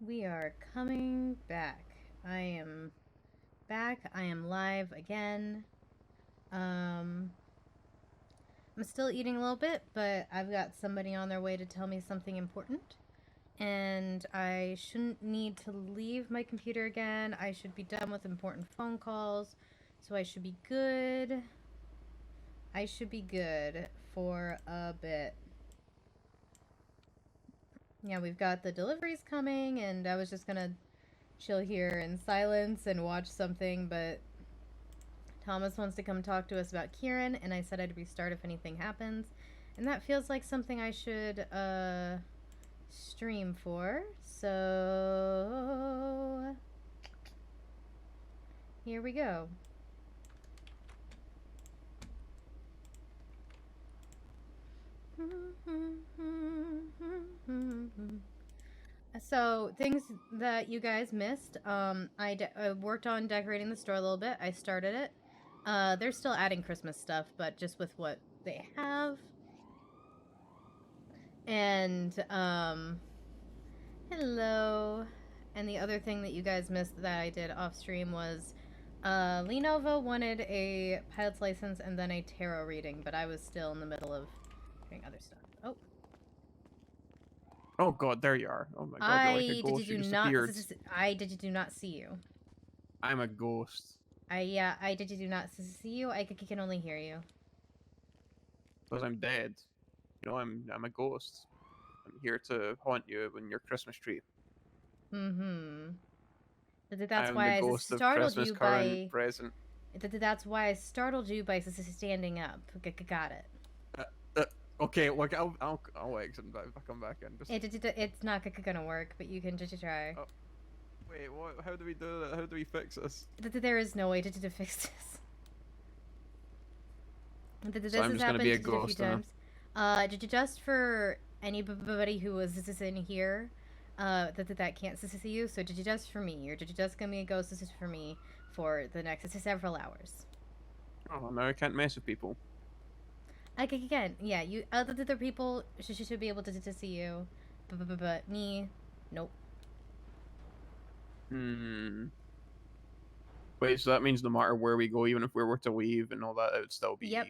We are coming back. I am back. I am live again. I'm still eating a little bit, but I've got somebody on their way to tell me something important. And I shouldn't need to leave my computer again. I should be done with important phone calls. So I should be good. I should be good for a bit. Yeah, we've got the deliveries coming, and I was just gonna chill here in silence and watch something, but Thomas wants to come talk to us about Kieran, and I said I'd restart if anything happens. And that feels like something I should stream for. So here we go. So, things that you guys missed. I worked on decorating the store a little bit. I started it. They're still adding Christmas stuff, but just with what they have. And, hello. And the other thing that you guys missed that I did off stream was, Lenovo wanted a pilot's license and then a tarot reading, but I was still in the middle of doing other stuff. Oh. Oh god, there you are. Oh my god, you're like a ghost. You just appeared. I did not see you. I'm a ghost. I did not see you. I can only hear you. Because I'm dead. You know, I'm a ghost. I'm here to haunt you in your Christmas tree. Mm-hmm. That's why I startled you by present. That's why I startled you by standing up. Got it. Okay, look, I'll exit if I come back in. It's not gonna work, but you can just try. Oh. Wait, what? How do we do that? How do we fix this? There is no way to fix this. This so I'm just gonna be a ghost. Just for anybody who was in here, that can't see you. So just for me, you're just gonna be a ghost. This is for me for the next several hours. Oh no, I can't mess with people. Again, yeah, you other people should be able to see you, but me, nope. Wait, so that means no matter where we go, even if we were to leave and all that, it would still be. Yep,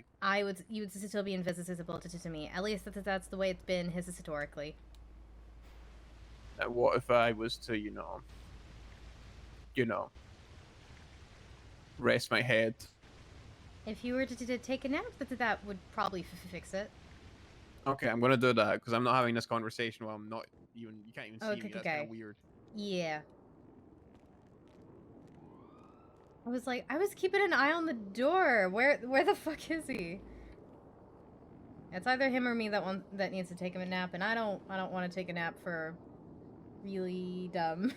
you would still be invisible to me. At least that's the way it's been historically. What if I was to, you know, rest my head? If you were to take a nap, that would probably fix it. Okay, I'm gonna do that because I'm not having this conversation while I'm not even. You can't even see me. That's kind of weird. Yeah. I was keeping an eye on the door. Where the fuck is he? It's either him or me that needs to take him a nap, and I don't want to take a nap for really dumb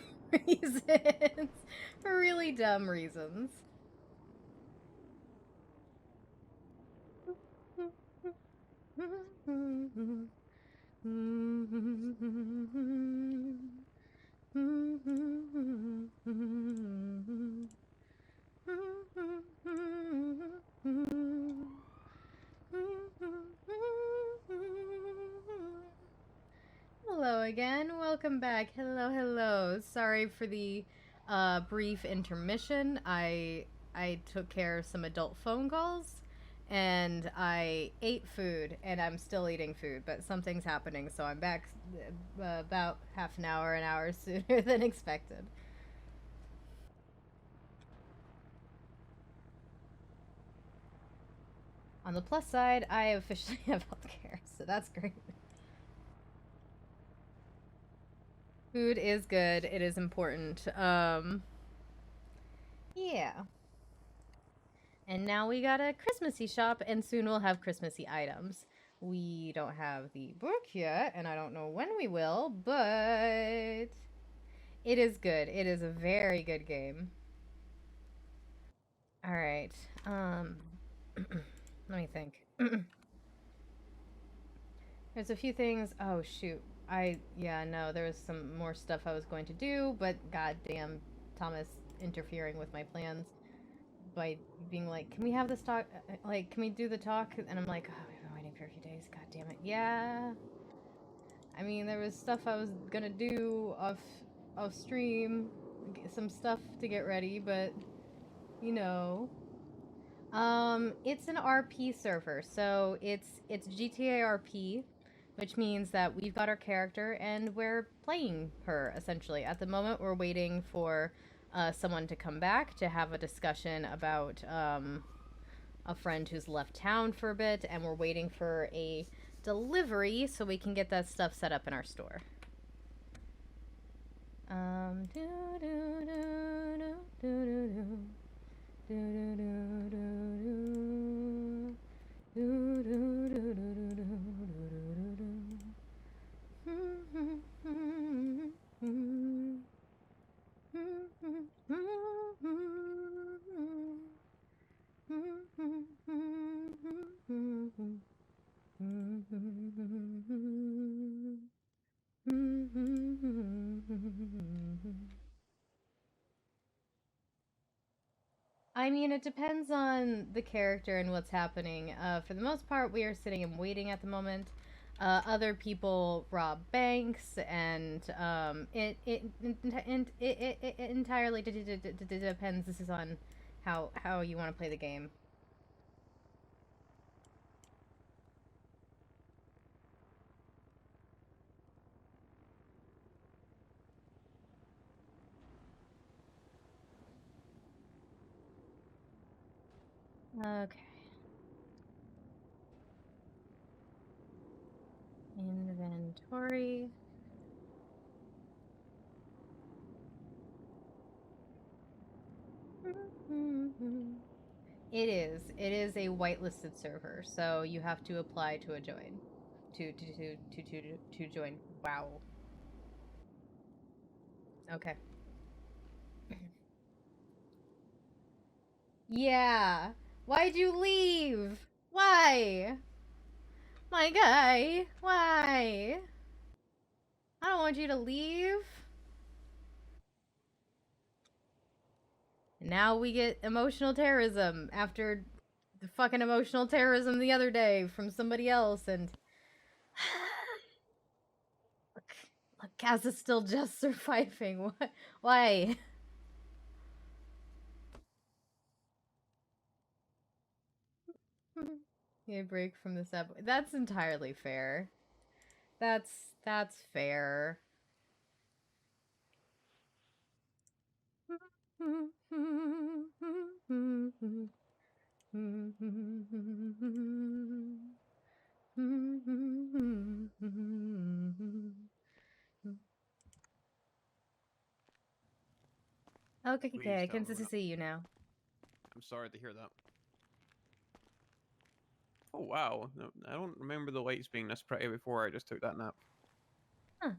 reasons. For really dumb reasons. Hello again. Welcome back. Hello. Sorry for the brief intermission. I took care of some adult phone calls, and I ate food, and I'm still eating food, but something's happening, so I'm back about half an hour sooner than expected. On the plus side, I officially have healthcare, so that's great. Food is good. It is important. Yeah. And now we got a Christmassy shop, and soon we'll have Christmassy items. We don't have the book yet, and I don't know when we will, but it is good. It is a very good game. Alright. Let me think. There's a few things. Oh, shoot. There was some more stuff I was going to do, but goddamn Thomas interfering with my plans by being like, can we have this talk? Like, can we do the talk? And I'm like, oh, we've been waiting for a few days. God damn it. Yeah. I mean, there was stuff I was gonna do I'll stream some stuff to get ready, but you know. It's an RP server, so it's GTA RP, which means that we've got our character and we're playing her essentially. At the moment, we're waiting for someone to come back to have a discussion about a friend who's left town for a bit, and we're waiting for a delivery so we can get that stuff set up in our store. Do do do do do do. I mean, it depends on the character and what's happening. For the most part, we are sitting and waiting at the moment. Other people rob banks, and it entirely depends. This is on how you want to play the game. Okay. Inventory. It is. It is a whitelisted server, so you have to apply to a join. To join. Wow. Okay. Yeah. Why'd you leave? Why? My guy. Why? I don't want you to leave. Now we get emotional terrorism after the fucking emotional terrorism the other day from somebody else, and look, Kaz is still just surviving. What? Why? Get a break from the subway. That's entirely fair. That's fair. Okay, Please I tell can me we're not. see you now. I'm sorry to hear that. Oh wow, no, I don't remember the lights being this pretty before I just took that nap. Huh.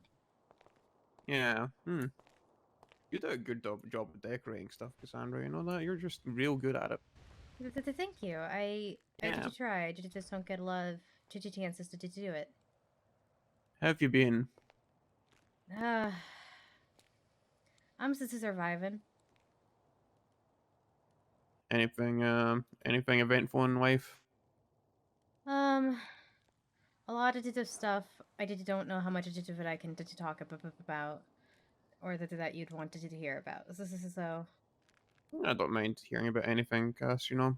Yeah. You do a good job of decorating stuff, Cassandra. You know that? You're just real good at it. Thank you. I Yeah. did try. I just don't get a lot of chances to do it. Have you been? I'm just surviving. Anything eventful in life? A lot of stuff. I don't know how much of it I can talk about, or that you'd want to hear about. So. I don't mind hearing about anything, Cass. You know.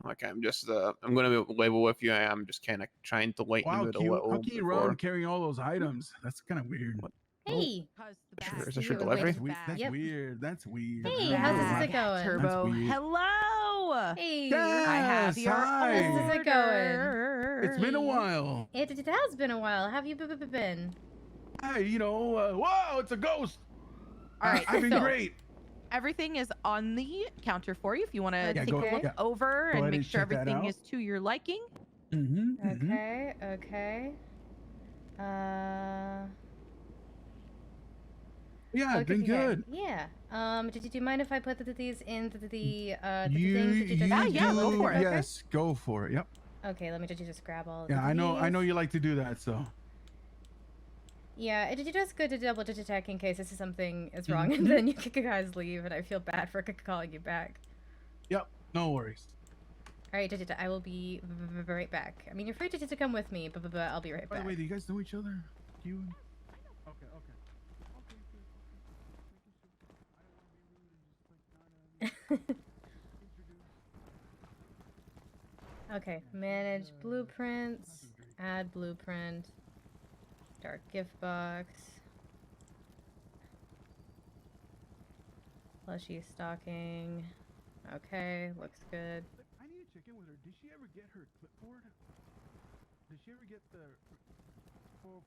Like I'm just I'm gonna be level with you. I am just kind of trying to lighten the Wow, mood a cute. How little can you before. run carrying all those items? That's kind of weird. What? Hey. Is this your delivery? That's Yep. weird. That's weird. Hey, how's it going? Turbo, weird. hello. Hey. I have your hi. How's it going? It's been a while. It has been a while. Have you been? Hey, you know, whoa, it's a ghost. All right, I've been so great. everything is on the counter for you if you want to Yeah, take go a look ahead. over Go and ahead make and sure check that everything out. is to your liking. Okay. Yeah, been good. Yeah. Do you mind if I put these in the thing? Yeah, go for it. Yes, go for it. Yep. Okay, let me just grab all of Yeah, these. I know you like to do that, so. Yeah, it's just good to double check in case this is something is wrong, and then you guys leave, and I feel bad for calling you back. Yep, no worries. All right, I will be right back. I mean, you're free to come with me, but I'll be right By back. the way, do you guys know each other? queuing. Okay. Okay. Okay. Good. Okay. Making sure. I don't want to be rude and just like not introduce. Okay, Yeah, manage she's, blueprints, not doing great. add blueprint, start gift box, plushie stocking. Okay, looks good. Like, I need to check in with her. Did she ever get her clipboard? Did she ever get the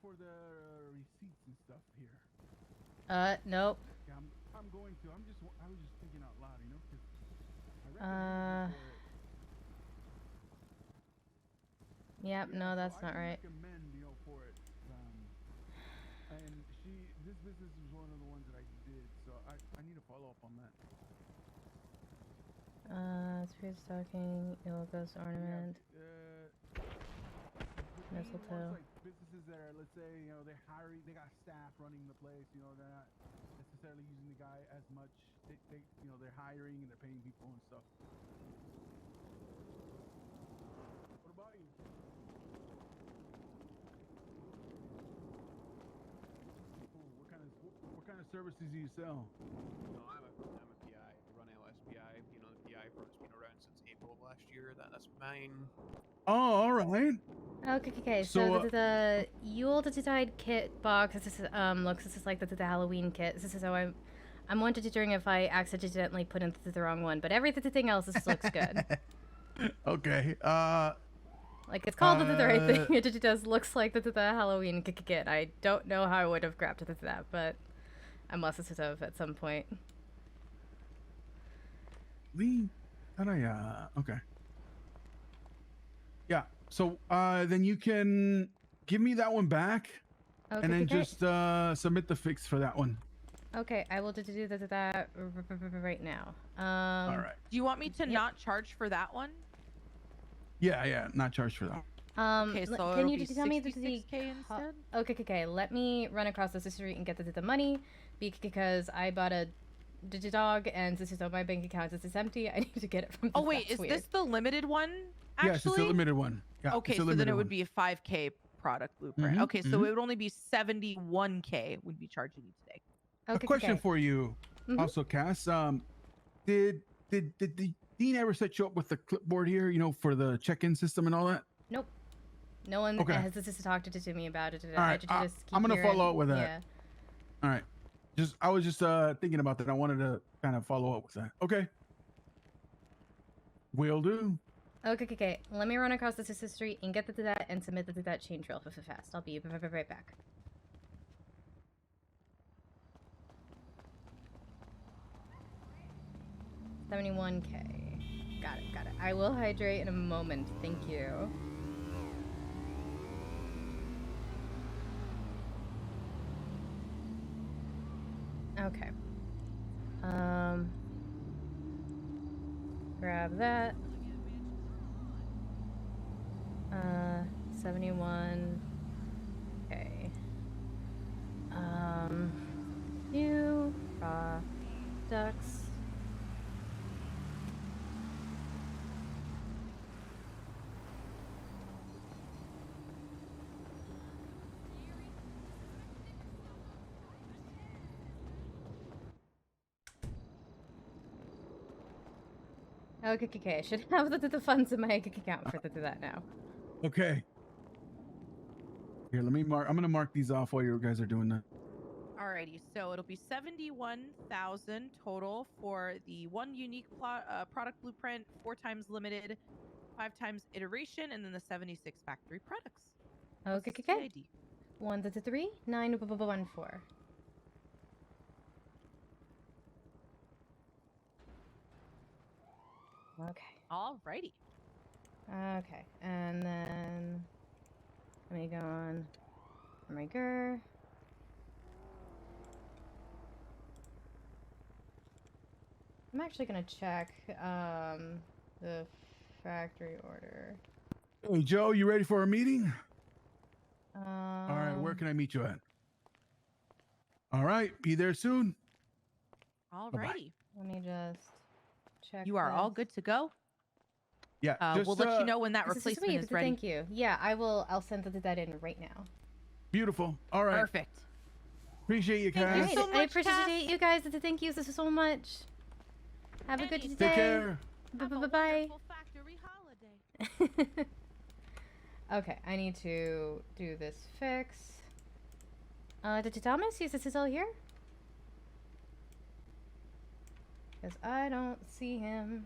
for the receipts and stuff here? Nope. Yeah, I'm going to. I was just thinking out loud, you know, because I Uh, recommend her for it. Yep, Yeah, no, so that's I not can right. recommend, you know, for it. And this business was one of the ones that I did, so I need to follow up on that. Spirit stocking, yellow ghost ornament, mistletoe. Like businesses that are, let's say, you know, they got staff running the place, you know, they're not necessarily using the guy as much. They you know, they're hiring and they're paying people and stuff. What about you? What kind of services do you sell? No, I'm a PI. I run LSPI. You know, the PI firm's been around since April of last year. That's mine. Oh, all right. Okay. So, So the Yule Decide kit box. This is looks. This is like the Halloween kit. This is how I'm wondering if I accidentally put in the wrong one, but everything else this looks good. Okay. Like it's called the right thing. It just looks like the Halloween kit. I don't know how I would have grabbed that, but I must have at some point. Okay. Yeah. So then you can give me that one back, Okay, and then just submit the fix for that one. Okay, I will do that right now. All right. Do you want me to not charge for that one? Yeah. Not charged for that. Okay, so can you it'll just tell me the 66K instead? Okay. Let me run across the street and get the money because I bought a dog and this is on my bank account. This is empty. I need to get it from. Oh wait, is this the limited one? Actually? Yes, it's a limited one. Yeah. Okay, so then it would be a 5K product blueprint. Mhm, Okay, so it would only be 71K we'd be charging you today. A question for you, also, Cass. Did the Dean ever set you up with the clipboard here? You know, for the check-in system and all that. Nope. No one has talked to me about it today. All right, I'm gonna follow up with that. Yeah. All right. I was just thinking about that. I wanted to kind of follow up with that. Okay. Will do. Okay. Let me run across the street and get that and submit that change real fast. I'll be right back. $71K. Got it. I will hydrate in a moment. Thank you. Okay. Grab that. 71. Okay. New products. Okay. I should have the funds in my account for that now. Okay. Here, let me mark. I'm gonna mark these off while you guys are doing that. Alrighty, so it'll be 71,000 total for the one unique product blueprint, 4 times limited, 5 times iteration, and then the 76 factory products. Okay. 133 914. Okay. Alrighty. Okay, and then let me go on Maker. I'm actually gonna check the factory order. Hey Joe, you ready for a meeting? All right, where can I meet you at? All right, be there soon. Alrighty. Bye-bye. Let me just check. You are all good to go. Yeah, we'll let you know when that This is replacement sweet. is ready. Thank you. Yeah, I'll send that in right now. Beautiful. All right. Perfect. Appreciate you, Thank you Cass. so I much, Cass. appreciate you guys. Thank you so much. Have a good Anytime. day. Take care. Have a Bye. wonderful factory holiday. Okay, I need to do this fix. Did you Thomas? Is this all here? Because I don't see him.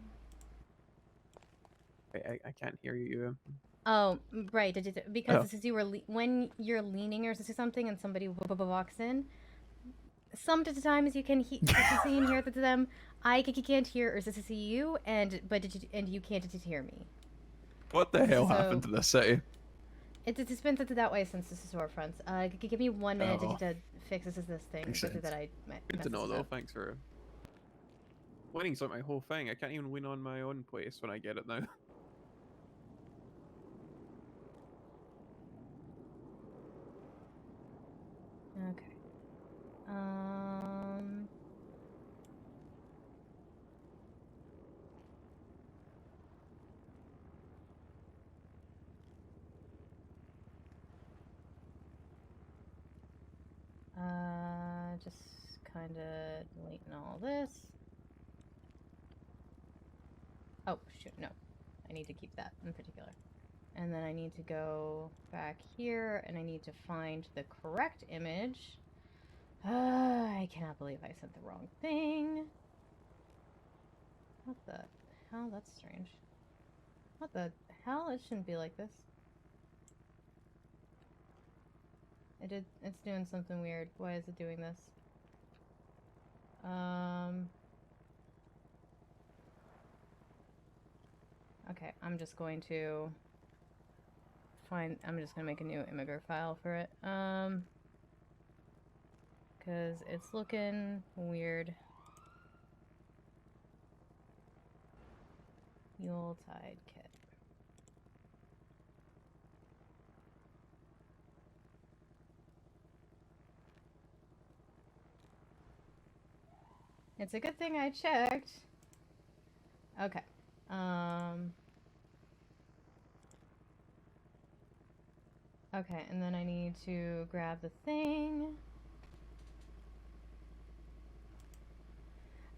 I can't hear you. Oh, right. Because Oh. this is when you're leaning or something and somebody walks in. Some times you can see and hear them. I can't hear or see you, and you can't hear me. What the hell So- happened to the city? It's been that way since this is storefronts. Give me 1 minute Oh. to fix this thing Makes sense. that I Good messed to know this though. up. Thanks for. Winning's like my whole thing. I can't even win on my own place when I get it now. Okay. Just kind of deleting all this. Oh, shoot, no. I need to keep that in particular. And then I need to go back here, and I need to find the correct image. I cannot believe I sent the wrong thing. What the hell? That's strange. What the hell? It shouldn't be like this. It's doing something weird. Why is it doing this? Okay, I'm just going to I'm just gonna make a new imgur file for it. Because it's looking weird. Yuletide kit. It's a good thing I checked. Okay. Okay, and then I need to grab the thing.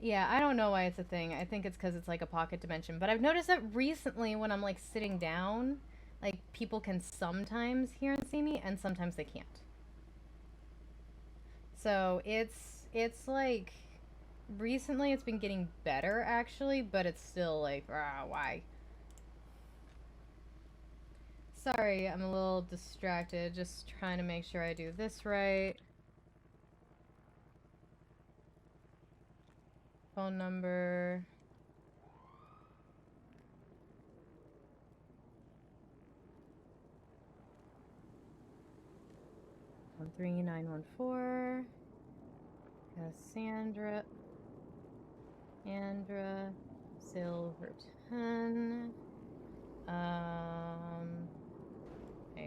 Yeah, I don't know why it's a thing. I think it's because it's like a pocket dimension. But I've noticed that recently when I'm like sitting down, like people can sometimes hear and see me and sometimes they can't. So it's like recently it's been getting better actually, but it's still like, why? Sorry, I'm a little distracted. Just trying to make sure I do this right. Phone number. One 3914. Cassandra. Silverton. I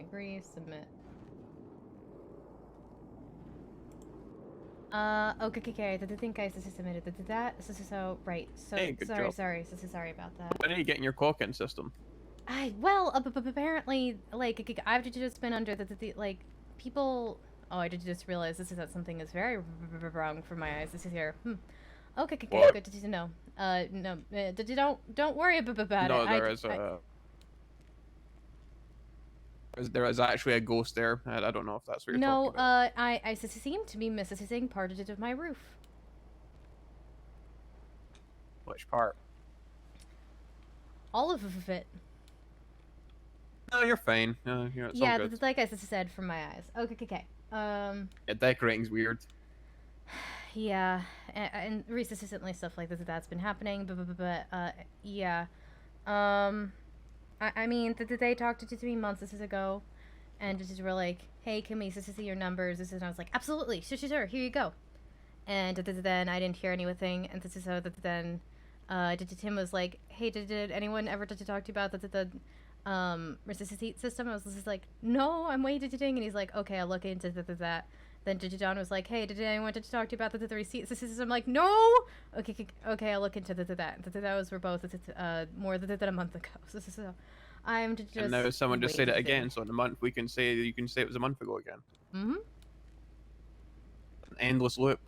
agree. Submit. Okay. I think I submitted that. So right. So Hey, good job. sorry about that. When are you getting your clock-in system? Well, apparently, like, I've just been under the like, people. Oh, I did just realize that something is very wrong for my eyes. This is here. Okay, What? good to know. No, don't worry about it. No, there is actually a ghost there. I don't know if that's what you're talking about. I seem to be missing part of my roof. Which part? All of it. No, you're fine. It's all Yeah, good. like I said, from my eyes. Okay. Yeah, decorating's weird. Yeah, and recently stuff like that's been happening, but yeah. I mean, they talked to me months ago, and just were like, hey, can we see your numbers? And I was like, absolutely, sure, here you go. And then I didn't hear anything, and so then Tim was like, hey, did anyone ever talk to you about the receipt system? I was just like, no, I'm waiting, and he's like, okay, I'll look into that. Then John was like, hey, did anyone talk to you about the receipt system? I'm like, no! Okay, I'll look into that. That was for both more than a month ago. So I'm just And now someone just said it waiting. again, so in a month you can say it was a month ago again. Mm-hmm. An endless loop.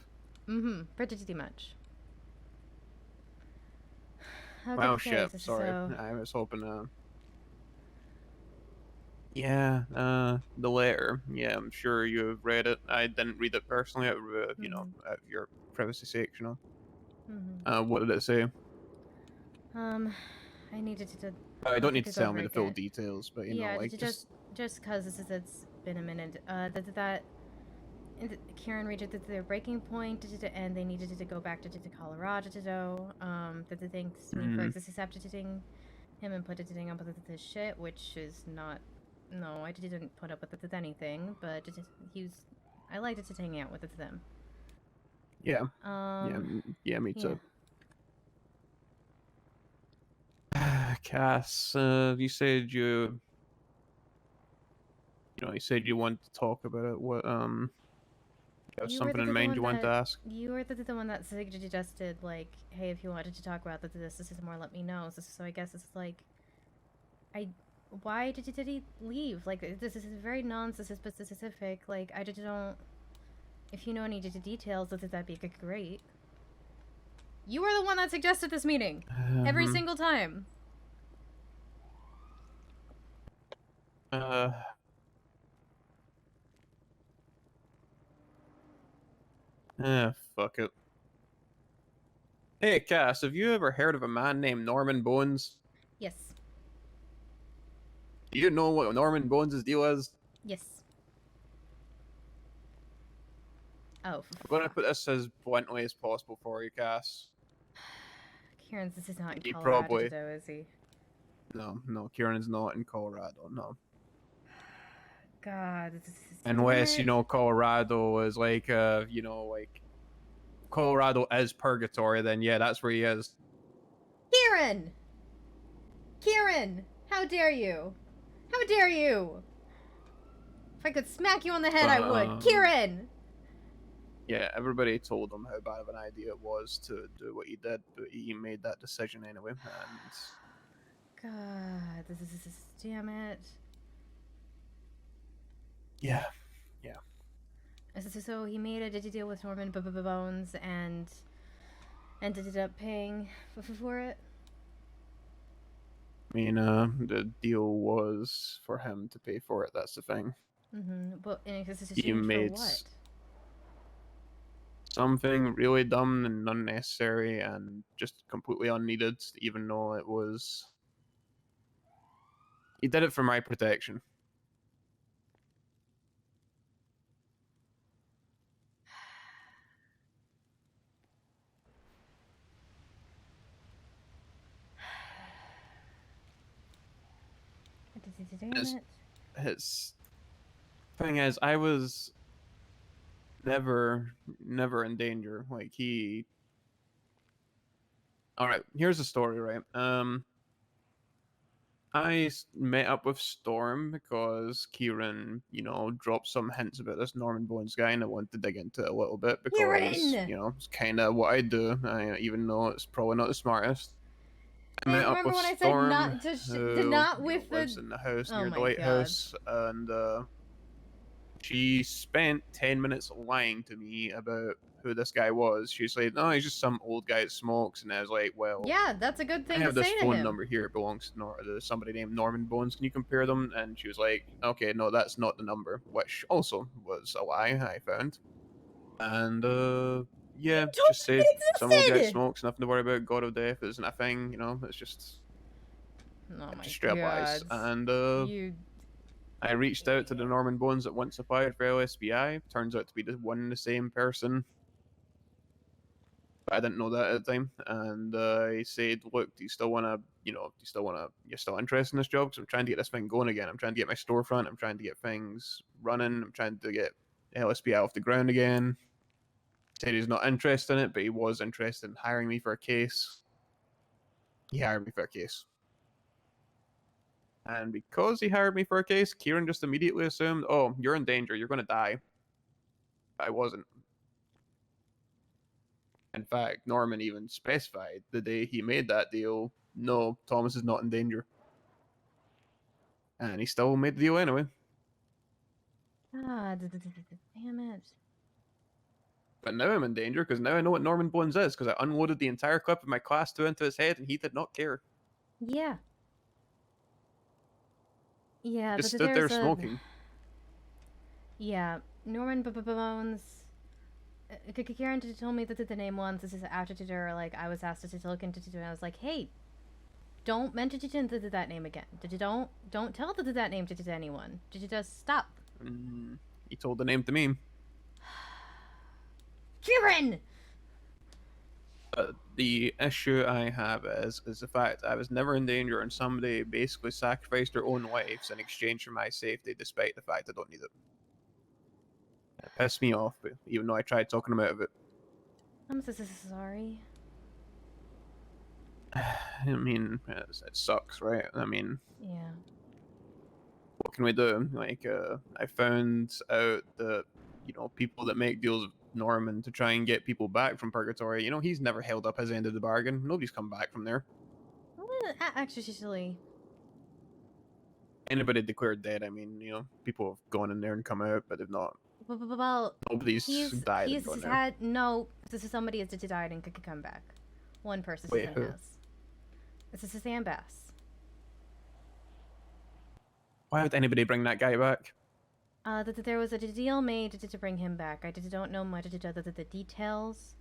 Mm-hmm. Pretty much. Wow, Okay, shit. Sorry. so I was hoping, yeah, the letter. Yeah, I'm sure you've read it. I didn't read it personally, out of, out of your privacy sake, you know. What did it say? I needed to I don't need look to it tell over me the full again. details, but, Yeah, like, just... just cause it's been a minute. Karen reached their breaking point, and they needed to go back to Colorado. That they thanks me for accepting him and put it up with this shit, which is not. No, I didn't put up with it anything, but he was. I liked it to hang out with them. Yeah. Yeah, me Yeah. too. Cass, you said you said you wanted to talk about it. What, you have You were something in the mind one you want to that ask? you were the one that suggested like, hey, if you wanted to talk about this is more, let me know. So I guess it's like, why did he leave? Like, this is very non-specific. Like, I just don't. If you know any details, that'd be great. You were the one that suggested this meeting every single time. Fuck it. Hey, Cass, have you ever heard of a man named Norman Bones? Yes. Do you know what Norman Bones' deal is? Yes. Oh, I'm gonna put this as bluntly as possible for you, Cass. Kieran, this is not in He Colorado, probably... is he? No, Kieran's not in Colorado, no. God, this is... Unless, Colorado is like, like... Colorado is purgatory, then yeah, that's where he is. Kieran! Kieran! How dare you? How dare you? If I could smack you on the head, I would. Kieran! Yeah, everybody told him how bad of an idea it was to do what he did, but he made that decision anyway, and... God, this is... Damn it. Yeah. So he made a deal with Norman Bones and ended up paying for it? I mean, the deal was for him to pay for it, that's the thing. But in He exchange made for what? something really dumb and unnecessary and just completely unneeded, even though it was... He did it for my protection. His thing is, I was never in danger. Like, he... Alright, here's the story, right? I met up with Storm because Kieran, dropped some hints about this Norman Bones guy, and I wanted to dig into it a little bit because, Kieran! it's kind of what I do, even though it's probably not the smartest. I met up remember with when I said Storm, not to not with lives the... in the house Oh near the my lighthouse, and she spent 10 minutes lying to me about who this guy was. She's like, no, he's just some old guy that smokes. And I was like, well, Yeah, that's a good I thing to have this say to phone him. number here. It belongs to somebody named Norman Bones. Can you compare them? And she was like, okay, no, that's not the number, which also was a lie, I found. And, yeah, just said some old guy smokes, nothing to worry about. God of death isn't a thing, it's just... Oh my just straight up lies. God. And, I reached out to the Norman Bones that once applied for LSBI. Turns out to be the one and the same person. But I didn't know that at the time. And he said, look, do you still want to, you're still interested in this job? Because I'm trying to get this thing going again. I'm trying to get my storefront. I'm trying to get things running. I'm trying to get LSBI off the ground again. Said he's not interested in it, but he was interested in hiring me for a case. He hired me for a case. And because he hired me for a case, Kieran just immediately assumed, oh, you're in danger, you're going to die. I wasn't. In fact, Norman even specified the day he made that deal, no, Thomas is not in danger. And he still made the deal anyway. Ah, damn it. But now I'm in danger because now I know what Norman Bones is because I unloaded the entire clip of my class 2 into his head and he did not care. Yeah. Yeah, Just stood there there's a... smoking. Yeah, Norman Bones... Karen told me that the name once. This is after Titor, like, I was asked to look into Titor, and I was like, hey, don't mention that name again. Don't tell that name to anyone. Just stop. He told the name to me. Kieran! The issue I have is the fact I was never in danger and somebody basically sacrificed their own lives in exchange for my safety despite the fact I don't need it. It pissed me off, but even though I tried talking them out of it. I'm so sorry. I mean, it sucks, right? I mean, Yeah. what can we do? Like, I found out that, people that make deals with Norman to try and get people back from purgatory, he's never held up his end of the bargain. Nobody's come back from there. Well, actually... Anybody declared dead, I mean, people have gone in there and come out, but they've not. Well, Nobody's died and he's gone there. had... No, this is somebody has died and could come back. One person Wait, who? has. This is Sam Bass. Why would anybody bring that guy back? There was a deal made to bring him back. I don't know much of the details.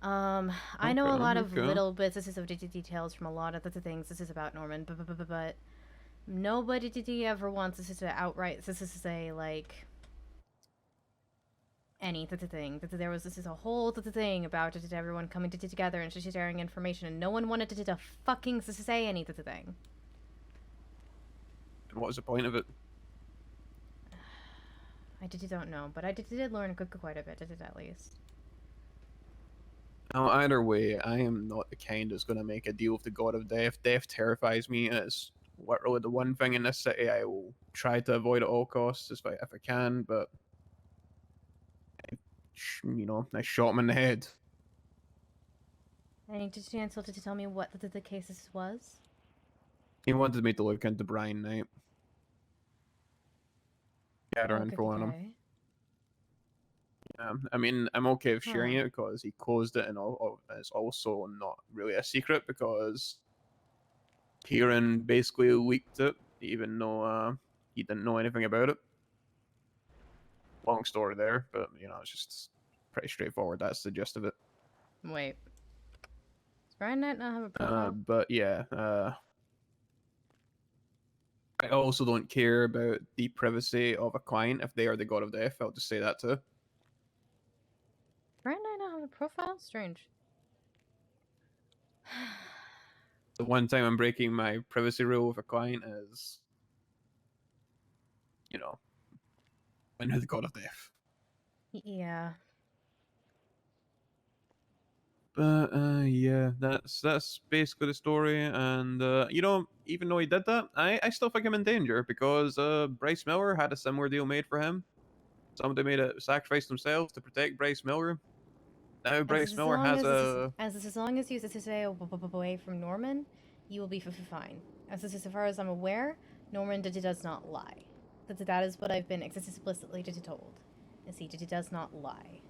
I know a lot of little bits of details from a lot of the things. This is about Norman, but nobody ever wants this to outright. This is to say like any thing. This is a whole thing about everyone coming together and sharing information, and no one wanted to fucking say anything. And what was the point of it? I don't know, but I did learn quite a bit, at least. Now, either way, I am not the kind that's going to make a deal with the god of death. Death terrifies me. It's literally the one thing in this city I will try to avoid at all costs if I can, but I shot him in the head. Any chance to tell me what the case this was? He wanted me to look into Brian Knight. Get her info on him. Yeah, I mean, I'm okay with sharing it because he closed it, and it's also not really a secret because Kieran basically leaked it, even though he didn't know anything about it. Long story there, but it's just pretty straightforward. That's the gist of it. Wait, does Brian Knight not have a profile? But yeah, I also don't care about the privacy of a client if they are the god of death. I'll just say that too. Brian Knight not have a profile? Strange. The one time I'm breaking my privacy rule with a client is, when they're the god of death. Yeah. But yeah, that's basically the story. And even though he did that, I still think I'm in danger because Bryce Miller had a similar deal made for him. Somebody sacrificed themselves to protect Bryce Miller. Now Bryce Miller has as long as you stay away from Norman, you will be fine. As far as I'm aware, Norman does not lie. That is what I've been explicitly told. He does not lie.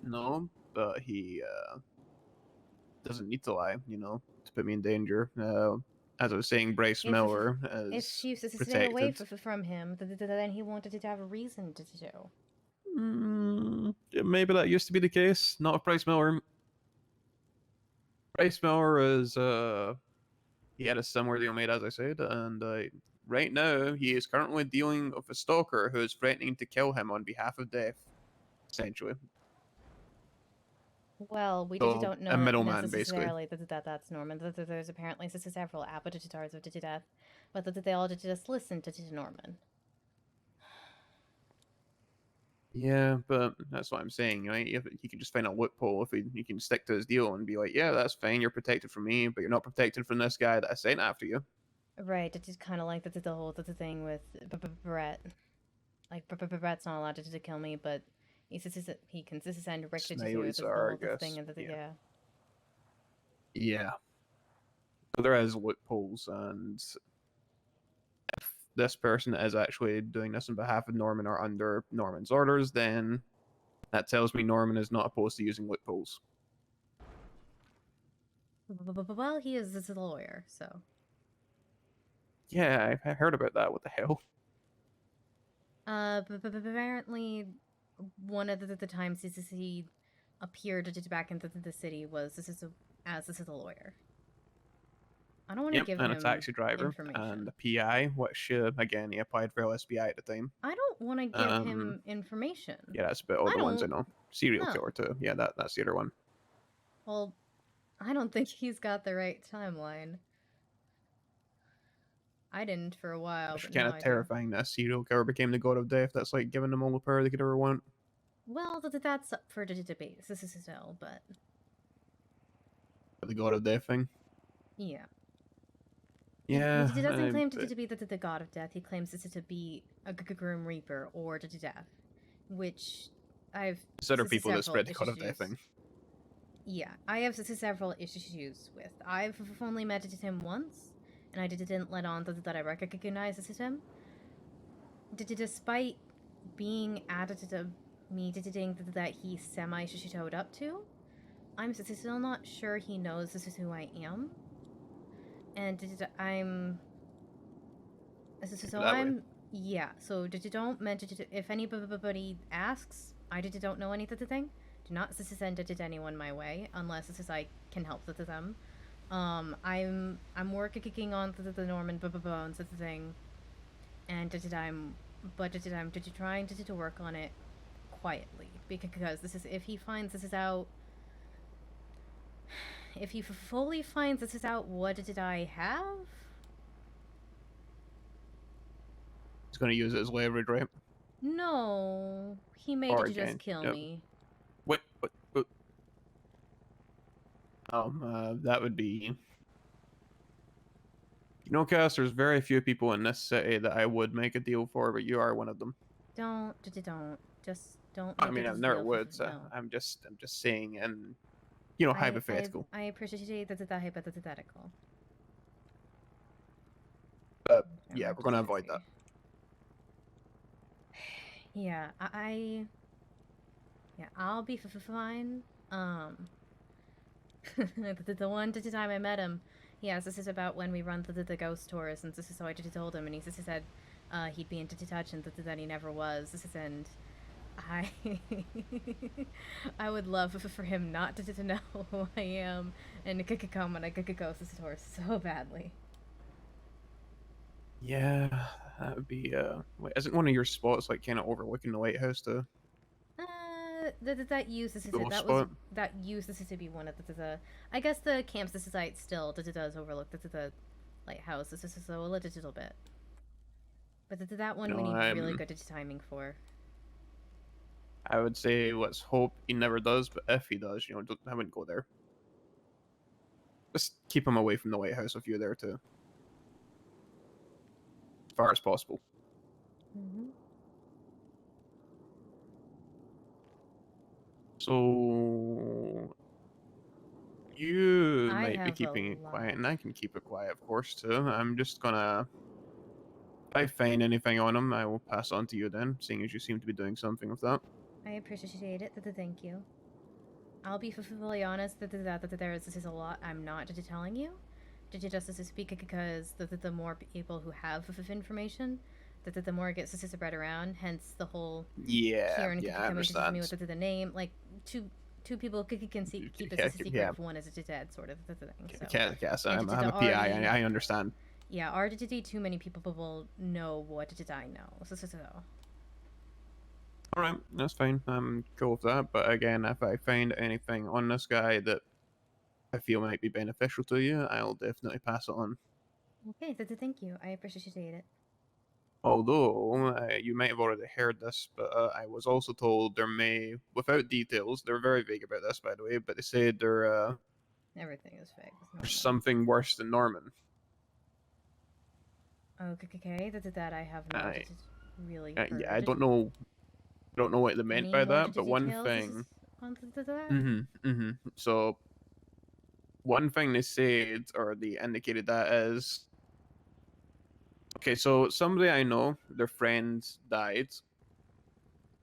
No, but he doesn't need to lie, to put me in danger. As I was saying, Bryce Miller is if you stay away from him, then he wanted to have a reason to do. Maybe that used to be the case. Not with Bryce Miller. Bryce Miller is he had a similar deal made, as I said, and right now he is currently dealing with a stalker who is threatening to kill him on behalf of death, essentially. Well, we don't know a middleman, necessarily that's Norman. There's apparently several avatars of death, but they all just listen to Norman. Yeah, but that's what I'm saying, right? If he can just find a loophole, if he can stick to his deal and be like, yeah, that's fine, you're protected from me, but you're not protected from this guy that I sent after you. Right, it's just kind of like the whole thing with Brett. Like, Brett's not allowed to kill me, but he can send Rick to do it. The thing, and yeah. Yeah. So there is loopholes, and if this person is actually doing this on behalf of Norman or under Norman's orders, then that tells me Norman is not opposed to using loopholes. Well, he is a lawyer, so. Yeah, I heard about that. What the hell? But apparently, one of the times he appeared back into the city was this is a lawyer. I don't want to Yep, give and him a taxi driver information. and a PI, which again he applied for LSBI at the time. I don't want to give him information. Yeah, that's about all the ones I know. Serial no. killer too. Yeah, that's the other one. Well, I don't think he's got the right timeline. I didn't for a while. It's But kind now of I do. terrifying that a serial killer became the god of death. That's like giving them all the power they could ever want. Well, that's up for debate. This is still, but The god of death thing. yeah. Yeah. He doesn't claim to be the god of death. He claims to be a grim reaper or to death, which I've. There's other people that spread the god of death thing. Yeah, I have several issues with. I've only met him once, and I didn't let on that I recognize him. Despite being added to me that he semi-showed up to, I'm still not sure he knows this is who I am. And yeah, so don't mention if anybody asks, I don't know anything. Do not send it to anyone my way unless I can help them. I'm working on the Norman Bones thing, and I'm trying to work on it quietly because if he finds this is out. If he fully finds this is out, what did I have? He's going to use it as leverage, right? No, he made it to just kill me. What? That would be. You know, Cass, there's very few people in this city that I would make a deal for, but you are one of them. Just don't. I mean, I never would. So no. I'm just saying, and hypothetical. I appreciate that hypothetical. But yeah, we're gonna avoid that. Yeah, I'll be fine. The one time I met him, yes, this is about when we run the ghost tours, and this is how I told him, and he said he'd be into touch, and that he never was. This is and. I would love for him not to know who I am and to come on a ghost tour so badly. Yeah, that would be wait, isn't one of your spots like kind of overlooking the lighthouse too? That uses to be one of the I guess the campsite site still does overlook the lighthouse. This is a little bit, but that one we need really good timing for. I would say let's hope he never does, but if he does, I wouldn't go there. Just keep him away from the lighthouse if you're there too, as far as possible. So you might be keeping it quiet, and I can keep it quiet, of course, too. I'm just gonna. If I find anything on him, I will pass on to you then, seeing as you seem to be doing something with that. I appreciate it. Thank you. I'll be fully honest that there is a lot I'm not telling you. Just to speak because the more people who have information, the more it gets spread around. Hence the whole Kieran I understand. To me with the name, like two people can keep it a secret. One is dead, sort of the thing. So, I'm a PI. I understand. Yeah, RDD too many people will know what did I know. So. Alright, that's fine. I'm cool with that. But again, if I find anything on this guy that I feel might be beneficial to you, I'll definitely pass it on. Okay, thank you. I appreciate it. Although, you might have already heard this, but I was also told there may, without details, they're very vague about this, by the way, but they said there, everything is fake. There's something worse than Norman. Okay, that I have not really heard. Yeah, I don't know what they meant by that, but one thing. So, one thing they said, or they indicated that is, Okay, so somebody I know, their friend died,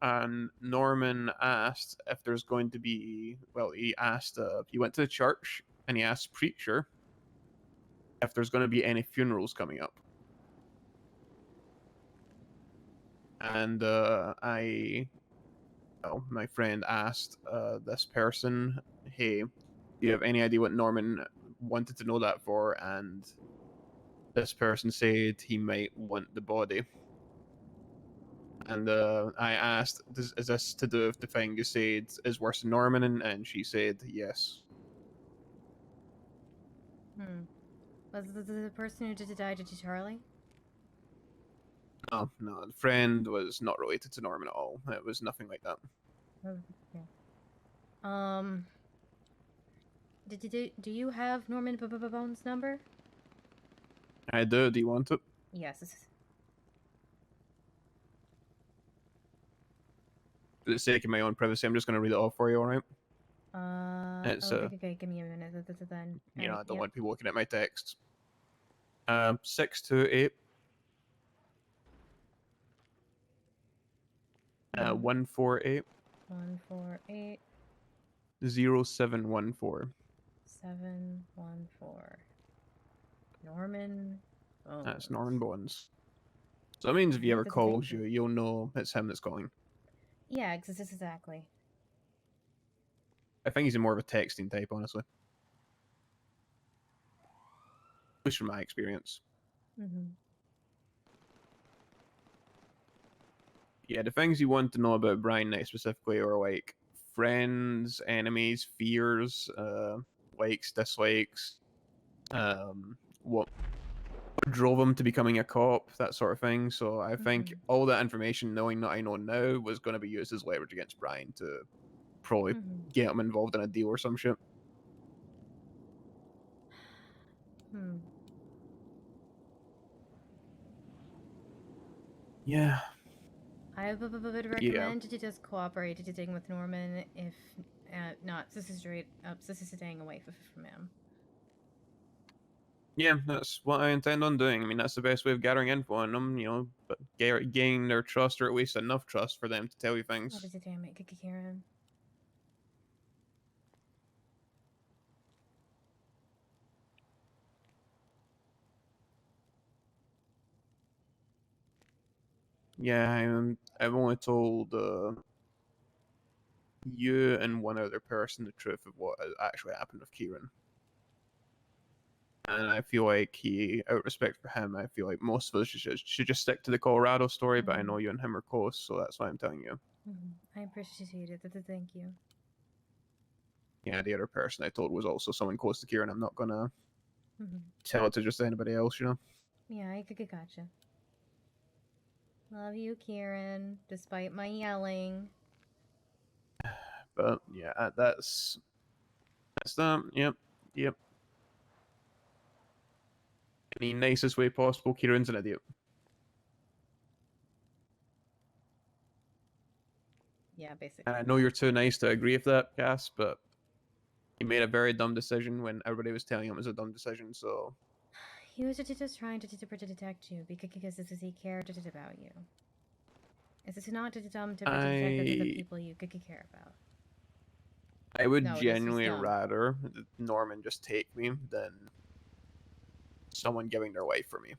and Norman asked if there's going to be. Well, he asked. He went to the church and he asked preacher if there's going to be any funerals coming up. And my friend asked this person, "Hey, do you have any idea what Norman wanted to know that for?" And this person said he might want the body. And I asked, "Is this to do with the thing you said is worse than Norman?" And she said yes. Was the person who did die to Charlie? No, no, the friend was not related to Norman at all. It was nothing like that. Okay. Do you have Norman Bones' number? I do. Do you want it? Yes. For the sake of my own privacy, I'm just going to read it off for you, alright? It's, okay, give me a minute. Then. You know, I don't Yep. want people looking at my texts. 628 148 148 0714. 714. Norman Bones. That's Norman Bones. So that means if he ever Thank calls you. you, you'll know it's him that's calling. Yeah, exactly. I think he's more of a texting type, honestly. At least from my experience. Yeah, the things you want to know about Brian Knight specifically are like friends, enemies, fears, likes, dislikes, what drove him to becoming a cop, that sort of thing. So I think all that information, knowing that I know now, was going to be used as leverage against Brian to probably get him involved in a deal or some shit. Yeah. I would recommend to just cooperate with Norman, if not, this is straight up, this is staying away from him. Yeah, that's what I intend on doing. I mean, that's the best way of gathering info on them, you know, but gaining their trust, or at least enough trust for them to tell you things. What is it, damn it, Karen? Yeah, I've only told you and one other person the truth of what actually happened with Kieran. And I feel like out of respect for him, I feel like most of us should just stick to the Colorado story, but I know you and him are close, so that's why I'm telling you. I appreciate it. Thank you. Yeah, the other person I told was also someone close to Kieran. I'm not gonna tell it to just anybody else, you know? Yeah, I gotcha. Love you, Kieran, despite my yelling. But yeah, that's that. Yep. In the nicest way possible, Kieran's an idiot. Yeah, basically. And I know you're too nice to agree with that, Cass, but he made a very dumb decision when everybody was telling him it was a dumb decision, so... He was just trying to detect you, because this is he cared about you. This is not dumb to protect the people you care about. I would genuinely rather Norman just take me than someone giving their life for me.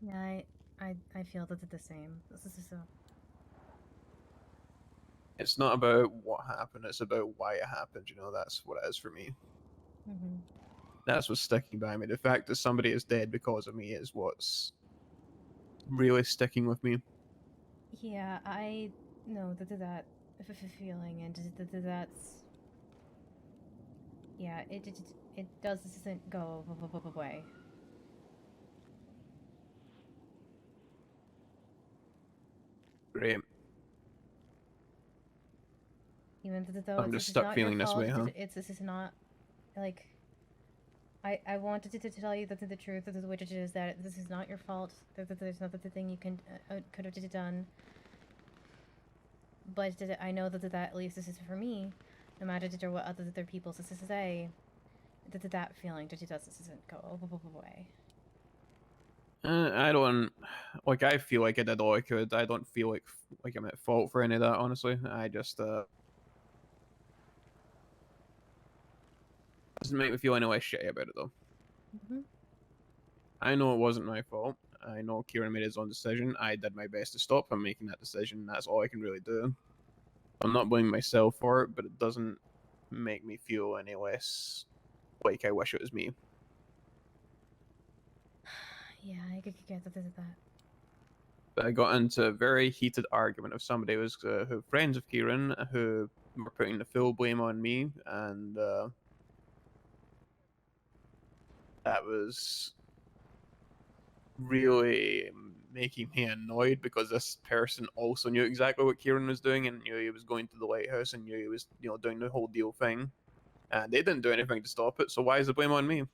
Yeah, I feel the same. This is so... It's not about what happened, it's about why it happened, you know, that's what it is for me. That's what's sticking by me. The fact that somebody is dead because of me is what's really sticking with me. Yeah, I know that feeling, and that's... Yeah, it doesn't go away. Great. Even though I'm just stuck feeling this way, huh? This is not, like... I wanted to tell you that the truth of which it is that this is not your fault. That there's not the thing you can could have done. But I know that at least this is for me. No matter what other people say, that feeling that doesn't go away. I don't like. I feel like I did all I could. I don't feel like I'm at fault for any of that. Honestly, I just doesn't make me feel any less shitty about it though. Mm-hmm. I know it wasn't my fault. I know Kieran made his own decision. I did my best to stop him making that decision. That's all I can really do. I'm not blaming myself for it, but it doesn't make me feel any less like I wish it was me. Yeah, I could get that. But I got into a very heated argument with somebody who was who friends of Kieran who were putting the full blame on me, and that was really making me annoyed because this person also knew exactly what Kieran was doing and knew he was going to the lighthouse and knew he was, doing the whole deal thing. And they didn't do anything to stop it, so why is the blame on me?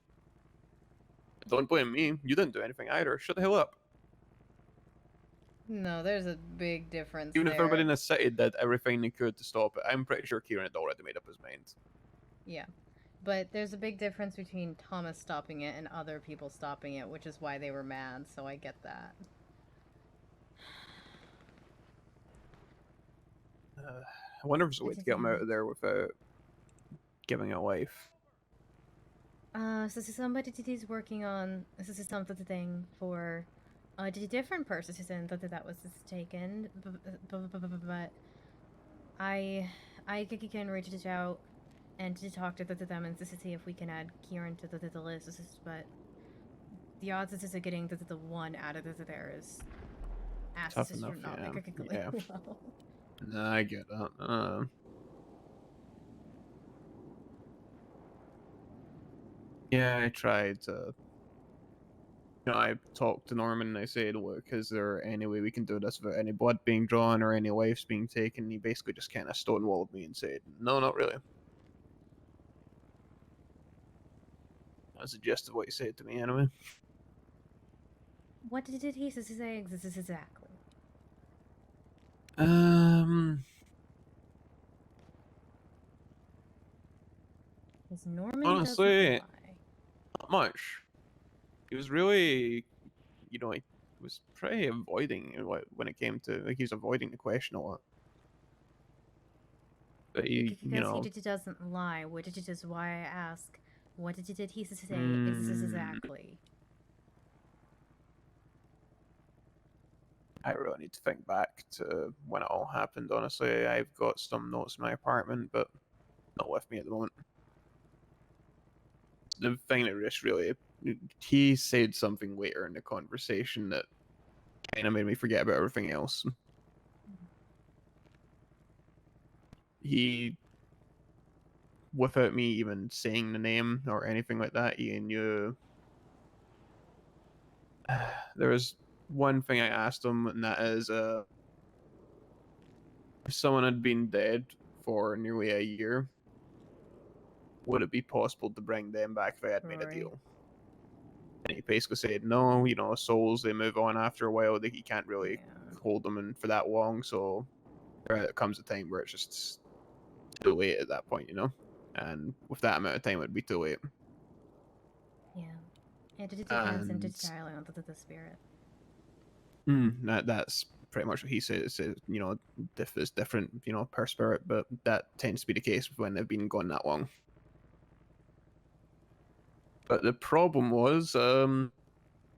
Don't blame me. You didn't do anything either. Shut the hell up. No, there's a big difference. Even if everybody in the city did everything they could to stop it, I'm pretty sure Kieran had already made up his mind. Yeah. But there's a big difference between Thomas stopping it and other people stopping it, which is why they were mad, so I get that. I wonder if there's a way to get him out of there without giving it life. So somebody is working on this is something for different persons that was taken, but I can reach it out and to talk to them and to see if we can add Kieran to the list. But the odds of getting the one out of there is Tough enough, yeah. No, I get that. Yeah, I tried to. I talked to Norman and I said, look, is there any way we can do this without any blood being drawn or any lives being taken? And he basically just kind of stonewalled me and said, no, not really. That's the gist of what he said to me, anyway. What did he say exactly? Because Norman honestly, doesn't lie. Not much. He was really, he was pretty avoiding when it came to, he was avoiding the question a lot. But Because he doesn't lie, which is why I ask, what did he say exactly? I really need to think back to when it all happened, honestly. I've got some notes in my apartment, but not with me at the moment. The thing that just really, he said something later in the conversation that kind of made me forget about everything else. He, without me even saying the name or anything like that, he knew. There was one thing I asked him, and that is, if someone had been dead for nearly a year, would it be possible to bring them back if I had made a deal? And he basically said, no, souls, they move on after a while. You can't really hold them in for that long, so there comes a time where it's just too late at that point, And with that amount of time, it would be too late. Yeah. It depends entirely on the spirit. That's pretty much what he says. It's different, per spirit, but that tends to be the case when they've been gone that long. But the problem was,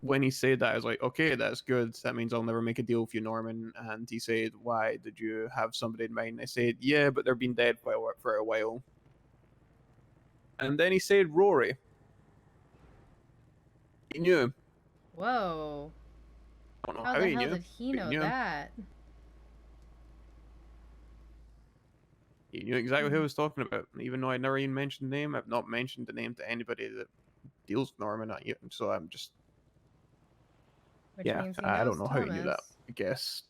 when he said that, I was like, okay, that's good. That means I'll never make a deal with you, Norman. And he said, why? Did you have somebody in mind? I said, yeah, but they've been dead for a while. And then he said, Rory. He knew. Whoa. I don't know how how the he hell knew. Did he know that? He knew exactly who I was talking about. Even though I never even mentioned the name, I've not mentioned the name to anybody that deals with Norman, not yet. So I'm just... Which means he knows I don't know Thomas, how he knew that, I guess.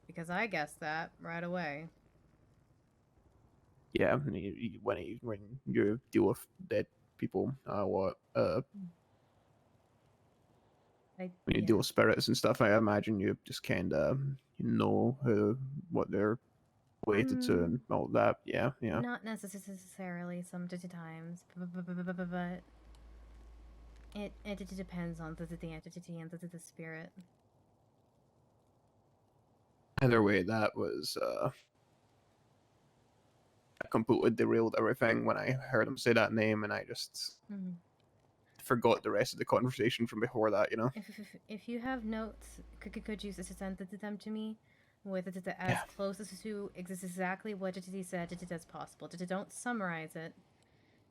Because I guessed that right away. Yeah, when you deal with dead people a lot. I, When you yeah. deal with spirits and stuff, I imagine you just kind of know what they're related to and all that. Yeah, yeah. Not necessarily some times, but it depends on the entity and the spirit. Either way, that was I completely derailed everything when I heard him say that name, and I just forgot the rest of the conversation from before that. You know. If you have notes, could you send them to me with it as Yeah. close as to exactly what he said it as possible. Don't summarize it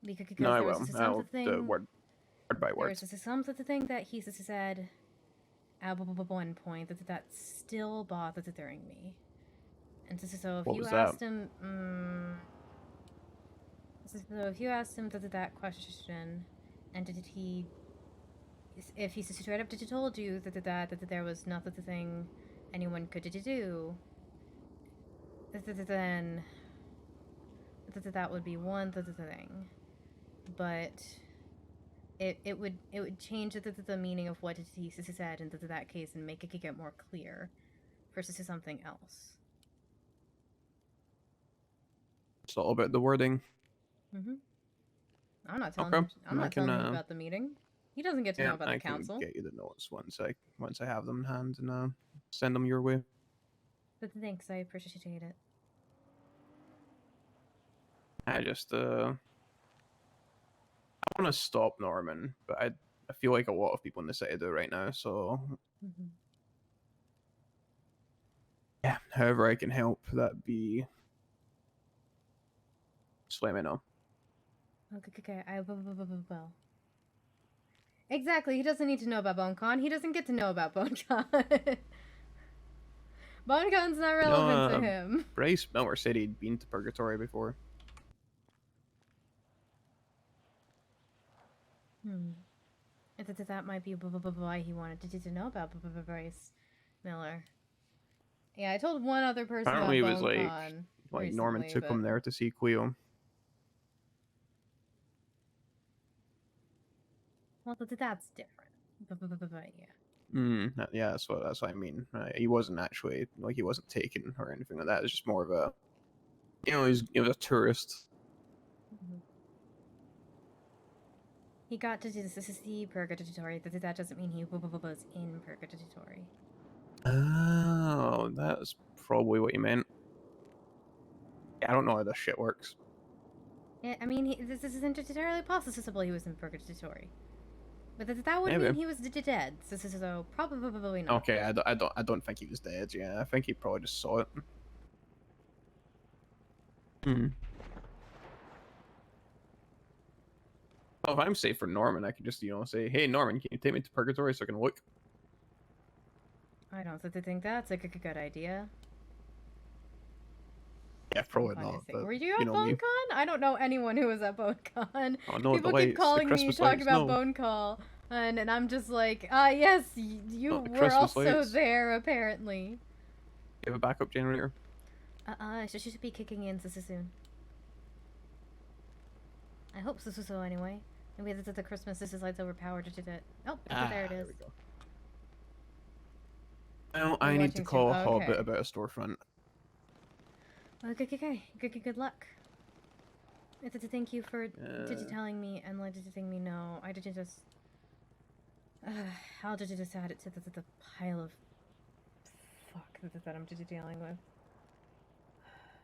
because No, I there will. was I'll something do word by there word. was something that he said at one point that still bothering me. And so if What you was that? asked him, so if you asked him that question, and if he straight up told you that there was nothing anyone could do, then that would be one thing, but it would change the meaning of what he said in that case and make it get more clear versus something else. It's all about the wording. I'm not telling Okay. him. I'm not telling him about the meeting. He doesn't get to know Yeah, about I the can council. get you the notes once I have them in hand and send them your way. But thanks, I appreciate it. I just I want to stop Norman, but I feel like a lot of people in the city do right now. So yeah, however I can help, that'd be. Just let me know. Okay, I will. Exactly, he doesn't need to know about BoneCon. He doesn't get to know about BoneCon. BoneCon's not relevant to him. Bryce Miller said he'd been to Purgatory before. That might be why he wanted to know about Bryce Miller. Yeah, I told one other person Apparently, about it was BoneCon like recently, Norman took him there to see Cleo. Well, that's different. Yeah. Yeah, that's what I mean. He wasn't actually he wasn't taken or anything like that. It's just more of a, he was a tourist. He got to see Purgatory. That doesn't mean he was in Purgatory. Oh, that's probably what you meant. Yeah, I don't know how this shit works. Yeah, I mean, this isn't entirely possible he was in Purgatory. But that would Maybe. mean he was dead. So probably not. Okay, I don't think he was dead. Yeah, I think he probably just saw it. Well, if I'm safe for Norman, I can just say, "Hey, Norman, can you take me to Purgatory so I can look?" I don't think that's a good idea. Yeah, probably not. But, were you at BoneCon? I don't know anyone who was at BoneCon. Oh no, people keep calling me, talking about BoneCon, and I'm just like, yes, you were also there apparently. You have a backup generator? She should be kicking in soon. I hope so anyway. Maybe the Christmas lights overpowered to it. Oh, there it is. There we go. Well, I need to call Hobbit about a storefront. Okay. Good luck. Thank you for telling me and letting me know. I did just. I'll just add it to the pile of fuck that I'm just dealing with.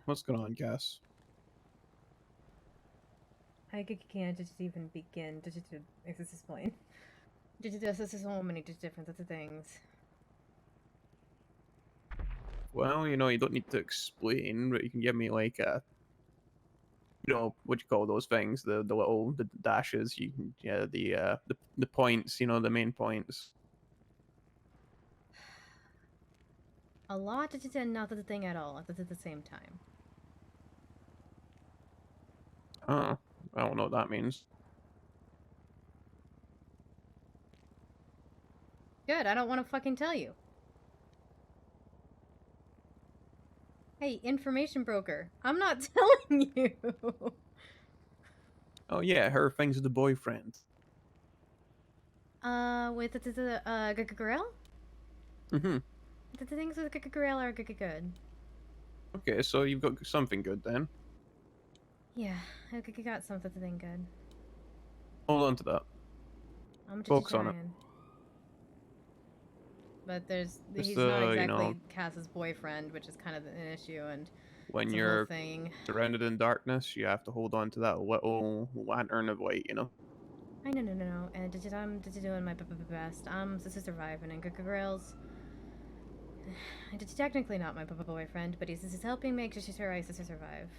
What's going on, Cass? I can't just even begin to explain. There's so many different things. Well, you don't need to explain, but you can give me like a, what you call those things, the little dashes. The points, the main points. A lot and not the thing at all at the same time. Oh, I don't know what that means. Good, I don't want to fucking tell you. Hey, information broker, I'm not telling you. Oh yeah, her things with the boyfriend. With the grill? Mm-hmm. The things with the grill are good. Okay, so you've got something good then. Yeah, I got something good. Hold on to that. I'm just Focus on it. trying. But Just he's not you know, exactly Cass's boyfriend, which is kind of an issue, and when it's a whole you're thing. surrounded in darkness, you have to hold on to that little lantern of light, you know. I no. And I'm doing my best. I'm to survive, and Grills. It's technically not my boyfriend, but he's helping make sure I survive.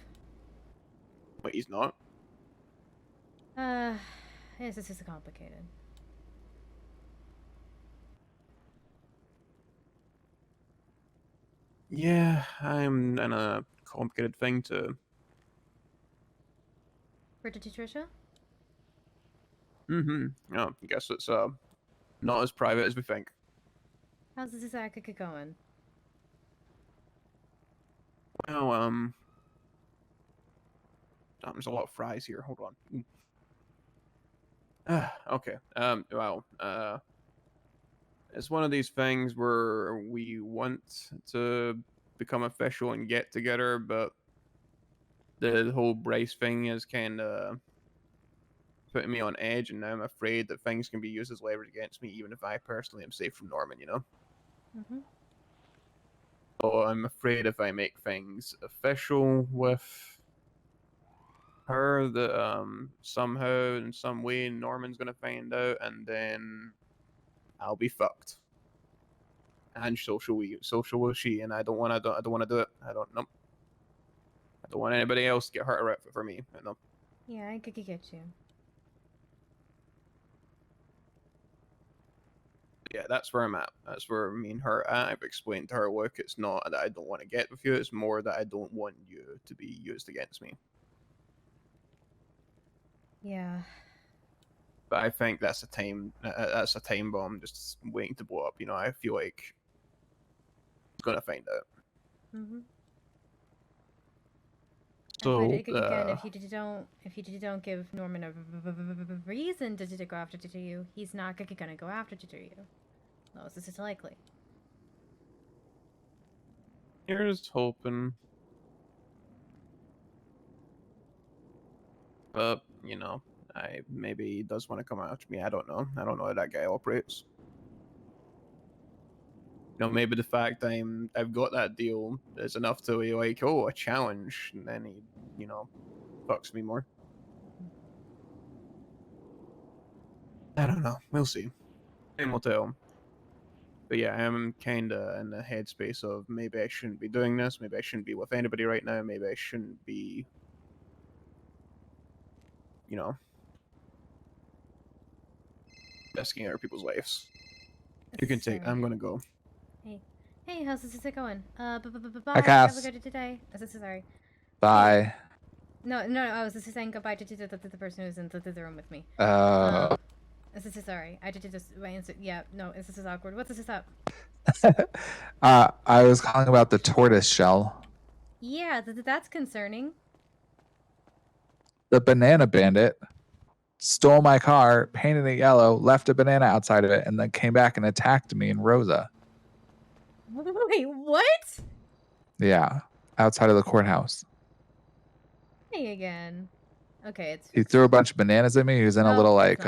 But he's not. Yes, this is complicated. Yeah, I'm in a complicated thing to. For Trisha? Mm-hmm. No, I guess it's not as private as we think. How's this going? Well, there's a lot of fries here. Hold on. Okay. Well, it's one of these things where we want to become official and get together, but the whole Bryce thing is kind of putting me on edge, and now I'm afraid that things can be used as leverage against me, even if I personally am safe from Norman, you know? Mm-hmm. So I'm afraid if I make things official with her, that somehow, in some way, Norman's going to find out, and then I'll be fucked. And social will she, and I don't want to do it. I don't know. I don't want anybody else to get hurt or for me. You know? Yeah, I could get you. Yeah, that's where I'm at. That's where me and her at. I've explained to her, look, it's not that I don't want to get with you. It's more that I don't want you to be used against me. Yeah. But I think that's a time bomb just waiting to blow up. You know, I feel like he's gonna find out. Mm-hmm. So again, if you don't give Norman a reason to go after you, he's not gonna go after you. No, this is likely. here's hoping. But you know, maybe he does want to come after me. I don't know. I don't know how that guy operates. You know, maybe the fact I've got that deal is enough to be like, oh, a challenge, and then he, you know, fucks me more. I don't know. We'll see. Time will tell. But yeah, I'm kinda in the headspace of maybe I shouldn't be doing this. Maybe I shouldn't be with anybody right now. Maybe I shouldn't be, you know, risking other people's lives. You can take. I'm gonna go. Hey, how's this going? Bye. Hi, Have a Cass. good day. Sorry. Bye. No. I was just saying goodbye to the person who's in the room with me. This is sorry. I did just my answer. Yeah, no, this is awkward. What's this up? I was calling about the tortoise shell. Yeah, that's concerning. The banana bandit stole my car, painted it yellow, left a banana outside of it, and then came back and attacked me and Rosa. Wait, what? Yeah, outside of the courthouse. Hey again. Okay, He threw a bunch of bananas at me. He was in a little like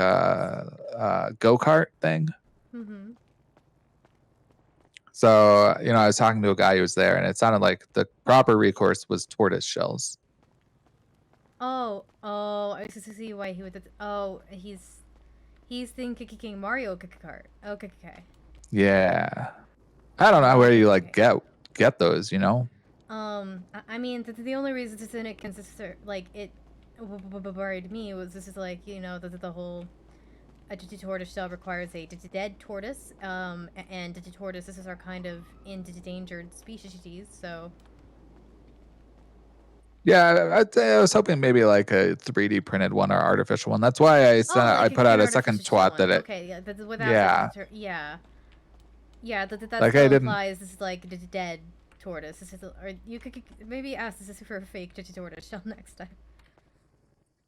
go-kart thing. Mm-hmm. So, you know, I was talking to a guy who was there, and it sounded like the proper recourse was tortoise shells. Oh, I see why he would. Oh, he's thinking Mario Kart. Okay. Yeah, I don't know where you like get those, you know. I mean, the only reason this didn't consider like it worried me was this is like, you know, the whole a tortoise shell requires a dead tortoise, and tortoises are kind of endangered species, so. Yeah, I was hoping maybe like a 3D printed one or artificial one. That's why I sent, I put out a second twat that it. Okay, yeah, yeah, that like still I didn't. implies this is like the dead tortoise. This is, or you could maybe ask this for a fake tortoise shell next time.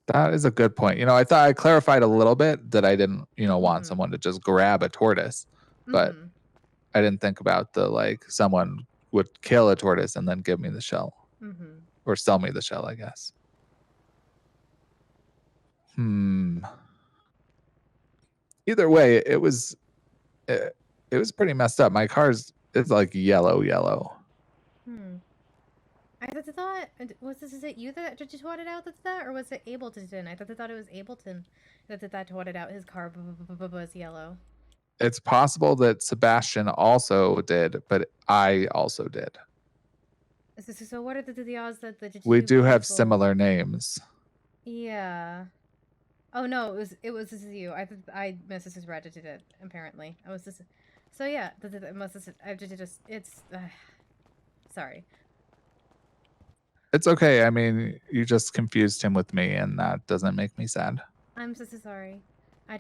That is a good point. I thought I clarified a little bit that I didn't, want Mhm. someone to just grab a tortoise, but Mhm. I didn't think about the someone would kill a tortoise and then give me the shell Mhm. or sell me the shell, I guess. Either way, it was pretty messed up. My car's it's like yellow. Hmm. I thought was this is it you that did you twat it out that's that or was it Ableton? I thought it was Ableton that twatted out his car was yellow. It's possible that Sebastian also did, but I also did. So what are the odds that the We two do have people... similar names. Yeah. Oh no, it was this is you. I misread it apparently. I was just so yeah. It must I just it's sorry. It's okay. I mean, you just confused him with me, and that doesn't make me sad. I'm so sorry. I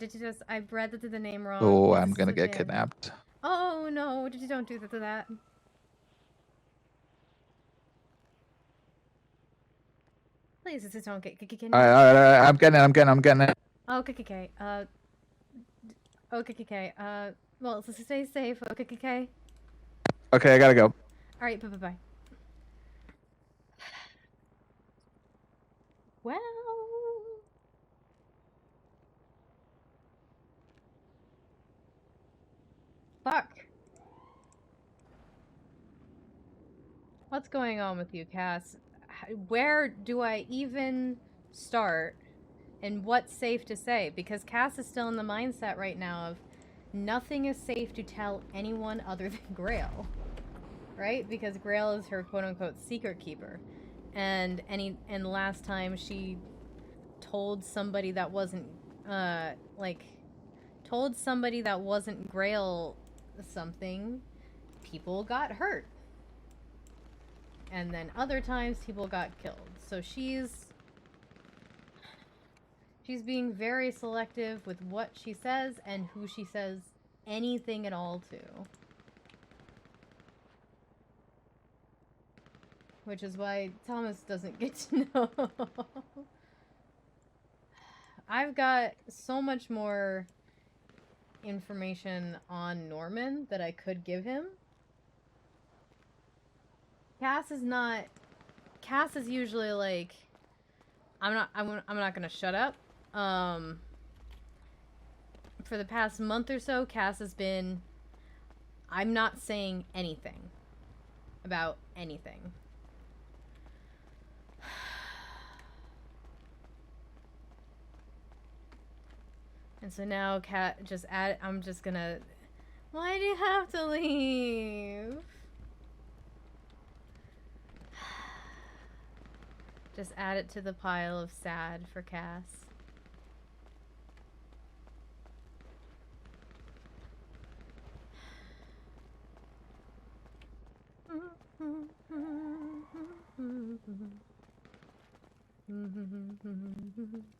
read the name wrong. Oh, It's I'm just gonna with get him. kidnapped. Oh no! Don't do that to that. Please, just don't get kidnapped. I'm getting it. Oh, okay. Okay. Well, so stay safe. Okay. Okay, I gotta go. All right. Bye. Well. Fuck. What's going on with you, Cass? Where do I even start? And what's safe to say? Because Cass is still in the mindset right now of nothing is safe to tell anyone other than Grail. Right? Because Grail is her quote-unquote secret keeper. And last time she told somebody that wasn't told somebody that wasn't Grail something, people got hurt. And then other times people got killed. So she's being very selective with what she says and who she says anything at all to. Which is why Thomas doesn't get to know. I've got so much more information on Norman that I could give him. Cass is usually like, I'm not gonna shut up. For the past month or so, Cass has been, I'm not saying anything about anything. And so now, I'm just gonna... Why do you have to leave? Just add it to the pile of sad for Cass.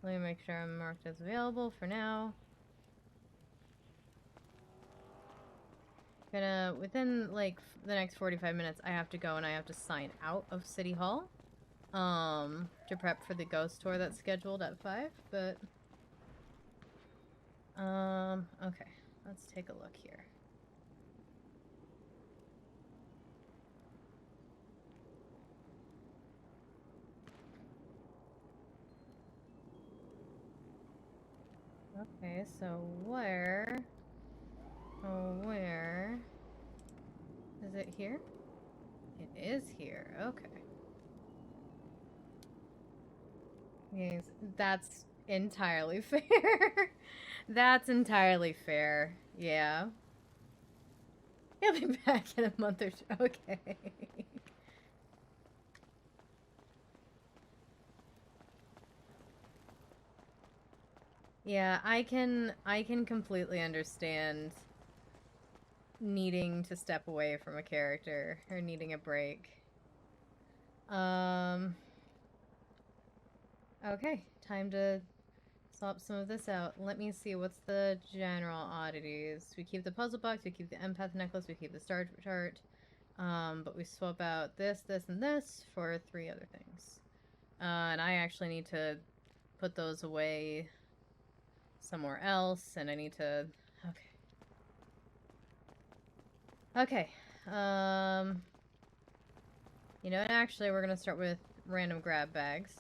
Let me make sure I'm marked as available for now. Within like the next 45 minutes, I have to go and I have to sign out of City Hall. To prep for the ghost tour that's scheduled at 5, but okay, let's take a look here. Okay, so where is it here? It is here. Okay. Yes, that's entirely fair. That's entirely fair. Yeah. He'll be back in a month or two. Okay. Yeah, I can completely understand needing to step away from a character or needing a break. Okay, time to swap some of this out. Let me see, what's the general oddities? We keep the puzzle box, we keep the empath necklace, we keep the star chart. But we swap out this, and this for 3 other things. And I actually need to put those away somewhere else, and I need to... Okay. You know, actually, we're gonna start with random grab bags.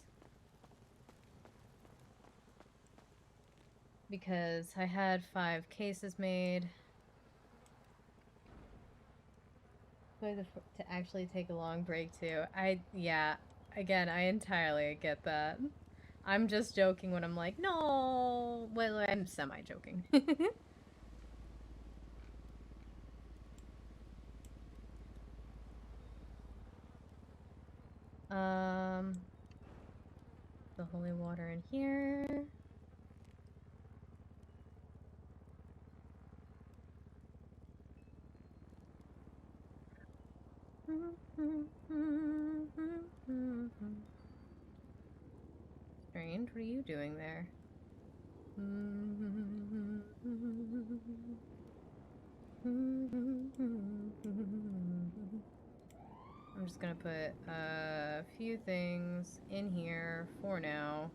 Because I had 5 cases made. To actually take a long break, too. Yeah, again, I entirely get that. I'm just joking when I'm like, no! Well, I'm semi-joking. The holy water in here. Strange, what are you doing there? I'm just gonna put a few things in here for now.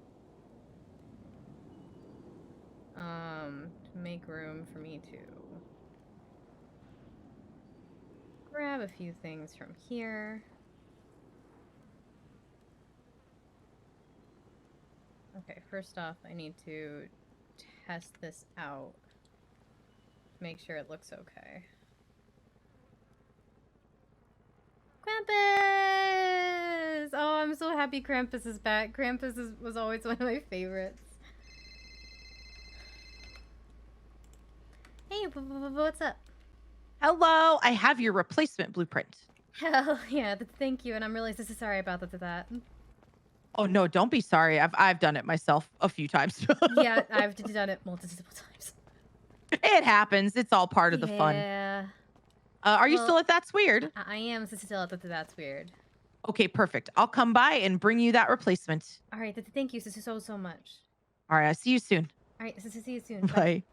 To make room for me to grab a few things from here. Okay, first off, I need to test this out. Make sure it looks okay. Krampus! Oh, I'm so happy Krampus is back. Krampus was always one of my favorites. Hey, what's up? Hello, I have your replacement blueprint. Hell yeah, thank you, and I'm really so sorry about that. Oh no, don't be sorry. I've done it myself a few times. Yeah, I've done it multiple times. It happens. It's all part of the fun. Yeah. Are you Well, still at That's Weird? I am still at That's Weird. Okay, perfect. I'll come by and bring you that replacement. All right, thank you so much. All right, I'll see you soon. All right, see you soon. Bye.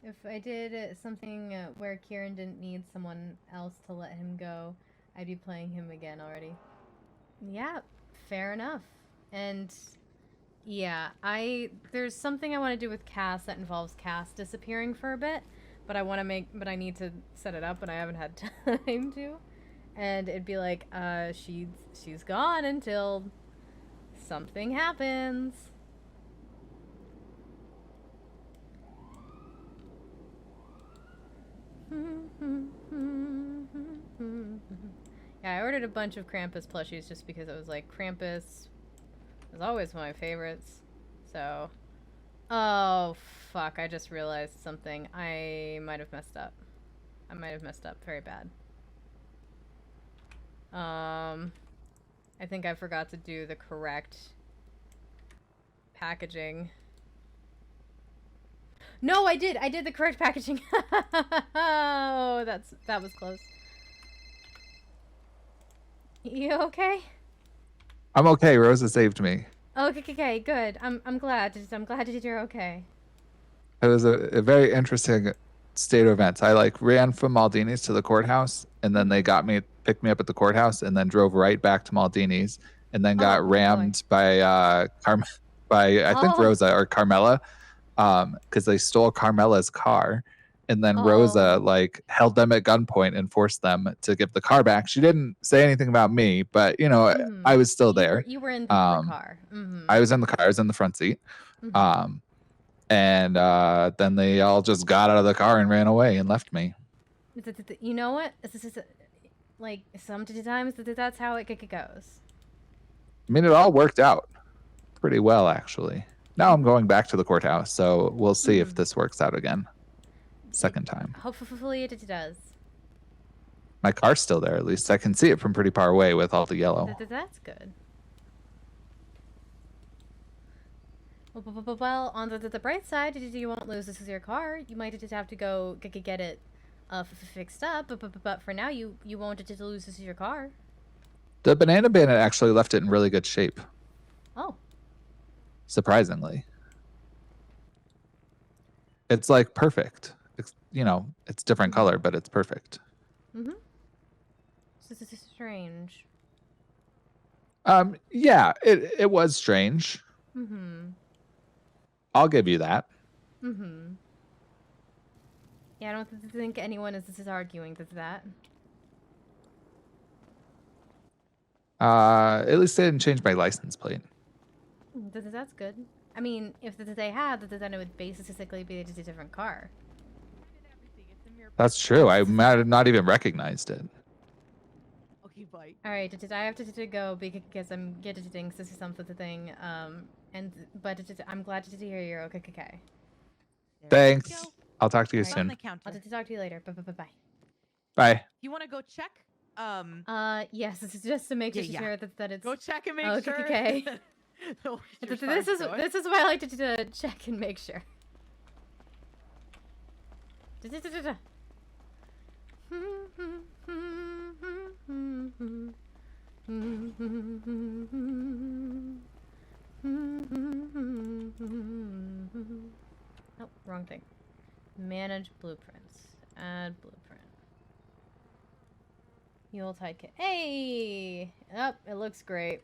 If I did something where Kieran didn't need someone else to let him go, I'd be playing him again already. Yeah, fair enough. And yeah, there's something I want to do with Cass that involves Cass disappearing for a bit, but I need to set it up and I haven't had time to. And it'd be like, she's gone until something happens. Yeah, I ordered a bunch of Krampus plushies just because it was like, Krampus was always one of my favorites. So, oh fuck, I just realized something. I might have messed up. I might have messed up very bad. I think I forgot to do the correct packaging. No, I did the correct packaging. Oh, that was close. You okay? I'm okay. Rosa saved me. Okay, good. I'm glad. I'm glad that you're okay. It was a very interesting state of events. I ran from Maldini's to the courthouse, and then they picked me up at the courthouse, and then drove right back to Maldini's, and then got rammed by I think Rosa or Carmela, because they stole Carmela's car, and then Rosa held them at gunpoint and forced them to give the car back. She didn't say anything about me, but I was still there. You were in the car. I was in the car. I was in the front seat. And then they all just got out of the car and ran away and left me. You know what? Sometimes that's how it goes. I mean, it all worked out pretty well, actually. Now I'm going back to the courthouse, so we'll see if this works out again. Second time. Hopefully it does. My car's still there, at least. I can see it from pretty far away with all the yellow. That's good. Well, on the bright side, you won't lose this as your car. You might just have to go get it fixed up, but for now, you won't just lose this as your car. The Banana Bandit actually left it in really good shape. Oh. surprisingly. It's like perfect. It's, it's different color, but it's perfect. Mm-hmm. This is strange. Yeah, it was strange. Mm-hmm. I'll give you that. Mm-hmm. Yeah, I don't think anyone is arguing with that. At least they didn't change my license plate. That's good. I mean, if they had, then it would basically be just a different car. That's true. I might have not even recognized it. Okay, bye. All right, I have to go because I'm getting something. But I'm glad to hear you're okay. There we Thanks. go. I'll talk to you Right. On soon. the counter. I'll talk to you later. Bye. Bye. You want to go check? Yes, this is just to make sure that it's. Go check and make Oh, sure. okay. This is why I like to check and make sure. Oh, wrong thing. Manage blueprints. Add blueprint. Yuletide kit. Hey! Oh, it looks great.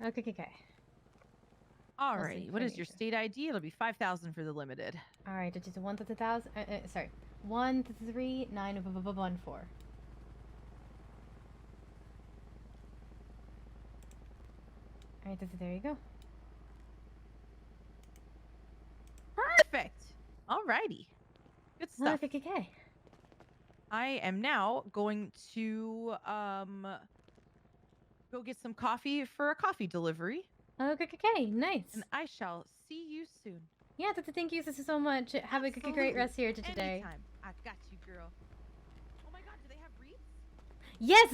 Okay. Alrighty, what is your state ID? It'll be 5,000 for the limited. All right, it's 1,000. Sorry, 13914. All right, there you go. Perfect. Alrighty. Good stuff. Okay. I am now going to go get some coffee for a coffee delivery. Okay, nice. And I shall see you soon. Yeah, thank you so much. Have a great rest here today. Anytime. I got you, girl. Oh my god, do they have wreaths? Yes,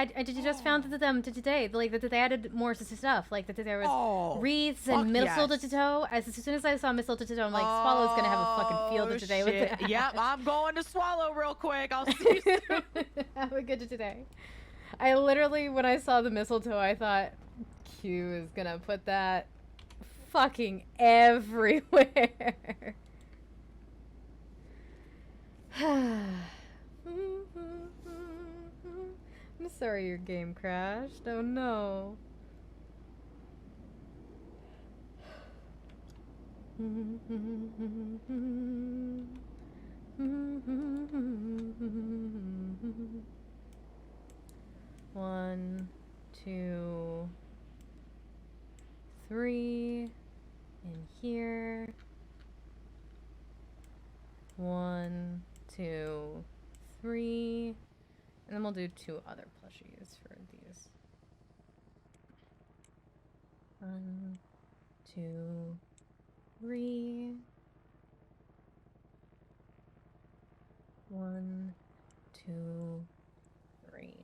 I just found them today. Like that they added more stuff. Like that there was wreaths and mistletoe. As soon as I saw mistletoe, I'm like, Swallow's gonna have a fucking field today with it. Yep, I'm going to Swallow real quick. I'll see you soon. Have a good today. I literally, when I saw the mistletoe, I thought Q is gonna put that fucking everywhere. I'm sorry your game crashed. Oh no. One, 2, 3 in here. 1, 2, 3. And then we'll do 2 other plushies for these. 1, 2, 3. 1, 2, 3.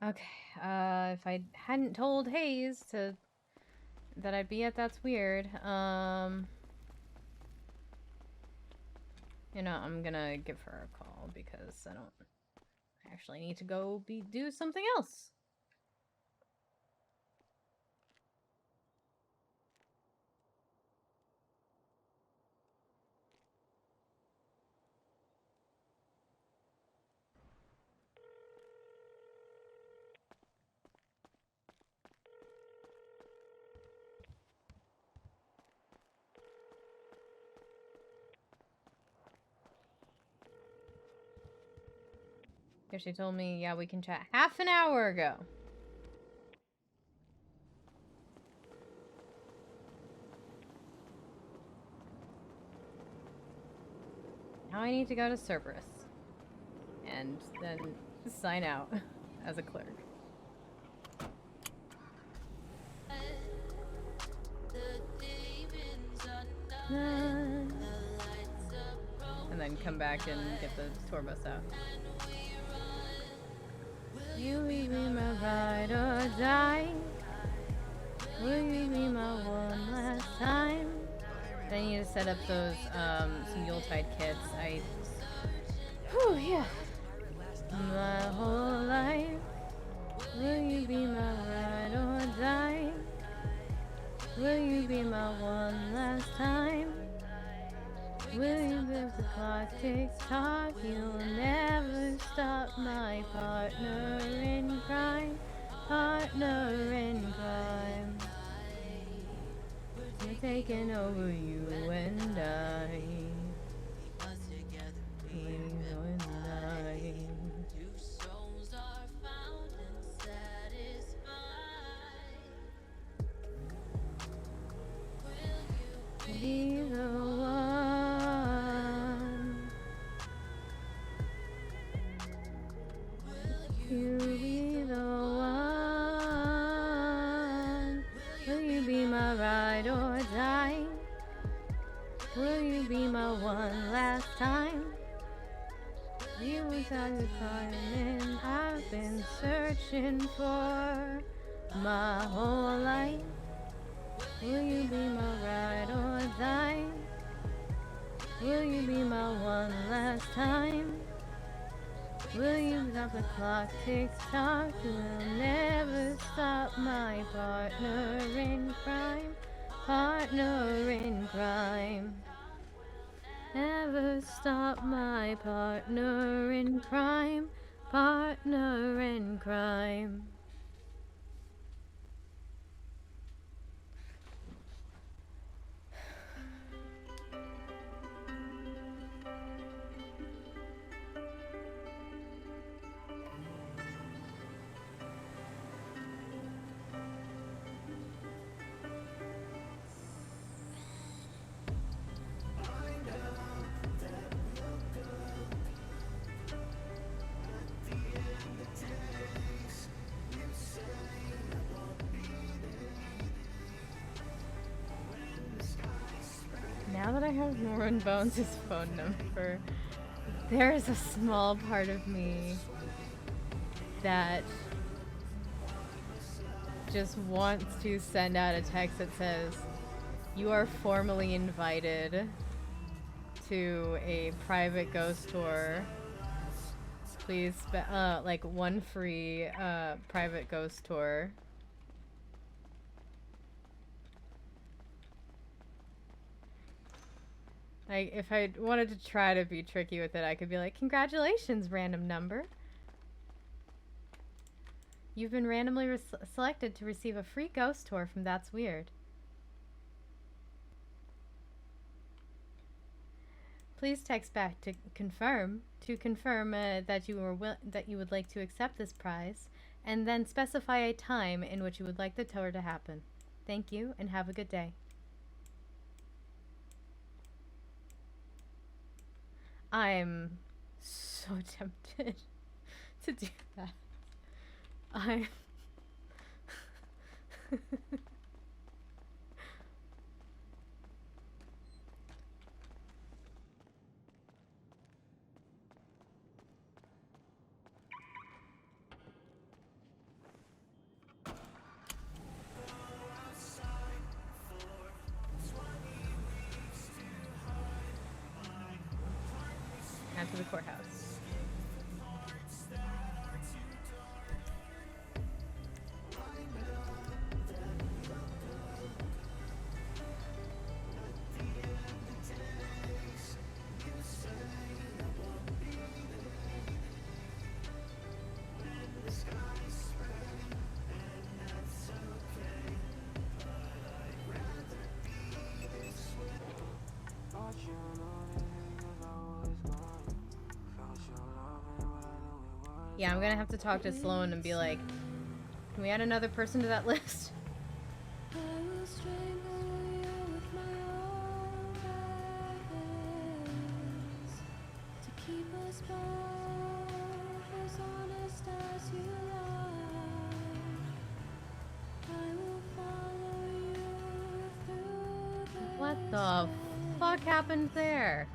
Okay, if I hadn't told Hayes that I'd be at That's Weird, I'm gonna give her a call because I actually need to go do something else. Here she told me, yeah, we can chat half an hour ago. Now I need to go to Cerberus. And then sign out as a clerk. And then come back and get the tour bus out. Will you be my ride or die? Will you be my one last time? Then you need to set up those some Yuletide kits. Whew, yeah. My whole life. Will you be my ride or die? Will you be my one last time? Will you live the clock ticks tock? You'll never stop my partner in crime. Partner in crime. We're taking over you and I. You and I. Be the one. You be the one. Will you be my ride or die? Will you be my one last time? You was at the time and I've been searching for my whole life. Will you be my ride or die? Will you be my one last time? Will you stop the clock ticks tock? You'll never stop my partner in crime. Partner in crime. Never stop my partner in crime. Partner in crime. Now that I have Norman Bones' phone number, there is a small part of me that just wants to send out a text that says, "You are formally invited to a private ghost tour. Please, like one free private ghost tour." Like, if I wanted to try to be tricky with it, I could be like, "Congratulations, random number. You've been randomly selected to receive a free ghost tour from That's Weird. Please text back to confirm that you would like to accept this prize, and then specify a time in which you would like the tour to happen. Thank you, and have a good day." I'm so tempted to do that. I'm now to the courthouse. Yeah, I'm gonna have to talk to Sloan and be like, can we add another person to that list? What the fuck happened there?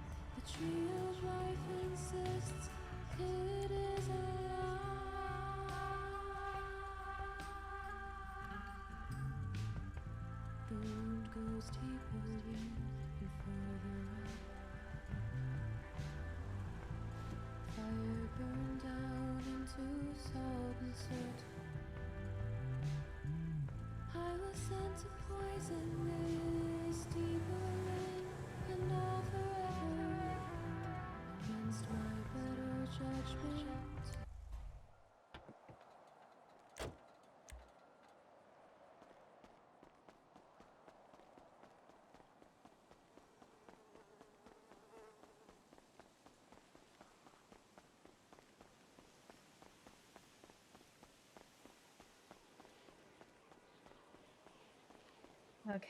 Okay.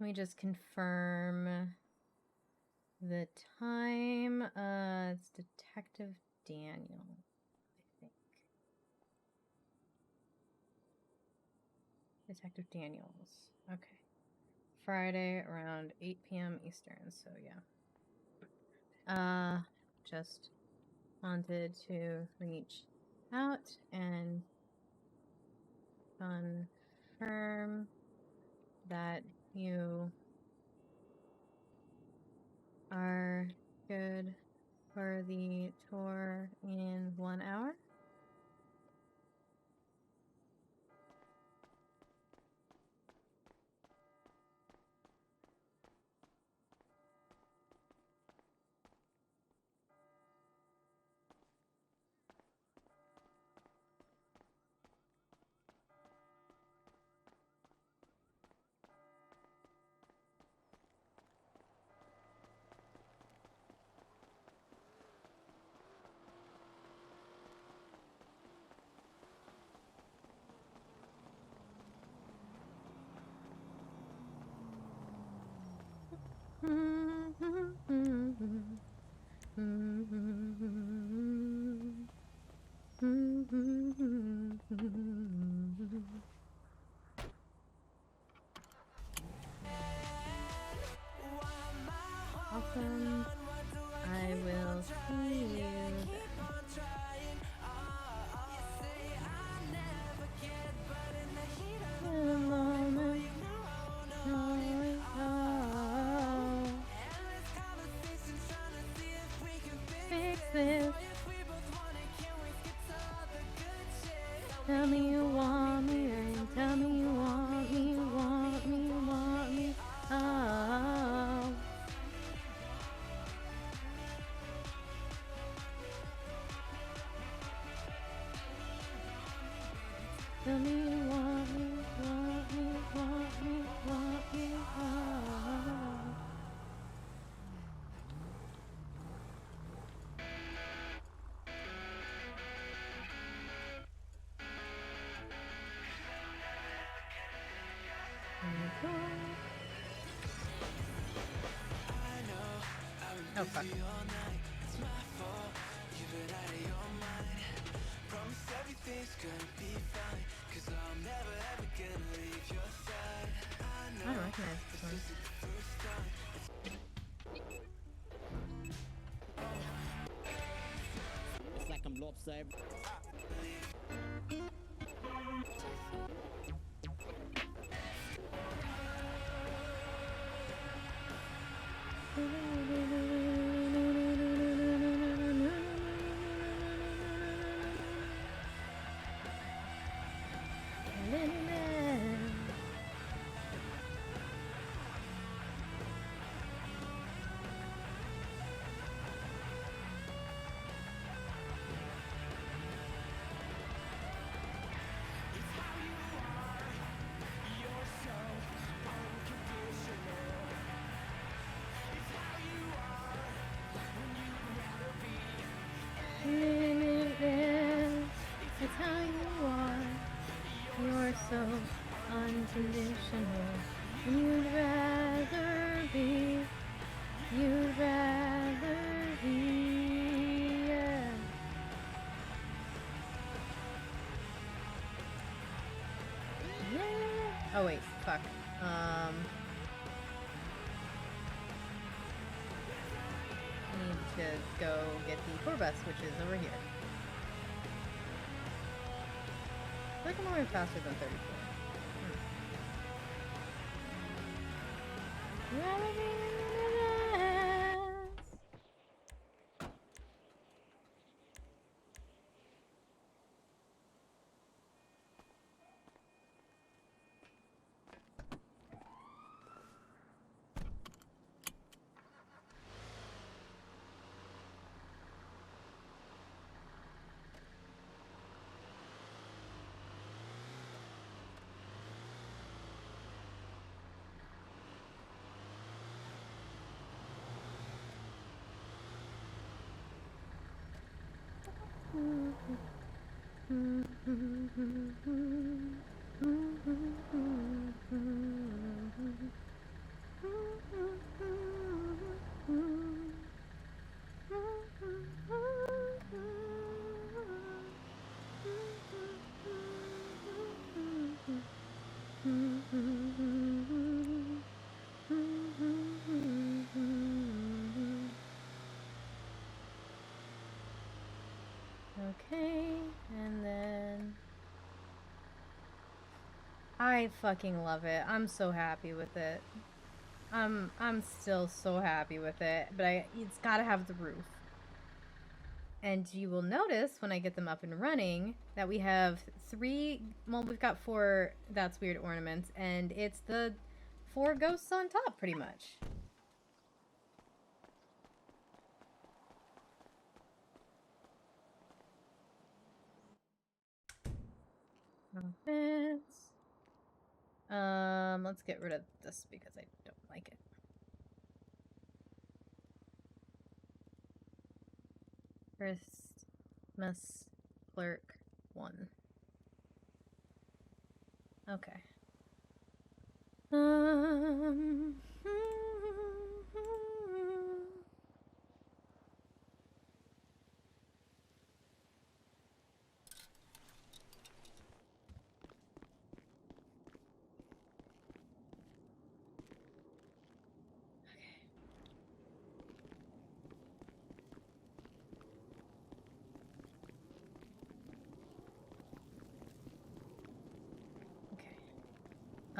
Let me just confirm the time. It's Detective Daniel, I think. Detective Daniels. Okay. Friday around 8 p.m. Eastern, so yeah. Just wanted to reach out and confirm that you are good for the tour in 1 hour. Awesome. I will see you then. In a moment, knowing how. Fix this. Tell me you want me, and tell me you want me, you want me, you want me. Oh. Tell me you want me, want me, want me, want me. Oh. Oh fuck. I don't recognize this one. It's like I'm lopsided. you are. You're so unconditional. And you'd rather be. You'd rather be. Yeah. Yeah. Oh wait, fuck. Need to go get the tour bus, which is over here. I feel like I'm moving faster than 34. Rather be in this. Okay, and then I fucking love it. I'm so happy with it. I'm still so happy with it, but it's gotta have the roof. And you will notice when I get them up and running that we have we've got 4 That's Weird ornaments, and it's the 4 ghosts on top, pretty much. Ornaments. Let's get rid of this because I don't like it. Christmas clerk 1. Okay.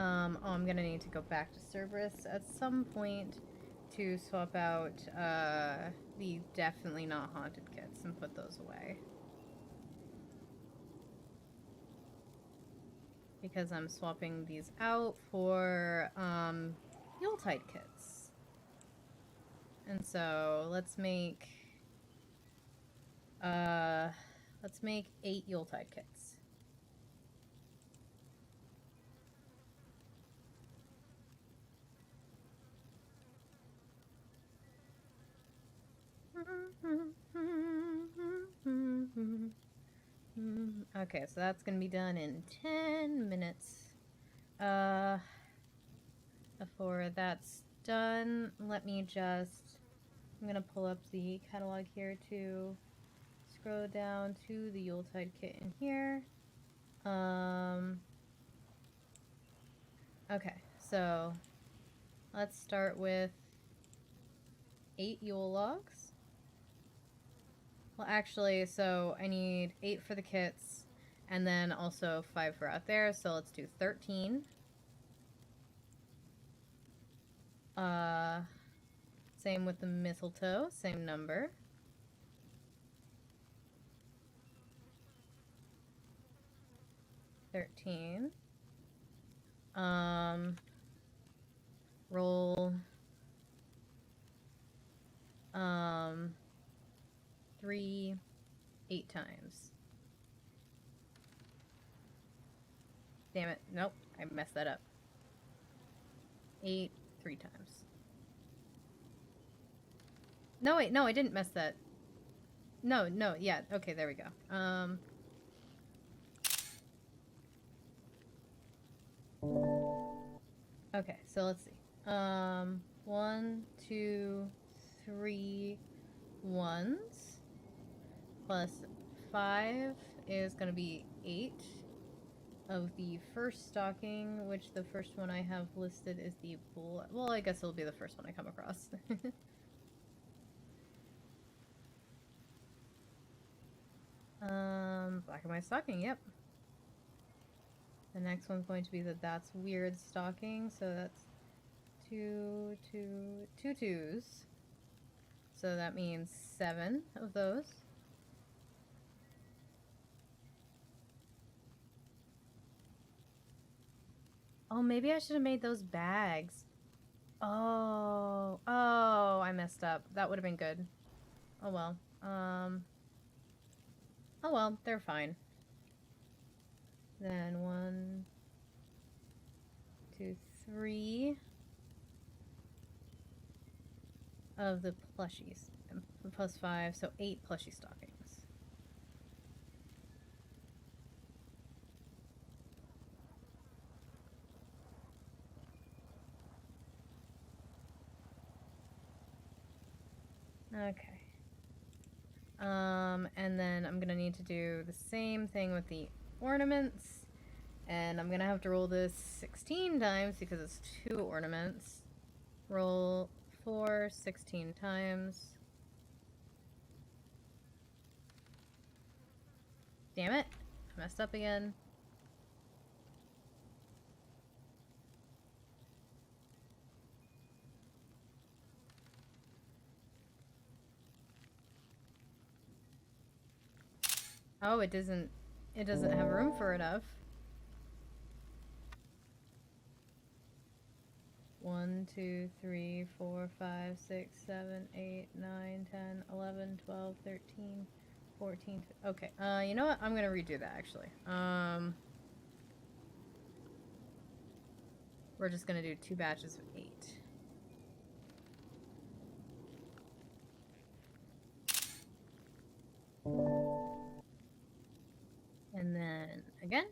Oh, I'm gonna need to go back to Cerberus at some point to swap out the definitely not haunted kits and put those away. Because I'm swapping these out for Yuletide kits. And so let's make 8 Yuletide kits. Okay, so that's gonna be done in 10 minutes. Before that's done, let me just... I'm gonna pull up the catalog here to scroll down to the Yuletide kit in here. Okay, so let's start with 8 Yule logs. Well, actually, so I need 8 for the kits, and then also 5 for out there, so let's do 13. Same with the mistletoe, same number. Roll 3 8 times. Damn it. Nope, I messed that up. 8 3 times. No, wait, no, I didn't mess that. No, yeah, okay, there we go. Okay, so let's see. 1, 2, 3 ones plus 5 is going to be 8 of the first stocking, which the first one I have listed is the well, I guess it'll be the first one I come across. Black and white stocking, yep. The next one's going to be the That's Weird stocking, so that's 2 twos. So that means 7 of those. Oh, maybe I should have made those bags. Oh, I messed up. That would have been good. Oh well. Oh well, they're fine. Then 1, 2, 3 of the plushies. And plus 5, so 8 plushie stockings. Okay. And then I'm gonna need to do the same thing with the ornaments. And I'm gonna have to roll this 16 times because it's 2 ornaments. Roll 4 16 times. Damn it. I messed up again. Oh, it doesn't have room for enough. 1, 2, 3, 4, 5, 6, 7, 8, 9, 10, 11, 12, 13, 14. Okay. You know what? I'm gonna redo that actually. We're just gonna do 2 batches of 8. And then again.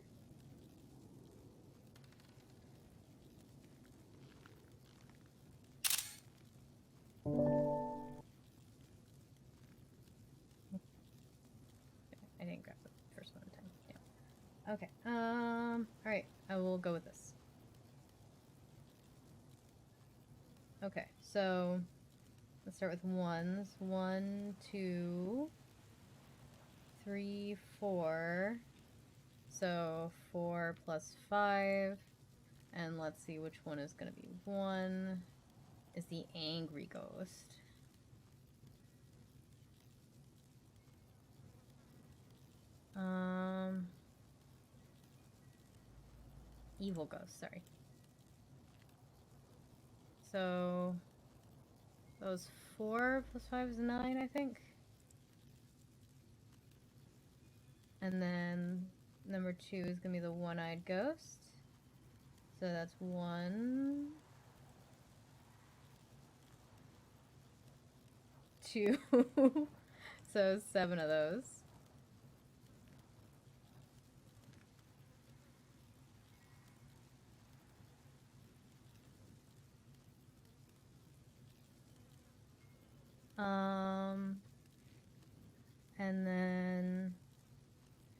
I didn't grab the first one in time. Yeah. Okay. Alright. I will go with this. Okay, so let's start with ones. 1, 2, 3, 4. So 4 plus 5. And let's see which one is going to be 1. Is the angry ghost. Evil ghost, sorry. So those 4 plus 5 is 9, I think. And then number 2 is gonna be the one-eyed ghost. So that's 1, 2. So 7 of those. And then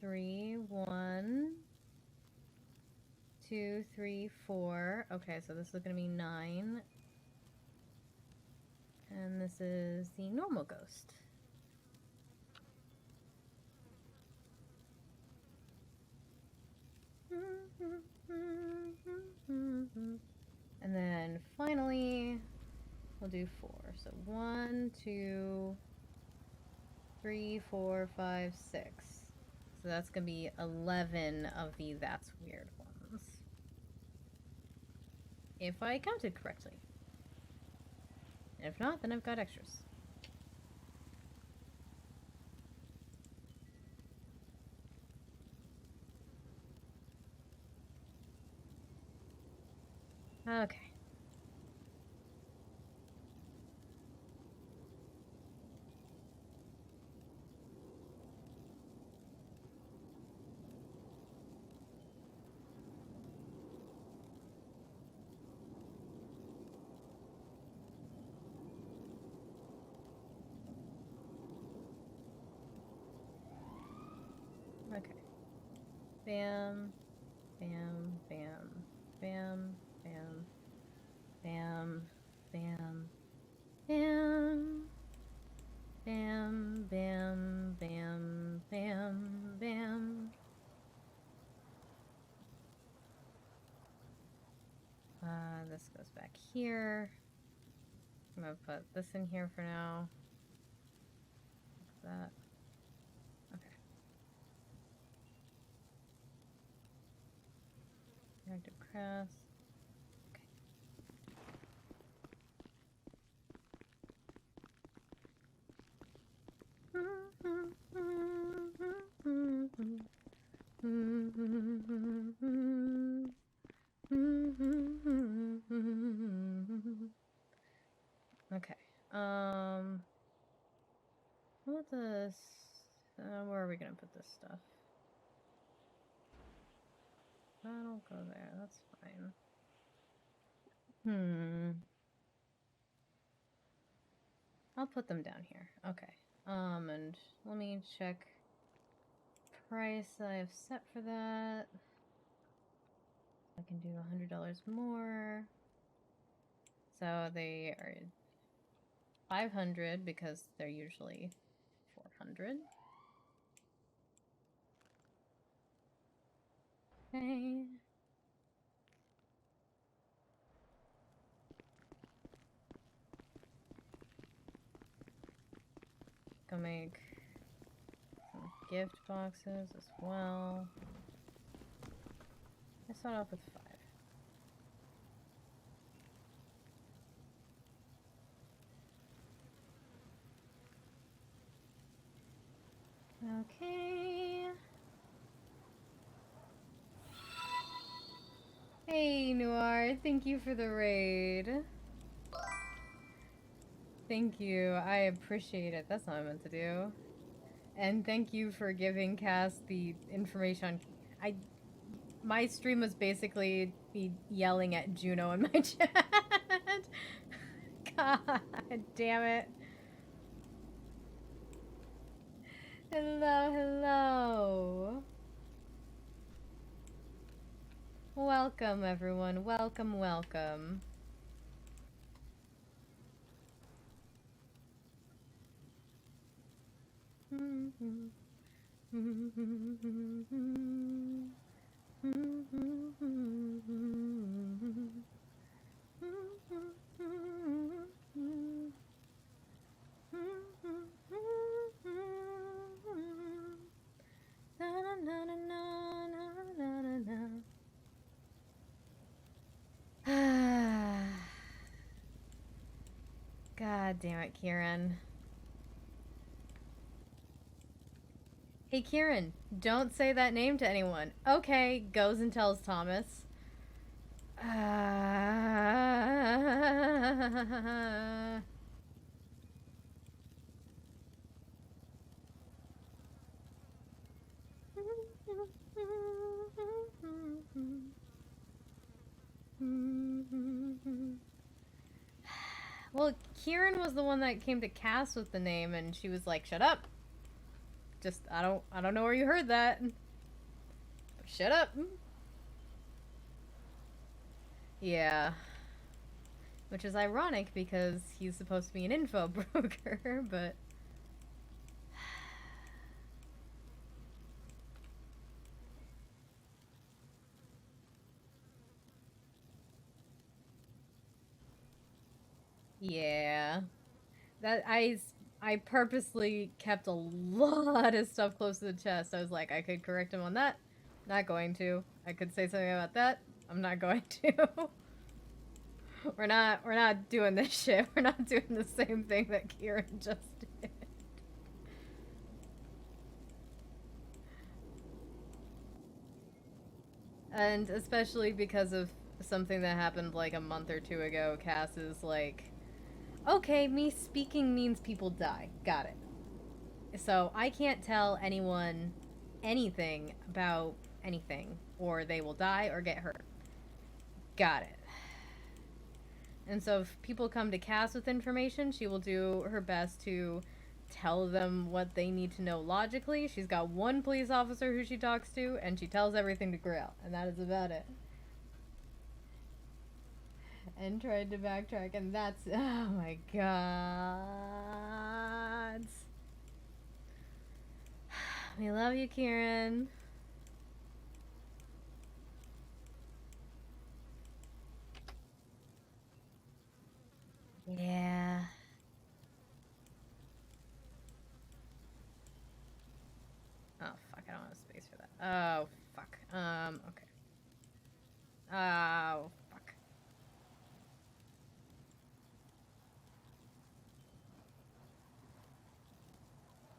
3, 1, 2, 3, 4. Okay, so this is gonna be 9. And this is the normal ghost. And then finally, we'll do 4. So 1, 2, 3, 4, 5, 6. So that's gonna be 11 of the That's Weird ones. If I counted correctly. And if not, then I've got extras. Okay. Bam. Bam. Bam. Bam. Bam. Bam. Bam. Bam. Bam. Bam. Bam. Bam. Bam. This goes back here. I'm gonna put this in here for now. That. Okay. Reactive crest. Okay. What this? Where are we gonna put this stuff? That'll go there. That's fine. I'll put them down here. Okay. And let me check price I have set for that. I can do $100 more. So they are 500 because they're usually 400. Okay. Go make some gift boxes as well. I start off with 5. Okay. Hey, Noir. Thank you for the raid. Thank you. I appreciate it. That's not what I meant to do. And thank you for giving Cass the information on... My stream was basically me yelling at Juno in my chat. God damn it. Hello, hello. Welcome, everyone. Welcome, welcome. God damn it, Kieran. Hey, Kieran, don't say that name to anyone. Okay, goes and tells Thomas. Well, Kieran was the one that came to Cass with the name, and she was like, "Shut up." Just, I don't know where you heard that. Shut up. Yeah. Which is ironic because he's supposed to be an info broker, but... Yeah. That, I purposely kept a lot of stuff close to the chest. I was like, I could correct him on that. Not going to. I could say something about that. I'm not going to. We're not doing this shit. We're not doing the same thing that Kieran just did. And especially because of something that happened like a month or 2 ago, Cass is like, okay, me speaking means people die. Got it. So I can't tell anyone anything about anything, or they will die or get hurt. Got it. And so if people come to Cass with information, she will do her best to tell them what they need to know logically. She's got one police officer who she talks to, and she tells everything to Grail, and that is about it. And tried to backtrack, and that's, oh my god. We love you, Kieran. Yeah. Oh, fuck, I don't have space for that. Oh, fuck. Okay. Oh, fuck.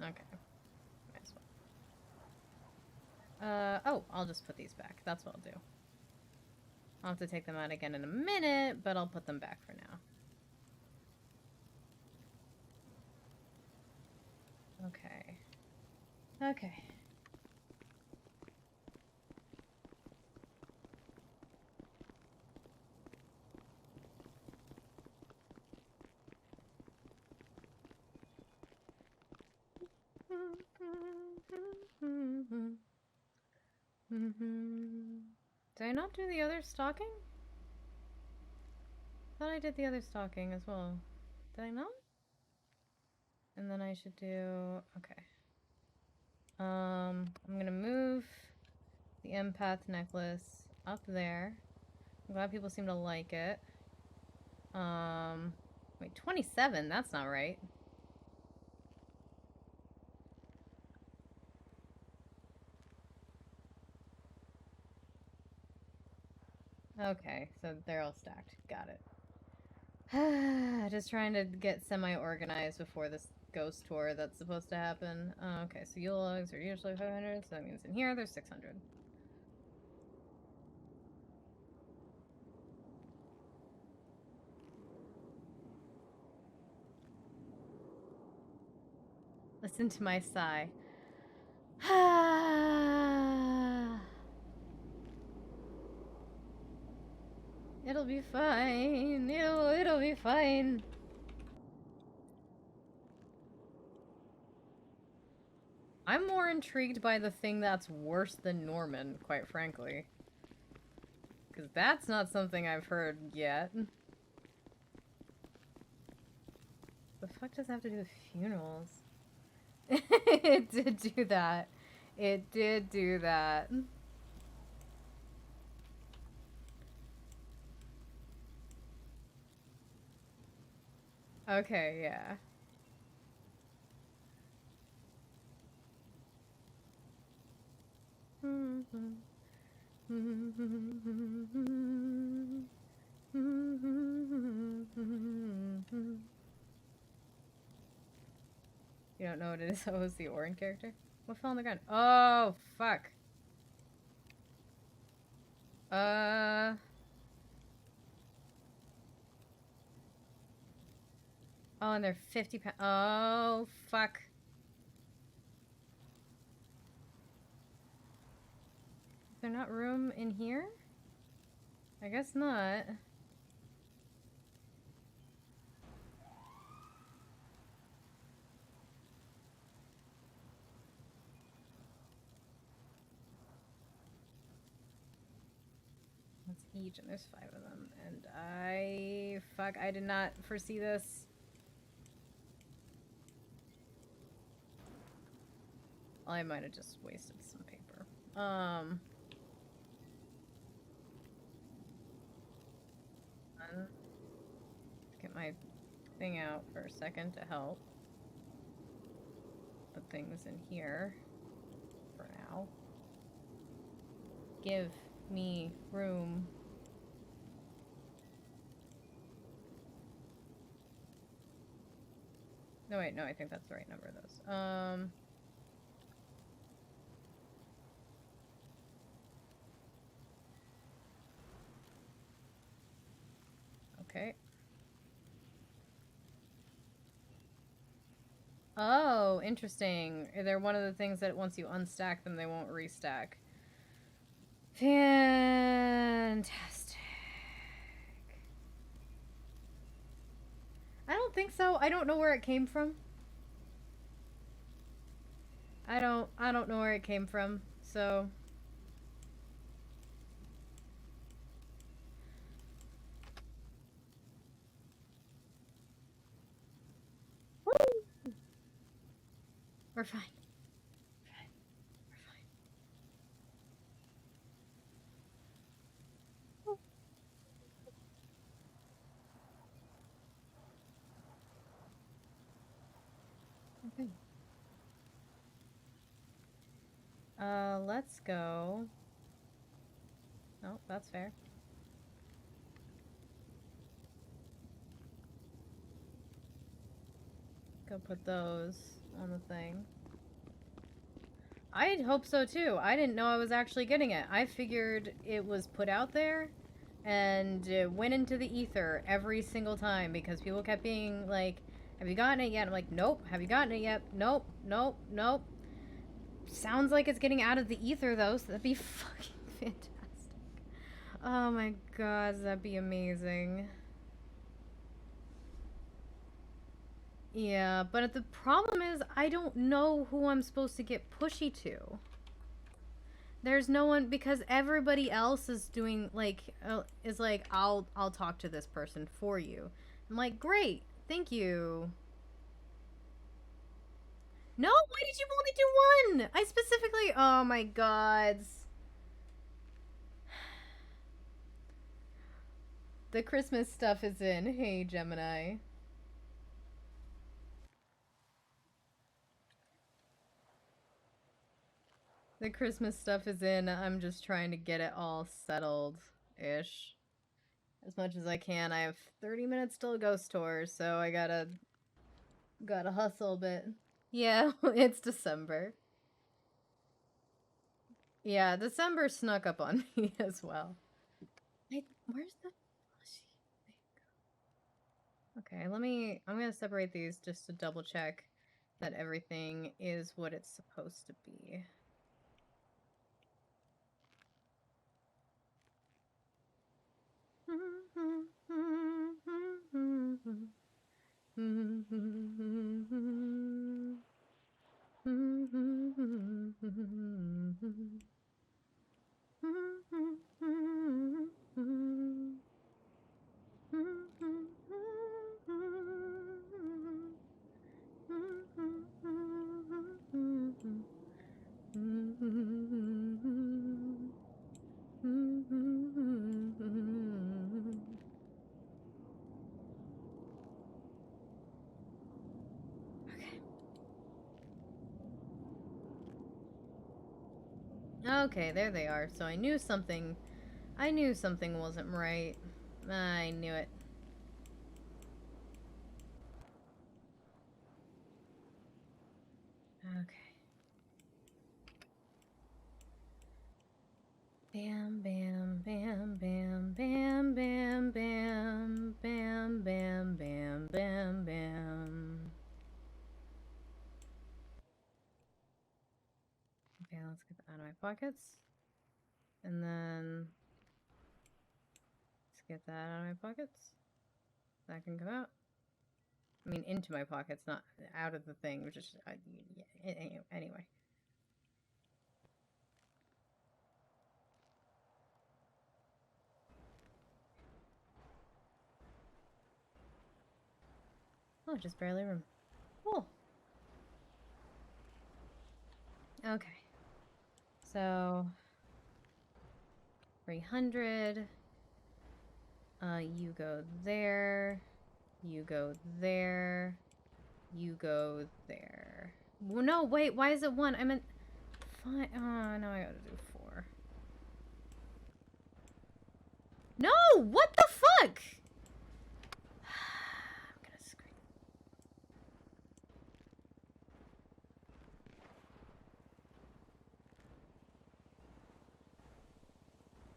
Okay. Might as well. Oh, I'll just put these back. That's what I'll do. I'll have to take them out again in a minute, but I'll put them back for now. Okay. Okay. Did I not do the other stalking? I thought I did the other stalking as well. Did I not? And then I should do... Okay. I'm gonna move the empath necklace up there. I'm glad people seem to like it. Wait, 27? That's not right. Okay, so they're all stacked. Got it. Just trying to get semi-organized before this ghost tour that's supposed to happen. Okay, so Yule logs are usually 500, so that means in here there's 600. Listen to my sigh. It'll be fine. It'll be fine. I'm more intrigued by the thing that's worse than Norman, quite frankly. Because that's not something I've heard yet. The fuck does that have to do with funerals? It did do that. It did do that. Okay, yeah. You don't know what it is? Oh, it's the Orin character? What fell on the ground? Oh, fuck. Oh, and they're 50 pounds. Oh, fuck. Is there not room in here? I guess not. That's each, and there's 5 of them. And fuck, I did not foresee this. I might have just wasted some paper. Let's get my thing out for a second to help. Put things in here for now. Give me room. No, wait, no, I think that's the right number of those. Okay. Oh, interesting. They're one of the things that once you unstack them, they won't restack. Fantastic. I don't think so. I don't know where it came from. I don't know where it came from, so we're fine. We're fine. We're fine. Okay. Let's go. Oh, that's fair. Go put those on the thing. I'd hope so too. I didn't know I was actually getting it. I figured it was put out there and it went into the ether every single time because people kept being like, have you gotten it yet? I'm like, nope. Have you gotten it yet? Nope, nope, nope. Sounds like it's getting out of the ether though, so that'd be fucking fantastic. Oh my god, that'd be amazing. Yeah, but the problem is I don't know who I'm supposed to get pushy to. There's no one because everybody else is doing like is like I'll talk to this person for you. I'm like, "Great. Thank you." No, why did you only do one? I specifically oh my god. The Christmas stuff is in. Hey, Gemini. The Christmas stuff is in. I'm just trying to get it all settled-ish. As much as I can. I have 30 minutes till a ghost tour, so I gotta hustle a bit. Yeah, it's December. Yeah, December snuck up on me as well. Where's the blushy thing? Okay, I'm gonna separate these just to double check that everything is what it's supposed to be. Okay, there they are. So I knew something wasn't right. I knew it. Okay. Bam, bam, bam, bam, bam, bam, bam, bam, bam, bam, bam, bam. Okay, let's get that out of my pockets. And then let's get that out of my pockets. That can come out. I mean, into my pockets, not out of the thing, which is, anyway. Oh, just barely room. Cool. Okay. So 300. You go there. You go there. You go there. Well, no, wait, why is it 1? I meant 5. Oh, now I gotta do 4. No! What the fuck? I'm gonna scream.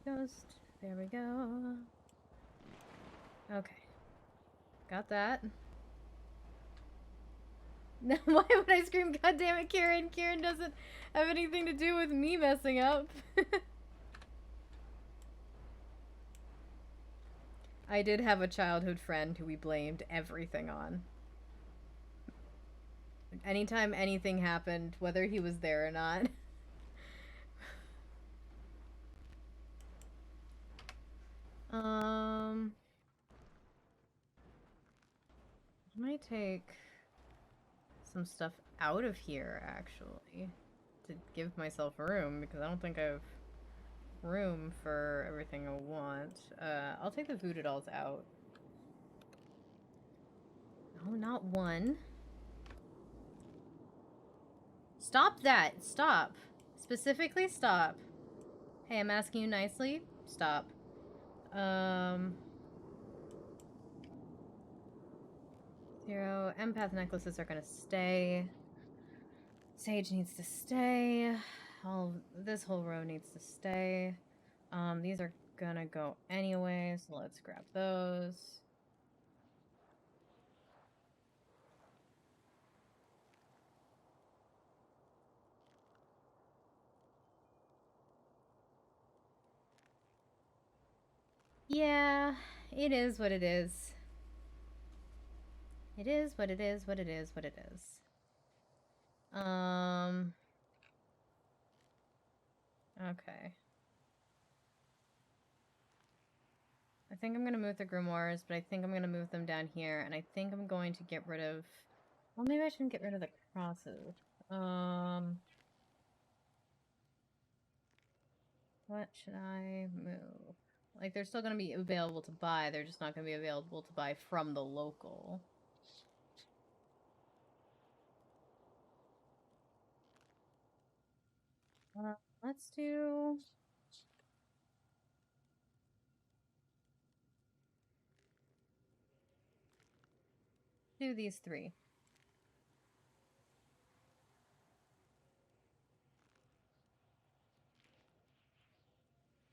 Ghost. There we go. Okay. Got that. Now, why would I scream, God damn it, Karen? Karen doesn't have anything to do with me messing up. I did have a childhood friend who we blamed everything on. anytime anything happened, whether he was there or not. I might take some stuff out of here, actually, to give myself room, because I don't think I have room for everything I want. I'll take the voodoo dolls out. No, not one. Stop that! Stop! Specifically, stop. Hey, I'm asking you nicely. Stop. Zero. Empath necklaces are gonna stay. Sage needs to stay. This whole row needs to stay. These are gonna go anyway, so let's grab those. Yeah, it is what it is. It is what it is, what it is, what it is. Okay. I think I'm gonna move the grimoires, but I think I'm gonna move them down here, and I think I'm going to get rid of... Well, maybe I shouldn't get rid of the crosses. What should I move? Like, they're still gonna be available to buy, they're just not gonna be available to buy from the local. Let's do... these three.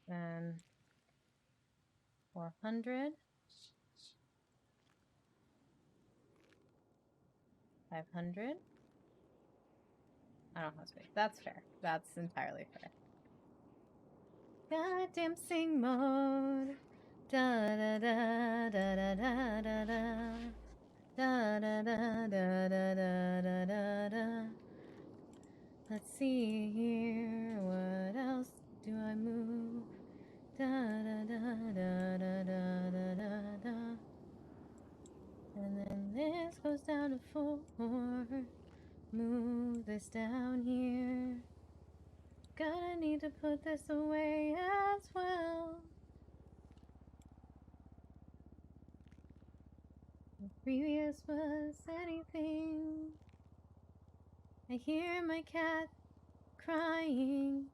Then 400. 500. I don't have space. That's fair. That's entirely fair. Goddamn sing mode. Da da da da da da da da. Da da da da da da da da da. Let's see here. What else do I move? Da da da da da da da da da. And then this goes down to 4. Move this down here. Gonna need to put this away as well. The previous was anything. I hear my cat crying.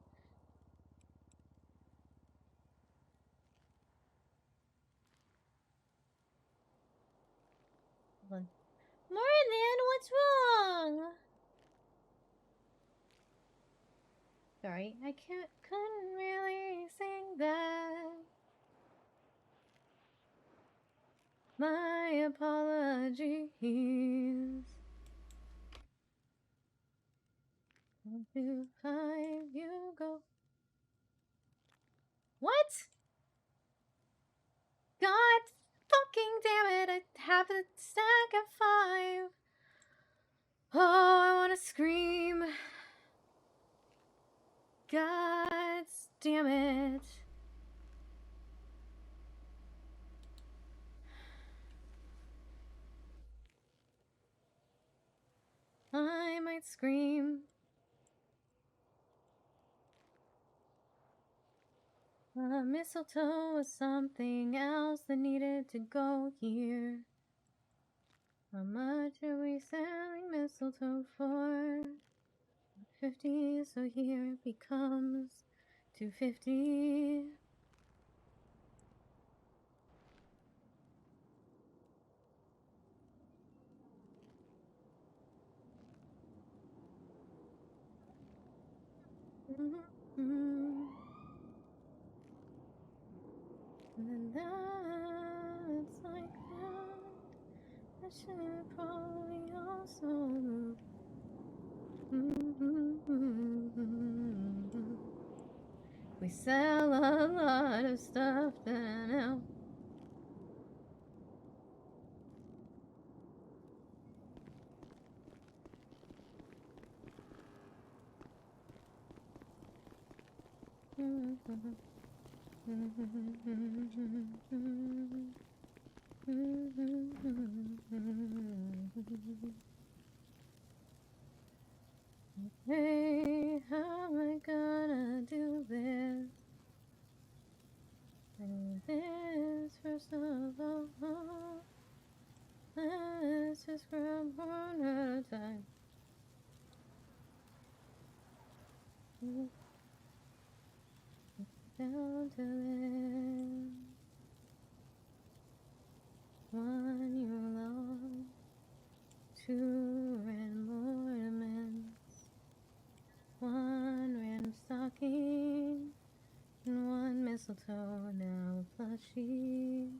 Morning, what's wrong? Sorry, I couldn't really sing that. My apologies. 1, 2, 5, you go. What? God fucking damn it, I have a stack of 5. Oh, I wanna scream. God damn it. I might scream. Mistletoe was something else that needed to go here. How much are we selling mistletoe for? 50, so here it becomes 250. And then that's like that. I should probably also move. We sell a lot of stuff now. Hey, how am I gonna do this? I do this first of all. Let's just grab one at a time. Down to this. 1 year long. 2 random ornaments. 1 random stocking. And 1 mistletoe, now a plushie.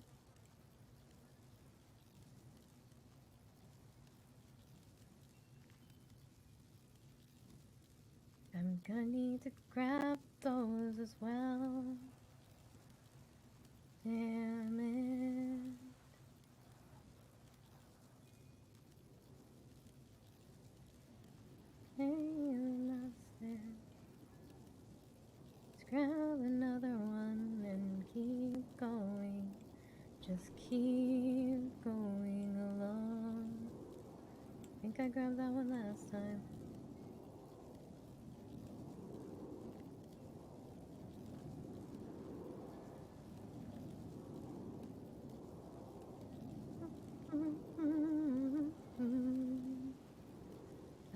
I'm gonna need to grab those as well. Damn it. Hey, that's there. Let's grab another one and keep going. Just keep going along. I think I grabbed that one last time.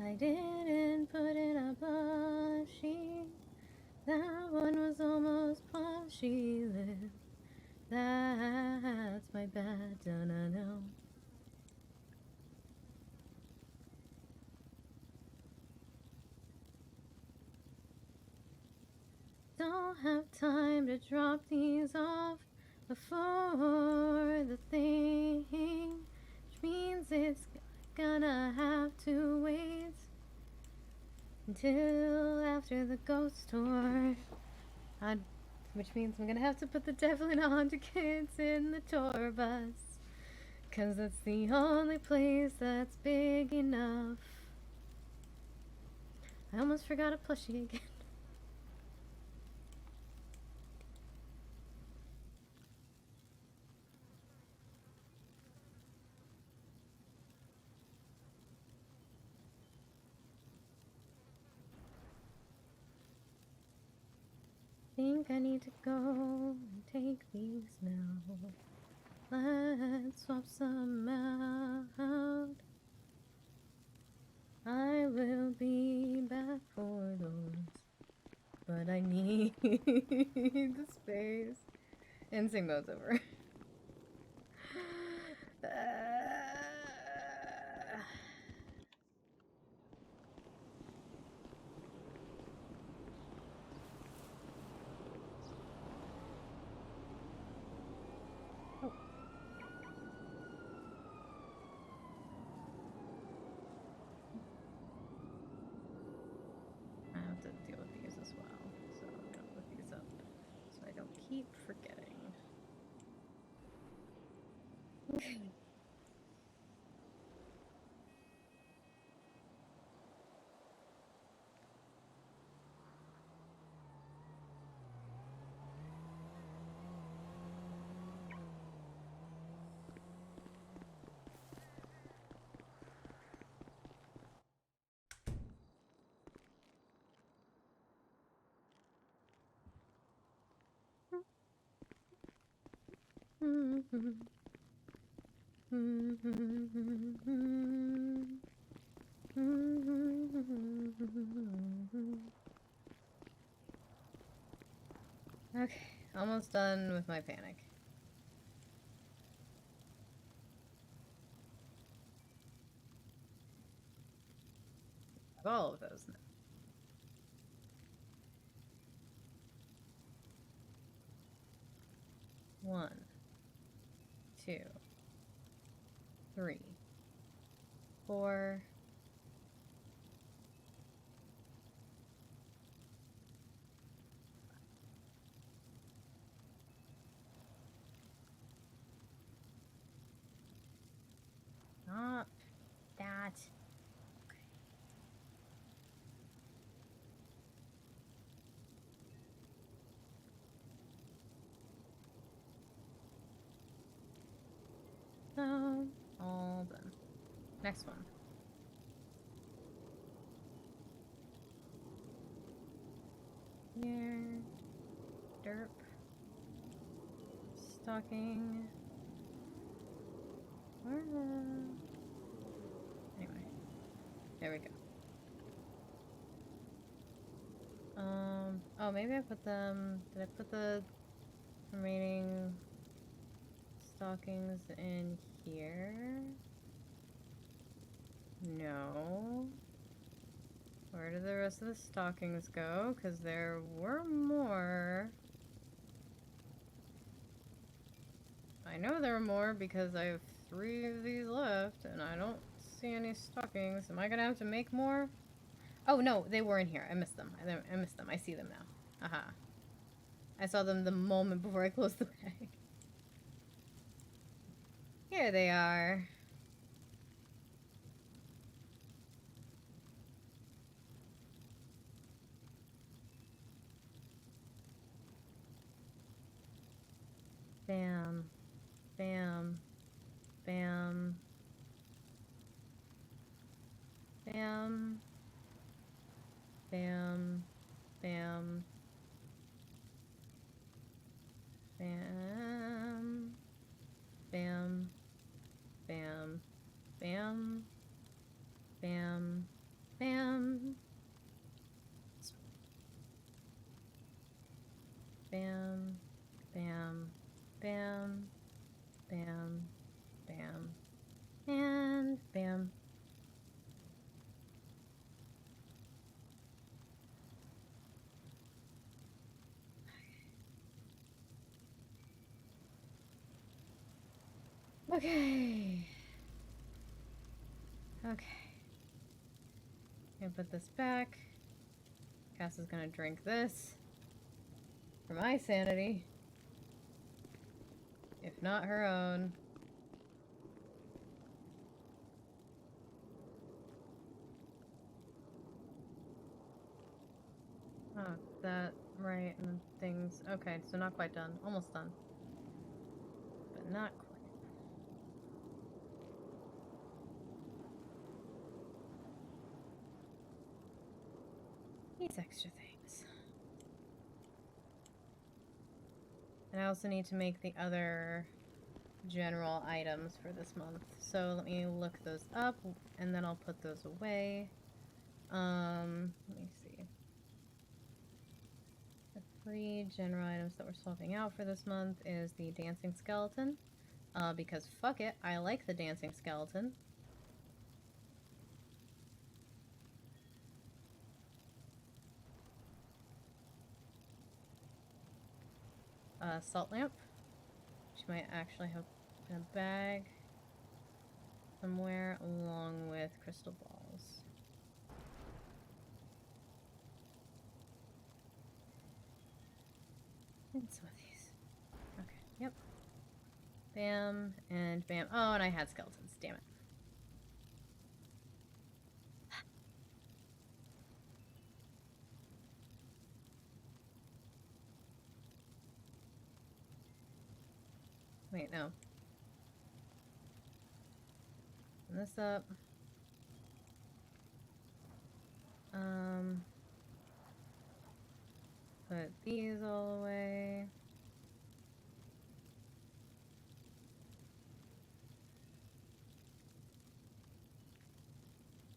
I didn't put in a plushie. That one was almost plushy lips. That's my bad, don't I know? Don't have time to drop these off before the thing, which means it's gonna have to wait until after the ghost tour. Which means I'm gonna have to put the Devlin Haunted Kids in the tour bus, 'cause it's the only place that's big enough. I almost forgot a plushie again. Think I need to go and take these now. Let's swap some out. I will be back for those, but I need the space. And sing those over. I have to deal with these as well, so I'm gonna put these up so I don't keep forgetting. Okay. Okay, almost done with my panic. I have all of those now. One, 2, 3, 4. Stop that. Okay. then. Next one. Here. Derp. Stocking. Where Anyway. There we go. Oh, maybe I put them... Did I put the remaining stockings in here? No. Where did the rest of the stockings go? Because there were more. I know there are more because I have 3 of these left and I don't see any stockings. Am I gonna have to make more? Oh no, they were in here. I missed them. I missed them. I see them now. Aha. I saw them the moment before I closed the bag. Here they are. Bam. Bam. Bam. Bam. Bam. Bam. Bam. Bam. Bam. Bam. Bam. Bam. Bam. Bam. Bam. Bam. Bam. And bam. Okay. Okay. Gonna put this back. Cass is gonna drink this. For my sanity. If not her own. Oh, that right, and then things. Okay, so not quite done. Almost done. But not quite. These extra things. And I also need to make the other general items for this month. So let me look those up, and then I'll put those away. Let me see. The 3 general items that we're swapping out for this month is the dancing skeleton. Because fuck it, I like the dancing skeleton. Salt lamp, which might actually have in a bag somewhere, along with crystal balls. And some of these. Okay, yep. Bam, and bam. Oh, and I had skeletons, damn it. Wait, no. Open this up. Put these all away.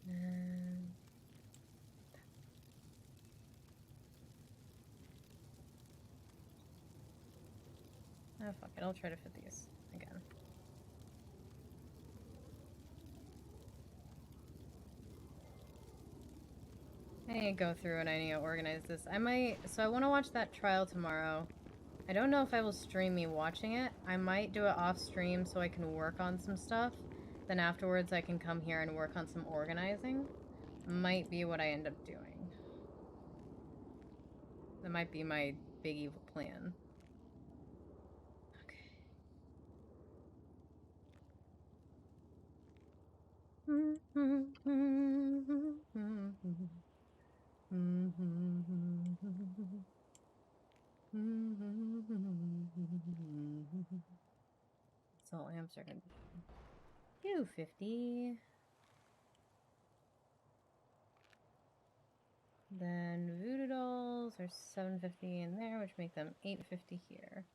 And oh fuck it, I'll try to fit these again. I need to go through and I need to organize this. I might, so I want to watch that trial tomorrow. I don't know if I will stream me watching it. I might do it off stream so I can work on some stuff. Then afterwards I can come here and work on some organizing. Might be what I end up doing. That might be my big evil plan. Salt lamps are gonna be 250. Then voodoo dolls are 750 in there, which make them 850 here.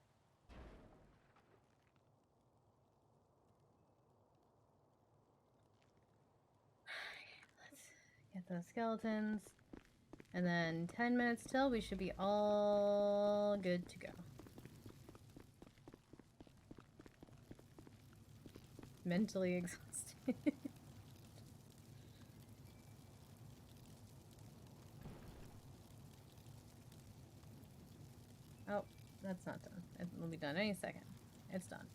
Let's get those skeletons. And then 10 minutes till we should be all good to go. Mentally exhausted. Oh, that's not done. It will be done any second. It's done.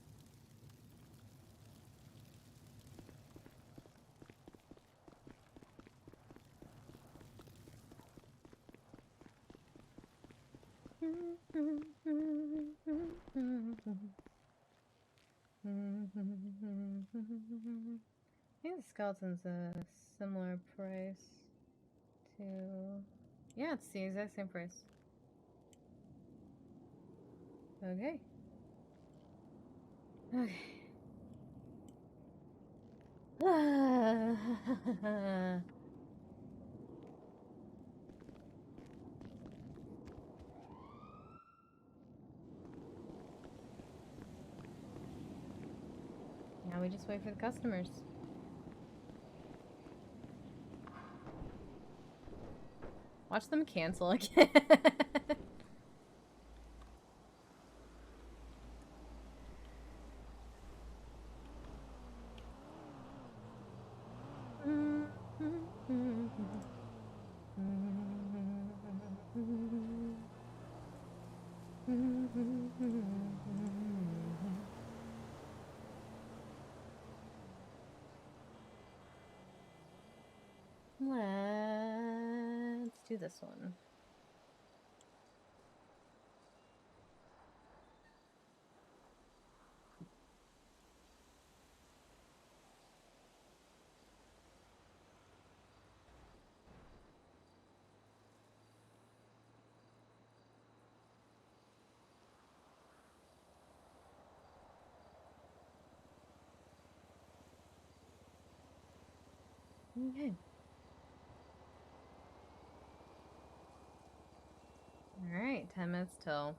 I think the skeleton's a similar price to... Yeah, it's the exact same price. Okay. Okay. Now we just wait for the customers. Watch them cancel again. Let's do this one. Okay. Alright, 10 minutes till.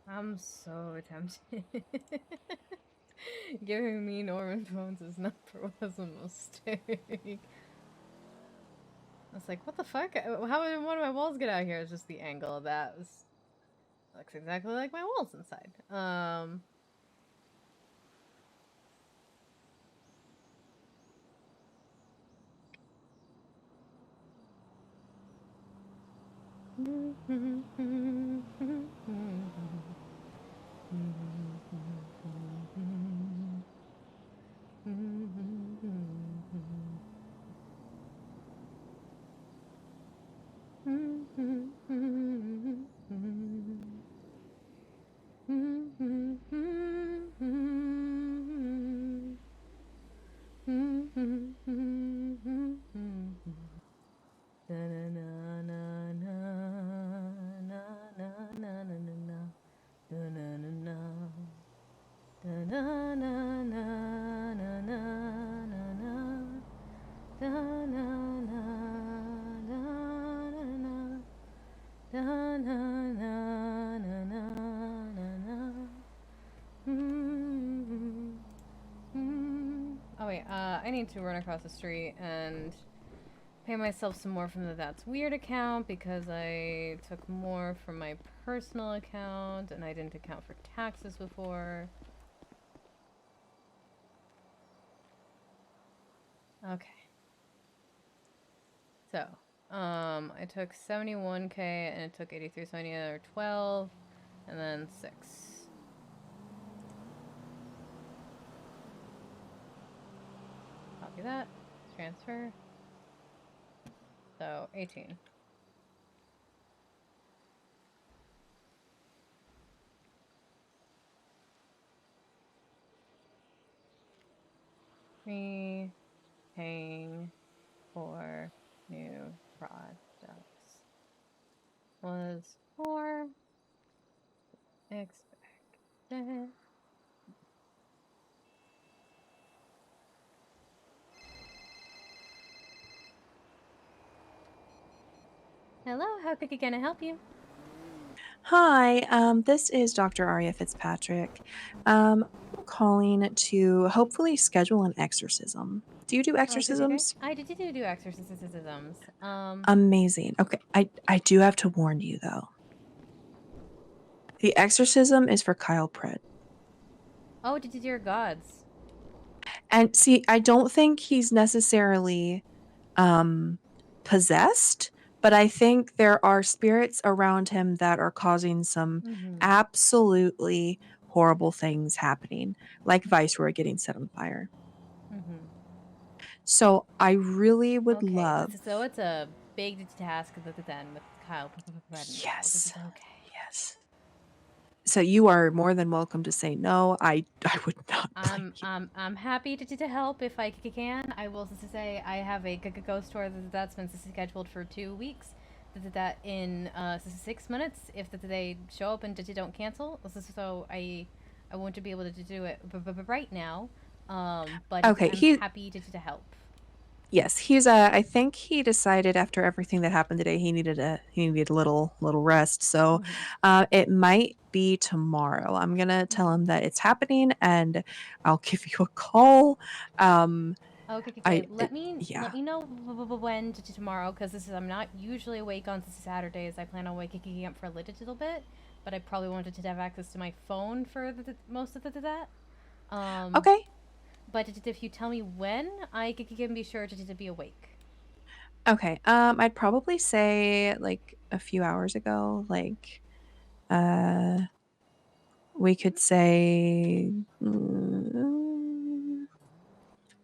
I'm so tempted. Giving me Norman Bones' number was a mistake. I was like, what the fuck? How did one of my walls get out here? It's just the angle of that looks exactly like my walls inside. Oh wait, I need to run across the street and pay myself some more from the That's Weird account because I took more from my personal account and I didn't account for taxes before. Okay. So, I took 71k and it took 83, so I need another 12 and then 6. Copy that. Transfer. So, 18. Me paying for new products. was more expected. Hello, how can I help you? Hi, this is Dr. Arya Fitzpatrick. I'm calling to hopefully schedule an exorcism. Do you do exorcisms? I did do exorcisms. Amazing. Okay, I do have to warn you though. The exorcism is for Kyle Pritt. Oh, dear gods. And see, I don't think he's necessarily possessed, but I think there are spirits around him that are causing some absolutely horrible things happening, like Viceroy getting set on fire. So I really would love. So it's a big task then with Kyle. Yes. Okay. Yes. So you are more than welcome to say no. I would not. I'm happy to help if I can. I will say I have a ghost tour that's been scheduled for 2 weeks. That in 6 minutes if they show up and don't cancel. So I won't be able to do it right now. But okay, I'm happy to help. Yes, he's I think he decided after everything that happened today he needed a little rest. So it might be tomorrow. I'm going to tell him that it's happening and I'll give you a call. Okay. Let me know when tomorrow because I'm not usually awake on Saturdays. I plan on waking up for a little bit, but I probably wanted to have access to my phone for most of that. Okay. But if you tell me when, I can be sure to be awake. Okay. I'd probably say like a few hours ago, like we could say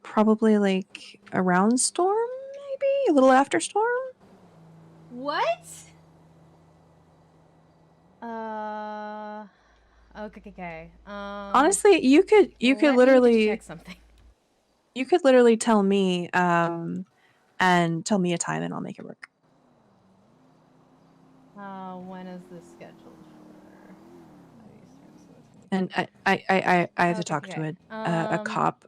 probably like around storm, maybe a little after storm. What? Okay. Honestly, you could literally check something. You could literally tell me and tell me a time and I'll make it work. When is this scheduled for? And I have to talk to a cop.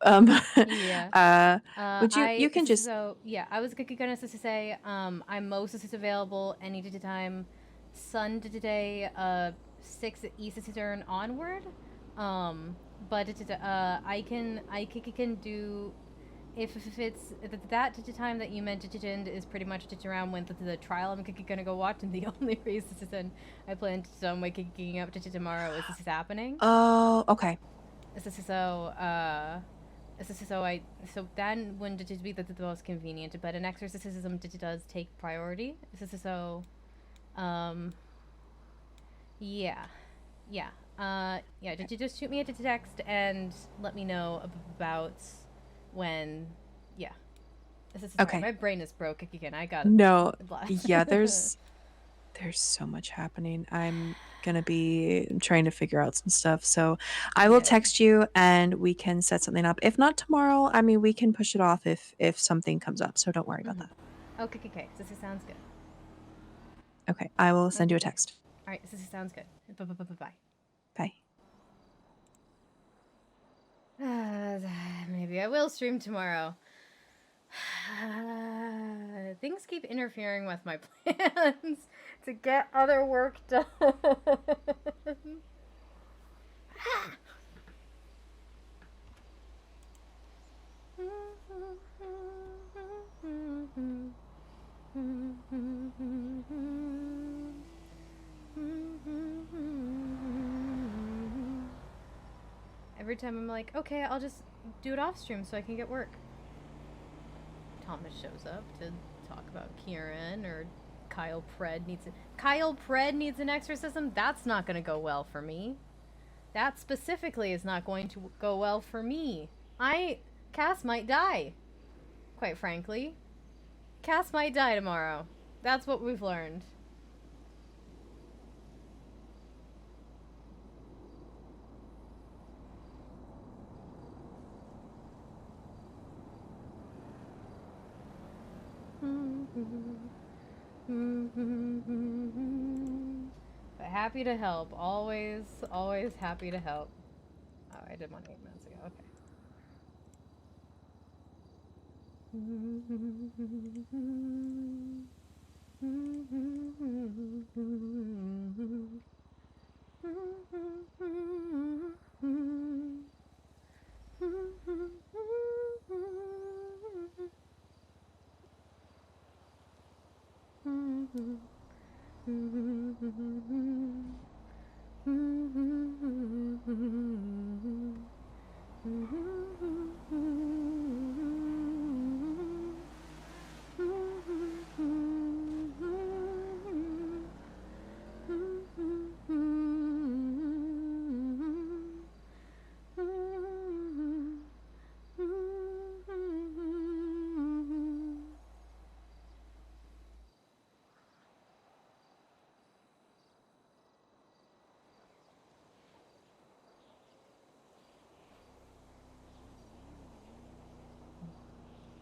Yeah. Would you can just I was gonna say I'm most available any time Sunday 6 Eastern onward. But I can do if it's that time that you mentioned is pretty much around when the trial I'm gonna go watch, and the only reason I plan to waking up to tomorrow is this is happening. Oh, okay. So then wouldn't it be the most convenient, but an exorcism does take priority. Yeah. Did you just shoot me a text and let me know about when? Yeah. Okay. My brain is broke again. I got no. Yeah, there's so much happening. I'm gonna be trying to figure out some stuff, so I will text you and we can set something up. If not tomorrow, I mean we can push it off if something comes up. So don't worry about that. Okay. This sounds good. Okay, I will send you a text. All right, this sounds good. Bye. Bye. Maybe I will stream tomorrow. Things keep interfering with my plans to get other work done. Every time I'm like, okay, I'll just do it off stream so I can get work. Thomas shows up to talk about Kieran, or Kyle Pred needs an exorcism. That's not going to go well for me. That specifically is not going to go well for me. Cass might die. Quite frankly, Cass might die tomorrow. That's what we've learned. But happy to help. Always, always happy to help. Oh, I did one 8 minutes ago. Okay.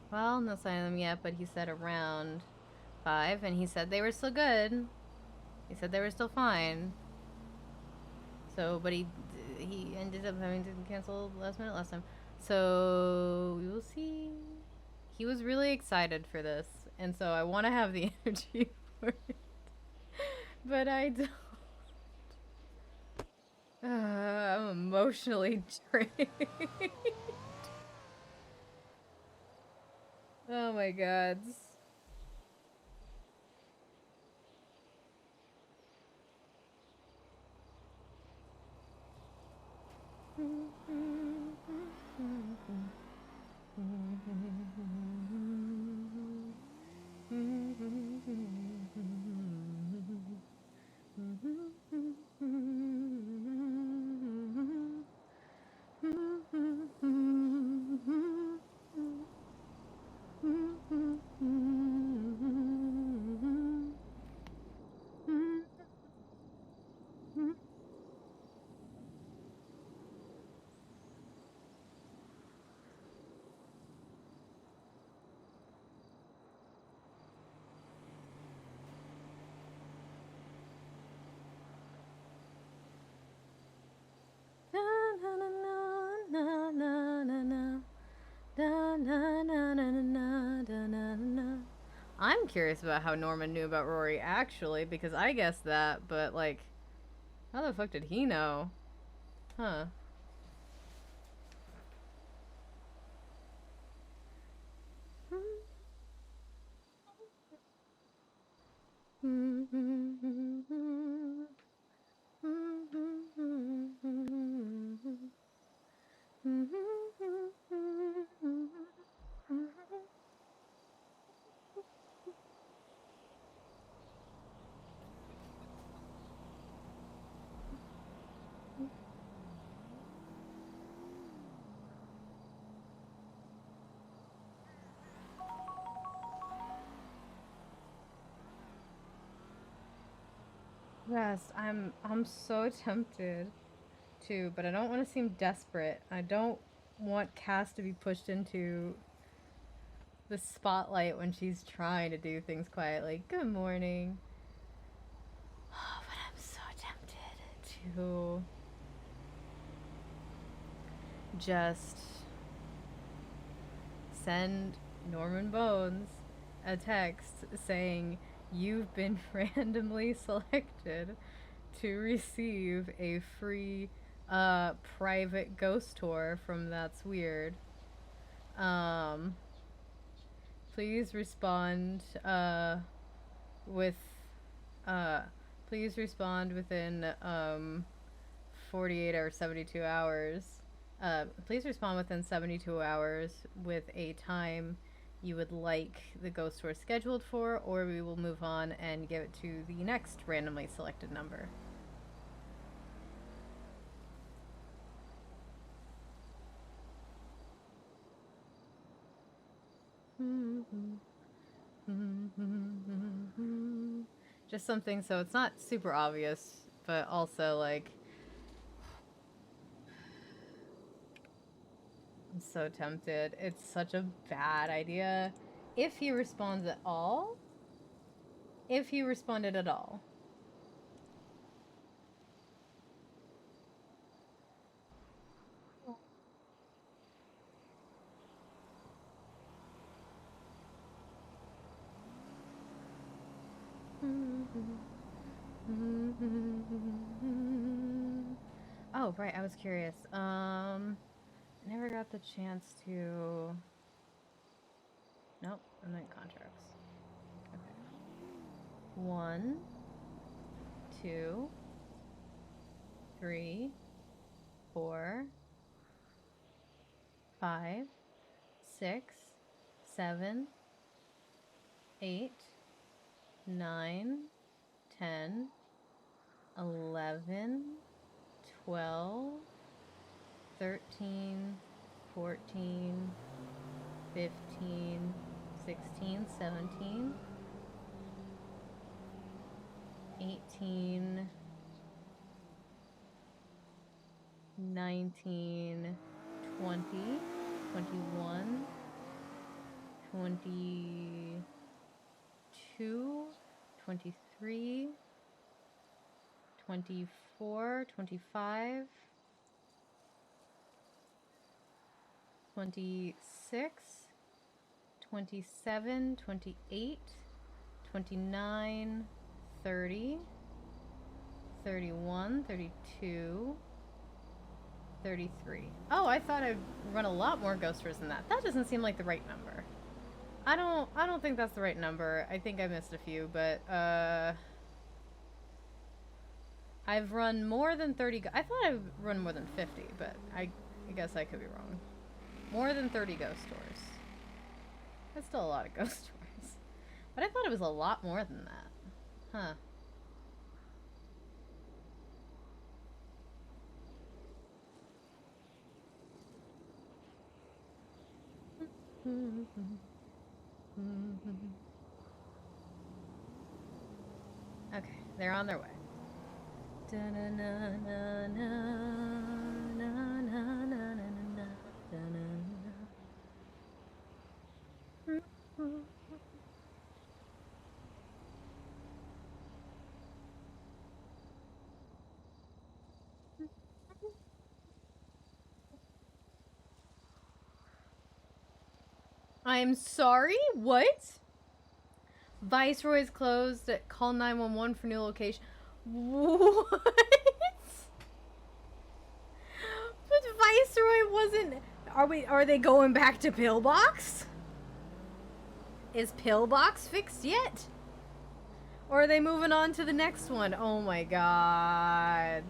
Well, no sign of them yet, but he said around 5, and he said they were still good. He said they were still fine. So, but he ended up having to cancel last minute last time. So, we will see. He was really excited for this, and so I want to have the energy for it. But I don't. I'm emotionally drained. Oh my god. I'm curious about how Norman knew about Rory actually, because I guessed that, but like, how the fuck did he know? Huh. Yes, I'm so tempted to, but I don't want to seem desperate. I don't want Cass to be pushed into the spotlight when she's trying to do things quietly. Good morning. But I'm so tempted to just send Norman Bones a text saying, "You've been randomly selected to receive a free private ghost tour from That's Weird. Please respond with please respond within 48 or 72 hours. Please respond within 72 hours with a time you would like the ghost tour scheduled for, or we will move on and give it to the next randomly selected number." Just something so it's not super obvious, but also like, I'm so tempted. It's such a bad idea. If he responds at all, if he responded at all. Oh, right, I was curious. I never got the chance to... Nope, I'm in contracts. Okay. 1, 2, 3, 4, 5, 6, 7, 8, 9, 10, 11, 12, 13, 14, 15, 16, 17, 18, 19, 20, 21, 22, 23, 24, 25, 26, 27, 28, 29, 30, 31, 32, 33. Oh, I thought I'd run a lot more ghost tours than that. That doesn't seem like the right number. I don't think that's the right number. I think I missed a few, but I've run more than 30. I thought I'd run more than 50, but I guess I could be wrong. More than 30 ghost tours. That's still a lot of ghost tours. But I thought it was a lot more than that. Huh. Okay, they're on their way. I'm sorry? What? Viceroy's closed. Call 911 for new location. What? But Viceroy wasn't... Are they going back to Pillbox? Is Pillbox fixed yet? Or are they moving on to the next one? Oh my god.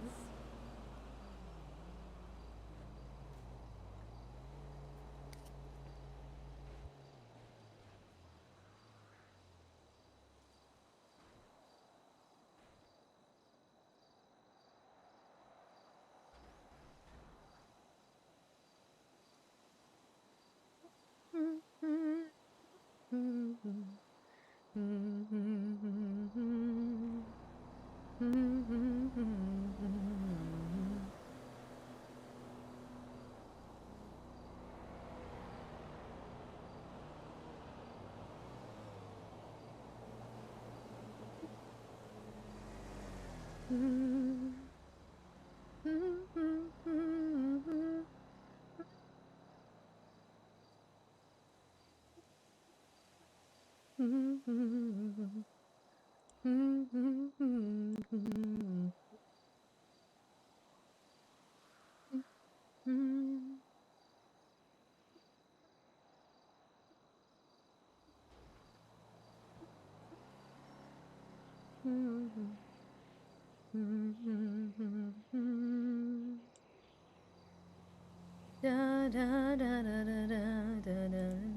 Da da da da da da da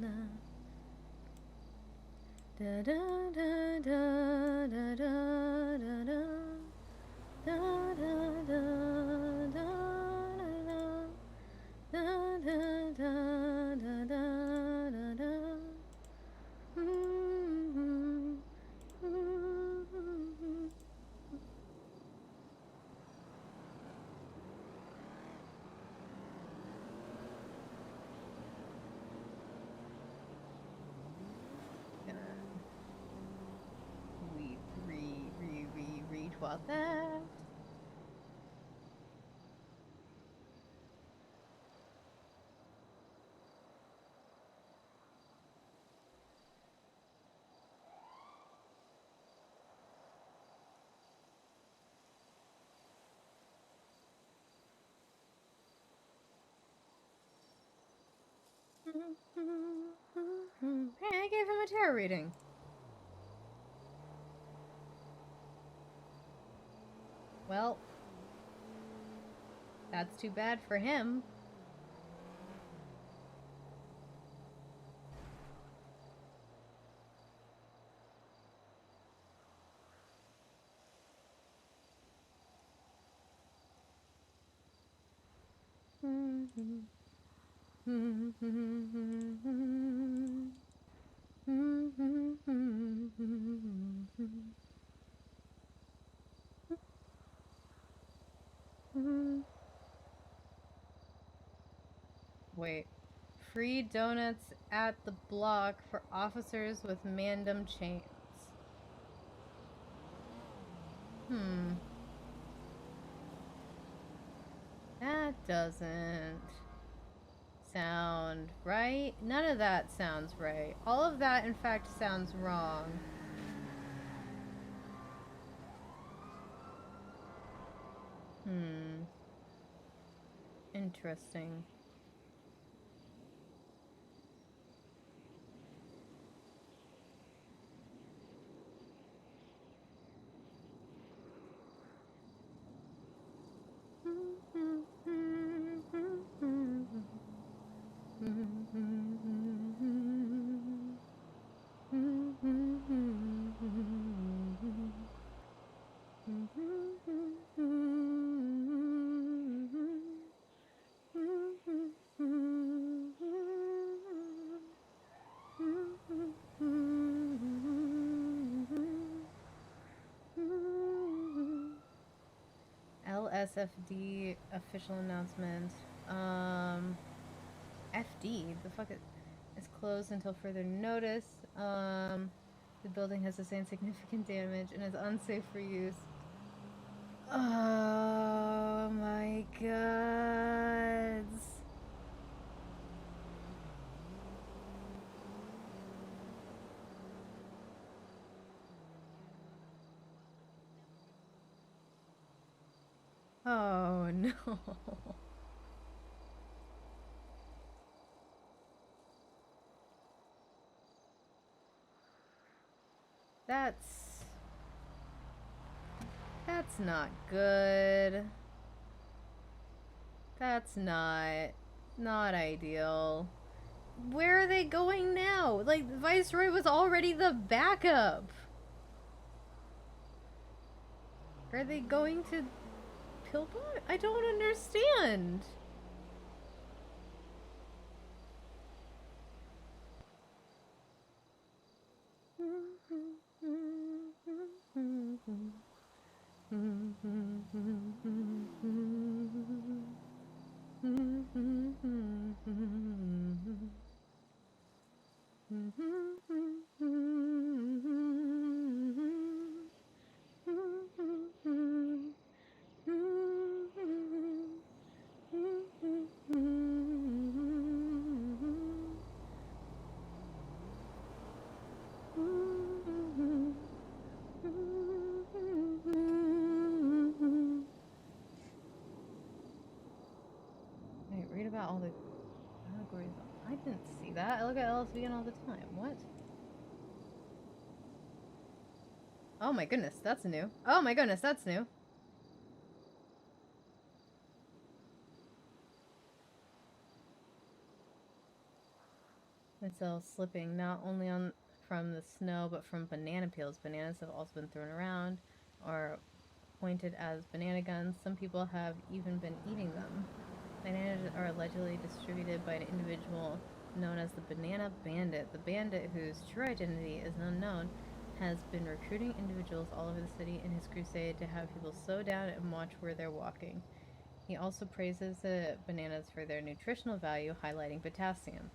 da. Da da da da da da da da. Da da da da da da. Da da da da da da. Gonna leave about that. Hey, I gave him a tarot reading. Well, that's too bad for him. Wait. Free donuts at the block for officers with mandem chains. That doesn't sound right. None of that sounds right. All of that, in fact, sounds wrong. Interesting. LSFD official announcement. FD? The fuck is closed until further notice. The building has sustained significant damage and is unsafe for use. Oh my god. Oh no. That's not good. That's not ideal. Where are they going now? Like, Viceroy was already the backup. Are they going to Pillbot? I don't understand. Wait, read about all the allegories. I didn't see that. I look at LSVN all the time. What? Oh my goodness, that's new. Oh my goodness, that's new. Myself slipping not only from the snow but from banana peels. Bananas have also been thrown around or pointed as banana guns. Some people have even been eating them. Bananas are allegedly distributed by an individual known as the Banana Bandit. The bandit, whose true identity is unknown, has been recruiting individuals all over the city in his crusade to have people slow down and watch where they're walking. He also praises the bananas for their nutritional value, highlighting potassium.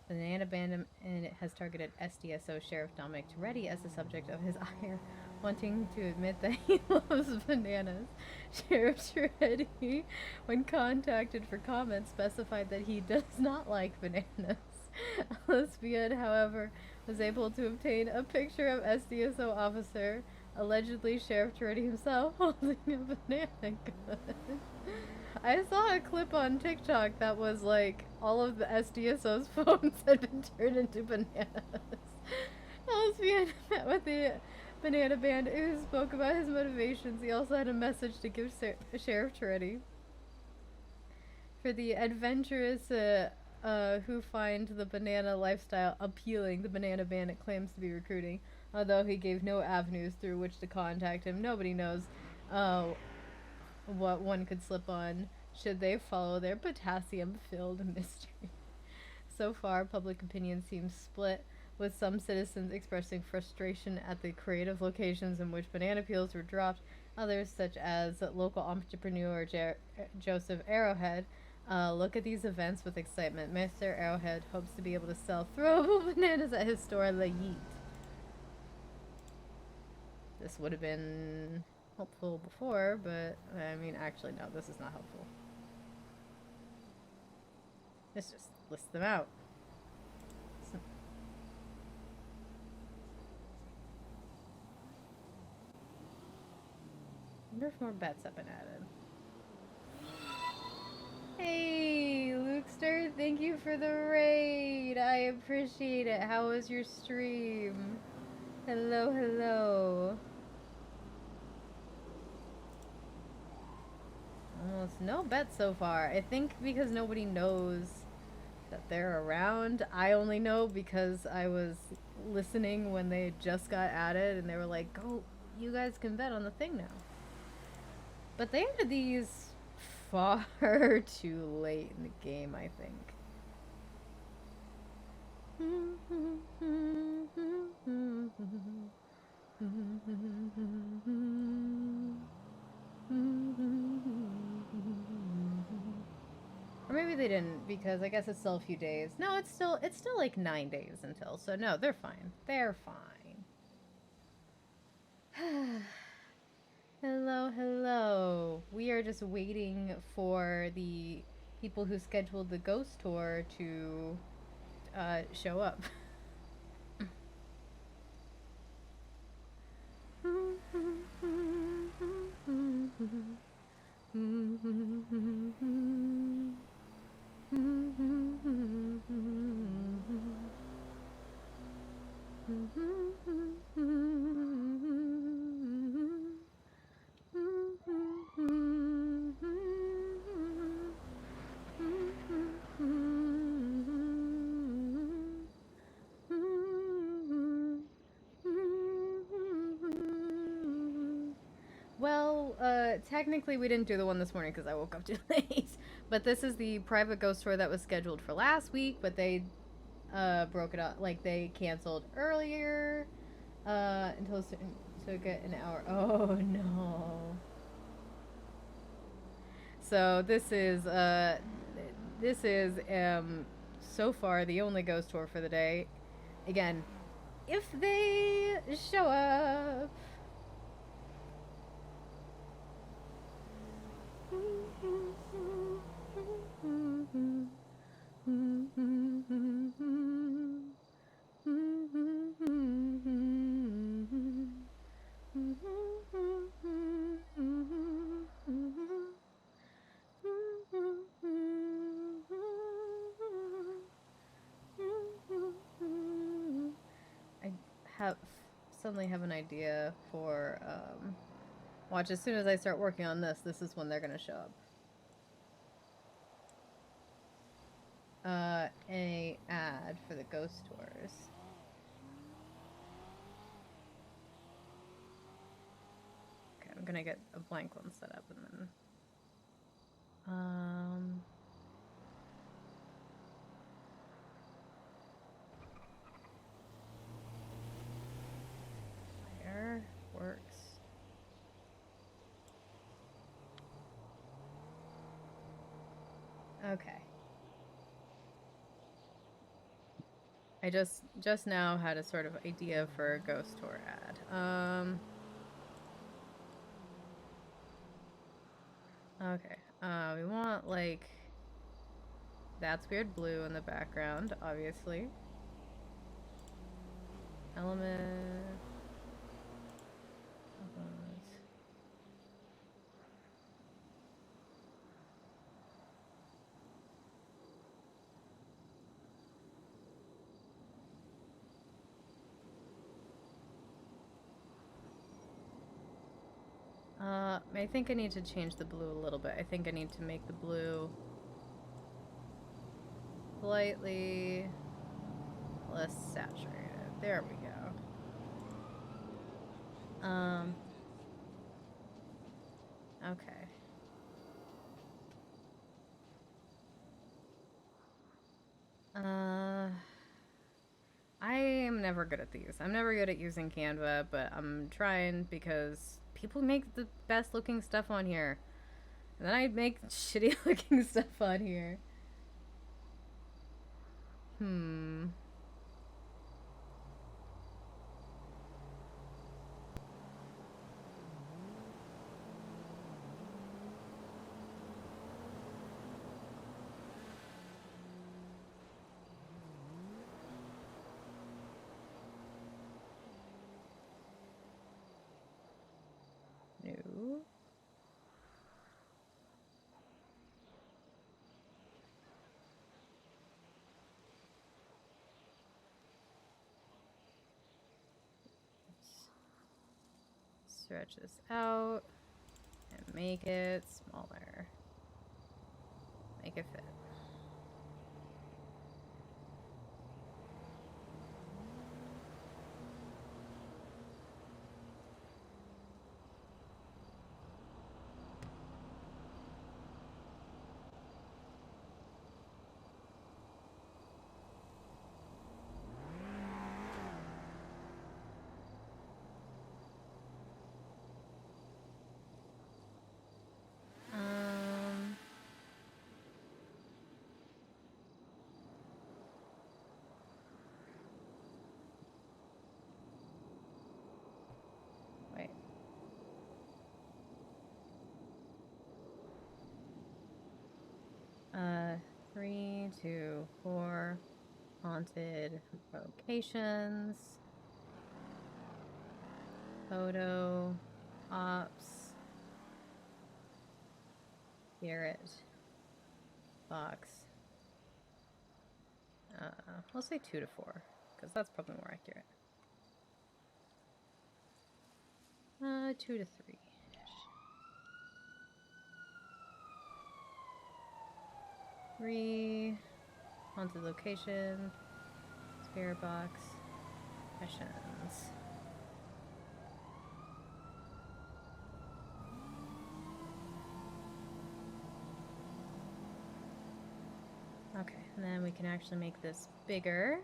Banana Bandit and it has targeted SDSO Sheriff Dominic Toretti as the subject of his ire, wanting to admit that he loves bananas. Sheriff Toretti, when contacted for comment, specified that he does not like bananas. Lesbian, however, was able to obtain a picture of SDSO officer, allegedly Sheriff Toretti himself, holding a banana gun. I saw a clip on TikTok that was like all of the SDSO's phones had been turned into bananas. Lesbian met with the Banana Band who spoke about his motivations. He also had a message to give Sheriff Toretti. For the adventurous who find the banana lifestyle appealing, the Banana Bandit claims to be recruiting. Although he gave no avenues through which to contact him, nobody knows what one could slip on should they follow their potassium-filled mystery. So far, public opinion seems split, with some citizens expressing frustration at the creative locations in which banana peels were dropped. Others, such as local entrepreneur Joseph Arrowhead, look at these events with excitement. Mr. Arrowhead hopes to be able to sell throwable bananas at his store La Yeet. This would have been helpful before, but I mean, actually, no, this is not helpful. Let's just list them out. I wonder if more bets have been added. Hey, Lukester, thank you for the raid. I appreciate it. How was your stream? Hello, hello. Almost no bets so far. I think because nobody knows that they're around. I only know because I was listening when they just got added and they were like, "Go, you guys can bet on the thing now." But they added these far too late in the game, I think. Or maybe they didn't, because I guess it's still a few days. No, it's still like 9 days until. So no, they're fine. They're fine. Hello, hello. We are just waiting for the people who scheduled the ghost tour to show up. Well, technically we didn't do the one this morning because I woke up too late. But this is the private ghost tour that was scheduled for last week, but they broke it up. Like, they canceled earlier until took it an hour. Oh, no. So this is so far the only ghost tour for the day. Again, if they show up. I suddenly have an idea for watch, as soon as I start working on this is when they're gonna show up. A ad for the ghost tours. Okay, I'm gonna get a blank one set up and then fire works. Okay. I just now had a sort of idea for a ghost tour ad. Okay. We want like that's weird blue in the background, obviously. Element. I think I need to change the blue a little bit. I think I need to make the blue slightly less saturated. There we go. Okay. I am never good at these. I'm never good at using Canva, but I'm trying because people make the best looking stuff on here. And then I make shitty looking stuff on here. No. Stretch this out and make it smaller. Make it fit. Wait. 3, 2, 4 haunted locations. Photo ops. Spirit box. We'll say 2 to 4 because that's probably more accurate. 2 to 3. Three haunted location, spirit box, missions. Okay, and then we can actually make this bigger.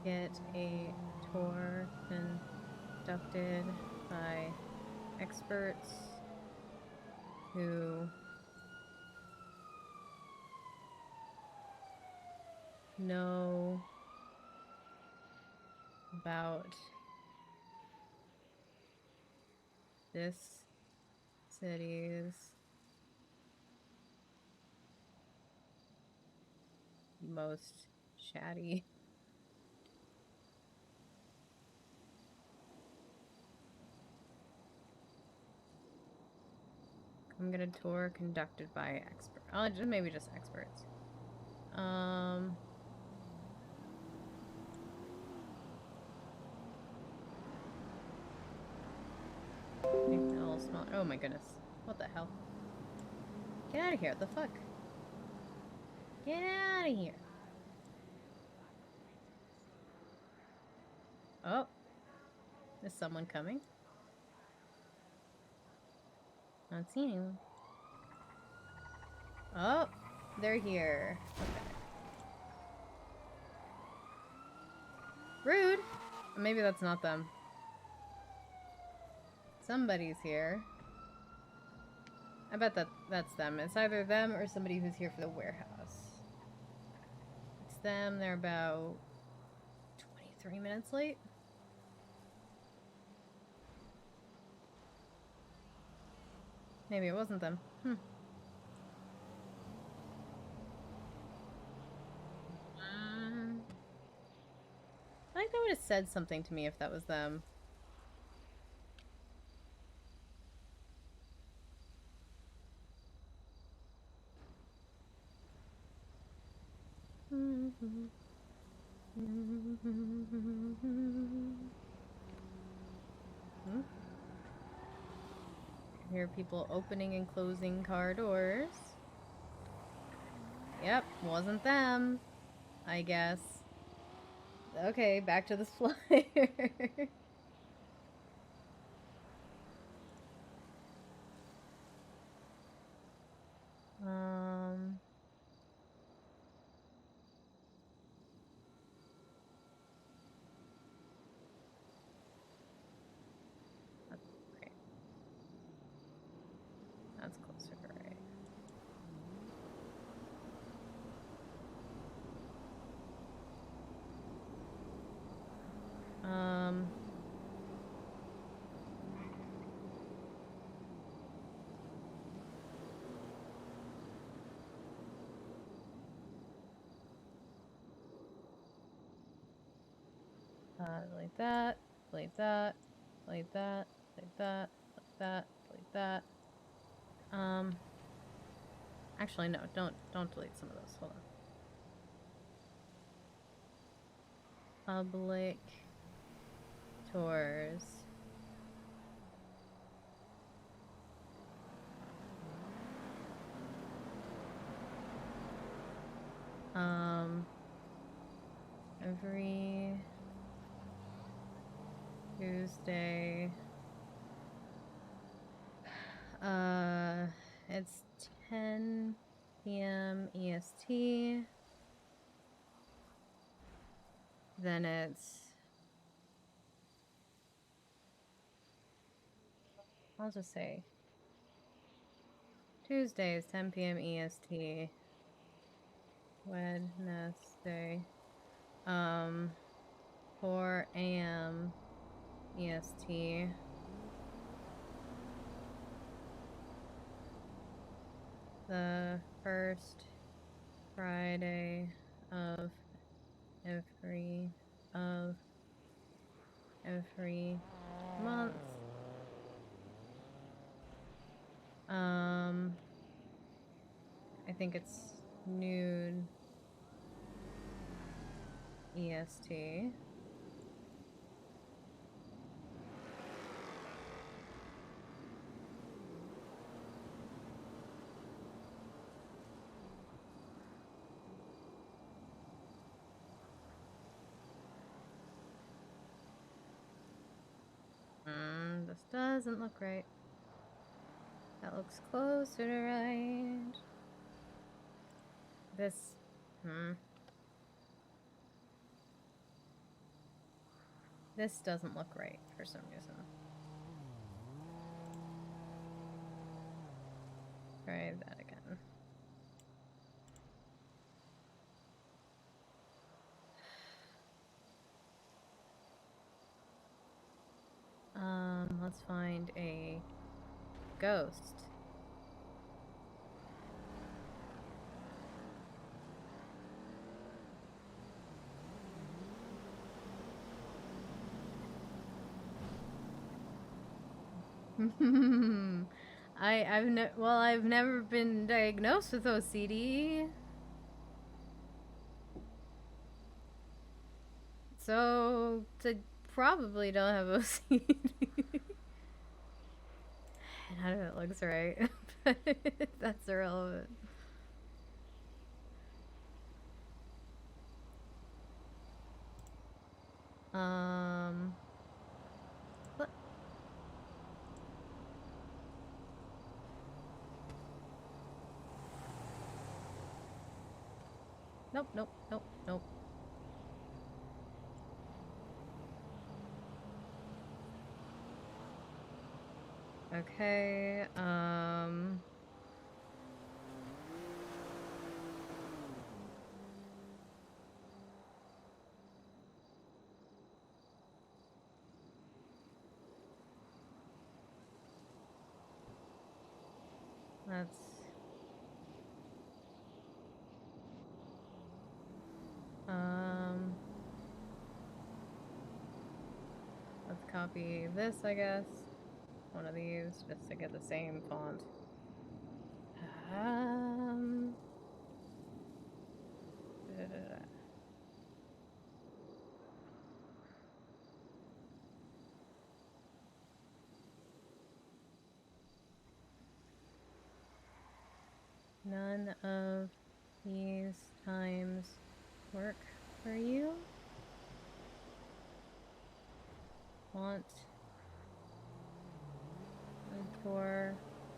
Get a tour conducted by experts who know about this city's most shatty I'm gonna tour conducted by expert. Maybe just experts. Make it a little smaller. Oh my goodness! What the hell? Get out of here! What the fuck? Get out of here! Oh, Is someone coming? Not seeing anyone. Oh, they're here. Okay. Rude! Maybe that's not them. Somebody's here. I bet that's them. It's either them or somebody who's here for the warehouse. It's them. They're about 23 minutes late. Maybe it wasn't them. I think they would have said something to me if that was them. I hear people opening and closing car doors. Yep, wasn't them, I guess. Okay, back to this flyer. That's great. That's closer to right. Like that, like that, like that, like that, like that, like that. Actually, no, don't delete some of those. Hold on. Public tours. Every Tuesday. It's 10 p.m. EST. Then I'll just say Tuesdays, 10 p.m. EST. Wednesday, 4 a.m. EST. The first Friday of every month. I think it's noon EST. This doesn't look right. That looks closer to right. This, This doesn't look right for some reason. Try that again. Let's find a ghost. I've never been diagnosed with OCD. So, probably don't have OCD. None of it looks right. But that's irrelevant. Nope, nope, nope, nope. Okay, that's... let's copy this, I guess. One of these, just to get the same font. Da-da-da-da. None of these times work for you. Want a tour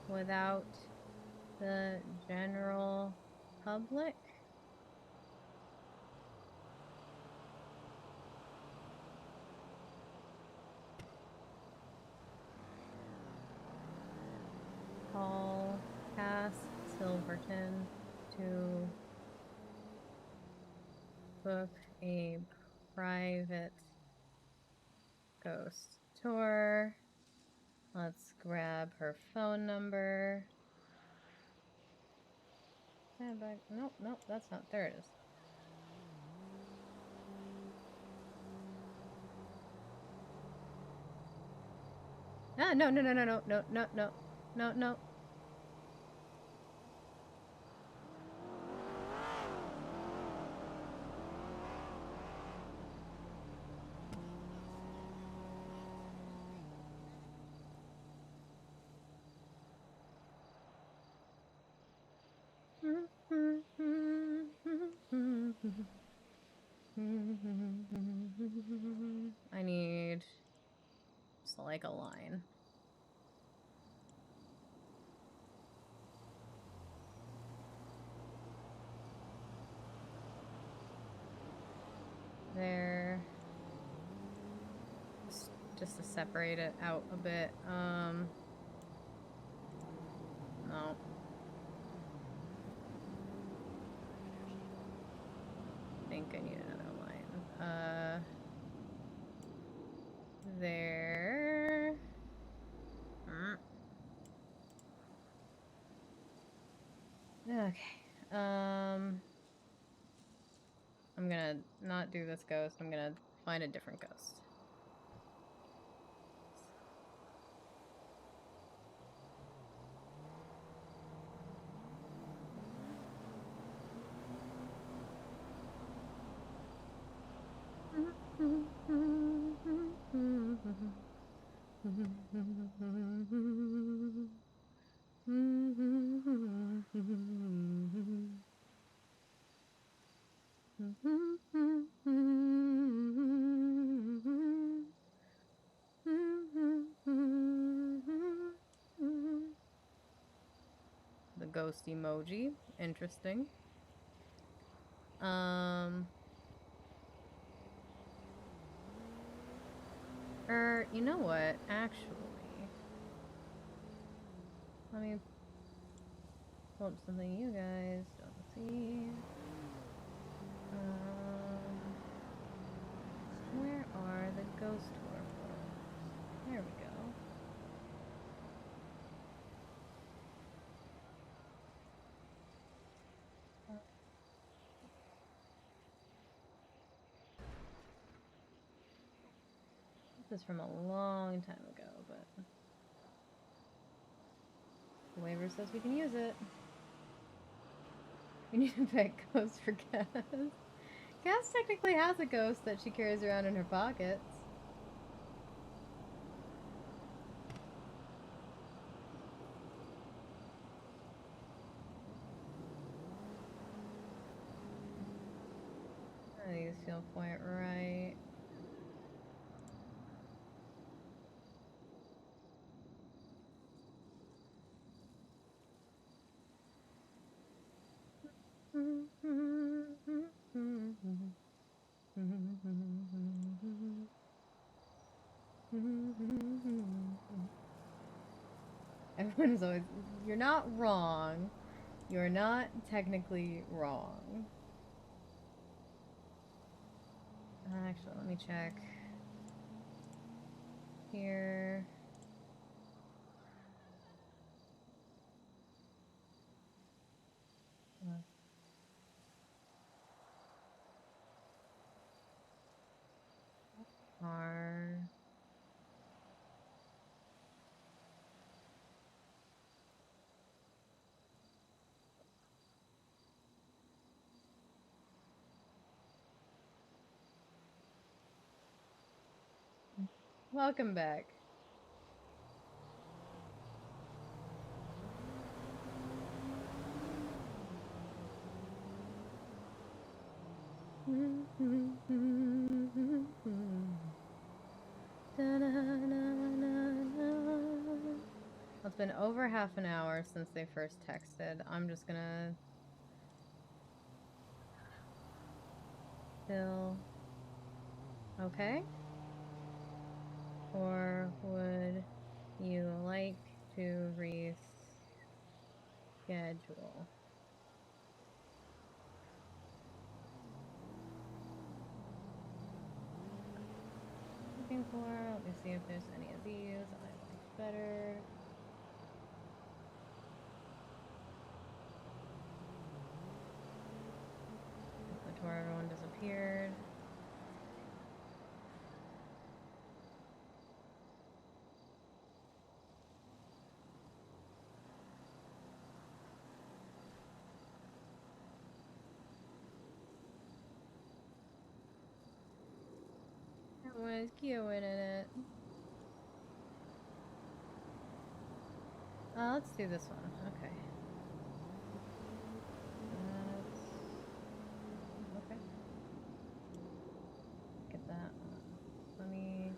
without the general public? Call Silverton to book a private ghost tour. Let's grab her phone number. Nope, nope, that's not. There it is. Ah, no, no, no, no, no, no, no, no, no, no. I need just like a line. There. Just to separate it out a bit. No. I think I need another line. There. Okay. I'm gonna not do this ghost. I'm gonna find a different ghost. The ghost emoji. Interesting. You know what? Actually, let me pull up something you guys don't see. Where are the ghost tour photos? There we go. This is from a long time ago, but the waiver says we can use it. We need to pick ghost for Cass. Cass technically has a ghost that she carries around in her pockets. These feel quite right. Everyone's always, you're not wrong. You're not technically wrong. Actually, let me check. Here. Are welcome back. Well, it's been over half an hour since they first texted. I'm just gonna still okay? Or would you like to reschedule? Looking for, let me see if there's any of these I like better. Before everyone disappeared. Everyone's queuing in it. Let's do this one. Okay. Okay. Get that. Let me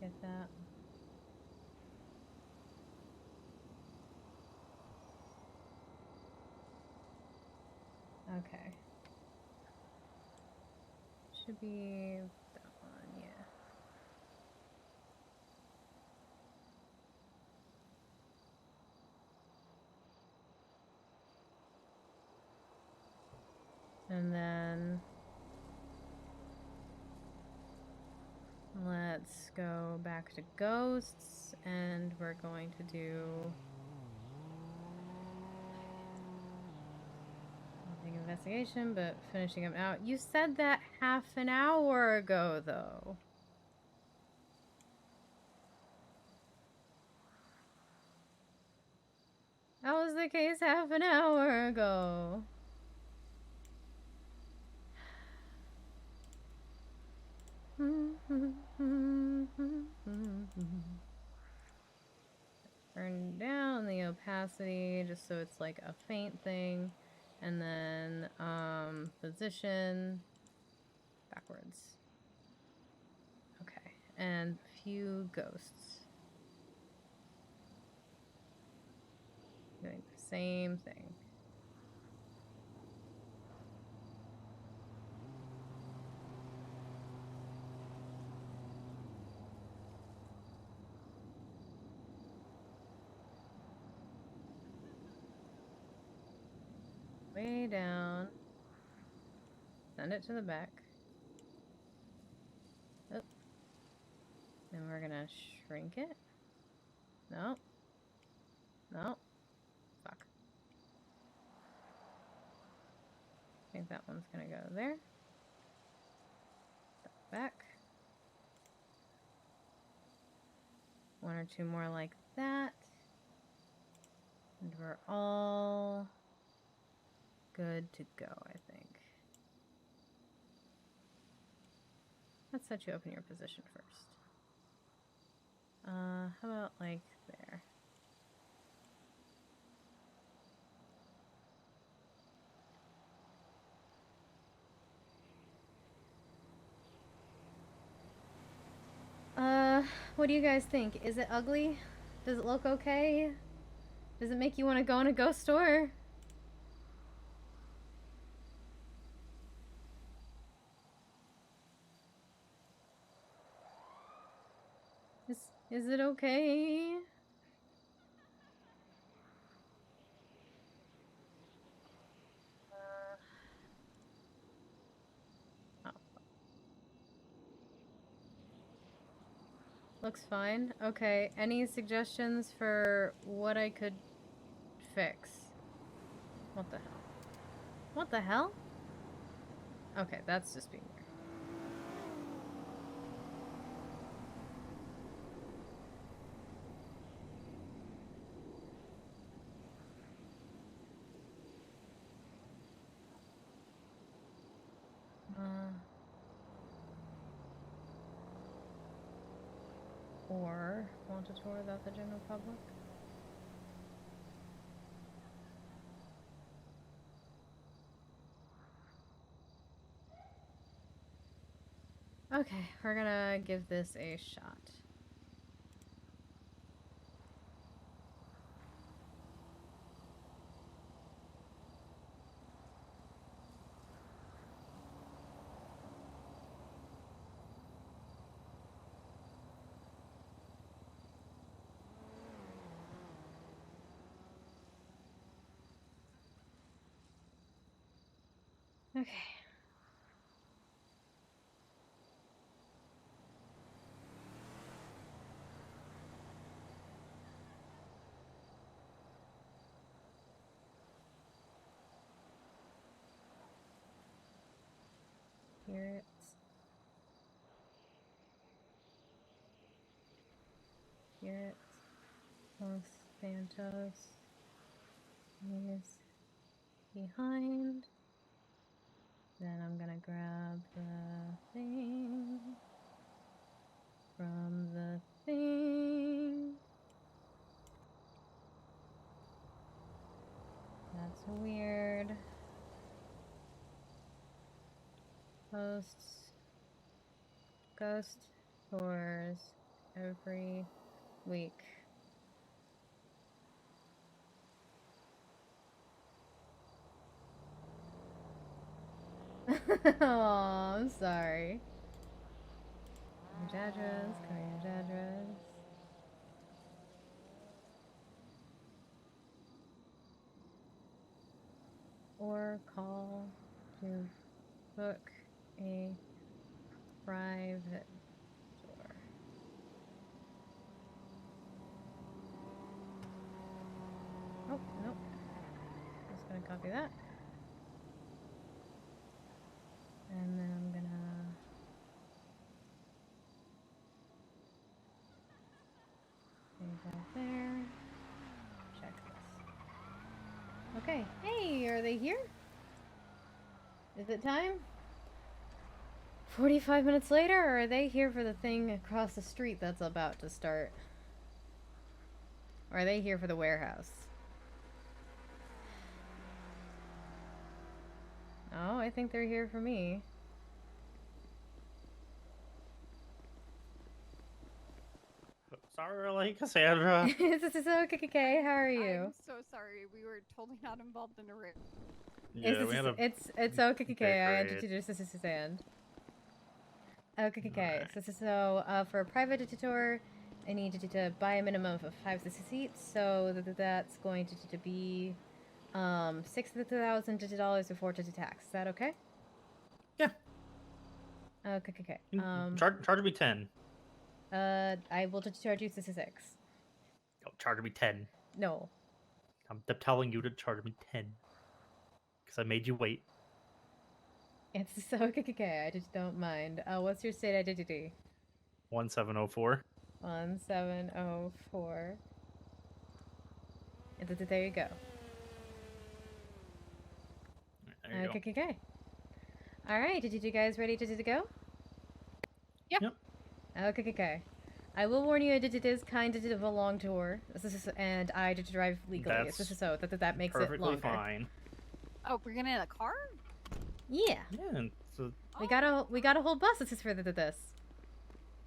get that. Okay. Should be that one, yeah. And then let's go back to ghosts, and we're going to do nothing investigation, but finishing them out. You said that half an hour ago, though. That was the case half an hour ago. Turn down the opacity just so it's like a faint thing, and then position backwards. Okay, and few ghosts. Doing the same thing. Way down. Send it to the back. Oh. Then we're gonna shrink it. No. No. Fuck. I think that one's gonna go there. Back. One or two more like that. And we're all good to go, I think. Let's set you up in your position first. How about like there? What do you guys think? Is it ugly? Does it look okay? Does it make you want to go in a ghost store? Is it okay? looks fine. Okay, any suggestions for what I could fix? What the hell? What the hell? Okay, that's just being weird. Or want a tour without the general public? Okay, we're gonna give this a shot. Okay. Spirits. Spirits. Los Santos. He's behind. Then I'm gonna grab the thing from the thing. That's weird. Hosts ghost tours every week. Oh, I'm sorry. Current address, current address. Or call to book a private tour. Oh, nope. Just gonna copy that. And then I'm gonna save that there. Check this. Okay. Hey, are they here? Is it time? 45 minutes later, or are they here for the thing across the street that's about to start? Or are they here for the warehouse? Oh, I think they're here for me. Sorry, Cassandra. This is okay. How are you? I'm so sorry. We were totally not involved in a raid. Yeah, we had a. It's okay. I great. introduced this is Sand. Okay. So for a private tour, I need to buy a minimum of 5 seats. So that's going to be $6,000 before tax. Is that okay? Yeah. Okay. Charge me 10. I will charge you 6. No, charge me 10. No. I'm telling you to charge me 10. Because I made you wait. It's so okay. I just don't mind. What's your state identity? 1704. 1704. And there you go. There you go. Okay. All right. Did you guys ready to go? Yep. Okay. I will warn you, it is kind of a long tour, and I did drive legally. That's so that makes it perfectly longer. fine. Oh, we're gonna in a car? Yeah. Yeah. So We got a whole bus. This is for this.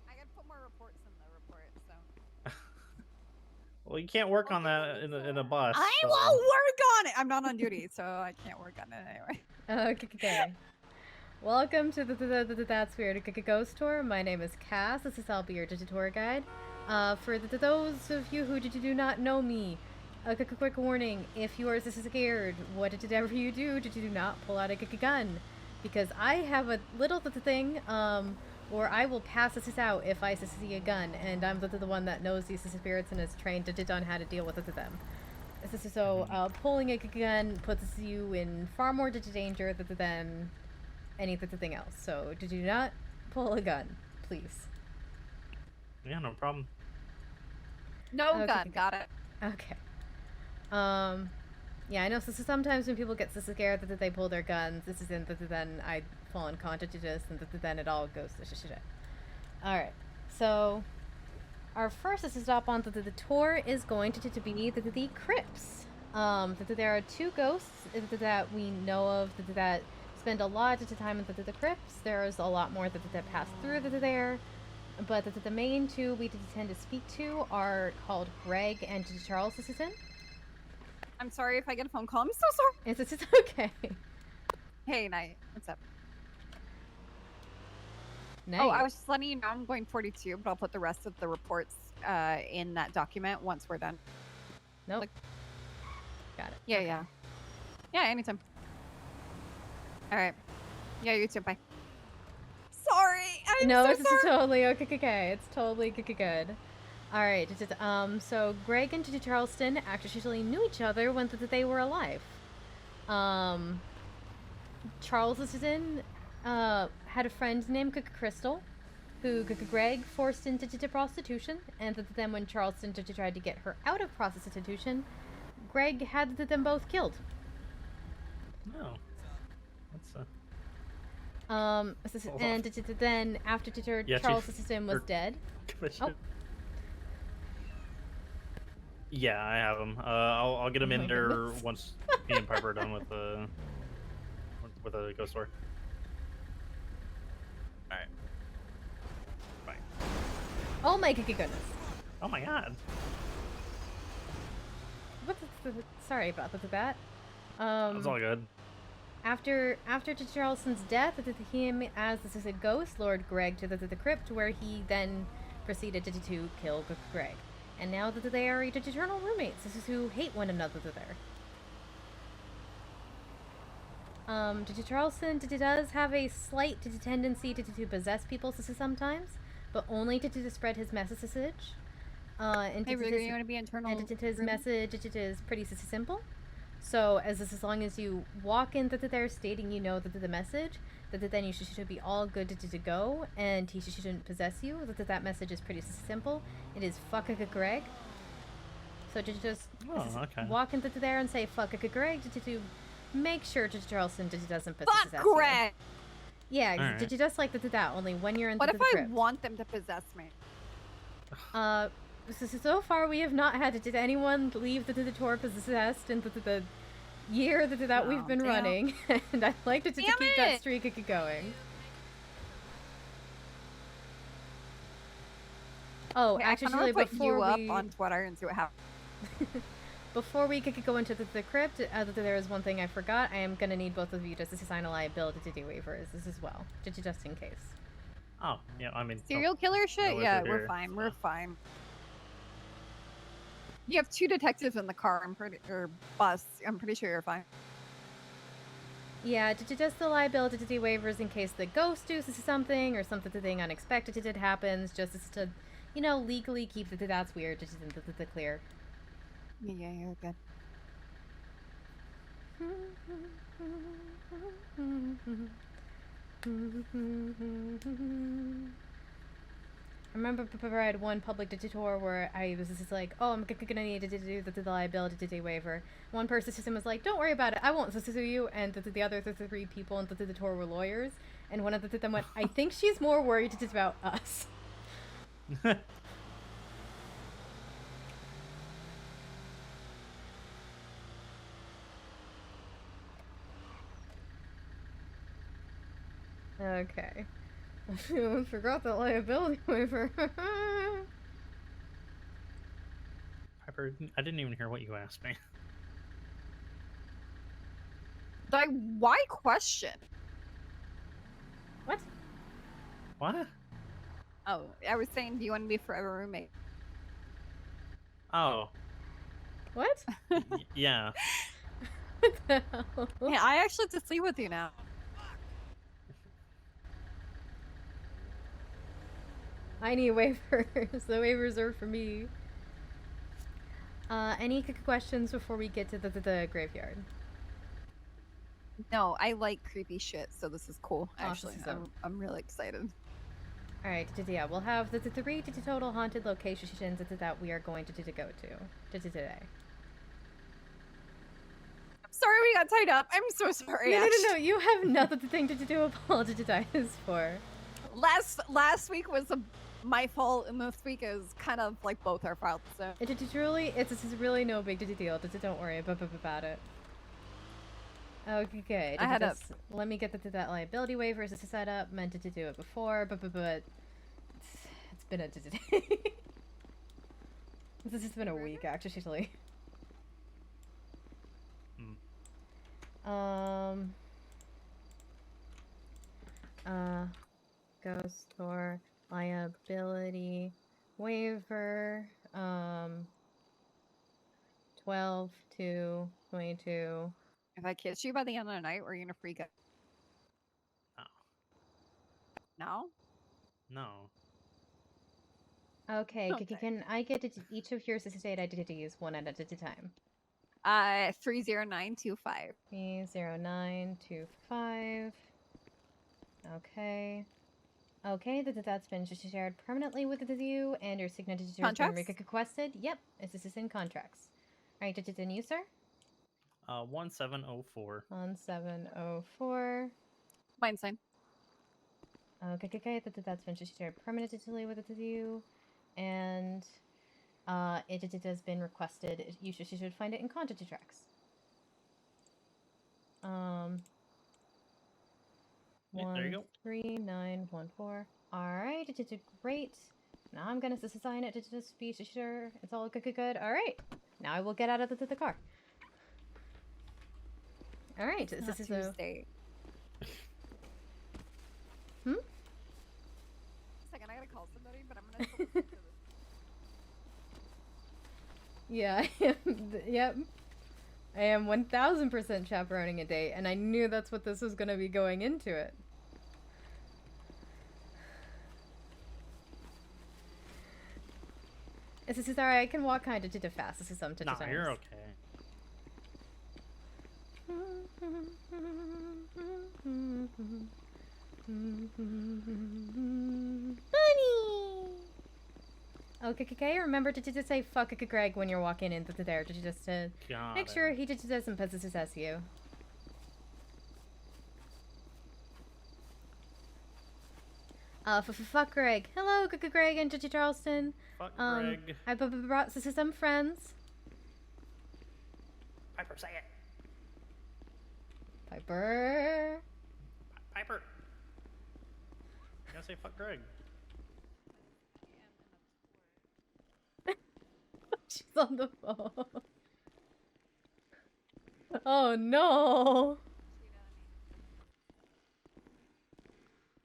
I gotta put more reports in the report. So. well, you can't work on that in a bus. I so- will work on it. I'm not on duty, so I can't work on it anyway. Okay. Welcome to the That's Weird Ghost Tour. My name is Cass. I'll be your tour guide. For those of you who do not know me, a quick warning: if you are scared, whatever you do not pull out a gun, because I have a little thing or I will pass this out if I see a gun, and I'm the one that knows these spirits and is trained on how to deal with them. So, pulling a gun puts you in far more danger than anything else. So, do not pull a gun, please. Yeah, no problem. No Okay, gun. okay. Got it. Okay. Yeah, I know. So sometimes when people get so scared that they pull their guns, this is in that then I fall unconscious, and then it all goes to shit. All right. So our first stop on the tour is going to be the crypts. There are two ghosts that we know of that spend a lot of time in the crypts. There's a lot more that pass through there. But the main two we tend to speak to are called Greg and Charles Assistant. I'm sorry if I get a phone call. I'm so sorry. It's okay. Hey, Night. What's up? Nice. Oh, I was just letting you know I'm going 42, but I'll put the rest of the reports in that document once we're done. Nope. Like, got it. Yeah, Okay. yeah. Yeah, anytime. All right. Yeah, you too. Bye. Sorry. I'm No, so it's sorry. totally okay. It's totally good. All right. So Greg and Charleston actually knew each other when they were alive. Charleston had a friend named Crystal, who Greg forced into prostitution, and then when Charleston tried to get her out of prostitution, Greg had them both killed. No. That's And then after Yeah, Charles' Chief, system was or- dead. Commission. Oh. Yeah, I have them. I'll get them Oh my in there goodness. once me and Piper are done with the ghost story. All right. Bye. Oh my goodness. Oh my god. Sorry about that. That's all good. After Charleston's death, him as a ghost lured Greg to the crypt, where he then proceeded to kill Greg. And now that they are eternal roommates, who hate one another there. Charleston does have a slight tendency to possess people sometimes, but only to spread his message. And Hey, Ruger, you want to be internal? And his message is pretty simple. So as long as you walk in there stating you know that the message, that then you should be all good to go, and he shouldn't possess you. That message is pretty simple. It is fuck a Greg. So just okay. walk into there and say fuck a Greg to make sure Charleston doesn't possess Fuck you. Greg! Yeah, Alright. just like that. Only when you're in What the if I crypt. want them to possess me? So far we have not had anyone leave the tour possessed in the year that we've been damn. running, and I'd like to Damn keep that it! streak going. Oh, Okay, actually, I'm gonna put before you up we on Twitter and see what happens. before we could go into the crypt, there is one thing I forgot. I am gonna need both of you just to sign a liability waivers as well, just in case. Oh, yeah, I mean... Serial killer shit? no, Yeah, over we're here, fine. so. We're fine. You have 2 detectives in the car. Or bus. I'm pretty sure you're fine. Yeah, just the liability waivers in case the ghost does something or something unexpected happens, just to, legally keep that's weird, just the clear. Yeah, you're good. I remember I had one public tour where I was just like, oh, I'm gonna need to do the liability waiver. One person was like, don't worry about it, I won't sue you, and the other 3 people in the tour were lawyers, and one of them went, I think she's more worried just about us. Okay. I forgot the liability waiver. Piper, I didn't even hear what you asked me. Like, why question? What? What? Oh, I was saying, do you want to be forever roommate? Oh, What? yeah. What the hell? Yeah, I actually have to sleep with you now. I need waivers. The waivers are for me. Any questions before we get to the graveyard? No, I like creepy shit, so this is cool. Actually, Awesome. I'm really excited. All right, yeah, we'll have the 3 total haunted locations that we are going to go to today. I'm sorry we got tied up. I'm so sorry. No. You have nothing to apologize for. Last week was my fault, and this week is kind of like both our faults. So It's really no big deal. Don't worry about it. Okay. I had Let me get that liability waiver set up. Meant to do it before, but it's been a day. This has been a week actually. Ghost store liability waiver 12/2/22. if I kiss you by the end of the night, we're gonna freak out. No. No. Okay, Okay. can I get each of your state identities one at a time? 30925. 30925. Okay. Okay, that's been shared permanently with you, and your signature has been Contracts? requested. Yep, this is in contracts. All right, and you, sir? 1704. 1704. Mine sign. Okay, that's been shared permanently with you, and it has been requested. You should find it in contact tracks. There you go. 13914. All right, great. Now I'm gonna assign it to just be sure it's all good. All right. Now I will get out of the car. All right. It's This is Tuesday. Second, I gotta call somebody, but I'm gonna. Still listen to this. Yeah. Yep. I am 1000% chaperoning a date, and I knew that's what this was gonna be going into it. This is alright. I can walk kind of fast. This is some Nah, you're okay. Bunny. Okay. Remember to just say "fuck Greg" when you're walking in there. Just to make sure he just doesn't possess you. Fuck Greg. Hello, Greg and Charleston. Fuck Greg. I brought some friends. Piper, say it. Piper. Piper. You gotta say fuck Greg. She's on the phone. Oh no.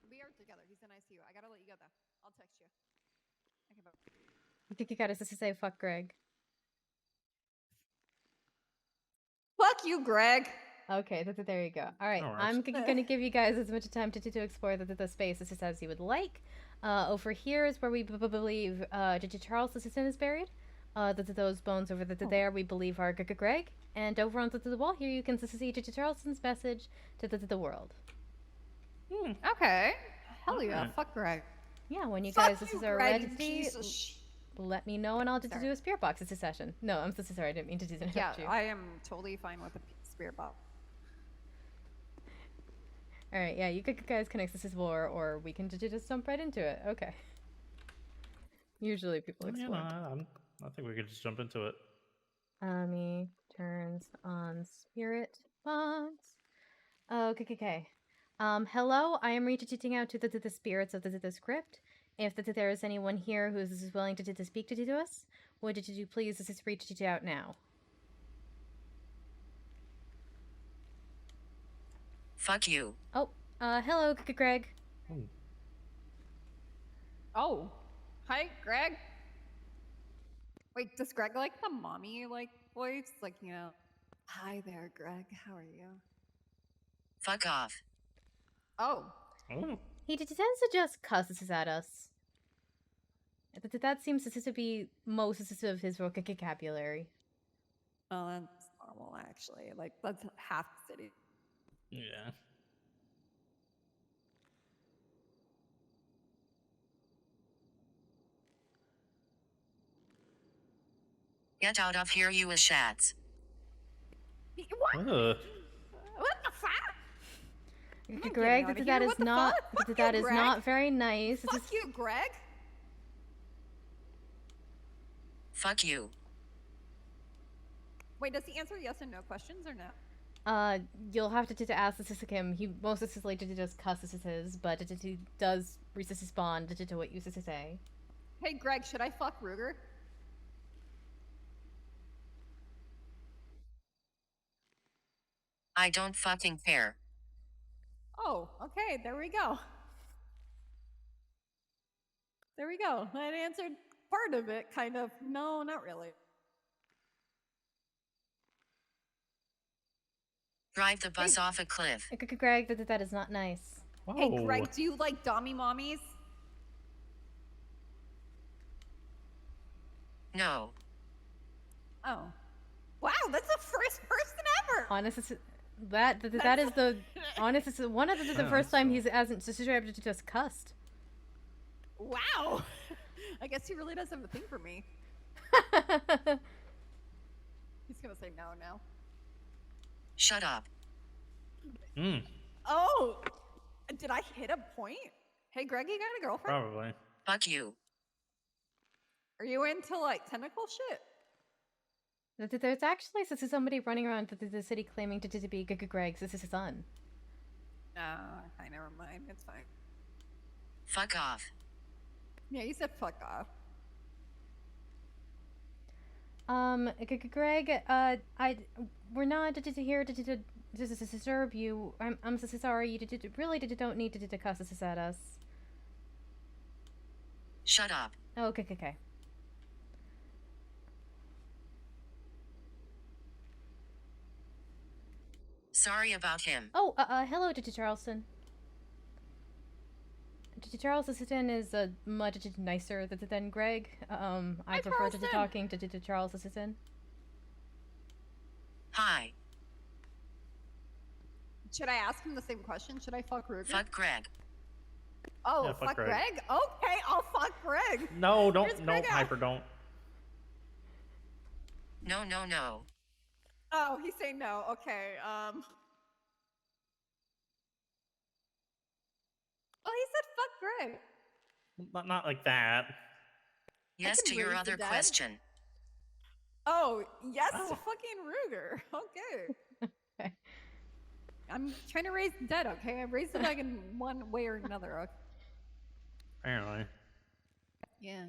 We are together. He's in ICU. I gotta let you go though. I'll text you. Okay, bye. I think you gotta say fuck Greg. Fuck you, Greg. Okay, there you go. All right, That works. I'm gonna give you guys as much time to explore the space as you would like. Over here is where we believe Charles Assistant is buried. Those bones over there we believe are Greg. And over on the wall here you can see Charleston's message to the world. Okay. Hell yeah. Fuck Greg. Yeah, when you Fuck guys you, are Greg, ready, you piece of sh- let me know and I'll just Sorry. do a spirit box. It's a session. No, I'm so sorry. I didn't mean to interrupt Yeah, you. I am totally fine with the spirit box. All right, yeah, you guys can access this war, or we can just jump right into it. Okay. Usually people Yeah, explore. I think we could just jump into it. Ami turns on spirit box. Okay. Hello, I am reaching out to the spirits of the script. If there is anyone here who is willing to speak to us, would you please just reach out now? Fuck you. Oh, hello, Greg. Oh. Hi, Greg. Wait, does Greg like the mommy voice? Like, you know. Hi there, Greg. How are you? Fuck off. Oh. He tends to just cusses at us. That seems to be most of his vocabulary. Oh, that's normal, actually. Like, that's half the city. Yeah. Get out of here, you shats. What? Ugh. What the fuck? I'm not Greg, getting outta that here. is What the not fuck? Fuck that you, is Greg. not very nice. Fuck you, Greg. Fuck you. Wait, does he answer yes and no questions or no? You'll have to ask this to him. He most likely just cusses his, but he does respond to what you say. Hey, Greg, should I fuck Ruger? I don't fucking care. Oh, okay, there we go. There we go. That answered part of it, kind of. No, not really. Drive the bus off a cliff. Greg, that is not nice. Whoa. Hey, Greg, do you like dommy mommies? No. Oh. Wow, that's the first person ever! Honest, that is the honest. It's one of the Yeah, first time so- he hasn't just cussed. Wow! I guess he really does have a thing for me. He's gonna say no now. Shut up. Mm, Oh! Did I hit a point? Hey, Greg, you got a girlfriend? probably. Fuck you. Are you into, like, tentacle shit? There's actually somebody running around the city claiming to be Greg's his son. Okay, never mind. It's fine. Fuck off. Yeah, you said fuck off. Greg, we're not here to disturb you. I'm so sorry. You really don't need to cuss at us. Shut up. Oh, okay. Sorry about him. Oh, hello, Charleston. Charleston is much nicer than Greg. I prefer Charleston. talking to Charleston. Hi. Should I ask him the same question? Should I fuck Ruger? Fuck Greg. Oh, Yeah, fuck fuck Greg. Greg? Okay, I'll fuck Greg. No, Where's don't. No, Greg at? Hyper, don't. No, no, no. Oh, he's saying no. Okay, Oh, he said fuck Greg. Not like that. Yes can to your raise the other dead. question. Oh, yes Oh. to fucking Ruger. Okay. Okay. I'm trying to raise the dead, okay? I raised the dead in one way or another, okay? Apparently. Yeah.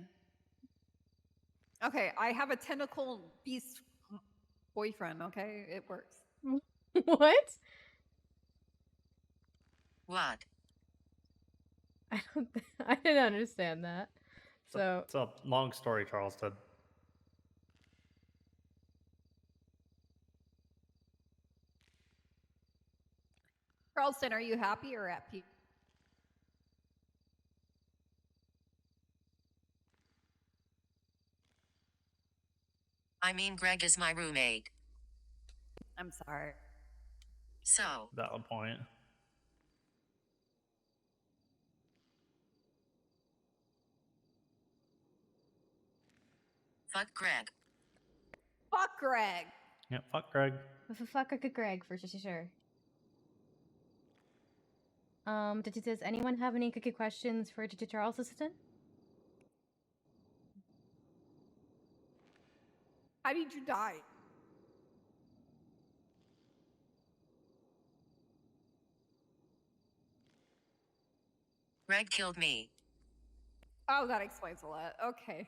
Okay, I have a tentacle beast boyfriend, okay? It works. What? What? I didn't understand that. So It's a long story, Charleston. Charleston, are you happy or at peace? I mean, Greg is my roommate. I'm sorry. So, Valid point. fuck Greg. Fuck Greg. Yeah, fuck Greg. fuck Greg for sure. Does anyone have any questions for Charleston? How did you die? Greg killed me. Oh, that explains a lot. Okay.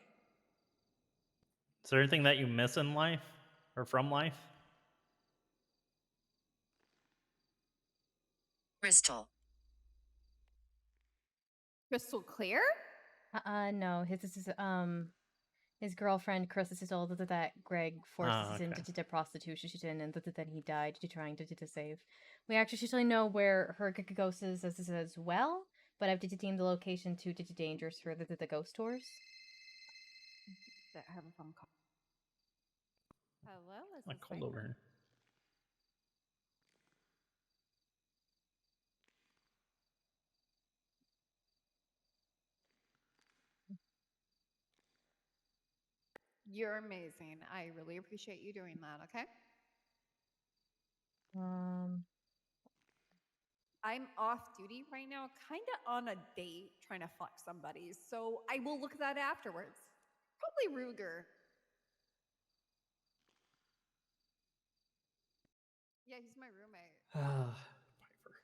Is there anything that you miss in life? Or from life? Crystal. Crystal clear? No. His girlfriend Chris is told that Greg forces him okay. to prostitution and that he died trying to save. We actually know where her ghost is as well, but I've deemed the location too dangerous for the ghost tours. That I have a phone call. Hello, is I this called Greg? over here. You're amazing. I really appreciate you doing that, okay? I'm off duty right now, kind of on a date trying to fuck somebody, so I will look at that afterwards. Probably Ruger. Yeah, he's my roommate. Piper.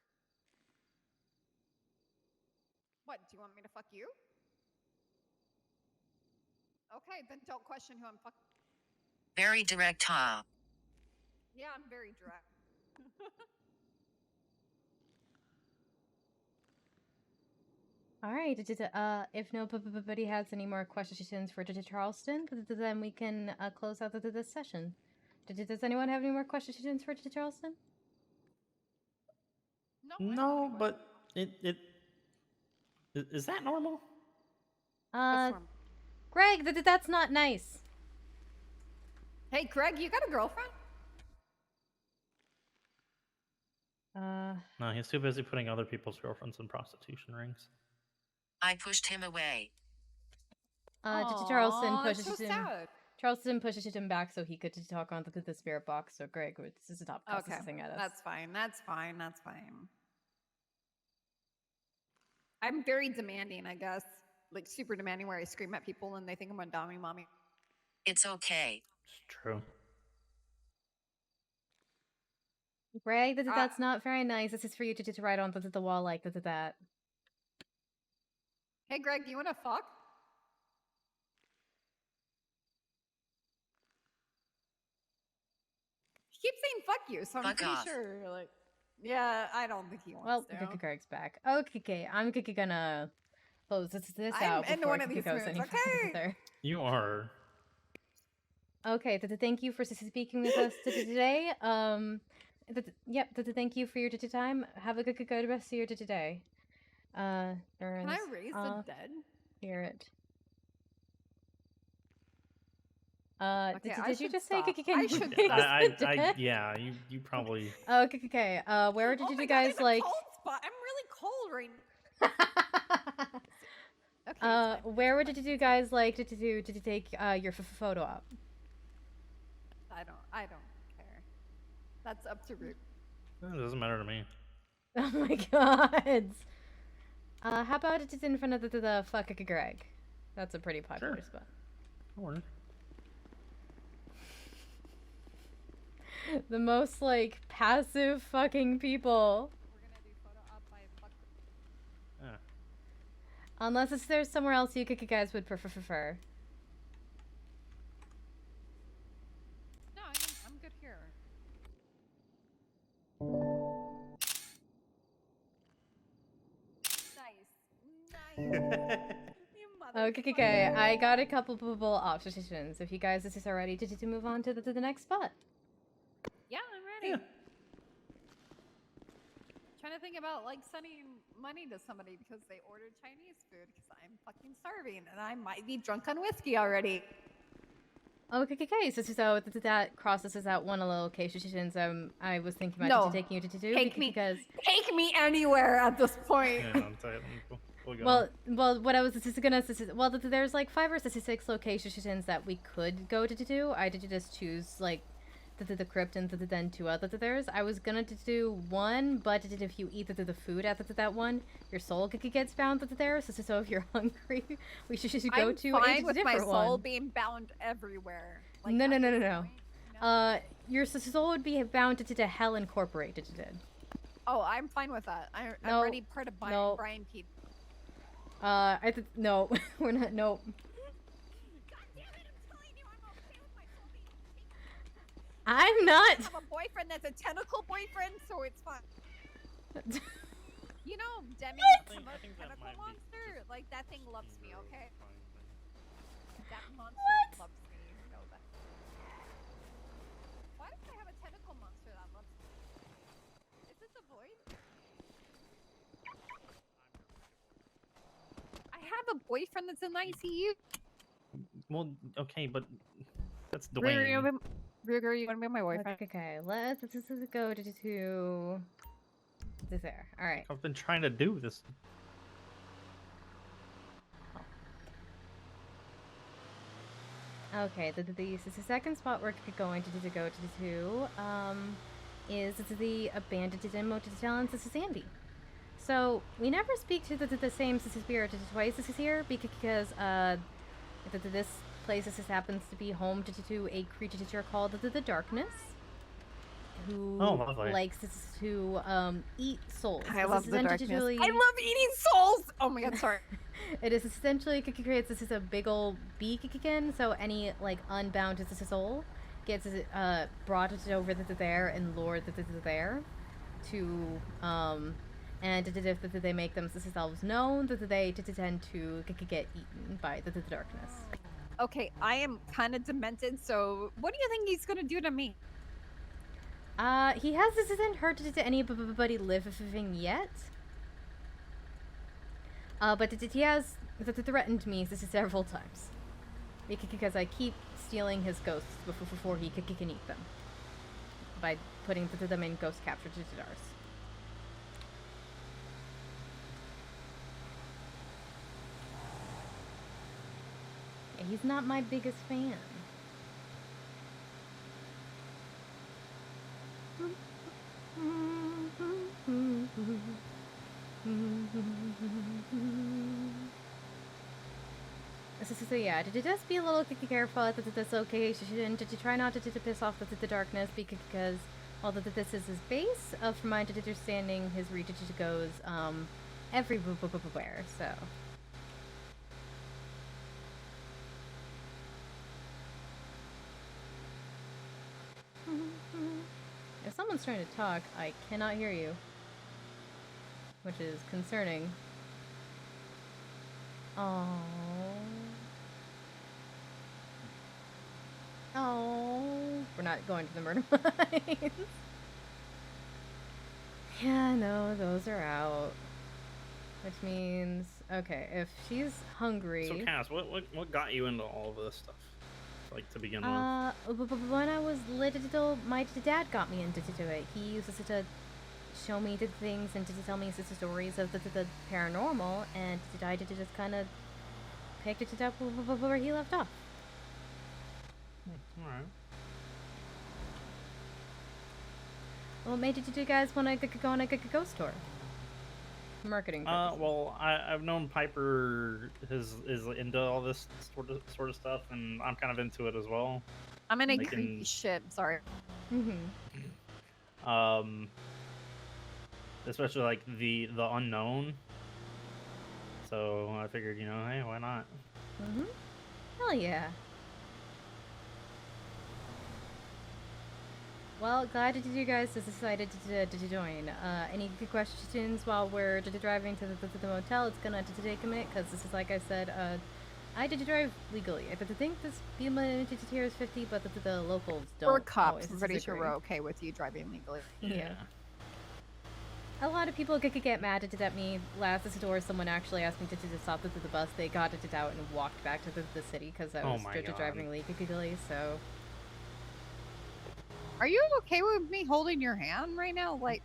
What, do you want me to fuck you? Okay, then don't question who I'm fucking. Very direct, huh? Yeah, I'm very direct. All right. If nobody has any more questions for Charleston, then we can close out this session. Does anyone have any more questions for Charleston? No, I don't have No, any but is that normal? What's normal? Greg, that's not nice. Hey, Greg, you got a girlfriend? No, he's too busy putting other people's girlfriends in prostitution rings. I pushed him away. Charleston Aw, that's pushes so him. sad. Charleston pushes him back so he could talk on the spirit box. So Greg, this is stop Okay, cussing at us. that's fine. That's fine. That's fine. I'm very demanding, I guess. Like super demanding, where I scream at people and they think I'm a dommy mommy. It's okay. It's true. Greg, that's not very nice. This is for you to write on the wall like that. Hey, Greg, do you want to fuck? He keeps saying "fuck you," so I'm Fuck pretty off. sure. Like, yeah, I don't think he wants Well, to. Greg's back. Okay, I'm gonna close this I'm out into before one of these goes moves, any okay? further. You are. Okay, thank you for speaking with us today. Thank you for your time. Have a good rest of your day. Can I raise the dead? Spirit. Okay, I did you should just stop. say I should I yeah, you probably. Okay. Where did you guys God, like? cold spot. I'm really cold right now. Okay. Where did you guys like to take your photo op? I don't care. That's up to Root. It doesn't matter to me. Oh my god. How about it's in front of the fuck Greg? That's a pretty popular spot. Or the most like passive fucking people. We're gonna do photo op by fuck. Unless there's somewhere else you guys would prefer. No, I'm good here. Nice. Okay. I got a couple people options. If you guys are ready to move on to the next spot. Yeah, I'm ready. Yeah. Trying to think about like sending money to somebody because they ordered Chinese food because I'm fucking starving and I might be drunk on whiskey already. Okay. So that crosses out one of the locations I was thinking about taking you to do. Take me anywhere at this point. Well, what I was gonna there's like 5 or 6 locations that we could go to do. I did just choose like the crypt and then 2 others. I was gonna do one, but if you eat the food at that one, your soul gets bound there. So if you're hungry, we should go to I'm a fine with my different soul one. being bound everywhere. Like, No. point, you know? Your soul would be bound to Hell Incorporated. Oh, I'm fine with that. I'm already part of Brian Pete. No, we're not. No. God damn it! I'm telling you, I'm okay with my soul being taken. I'm not. I have a boyfriend that's a tentacle boyfriend, so it's fine. You know, Demi, tentacle monster. Like that thing loves me. Okay. That monster loves me. You know that. Why does I have a tentacle monster that loves me? Is this a void? I have a boyfriend that's in ICU. Well, okay, but that's Ruger, you Dwayne. wanna be, Ruger, you want to be my boyfriend? Okay, let's go to there. All right. I've been trying to do this. Okay, the second spot we're going to go to is the abandoned motel in Sandy. So we never speak to the same spirit twice here because this place happens to be home to a creature called the Darkness, who likes to eat souls. I love the Darkness. I love eating souls. Oh my god, sorry. It is essentially creates this is a big old beak again, so any like unbound soul gets brought over there and lured there to and if they make themselves known that they tend to get eaten by the Darkness. Okay, I am kind of demented, so what do you think he's gonna do to me? He hasn't hurt anybody living yet. But he has threatened me several times. Because I keep stealing his ghosts before he can eat them. By putting them in ghost capture jars. Yeah, he's not my biggest fan. So yeah, just be a little careful. That's okay. Did you try not to piss off the Darkness because although this is his base, from my understanding, his reach goes everywhere. So. If someone's trying to talk, I cannot hear you, which is concerning. Oh. We're not going to the murder mines. Yeah, no, those are out. Which means, okay, if she's hungry. So Cass, what got you into all of this stuff? Like to begin with? When I was little, my dad got me into it. He used to show me the things and to tell me stories of the paranormal, and I just kind of picked it up where he left off. All right. What made you guys want to go on a ghost tour? Marketing purposes. Well, I've known Piper is into all this sort of stuff, and I'm kind of into it as well. I'm in a creepy shit. Sorry. Especially like the unknown. So I figured, hey, why not? Hell yeah. Well, glad that you guys decided to join. Any good questions while we're driving to the motel? It's gonna take a minute because this is, like I said, I did drive legally. I think this speed limit here is 50, but the locals don't. We're cops. I'm pretty sure we're okay with you driving legally. Yeah. A lot of people could get mad at me. Last door, someone actually asked me to stop at the bus. They got it out and walked back to the city because I was driving legally. So. Are you okay with me holding your hand right now? Like.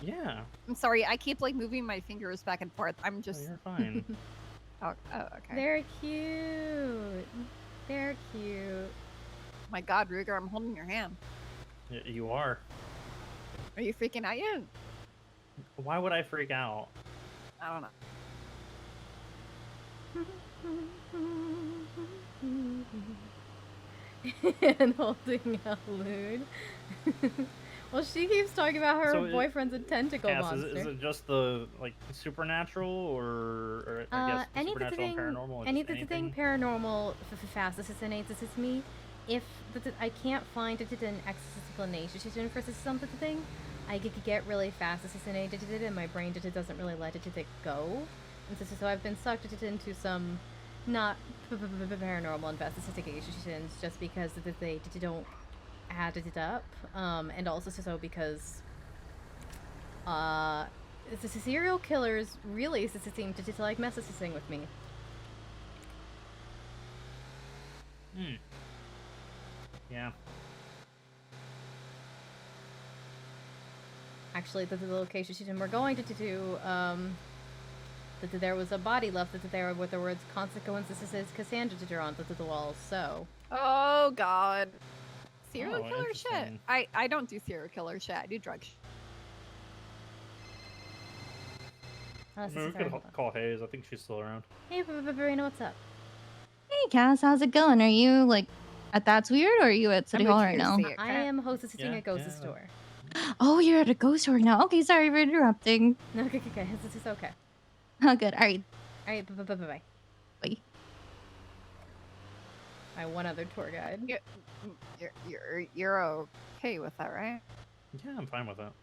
Yeah. I'm sorry. I keep like moving my fingers back and forth. I'm just. Oh, you're fine. Oh, okay. They're cute. They're cute. My God, Ruger, I'm holding your hand. You are. Are you freaking out yet? Why would I freak out? I don't know. And holding a loon. Well, she keeps talking about her boyfriend's a tentacle monster. Is it just the supernatural, or I guess supernatural and paranormal? Anything paranormal fascinates me. If I can't find an explanation for something, I get really fascinated and my brain doesn't really let it go. And so I've been sucked into some not paranormal investigations just because they don't add it up, and also so because the serial killers really seem to like messing with me. Hmm. Yeah. Actually, the location we're going to do, that there was a body left that there with the words consequences is Cassandra to draw on the walls, so. Oh God. Serial Oh, killer shit. interesting. I don't do serial killer shit. I do drug shit. Oh, I mean, we could call Hayes. I think she's still around. Hey, Verena, what's up? Hey, Cass, how's it going? Are you like at That's Weird, or are you at City I'm Hall with right you, now? see it, I Kat. am hostessing Yeah, a ghost yeah. store. Oh, you're at a ghost store now. Okay, sorry for interrupting. No, okay, this is okay. Oh, good. All right. All right, bye. Bye. My one other tour guide. You're okay with that, right? Yeah, I'm fine with that.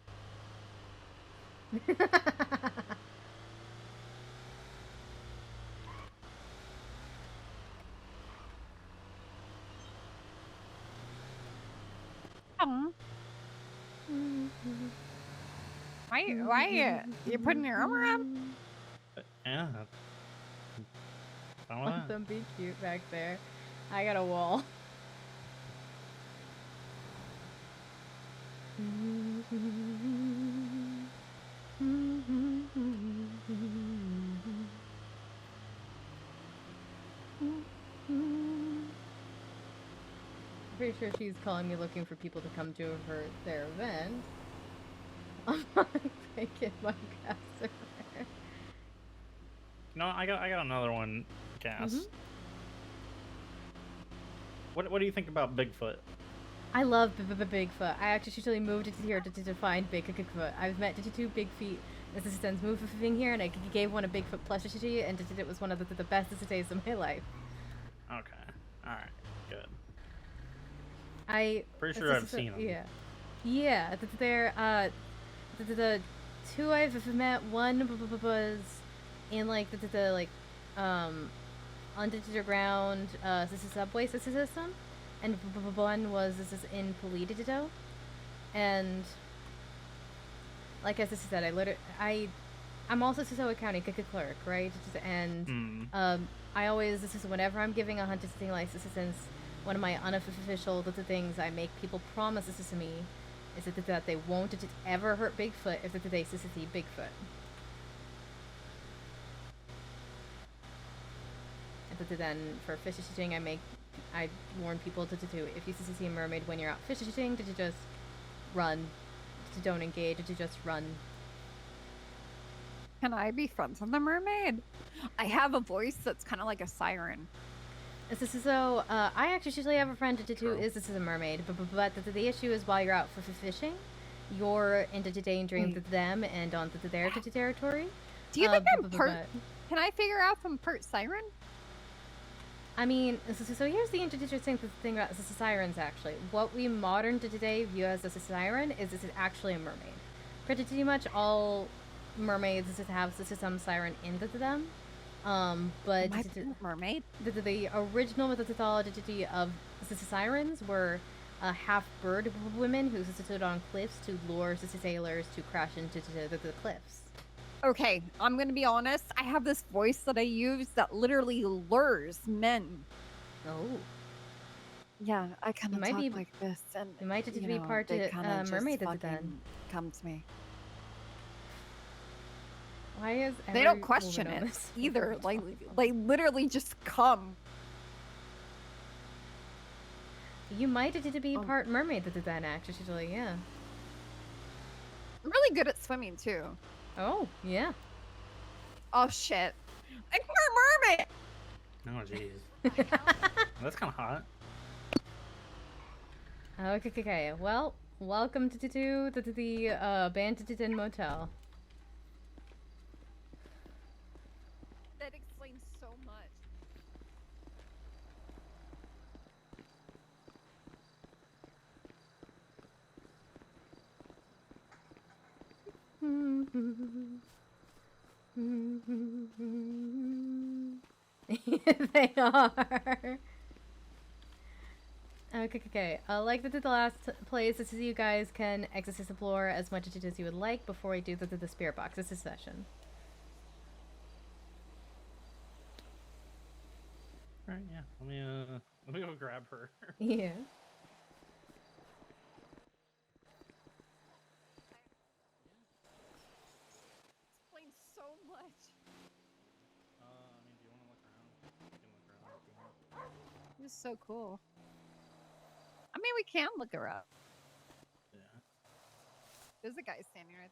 Why you putting your arm around? Yeah. Fine with Let that. them be cute back there. I got a wall. Pretty sure she's calling me looking for people to come to their event. I'm breaking my caster. No, I got another one, Cass. Mhm. What do you think about Bigfoot? I love Bigfoot. I actually moved it here to find Bigfoot. I've met two Big Feet assistants moving here, and I gave one a Bigfoot plushie, and it was one of the best days of my life. Okay. All right. Good. Pretty sure I've seen them. Yeah. They're the two I've met. One was in like the underground subway system, and one was in Polito, and like as I said, I'm also a county clerk, right? And I always whenever I'm giving a hunting license, since one of my unofficial things I make people promises to me is that they won't ever hurt Bigfoot if they see Bigfoot. And then for fish shooting, I warn people to if you see a mermaid when you're out fish shooting, to just run, to don't engage, to just run. Can I be friends with the mermaid? I have a voice that's kind of like a siren. So, I actually usually have a friend too. This is a mermaid, but the issue is while you're out for fishing, you're endangering them and onto their territory. Do you think I'm part? Can I figure out if I'm part siren? I mean, so here's the interesting thing about sirens. Actually, what we modern today view as a siren is actually a mermaid. Pretty much all mermaids have some siren into them. But mermaid. The original methodology of sirens were half bird women who stood on cliffs to lure sailors to crash into the cliffs. Okay, I'm gonna be honest. I have this voice that I use that literally lures men. Oh. Yeah, I kind of talk like this, and you might just be part of mermaid then. Come to me. Why is they don't question it either? Like they literally just come. You might be part mermaid then, actually, yeah. I'm really good at swimming too. Oh, yeah. Oh shit! I'm part mermaid. Oh jeez. That's kind of hot. Okay. Well, welcome to the Abandoned Motel. That explains so much. They are. Okay. Like the last place, this is you guys can explore as much as you would like before we do the spirit box. This is session. Alright, yeah. Let me go grab her. Yeah. Explains so much. I mean, do you want to look around? You can look around if you want. This is so cool. I mean, we can look around. Yeah. There's a guy standing right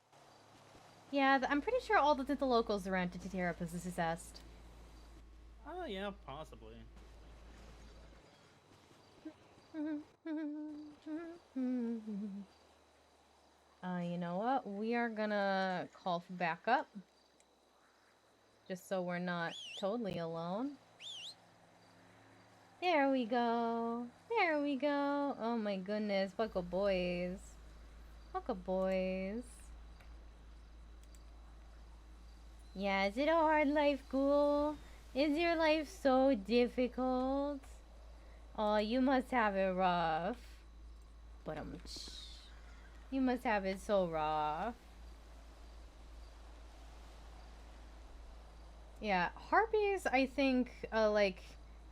Yeah, I'm pretty sure all the locals around Titira possessed. Oh, yeah, possibly. You know what? We are gonna call for backup. Just so we're not totally alone. There we go. There we go. Oh my goodness. Buckle boys. Buckle boys. Yeah, is it a hard life, Ghoul? Is your life so difficult? Oh, you must have it rough. But you must have it so rough. Yeah, harpies, I think, like,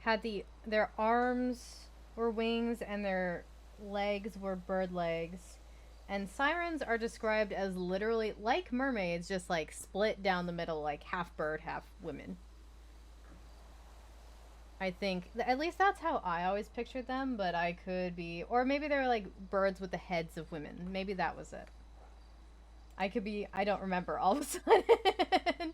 had their arms were wings and their legs were bird legs. And sirens are described as literally like mermaids, just like split down the middle, like half bird, half women. I think, at least that's how I always pictured them, but I could be, or maybe they're like birds with the heads of women. Maybe that was it. I could be, I don't remember all of a sudden.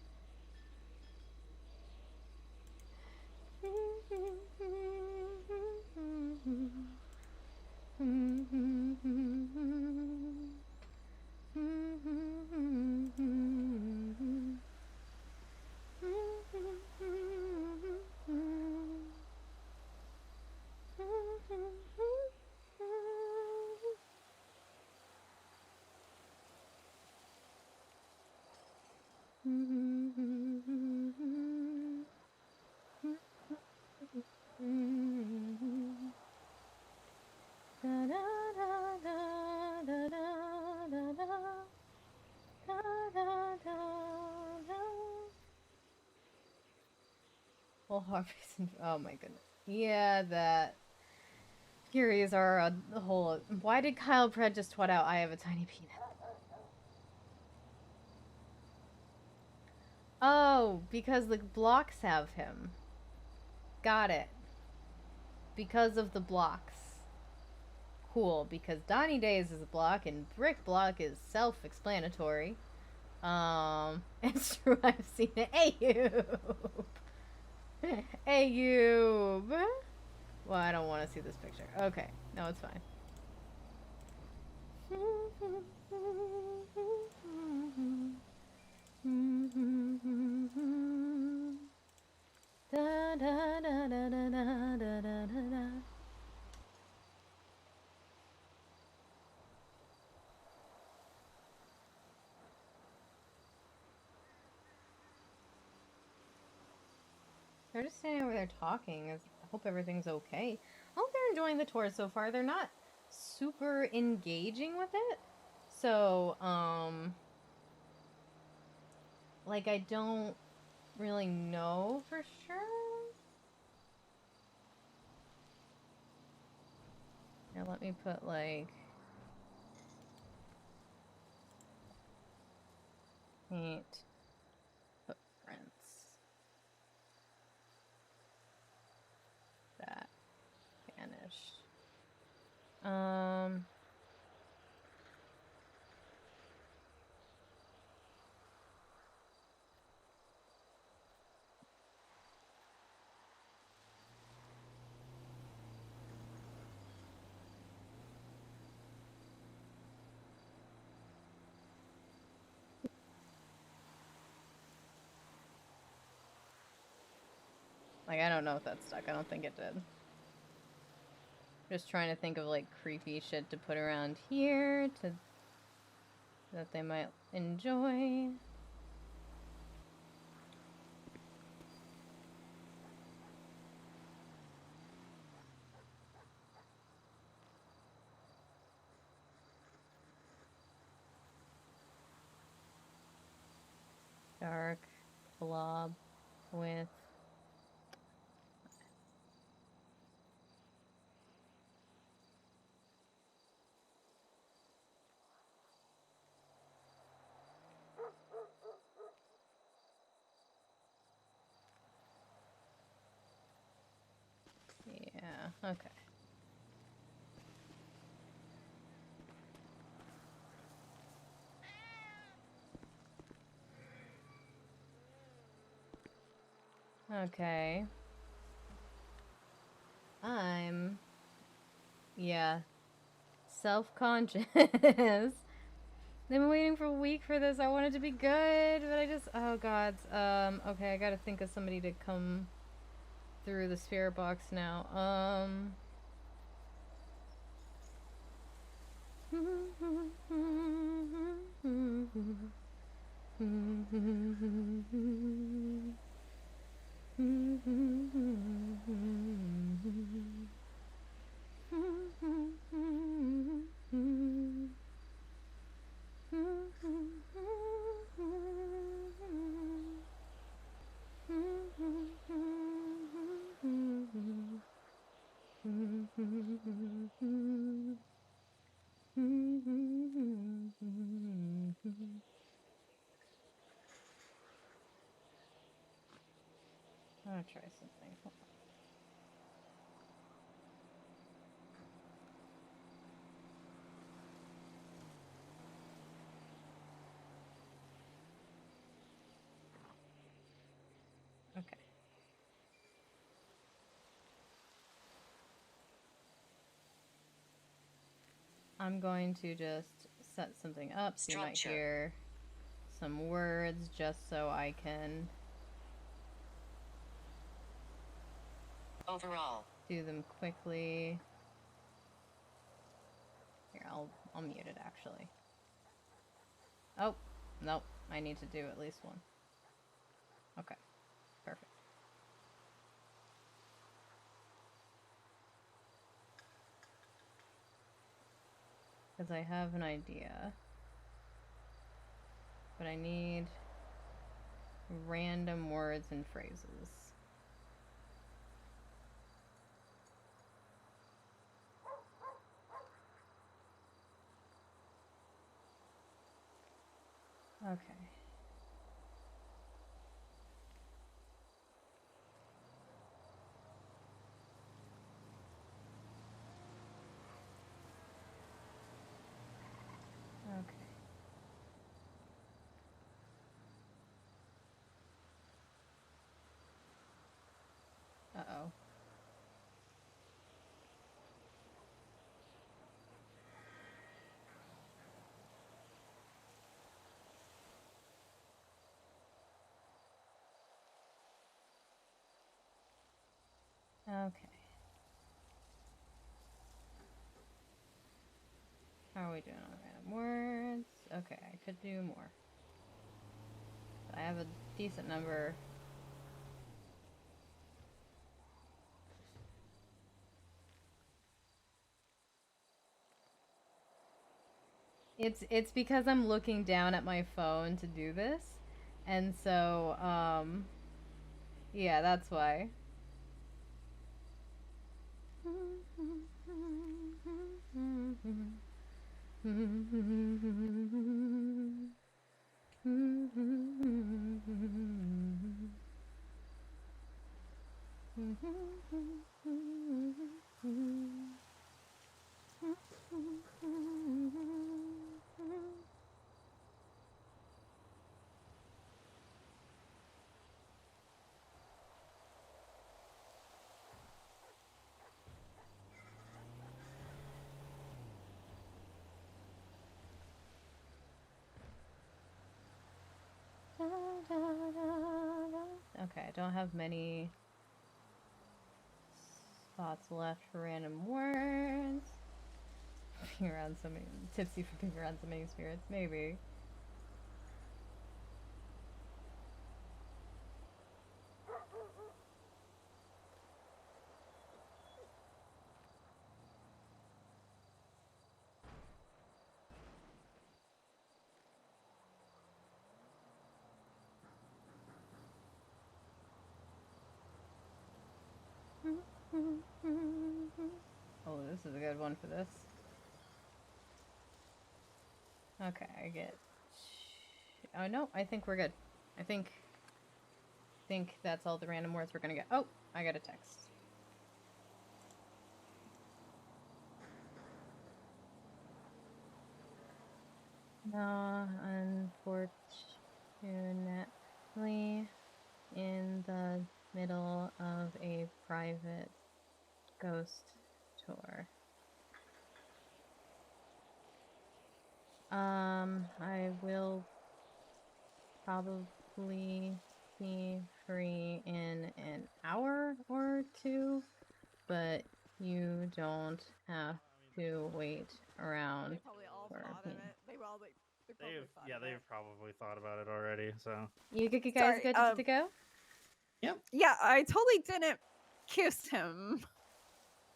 Well, harpies and oh my goodness. Yeah, that Furies are a whole. Why did Kyle Pred just twat out? I have a tiny penis. Oh, because the blocks have him. Got it. Because of the blocks. Cool, because Donnie Days is a block and Brick Block is self-explanatory. It's true, I've seen it. Ayub! Ayub! Well, I don't want to see this picture. Okay, no, it's fine. Da, da, da, da, da, da, da, da, da. They're just standing over there talking. I hope everything's okay. I hope they're enjoying the tour so far. They're not super engaging with it. So, like, I don't really know for sure. Here, let me put, like, paint footprints. That vanished. Like, I don't know if that's stuck. I don't think it did. Just trying to think of, like, creepy shit to put around here that they might enjoy. Dark blob with Okay. Okay. Yeah, self-conscious. I've been waiting for a week for this. I want it to be good, but oh god. Okay, I gotta think of somebody to come through the spirit box now. I'll try something. Hold on. Okay. I'm going to just set something up so you might Structure. hear some words just so I can Overall. do them quickly. Here, I'll mute it actually. Oh, nope. I need to do at least one. Okay, perfect. Because I have an idea. But I need random words and phrases. Okay. Okay. Uh-oh. Okay. How are we doing on random words? Okay, I could do more. I have a decent number. It's because I'm looking down at my phone to do this. And so, yeah, that's why. Okay, I don't have many spots left for random words. Being around so many, tipsy for being around so many spirits, maybe. Oh, this is a good one for this. Okay, I get... Oh, no, I think we're good. I think that's all the random words we're gonna get. Oh, I got a text. No, unfortunately, in the middle of a private ghost tour. I will probably be free in an hour or two, but you don't have to wait around They probably all for thought me. of it. They probably thought of They've it. probably thought about it already. So You guys Sorry, good to go? Yeah, I totally didn't kiss him.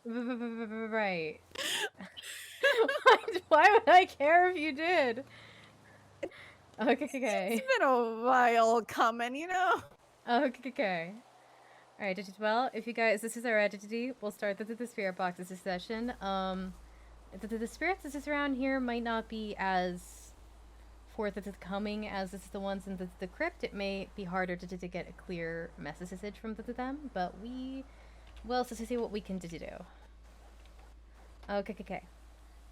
Right. Why would I care if you did? Okay. It's been a while coming, you know? Okay. Alright, well, if you guys, this is our entity, we'll start the spirit box this session. The spirits this is around here might not be as forthcoming as this is the ones in the crypt. It may be harder to get a clear message from them, but we will see what we can do. Okay.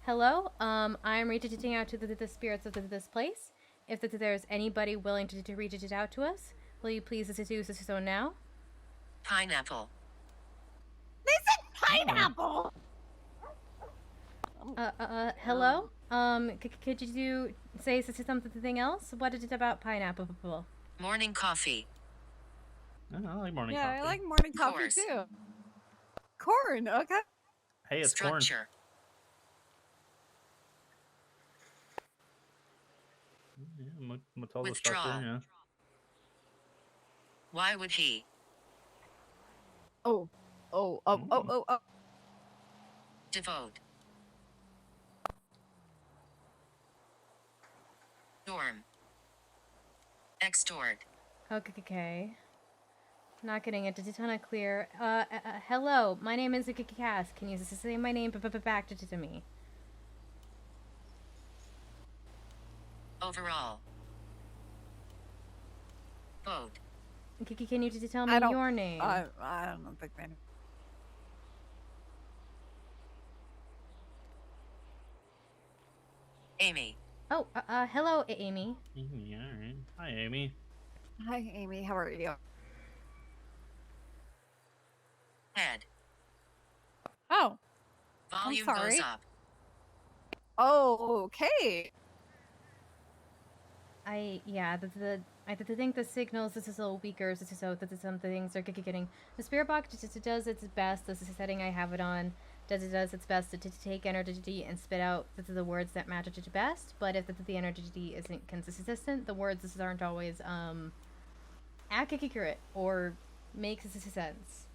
Hello, I'm reaching out to the spirits of this place. If there's anybody willing to reach it out to us, will you please do so now? Pineapple. They said pineapple! Hello? Could you say something else? What is it about pineapple? Morning coffee. I like morning Yeah, coffee. I like morning coffee Course. too. Corn, okay. Hey, it's corn. Structure. Yeah, Matilda Withdraw. structure, yeah. Why would he? Oh. Devote. Dorm. Extort. Okay. Not getting it. A ton of clear. Hello, my name is Cass. Can you say my name back to me? Overall. Vote. Can you tell me your name? I don't think they know. Amy. Oh, hello, Amy. Amy, alright. Hi, Amy. Hi, Amy. How are you? Head. Oh. Volume sorry. goes up. Oh, okay. I think the signals this is a little weaker, so that some things are getting. The spirit box just does its best. This is the setting I have it on. Does its best to take energy and spit out the words that match it best. But if the energy isn't consistent, the words aren't always accurate or make sense.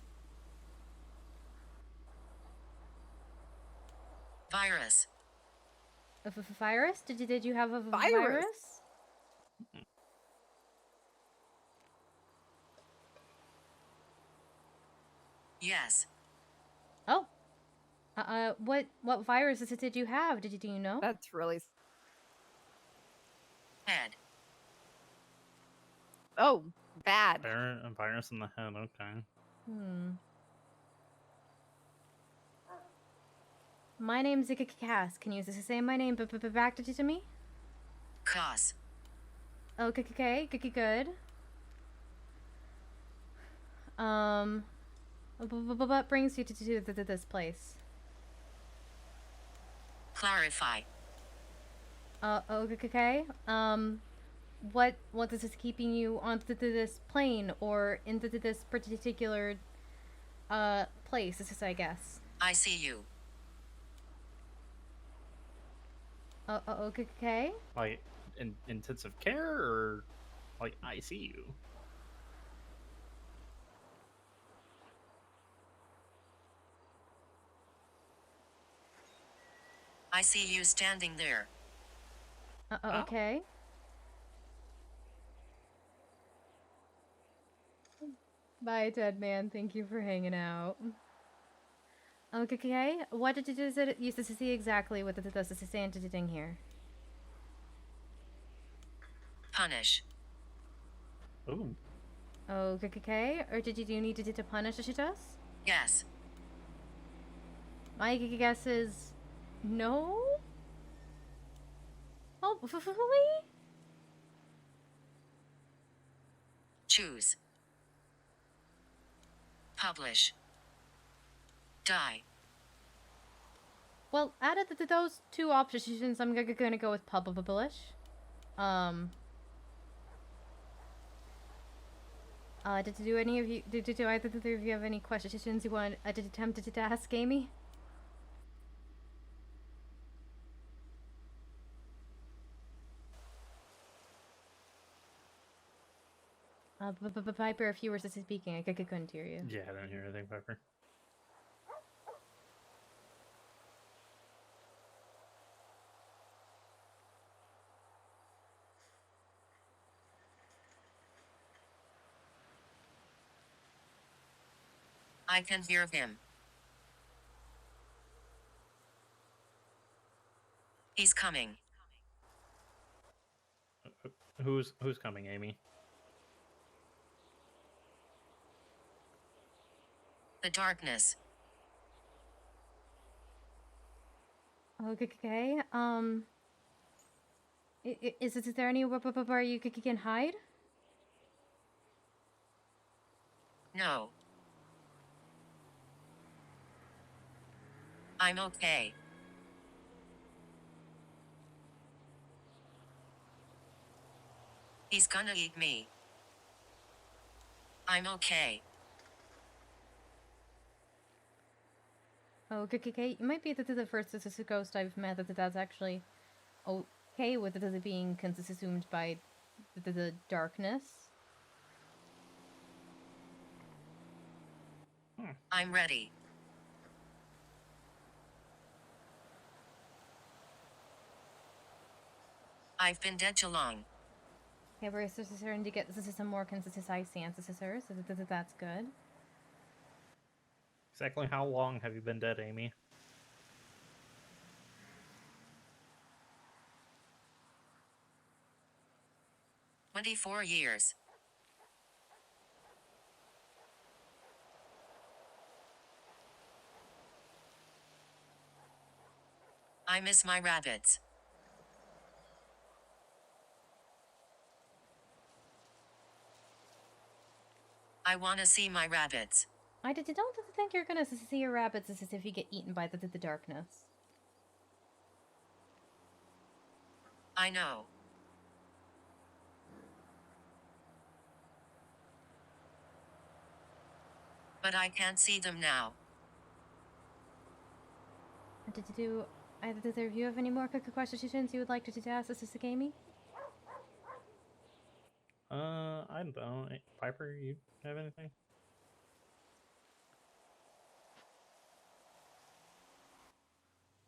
Virus. A virus? Did you have a Virus? Yes. Oh. What viruses did you have? Do you know? That's really. Head. Oh, bad. A virus in the head, okay. My name's Cass. Can you say my name back to me? Cause. Okay, good. What brings you to this place? Clarify. Okay. What is keeping you onto this plane or into this particular place? This is, I guess. I see you. Okay. Like, in intensive care, or like ICU? I see you standing there. Okay. Bye, dead man. Thank you for hanging out. Okay. What did it used to see exactly what this is saying here? Punish. Ooh. Okay. Or did you need to punish us? Yes. My guess is no. Hopefully. Choose. Publish. Die. Well, out of those two options, I'm gonna go with publish. Do any of you, do either of you have any questions you want to attempt to ask Amy? Piper, if you were speaking, I couldn't hear you. Yeah, I don't hear anything, Piper. I can hear him. He's coming. Who's coming, Amy? The darkness. Okay. Is there any where you can hide? No. I'm okay. He's gonna eat me. I'm okay. Okay. You might be the first ghost I've met that's actually okay with it being consumed by the darkness. I'm ready. I've been dead too long. Okay, we're starting to get some more consistency answers, so that's good. Exactly how long have you been dead, Amy? "24 years. I miss my rabbits. I wanna see my rabbits. I don't think you're gonna see your rabbits if you get eaten by the darkness. I know. But I can't see them now. Do either of you have any more questions you would like to ask Sister Amy? I don't. Piper, you have anything?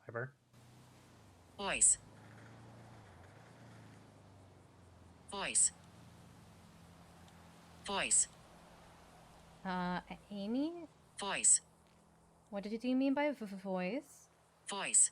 Piper? Voice. Voice. Voice. Amy? Voice. What do you mean by voice? Voice.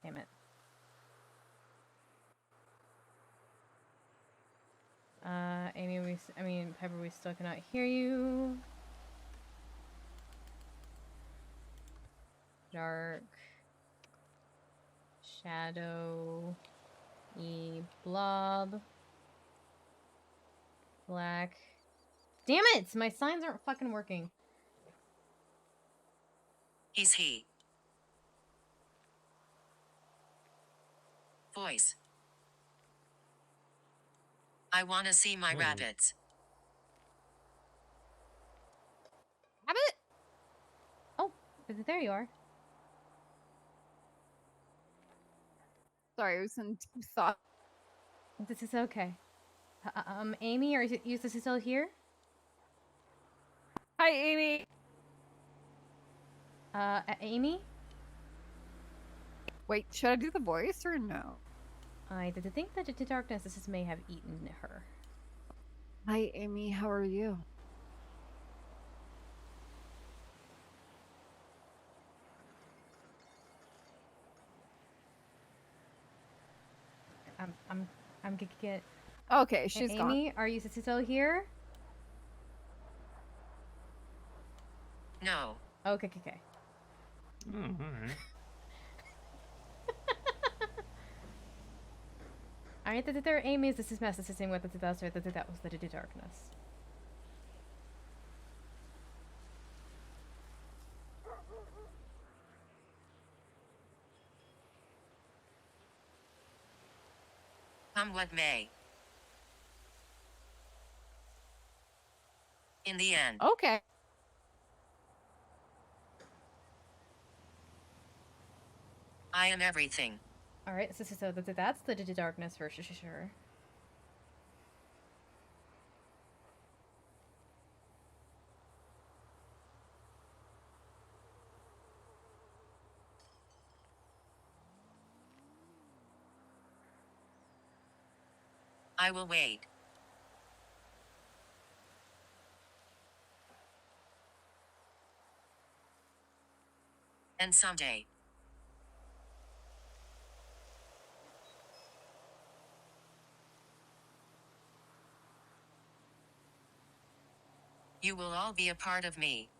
Damn it. Amy, Piper, we still cannot hear you. Dark. Shadow. Blob. Black. Damn it! My signs aren't fucking working. He's he. Voice. I wanna see my rabbits. Rabbit? Oh, there you are. Sorry, I was in deep thought. This is okay. Amy, are you still here? Hi, Amy. Amy? Wait, should I do the voice or no? I did think that the darkness may have eaten her. Hi, Amy. How are you? I'm gonna get. Okay, she's gone. Amy, are you still here? No. Okay. Oh, all right. Alright, there, Amy, this is messaging with that was the darkness. Come what may. In the end. Okay. I am everything. Alright, so that's the darkness for sure. I will wait. And someday. You will all be a part of me.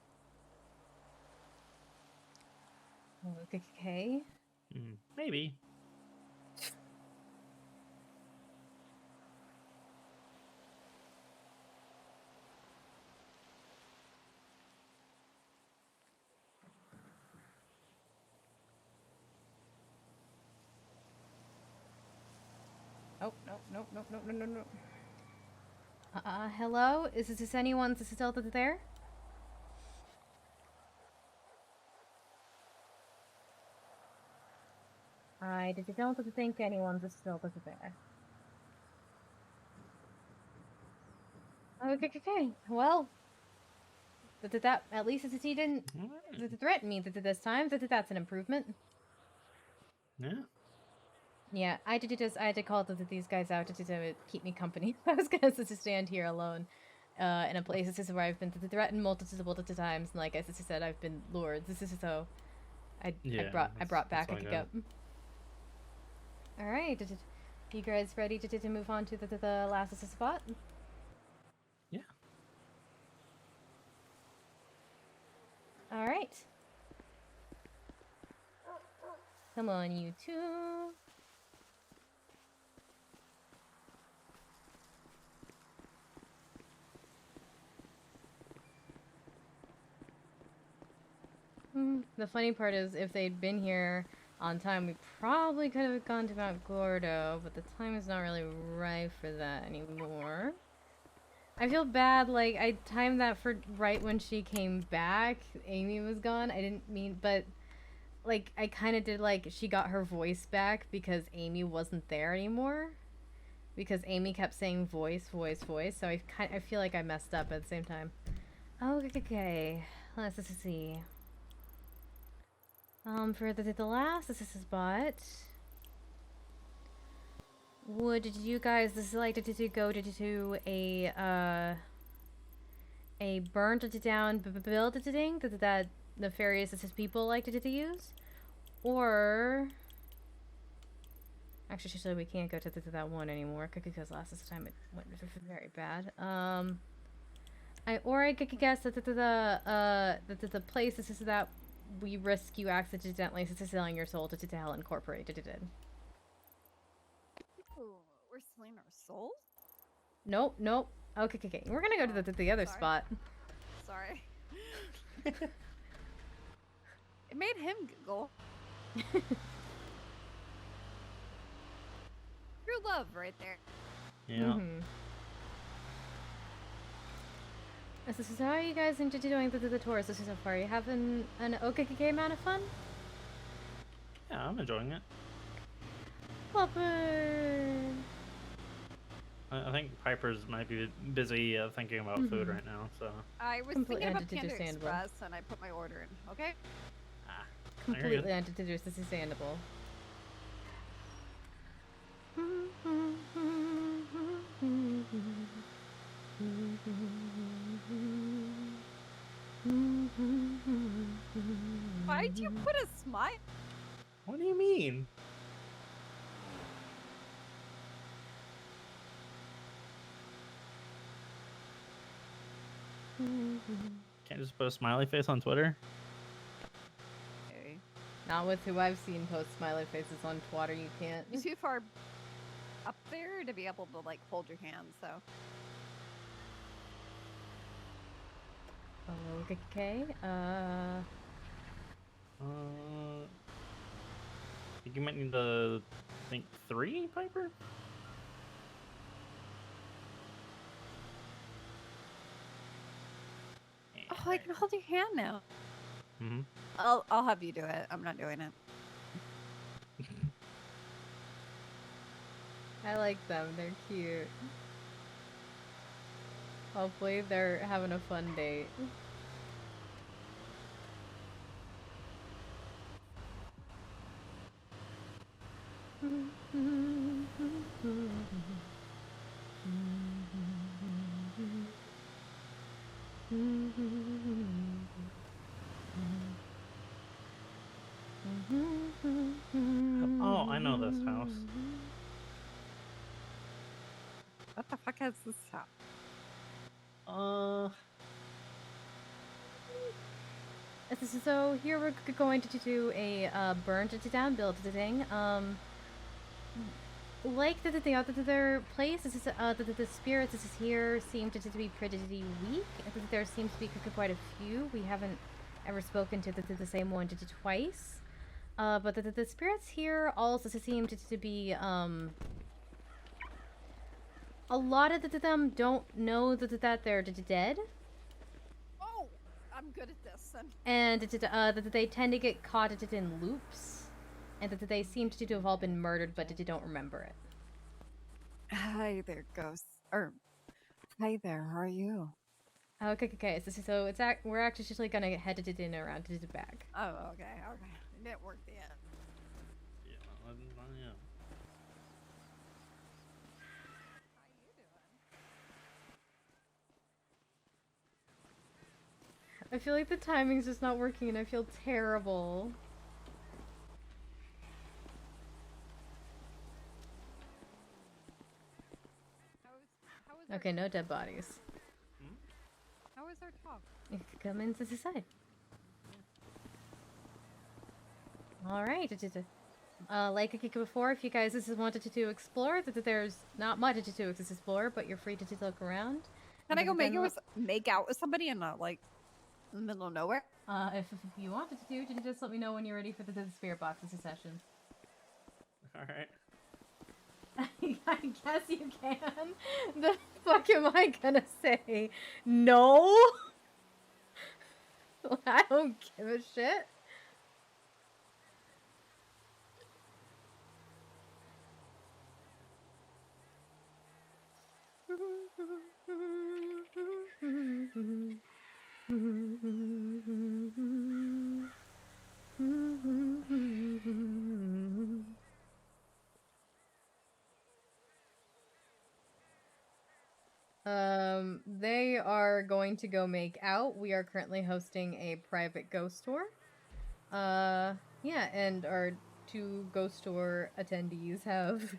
Okay. Maybe. Oh, no. Hello? Is this anyone still there? I don't think anyone's still there. Okay. Well, that at least he didn't threaten me this time. That's an improvement. Yeah. Yeah, I had to call these guys out to keep me company. I was gonna stand here alone, in a place. This is where I've been threatened multiple times, and like I said, I've been lured. This is so. I brought back a kick-up. All right, you guys ready to move on to the last spot? Yeah. All right. Come on, you two. The funny part is, if they'd been here on time, we probably could have gone to Mount Gordo, but the time is not really right for that anymore. I feel bad, like, I timed that for right when she came back. Amy was gone. I didn't mean, but, like, I kind of did, like, she got her voice back because Amy wasn't there anymore. Because Amy kept saying voice, so I feel like I messed up at the same time. Oh, okay. Let's see. For the last spot, would you guys like to go to a burned down building that nefarious people like to use, or actually, she said we can't go to that one anymore because last time it went very bad. I could guess that the place is that we risk you accidentally selling your soul to Hell Incorporated. Ooh, we're selling our souls? Nope. Okay. We're gonna go to the other spot. Sorry. It made him giggle. True love right there. Yeah. So how are you guys into doing the tours so far? Are you having an okay amount of fun? Yeah, I'm enjoying it. Flopper! I think Piper's might be busy thinking about food right now, so. I was Completely thinking about Panda understandable. Express and I put my order in, okay? Completely understandable. Why'd you put a smile? What do you mean? Can't just put a smiley face on Twitter. Okay. Not with who I've seen post smiley faces on Twitter. You can't. You're too far up there to be able to like hold your hand. So Okay. I think you might need to think 3, Piper. oh, I can hold your hand now. Mm-hmm. I'll have you do it. I'm not doing it. I like them. They're cute. Hopefully they're having a fun date. Oh, I know this house. What the fuck is this house? So here we're going to do a burnt it down build thing. Like the other place, this is the spirits this is here seem to be pretty weak. There seems to be quite a few. We haven't ever spoken to the same one twice. But the spirits here also seem to be a lot of them don't know that they're dead. Oh, I'm good at this. And that they tend to get caught in loops, and that they seem to have all been murdered, but they don't remember it. Hi there, ghosts. Or, hi there. How are you? Okay. So we're actually just like gonna head in around to the back. Oh, okay. It didn't work yet. Yeah. How you doing? I feel like the timing's just not working, and I feel terrible. How Okay, no dead bodies. How was our talk? You can come into the side. All right. Like before, if you guys wanted to explore, there's not much to explore, but you're free to look around. Can I go make out with somebody in like in the middle of nowhere? If you wanted to, just let me know when you're ready for the spirit boxes session. All right. I guess you can. The fuck am I gonna say? No? I don't give a shit. They are going to go make out. We are currently hosting a private ghost tour. Yeah, and our 2 ghost tour attendees have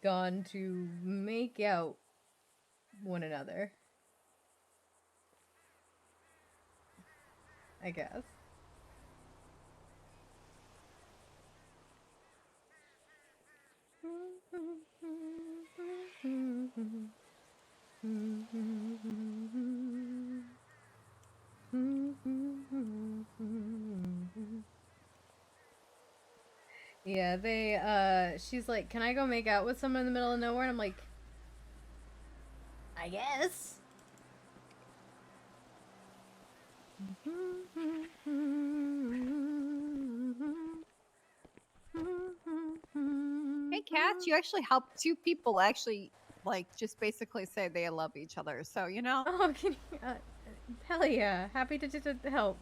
gone to make out one another. I guess. Yeah, she's like, can I go make out with someone in the middle of nowhere? And I'm like, I guess. Hey, Kat, you actually helped 2 people actually like just basically say they love each other. So you know. Oh, can you, hell yeah! Happy to help.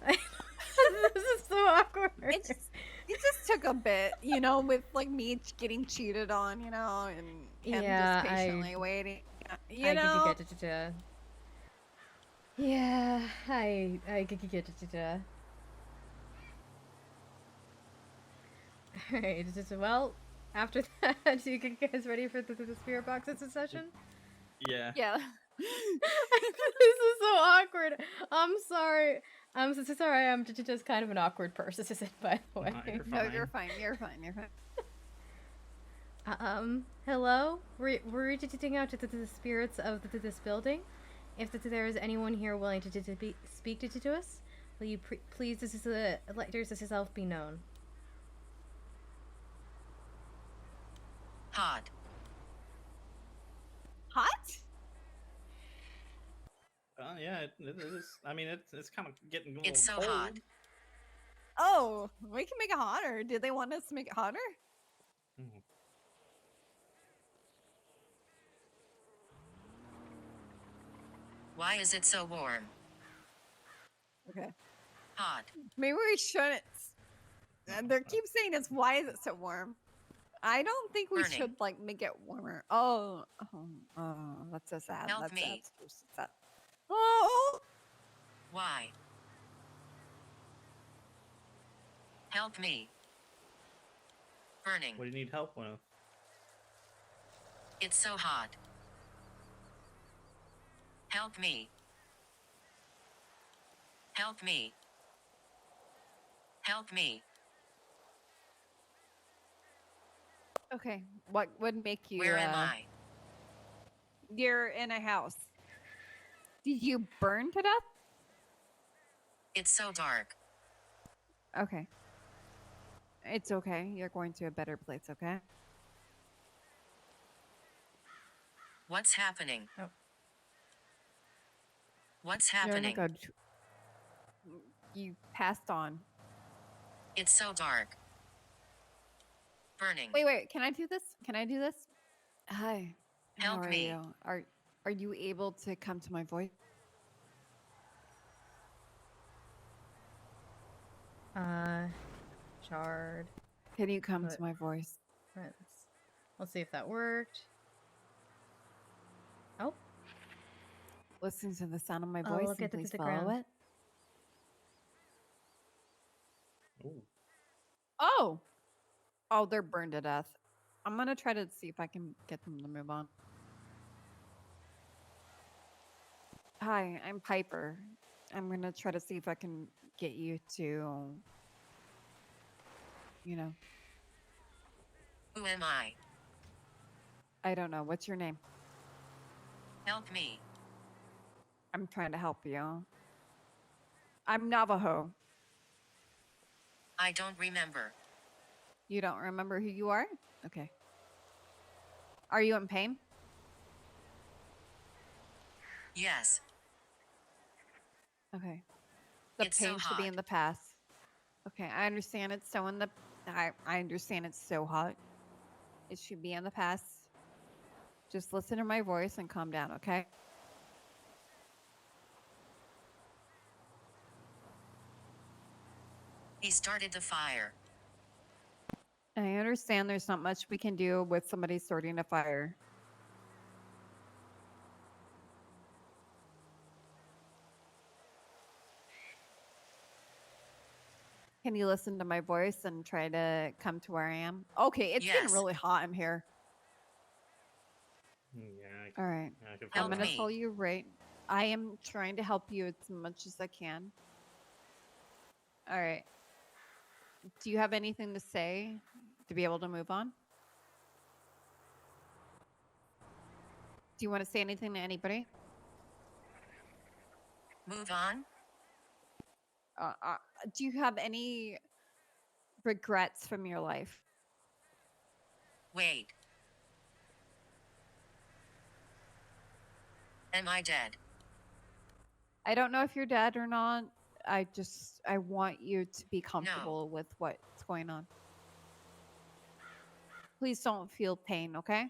This is so awkward. It just took a bit, you know, with like me getting cheated on, you know, and him Yeah, just patiently waiting. You I know. Yeah, I get it. Alright, well, after that, you guys ready for the spirit box session? Yeah. Yeah. This is I'm sorry. I'm so sorry. I'm just kind of an awkward person, by the way. You're No, fine. you're fine. You're fine. You're fine. Hello? We're reaching out to the spirits of this building. If there is anyone here willing to speak to us, will you please let yourself be known? Hot. Hot? Yeah, it is. I mean, it's kind of getting a little It's so cold. hot. Oh, we can make it hotter. Did they want us to make it hotter? Hmm. Why is it so warm? Okay. Hot. Maybe we shouldn't. They keep saying it's why is it so warm? I don't think we Burning. should like make it warmer. Oh, that's so sad. Help That's me. sad. So sad. Oh, Why? Help me. Burning. What do you need help with? It's so hot. Help me. Help me. Help me. okay. What would make you? Where am I? You're in a house. Did you burn to death? It's so dark. Okay. It's okay. You're going to a better place. Okay. What's happening? Oh. What's You're in a happening? good. You passed on. It's so dark. Burning. Wait. Can I do this? Hi. Help How are me. you? Are you able to come to my voice? Shard. Can you come What? to my voice? Friends. Let's see if that worked. Oh. Listen to the sound of my Oh, voice look and at please the follow ground. it. Ooh. Oh, they're burned to death. I'm gonna try to see if I can get them to move on. Hi, I'm Piper. I'm gonna try to see if I can get you to, Who am I? I don't know. What's your name? Help me. I'm trying to help you. I'm Navajo. I don't remember. You don't remember who you are? Okay. Are you in pain? Yes. Okay. The It's so pain should be hot. in the past. Okay, I understand it's so in the I understand it's so hot. It should be in the past. Just listen to my voice and calm down, okay? He started the fire. I understand there's not much we can do with somebody starting a fire. Can you listen to my voice and try to come to where I am? Okay, it's getting Yes. really hot in here. Yeah. All right. I can I'm Help going to me. tell you right. I am trying to help you as much as I can. All right. Do you have anything to say to be able to move on? Do you want to say anything to anybody? Move on. Do you have any regrets from your life? Wait. Am I dead? I don't know if you're dead or not. I want you to be comfortable with what's going on. Please don't feel pain, okay?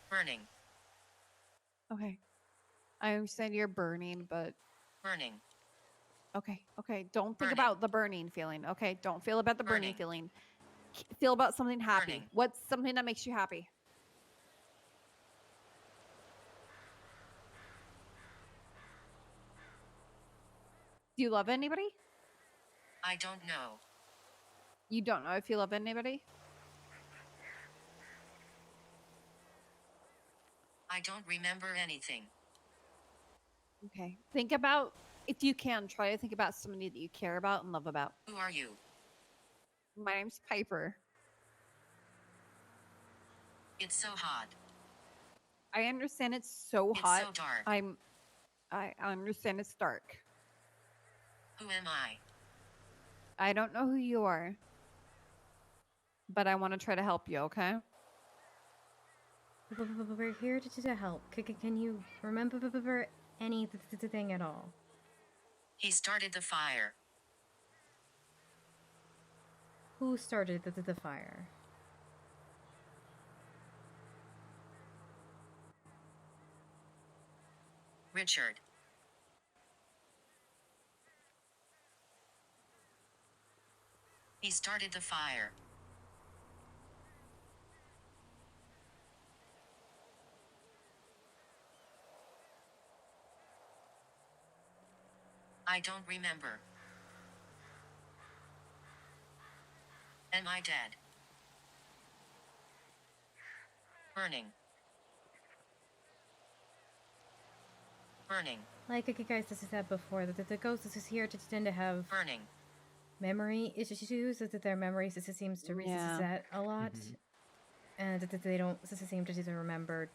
Burning. Okay. I understand you're burning, but Burning. okay. Don't think Burning. about the burning feeling. Okay. Don't feel about the burning Burning. feeling. Feel about something happy. Burning. What's something that makes you happy? Do you love anybody? I don't know. You don't know if you love anybody? I don't remember anything. Okay. Think about, if you can, try to think about somebody that you care about and love about. Who are you? My name's Piper. It's so hot. I understand it's so It's hot. so dark. I understand it's dark. Who am I? I don't know who you are, but I want to try to help you, okay? We're here to help. Can you remember anything at all? He started the fire. Who started the fire? Richard. He started the fire. I don't remember. Am I dead? Burning. Burning. Like you guys said before, that the ghost is here to tend to have Burning. memory issues, that their memory seems to Yeah. reset a lot, and that they don't seem to remember.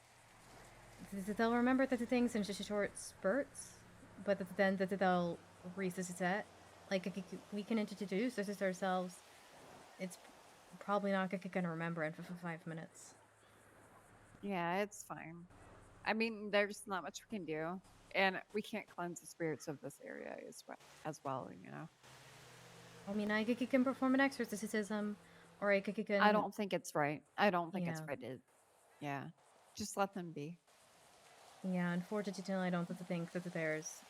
They'll remember the things in just short spurts, but then they'll reset. Like we can introduce ourselves. It's probably not gonna remember in 5 minutes. Yeah, it's fine. I mean, there's not much we can do, and we can't cleanse the spirits of this area as well, you know. I mean, I can perform an exorcism, or I can. I don't think it's right. I don't think it's Yeah. right. Yeah, just let them be. Yeah, unfortunately, I don't think that there's.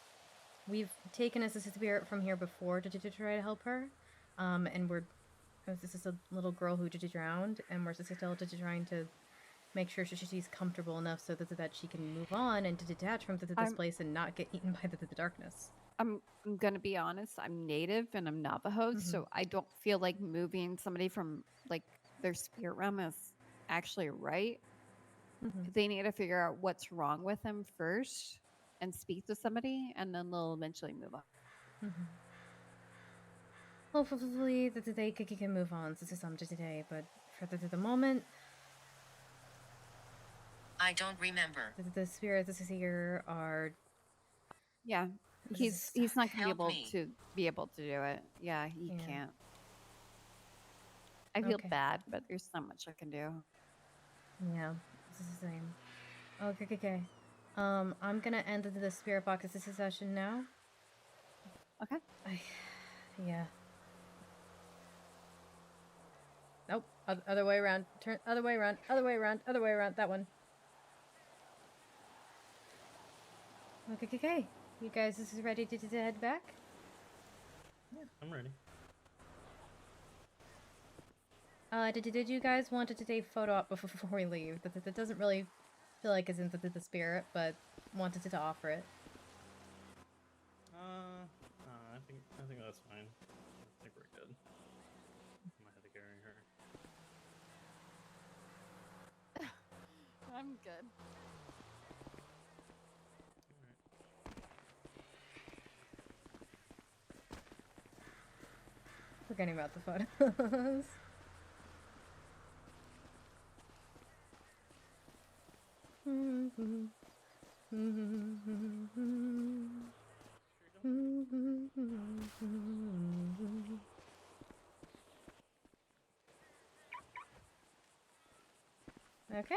We've taken a spirit from here before to try to help her, and this is a little girl who just drowned, and we're still trying to make sure she's comfortable enough so that she can move on and to detach from this place and not get eaten by the darkness. I'm gonna be honest. I'm Native and I'm Navajo, so I don't feel like moving somebody from like their spirit realm is actually right. They need to figure out what's wrong with them first and speak to somebody, and then they'll eventually move on. Hopefully that they can move on to some today, but for the moment, I don't remember. the spirits here are. Yeah, he's not gonna be able to do it. Yeah, he can't. I feel bad, but there's not much I can do. Yeah, this is the same. Okay. I'm gonna end the spirit box session now. Okay. Yeah. Nope. Other way around. Turn. Other way around. Other way around. Other way around. That one. Okay. You guys, this is ready to head back? Yeah, I'm ready. Did you guys want to take a photo op before we leave? That doesn't really feel like it's into the spirit, but wanted to offer it. I think that's fine. I think we're good. I'm ahead of carrying her. I'm good. Forgetting about the photos. Okay.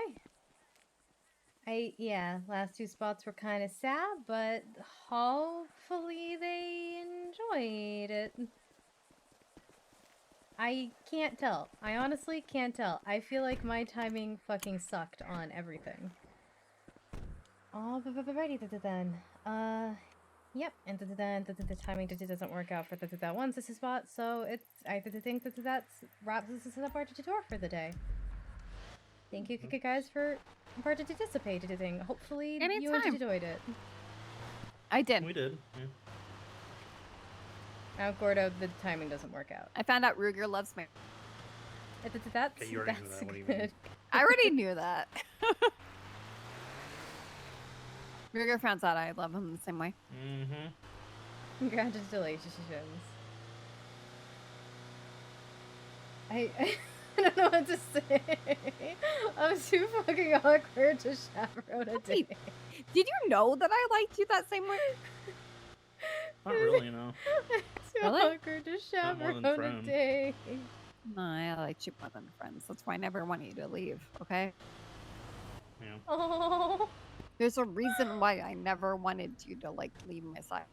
Last two spots were kind of sad, but hopefully they enjoyed it. I can't tell. I honestly can't tell. I feel like my timing fucking sucked on everything. Alrighty then. Yep, and then the timing doesn't work out for that one spot, so I think that's wraps this up our tutorial for the day. Thank you guys for participating. Hopefully you enjoyed it. I did. We did. Yeah. Now, Gordo, the timing doesn't work out. I found out Ruger loves me. That's Okay, you already knew that. What do you mean? good. I already knew that. Your friends out. I love him the same way. Mm-hmm. Congratulations. I don't know what to say. I'm too fucking awkward to chaperone a date. Did you know that I liked you that same way? Not really, no. Too Really? awkward to Not more than chaperone a friend. date. No, I liked you more than friends. That's why I never wanted you to leave, okay? Yeah. Oh. There's a reason why I never wanted you to, like, leave my side.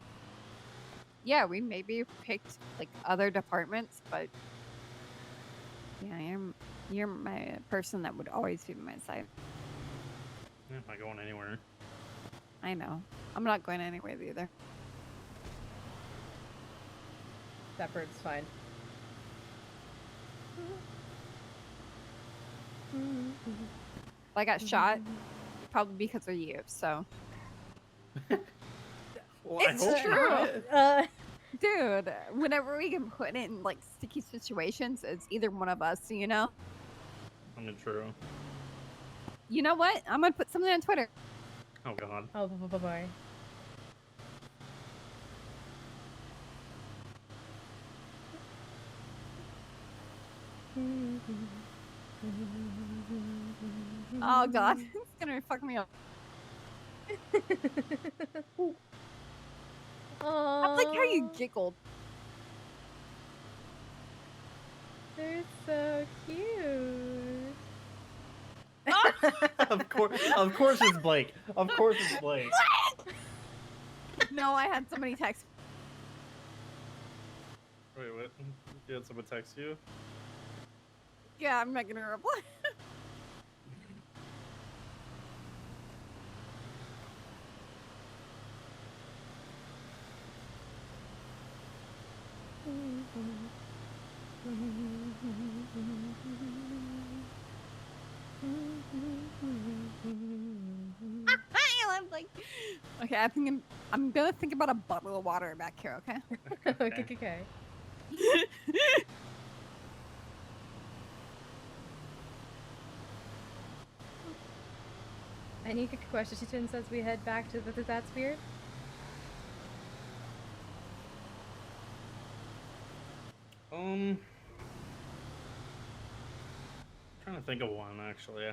Yeah, we maybe picked, like, other departments, but... Yeah, you're my person that would always be by my side. I'm not going anywhere. I know. I'm not going anywhere either. That bird's fine. If I got shot, probably because of you, so... Well, I It's hope true. not. Dude, whenever we get put in, like, sticky situations, it's either one of us, you know? I mean, true. You know what? I'm gonna put something on Twitter. Oh, God. Oh, bye-bye. Oh, God. It's gonna fuck me up. I like how you giggled. They're so cute. Of course it's Blake. Of course it's Blake. No, I had somebody text. Wait, what? You had someone text you? Yeah, I'm not gonna reply. I'm like, okay, I think I'm gonna think about a bottle of water back here, okay? Okay. Any question says we head back to that's weird. Trying to think of one actually.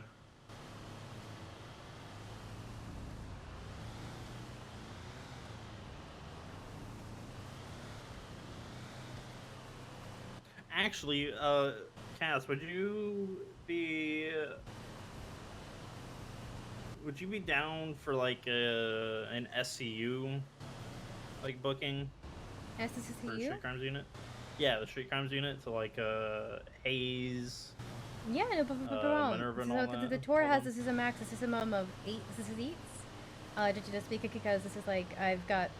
Actually, Cass, would you be down for like an SCU like booking for SCU? Street Crimes Unit? Yeah, the Street Crimes Unit to like Hayes. Yeah, no, but Minerva and all so the that. tour has this is a max system of 8 seats. Did you just speak it because this is like I've got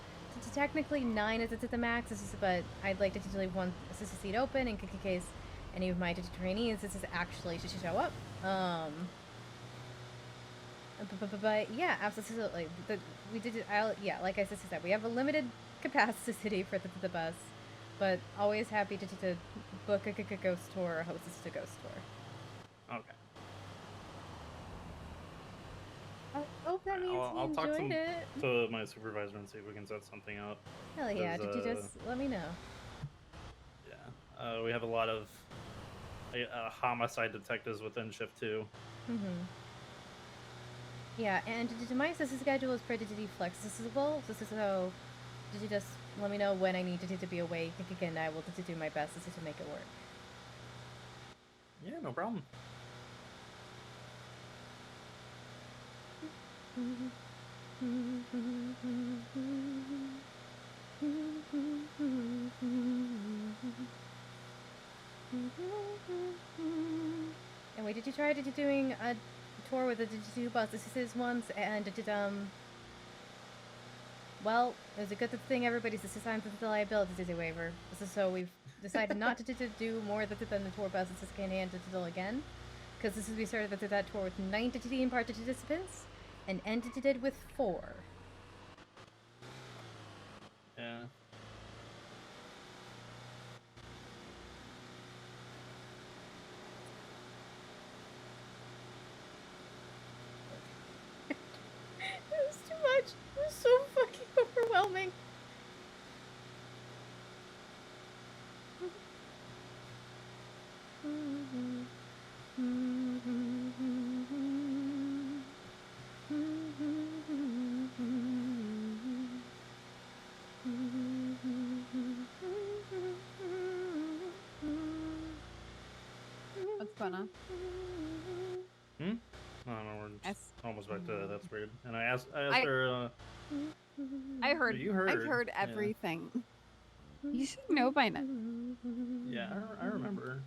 technically 9 is at the max, but I'd like to leave one seat open in case any of my trainees this is actually to show up. But yeah, absolutely. We did it. Yeah, like I said, we have a limited capacity for the bus, but always happy to book a ghost tour or host a ghost tour. Okay. I hope that means I'll you talk enjoyed it. to my supervisor and see if we can set something up. Hell yeah, did you just let me know? Yeah. We have a lot of homicide detectives within shift 2. Mm-hmm. Yeah, and my schedule is pretty flexible, so did you just let me know when I need to be awake? Again, I will do my best to make it work. Yeah, no problem. And wait, did you try doing a tour with the two buses once? And well, it was a good thing everybody's assigned the liability waiver. So we've decided not to do more than the tour buses can again. Because we started that tour with 19 participants and ended it with 4. Yeah. It was too much. coming. What's going on? I don't know. We're just That's- almost back to that's weird. And I asked I- her. I heard. You heard. I've heard Yeah. everything. You should know by now. Yeah, I remember.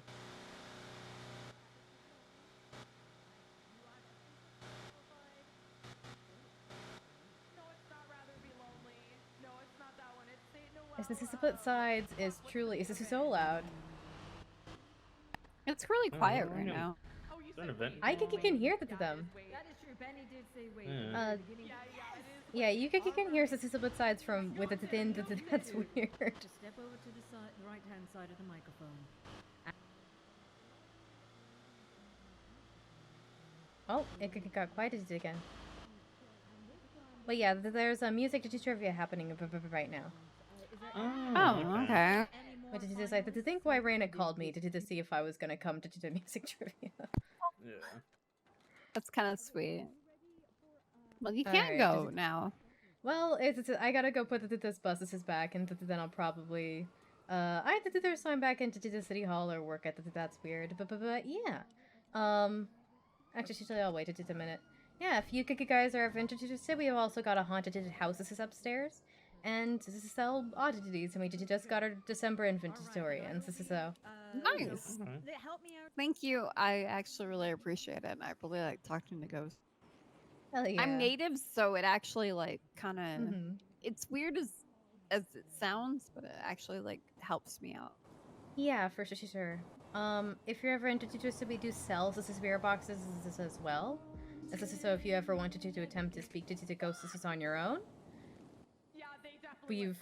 Yes, this is split sides is truly. This is so loud. It's really Oh, quiet yeah, right yeah. now. Is there an event? I think you can hear them. That is true. Benny did say wait. Yeah. Uh, Yeah, you can hear this is split sides from with it thin. That's weird. Just step over to the side, the right-hand side of the microphone. Oh, it got quiet again. But yeah, there's a music trivia happening right now. Oh, okay. Which is just like to think why Raina called me to see if I was gonna come to do music trivia. Yeah. That's kind of sweet. Well, you All can't right, go now. Well, I gotta go put this bus back, and then I'll probably I have to do sign back into the city hall or work at that's weird. But yeah, actually, I'll wait just a minute. Yeah, if you guys are interested, we have also got a haunted house. This is upstairs, and this is sell oddities, and we just got our December inventory, and this is so Nice. Help me out. Thank you. I actually really appreciate it. I really like talking to ghosts. hell yeah. I'm native, so it actually like kind of Mhm. it's weird as it sounds, but it actually like helps me out. Yeah, for sure. If you're ever interested, we do sell spirit boxes as well. So if you ever wanted to attempt to speak to the ghosts on your own, we've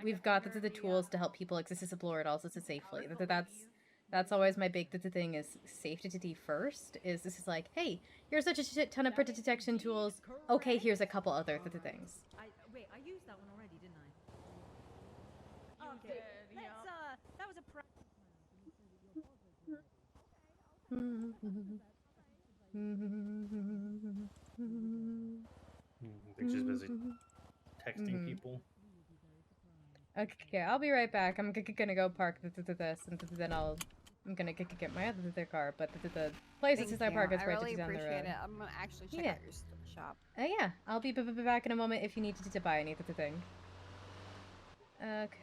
we've got the tools to help people explore it also safely. That's always my big thing is safety first. Is this is like, hey, here's such a shit ton of detection tools. Okay, here's a couple other things. Wait, I used that one already, didn't I? Okay. Let's that was a I think she's busy texting people. Okay, I'll be right back. I'm gonna go park this, and then I'm gonna get my other car. But the place Thank I you. park is I right really down the appreciate road. it. I'm gonna actually check Yeah. out your shop. Yeah, I'll be back in a moment if you need to buy anything. Okay.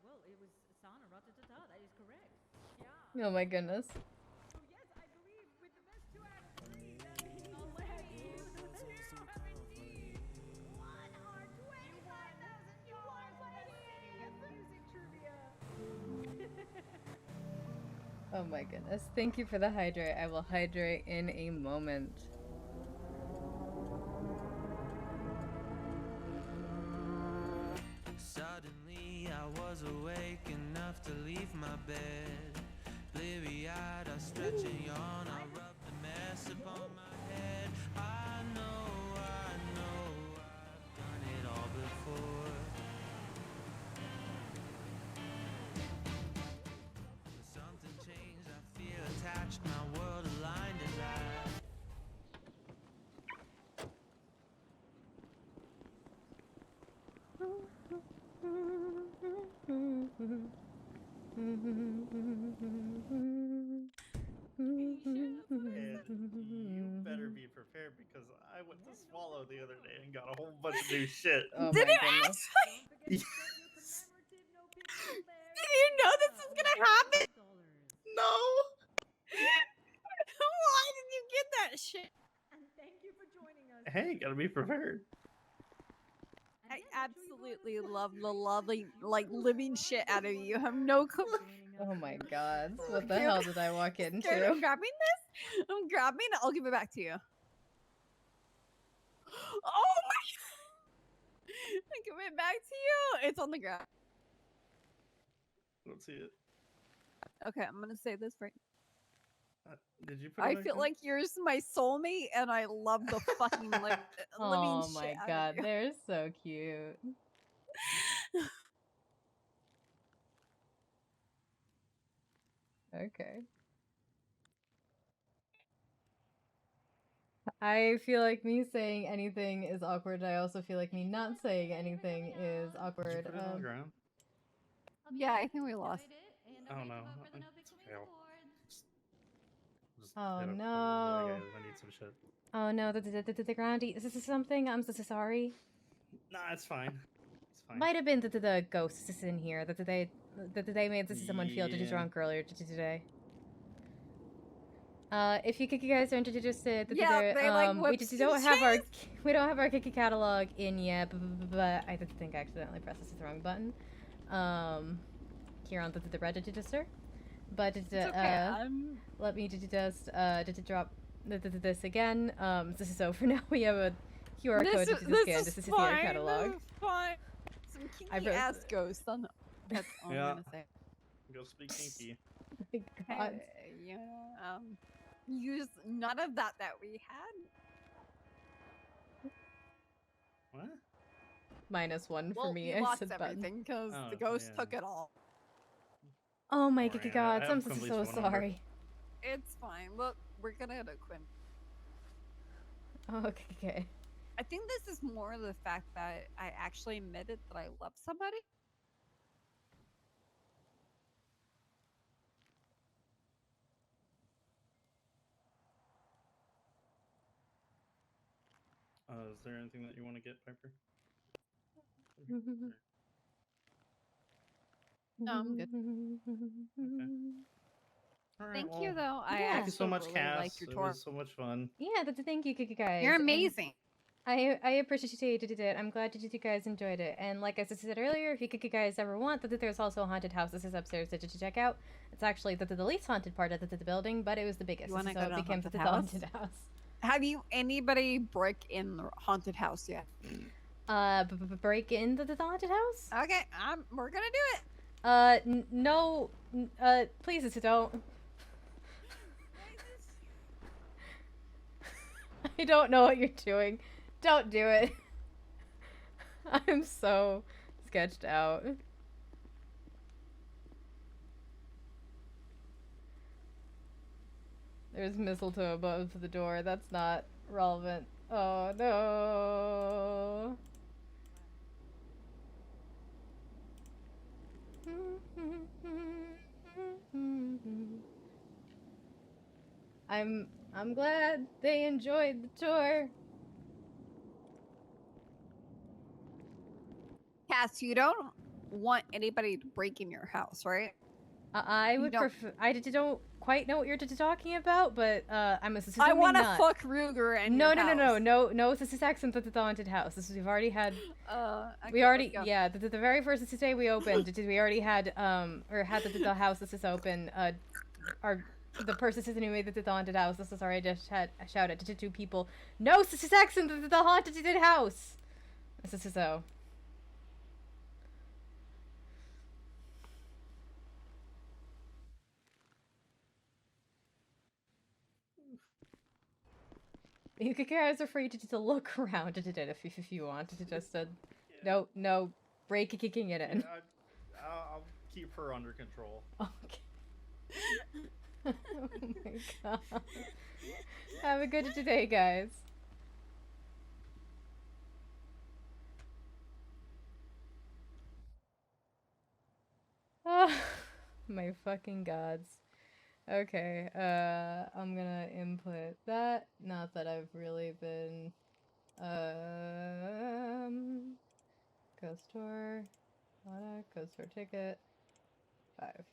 well, it was Sana Ratatata. That is correct. Oh my goodness. Yes, I believe with the best 2 out of 3. That means Alexi, the zero MD. One or 25,000 you won music trivia. Oh my goodness. Thank you for the hydrate. I will hydrate in a moment. Suddenly I was awake enough to leave my bed. Bleary-eyed, I stretch and yawn, I rub the mess upon my head. I know, I've done it all before. Something changed, I feel attached, my world aligned as I You better be prepared because I went to Swallow the other day and got a whole bunch of new shit. Oh Did my it goodness. actually? Did you know this was gonna happen? No. Hey, gotta be prepared. I absolutely love the lovely, like, living shit out of you. I have no clue. Oh my god. What the hell did I walk Scared into? of grabbing this? I'm grabbing it. I'll give it back to you. Oh my god! I give it back to you. It's on the ground. Let's see it. Okay, I'm gonna say this right. Did you put it I back feel in? like you're my soulmate, and I love the fucking living Oh shit my out god, of you. they're so cute. Okay. I feel like me saying anything is awkward. I also feel like me not saying anything is Did you awkward. put it on the ground? Yeah, I think we lost. Oh no. It's okay, I'll just Oh hit up no. the guys. I need some shit. Oh no, the groundy. Is this something? I'm so sorry. Nah, it's fine. It's fine. Might have been the ghosts in here that they made someone feel Yeah. drunk earlier today. If you guys are interested, Yeah, they, like, we whipped just don't have cheese. we don't have our Kiki catalog in yet, but I think I accidentally pressed the wrong button. Here on the register, but It's okay. let me just drop this again. So for now we have a QR code to scan. This is your catalog. This is fine. Some kinky ass ghosts. That's all Yeah. I'm gonna say. Go speak kinky. My God. Yeah. Use none of that we had. What? -1 for Well, me. we I lost said everything because Oh, the ghost yeah. took it all. Oh my Don't worry, God! I I'm have so Quimbley's phone number. sorry. It's fine. Look, we're gonna go to Quinn. Oh, okay. I think this is more the fact that I actually admitted that I love somebody. Is there anything that you want to get, Piper? No, I'm good. Okay. All right, Thank well, you, though. I Yeah. thank you so actually much, really Cass. like your It tour. was so much fun. Yeah, thank you, guys. You're and amazing. I appreciated it. I'm glad you guys enjoyed it. And like I said earlier, if you guys ever want, there's also a haunted house. This is upstairs to check out. It's actually the least haunted part of the building, but it was the biggest, You wanna so go it to a became haunted the house? haunted house. Have you anybody break in the haunted house yet? Break into the haunted house? Okay, we're gonna do it. No, please don't. I don't know what you're doing. Don't do it. I'm so sketched out. There's mistletoe above the door. That's not relevant. Oh no. I'm glad they enjoyed the tour. Cass, you don't want anybody to break in your house, right? I would prefer. I don't quite know what you're talking about, but I'm assuming I want to not. fuck Ruger and No, your no, no, house. no. This is accent of the haunted house. This is, we've already had. Okay, We already, let's go. yeah. The very first day we opened, we already had or had the house. This is open. The person who made the haunted house. This is already just had shouted to 2 people. No, this is accent of the haunted house. This is so. You guys are free to look around at it if you want to just no break kicking it in. Yeah, I'll keep her under control. Okay. Oh my God. Have a good day, guys. Oh, my fucking gods. Okay, I'm gonna input that. Not that I've really been, ghost tour, ghost tour ticket, 5.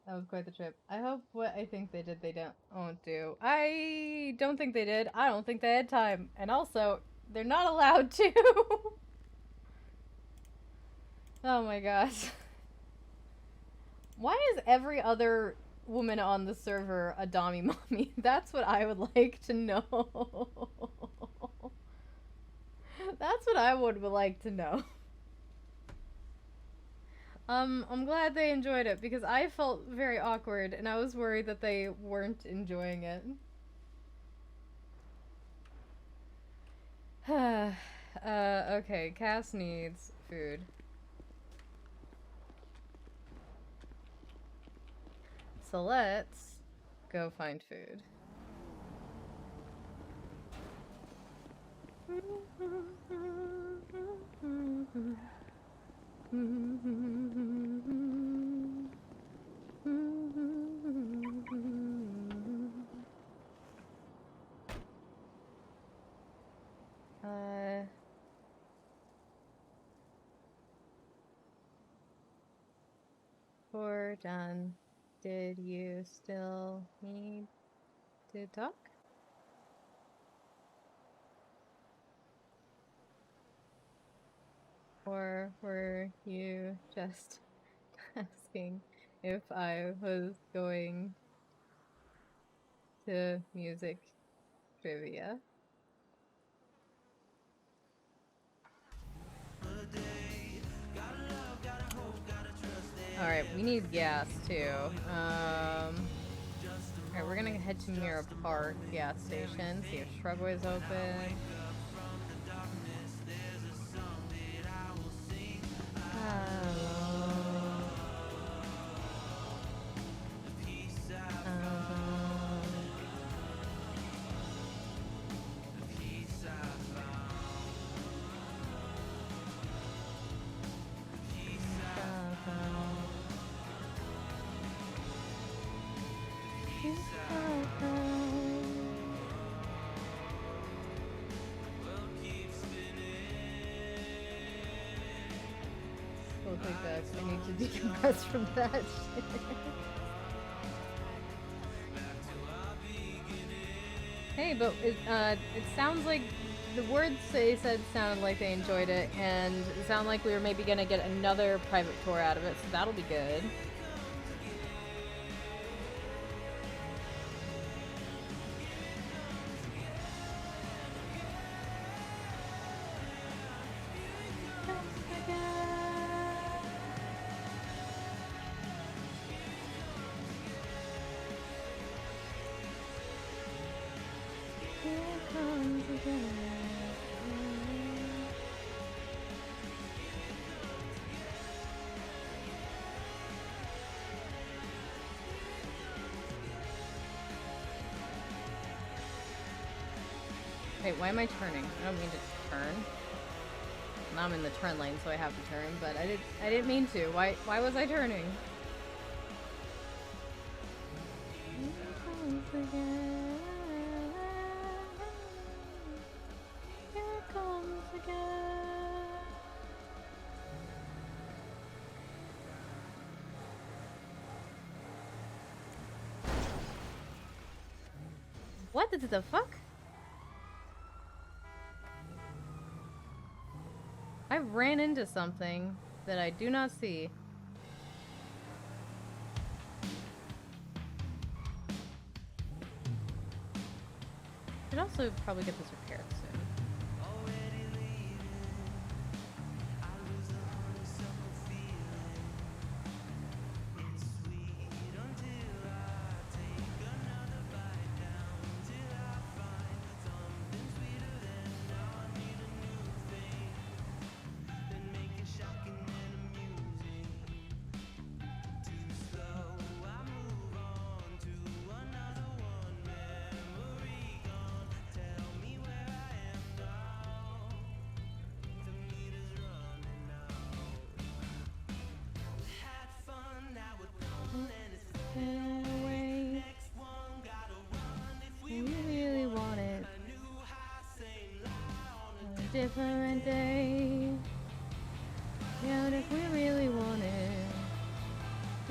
That was quite the trip. I hope what I think they did, they won't do. I don't think they did. I don't think they had time. And also, they're not allowed to. Oh my gosh. Why is every other woman on the server a Dami mommy? That's what I would like to know. That's what I would like to know. I'm glad they enjoyed it because I felt very awkward and I was worried that they weren't enjoying it. Okay, Cass needs food. So let's go find food. We're done. Did you still need to talk? Or were you just asking if I was going to music trivia? Alright, we need gas too. Alright, we're gonna head to Mirror Park gas station, see if Shrugway's open. We'll take that. I need to decompress from that shit. Hey, but it sounds like the words they said sounded like they enjoyed it, and it sounded like we were maybe gonna get another private tour out of it, so that'll be good. Wait, why am I turning? I don't mean to turn. Now I'm in the turn lane, so I have to turn, but I didn't mean to. Why was I turning? Here comes again. What the fuck? I ran into something that I do not see. Should also probably get this repaired soon. Different day. Yeah, if we really want it.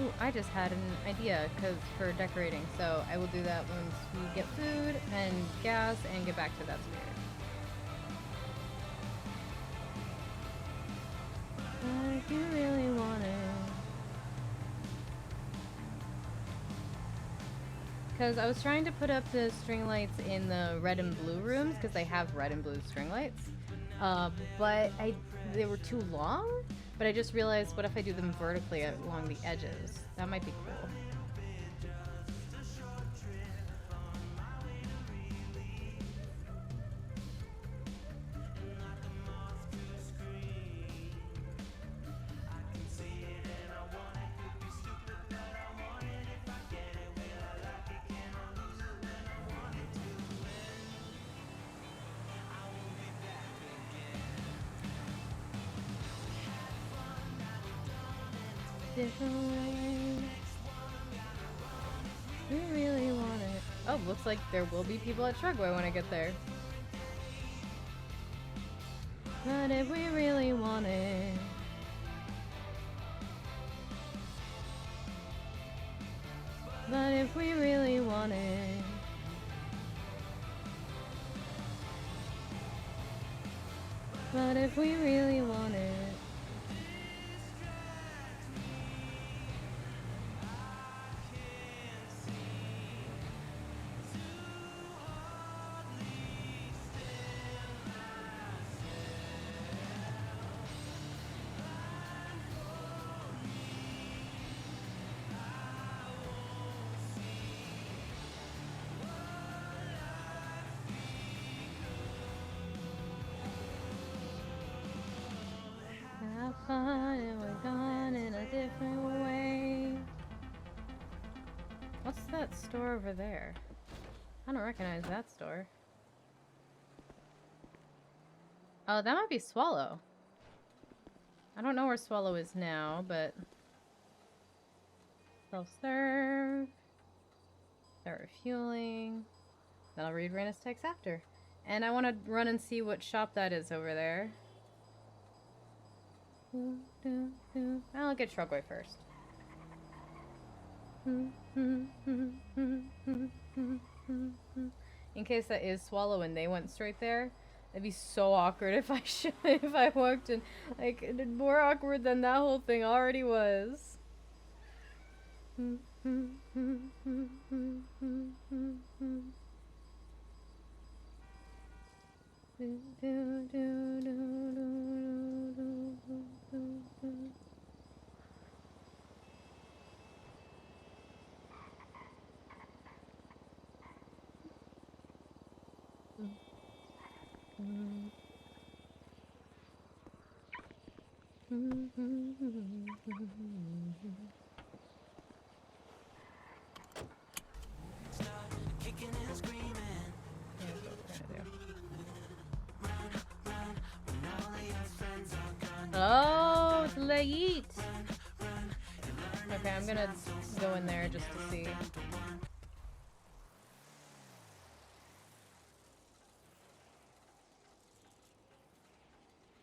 Ooh, I just had an idea for decorating, so I will do that once we get food and gas and get back to that spirit. If you really want it. Because I was trying to put up the string lights in the red and blue rooms, because they have red and blue string lights. But they were too long, but I just realized, what if I do them vertically along the edges? That might be cool. Different way. We really want it. Oh, looks like there will be people at Shrugway when I get there. But if we really want it. But if we really want it. But if we really want it. Have fun and we're gone in a different way. What's that store over there? I don't recognize that store. Oh, that might be Swallow. I don't know where Swallow is now, but... Self-serve. Start refueling. Then I'll read Raina's text after. And I want to run and see what shop that is over there. I'll get Shrugway first. In case that is Swallow and they went straight there, it'd be so awkward if I walked in. Like, more awkward than that whole thing already was. Oh, it's late. Okay, I'm gonna go in there just to see.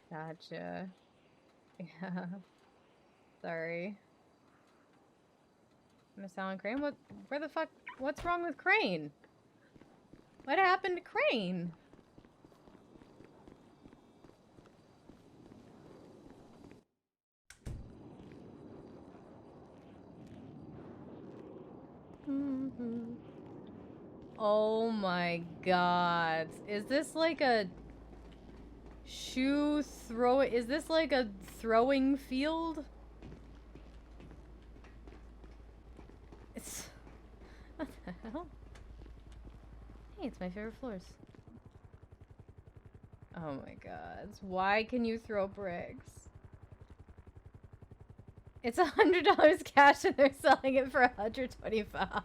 Gotcha. Yeah. Sorry. Miss Alan Crane? Where the fuck? What's wrong with Crane? What happened to Crane? Oh my god. Is this like a is this like a throwing field? It's... What the hell? Hey, it's my favorite floors. Oh my god. Why can you throw bricks? It's $100 cash and they're selling it for $125.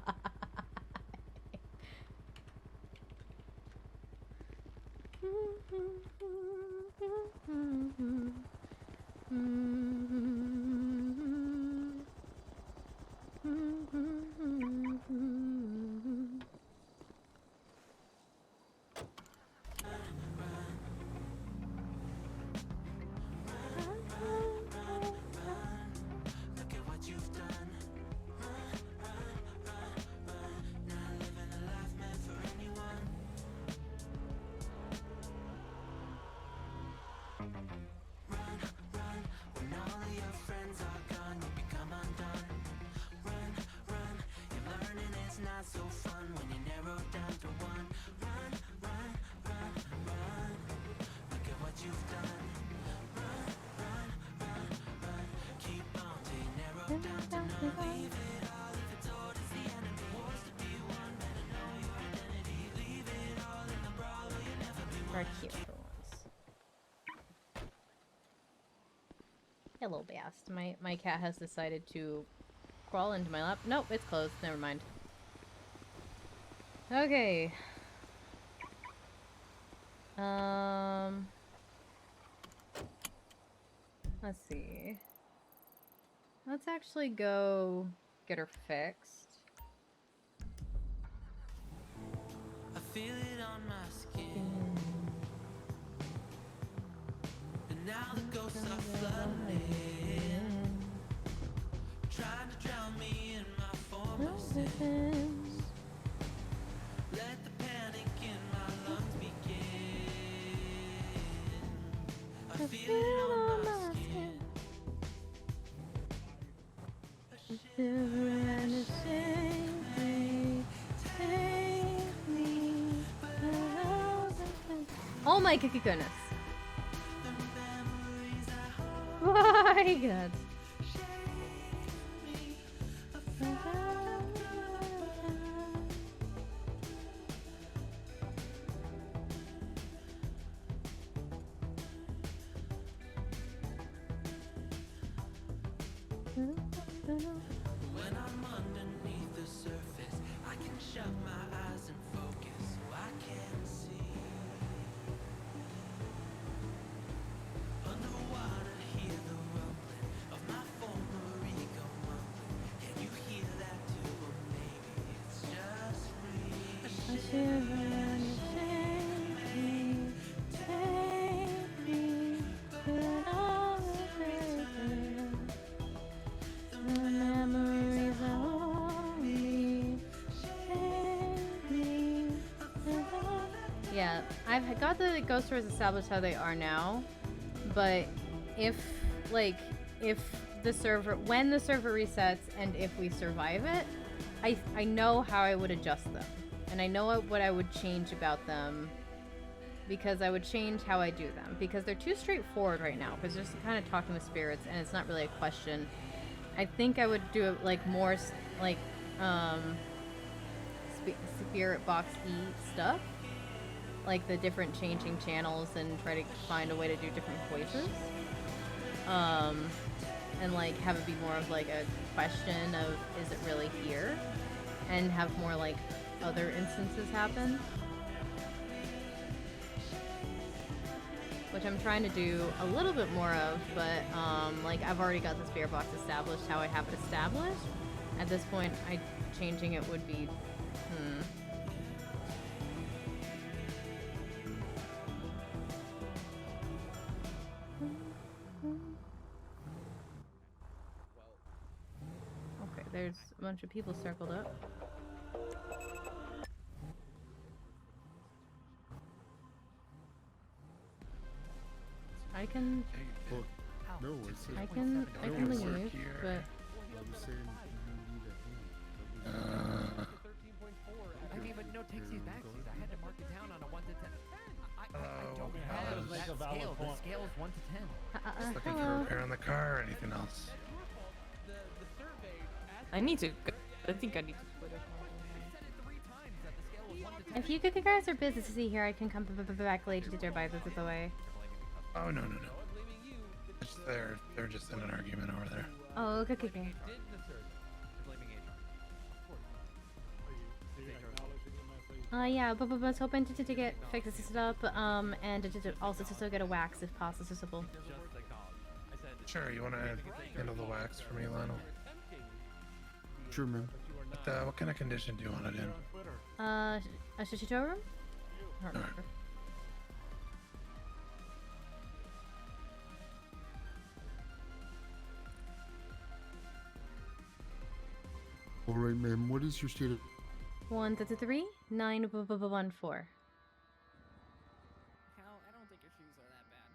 Park here for once. Hello, Bast. My cat has decided to crawl into my lap. Nope, it's closed. Never mind. Okay. Let's see. Let's actually go get her fixed. I feel it on my skin. And now the ghosts are flooding in, trying to drown me in my former sins. Let the panic in my lungs begin. I feel it on my skin. A shiver and a shame. Take me. Oh my goodness. My god. When I'm underneath the surface, I can shut my eyes and focus so I can see. Underwater, hear the rumbling of my former ego mumbling. Can you hear that too? Or maybe it's just me. A shiver and a shame. Take me, put all the paper. The memories of me. Take me. Yeah, I've got the ghost stories established how they are now, but if the server, when the server resets and if we survive it, I know how I would adjust them, and I know what I would change about them, because I would change how I do them, because they're too straightforward right now, because they're just kind of talking with spirits and it's not really a question. I think I would do it like more like spirit box-y stuff, like the different changing channels, and try to find a way to do different voices, and like have it be more of like a question of is it really here, and have more like other instances happen, which I'm trying to do a little bit more of, but like I've already got the spirit box established how I have it established. At this point, changing it would be Okay, there's a bunch of people circled up. I can leave, but I mean, but no takesies backsies. I had to mark it down on a 1 to 10. I don't have that scale. The scale is 1 to 10. Just looking for repair on the car or anything else. I need to. I think I need to split it. if you guys are busy to see here, I can come back later to buy this away. Oh no. It's they're just in an argument over there. Oh, okay. Yeah, but I was hoping to get fixed up, and to also to get a wax if possible. Sure, you want to handle the wax for me, Lionel? Sure, man. What kind of condition do you want it in? A shishito room? I don't remember. All right, ma'am. What is your state of... 133 914. Hal, I don't think your shoes are that bad.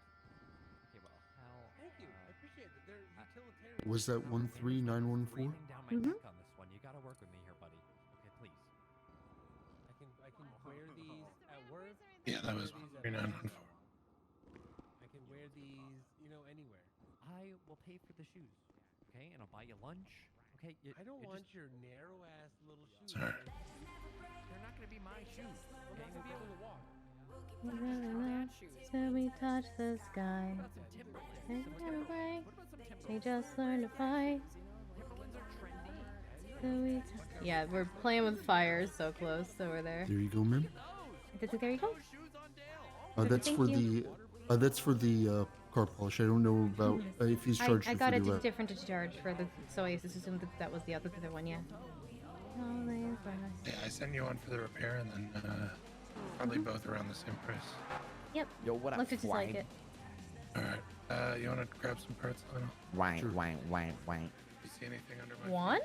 Okay, well, Hal. Thank you. I appreciate it. They're utilitarian. Was that 13914? Down my neck on this one. You gotta work with me here, buddy. Okay, please. I can wear these at work. Yeah, that was 13914. I can wear these, anywhere. I will pay for the shoes, okay? And I'll buy you lunch, okay? I don't want your narrow ass little shoes. They're not gonna be my shoes. We're not gonna be able to walk. Till we touch the sky. We just learn to fight. Yeah, we're playing with fires so close over there. There you go, ma'am. There you go. That's Thank for you. the car polish. I don't know about if he's charged I you got for a the different charge for the, so I just assumed that was the other one, yeah. Yeah, I sent you one for the repair, and then probably both around the same price. Yep. Yo, what up, Looked just like Wang? it. All right. You want to grab some parts, Lionel? Wang. You see anything under my? One?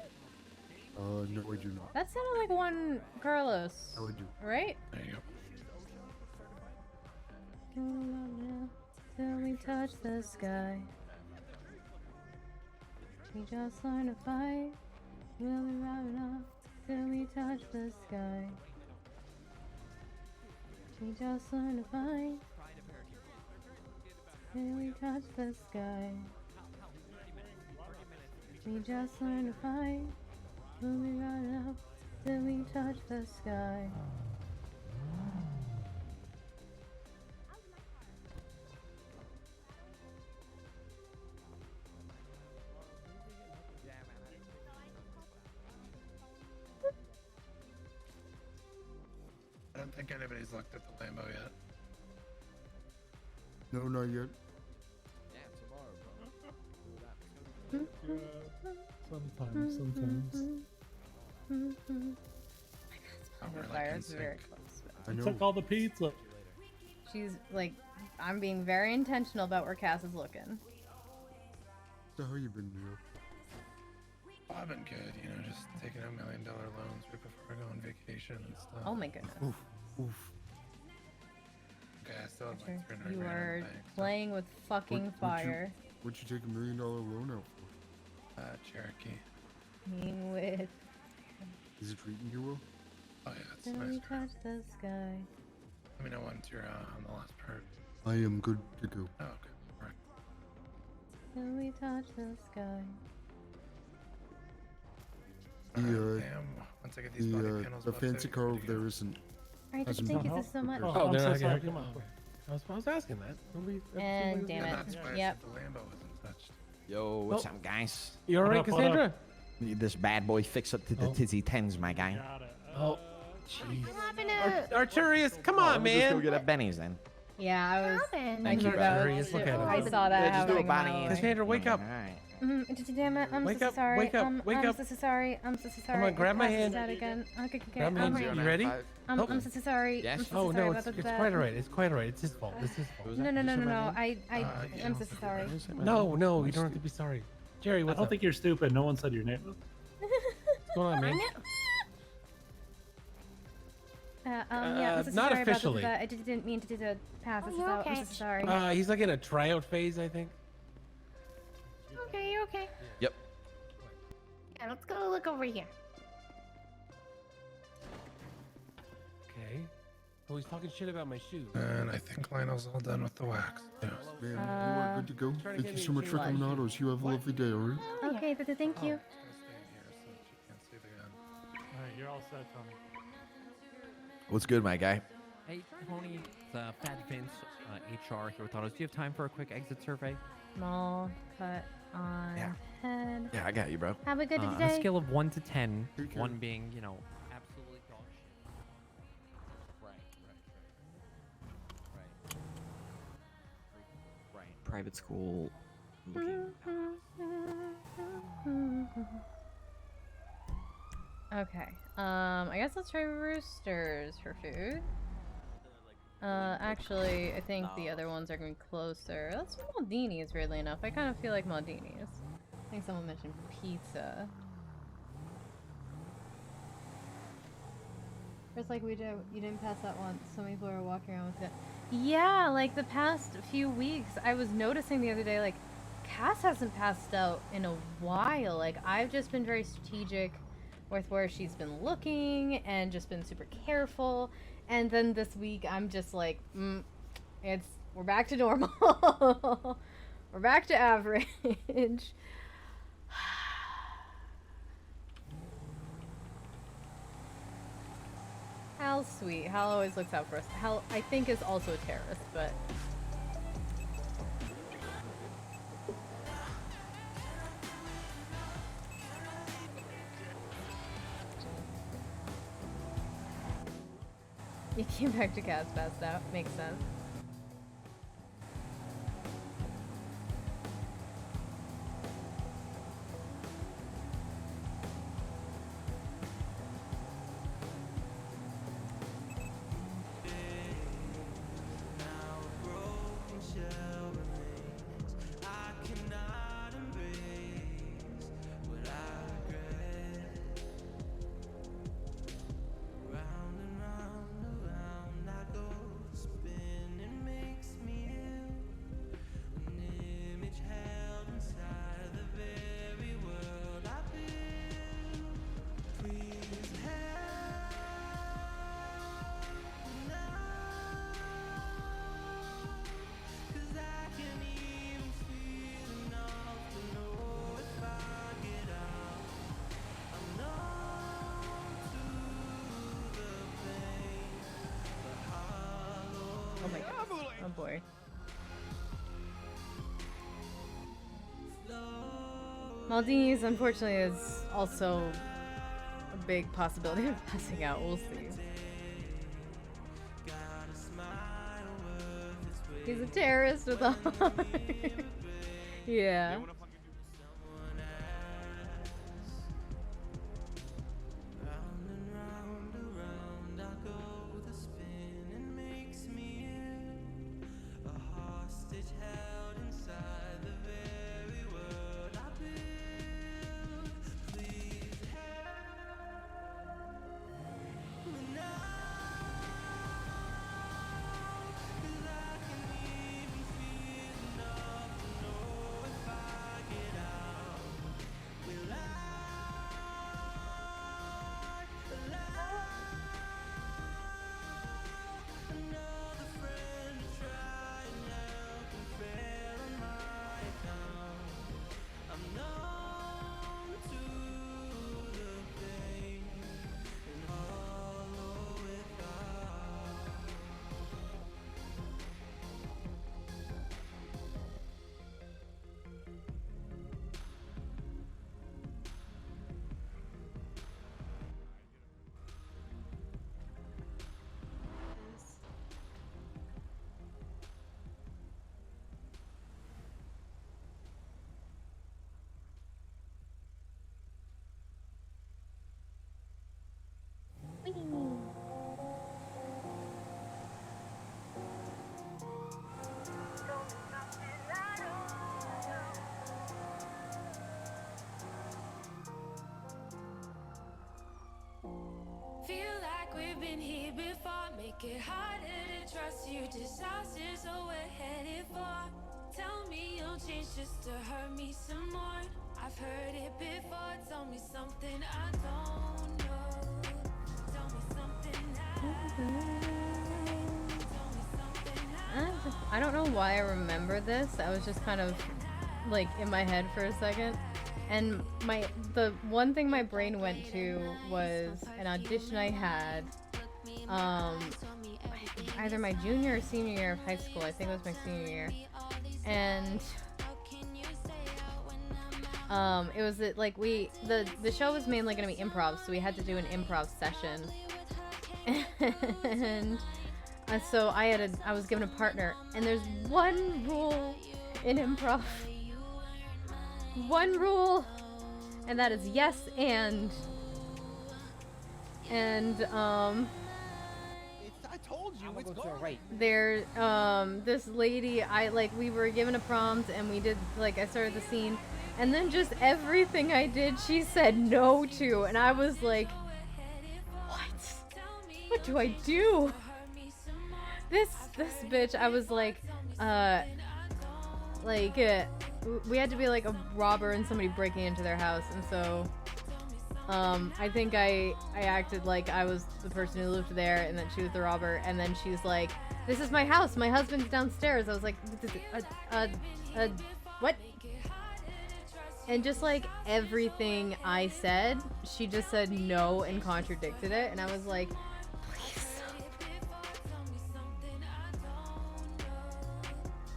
No, I do not. That sounded like one Carlos. No, I do. Right? There you go. Till we touch the sky. We just learn to fight. We'll be right enough till we touch the sky. We just learn to fight. Till we touch the sky. We just learn to fight. We'll be right enough till we touch the sky. I don't think anybody's looked at the Lambo yet. No, not yet. Sometimes. We're like Fire in is very sync. close. I I know. took all the pizza. She's like, I'm being very intentional about where Cass is looking. So how you been, Neil? I've been good, you know, just taking out $1 million loans right before I go on vacation and stuff. Oh my goodness. Oof. Okay, I still have Sure. like 300 You grand in are the bank. So, playing with fucking fire. What'd you take $1 million loan out for? Cherokee. Playing with. Is it treating you well? Oh yeah, it's Till nice. we touch the sky. Let me know once you're on the last part. I am good to go. Oh, okay. All right. Till we touch the sky. The Once I get these body panels the buffed fancy out, car you're over good to there go. isn't. Alright, hasn't thank been you so much. Oh, I'm they're so not sorry. gonna come out. I was asking that. And damn And it. that's why I Yep. said the Lambo wasn't touched. Yo, what's Oh. up, guys? You alright, Cassandra? This bad boy fix up to the tizzy tens, my guy. Oh, jeez. Happened to... Arturius, come Well, on, we'll just go man. get a Benny's then. Yeah, I was. Thank I you, knew brother. that Arturius, was. look at I him. saw that Yeah, just do a happening. body a mile in. away. Cassandra, wake up. Alright. Damn it, I'm Wake so up, sorry. wake up, wake I'm up. so sorry. I'm so sorry. on, grab my It passes hand. out again. Okay, Grab my hand. I'm You ready? I'm so sorry. Yes? I'm so Oh, sorry no, about it's that. quite alright. It's quite alright. It's his fault. It's his fault. No. I'm so sorry. No, you don't have to be sorry. Jerry, I what's don't up? think you're stupid. No one said your name. What's going on, man? Yeah, I'm so not sorry officially. about that. I didn't mean to pass this out. I'm so sorry. He's like in a tryout phase, I think. Okay, you okay? Yep. Yeah, let's go look over here. Okay. Oh, he's talking shit about my shoes. And I think Lionel's all done with the wax. Yeah. Man, you are good to go. trying to Thank get you so me much for to coming on, Oz. You have a lovely day, alright? Okay, thank you. Alright, you're all set, Tony. What's good, my guy? Hey, Tony, it's Fat Vince, HR here with Autos. Do you have time for a quick exit survey? Small cut on head. Yeah, I got you, bro. Have a good On a day. scale of 1 to 10, Take care. 1 being, you know, absolutely dog shit. Right. Private school. Looking Okay. I guess let's try roosters for food. Actually, I think the other ones are going to be closer. Let's do Maldini's, weirdly enough. I kind of feel like Maldini's. I think someone mentioned pizza. It's like you didn't pass that once. So many people are walking around with it. Yeah, like the past few weeks, I was noticing the other day, like, Cass hasn't passed out in a while. Like, I've just been very strategic with where she's been looking and just been super careful. And then this week, I'm just like, we're back to normal. We're back to average. Hal's sweet. Hal always looks out for us. Hal, I think, is also a terrorist, but... You came back to Cass fast out. Makes sense. Oh my god. Oh boy. Maldini's, unfortunately, is also a big possibility of passing out. We'll see. He's a terrorist with a heart. Yeah. Feel like we've been here before. Make it harder to trust you. Disasters are we're headed for. Tell me you'll change just to hurt me some more. I've heard it before. Tell me something I don't know. Tell me something I don't know why I remember this. I was just kind of like in my head for a second. And the one thing my brain went to was an audition I had either my junior or senior year of high school. I think it was my senior year. And it was like the show was mainly going to be improv, so we had to do an improv session. And so I was given a partner, and there's one rule in improv. One rule, and that is yes and I told you it's going right. there this lady, we were given a prompt and we did, I started the scene, and then just everything I did she said no to, and I was like, what do I do? This bitch, I was like, we had to be like a robber and somebody breaking into their house, and so I think I acted like I was the person who lived there and that she was the robber, and then she's like, this is my house, my husband's downstairs. I was like, what? And just like everything I said, she just said no and contradicted it, and I was like, please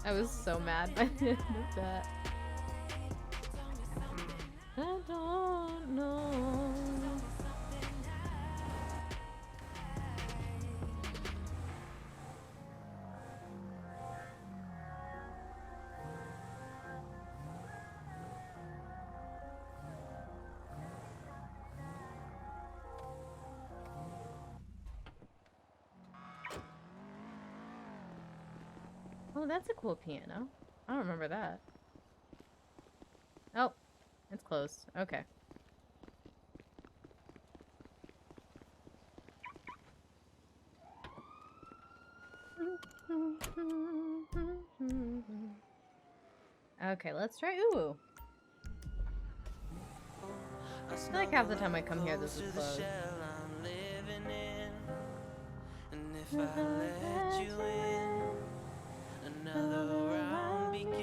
I was so mad by the end of that. I don't know. Oh, that's a cool piano. I don't remember that. Oh, it's closed. Okay. Okay, let's try ooh. I feel like half the time I come here, this is closed. And if I let you in, another round begins.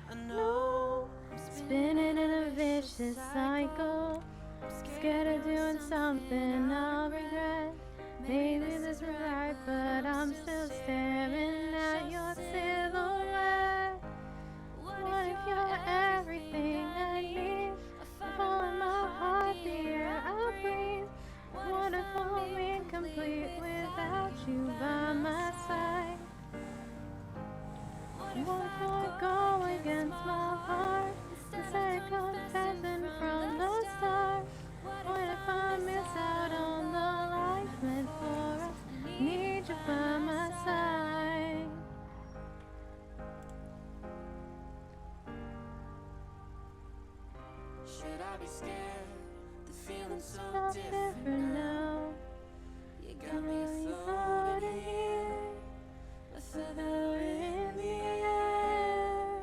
I know I'm Spinning in a vicious cycle. Scared of doing something I'll regret. Maybe this is right, but I'm still staring at your silhouette. What if you're everything I need? Fall in my heart, the air I breathe. What if I'm incomplete without you by my side? What if I go against my heart instead of confessing from the start? What if I miss out on the life meant for us? Need you by my side. should I be scared? The feeling's so different now. You got me floating here, a feather in the air.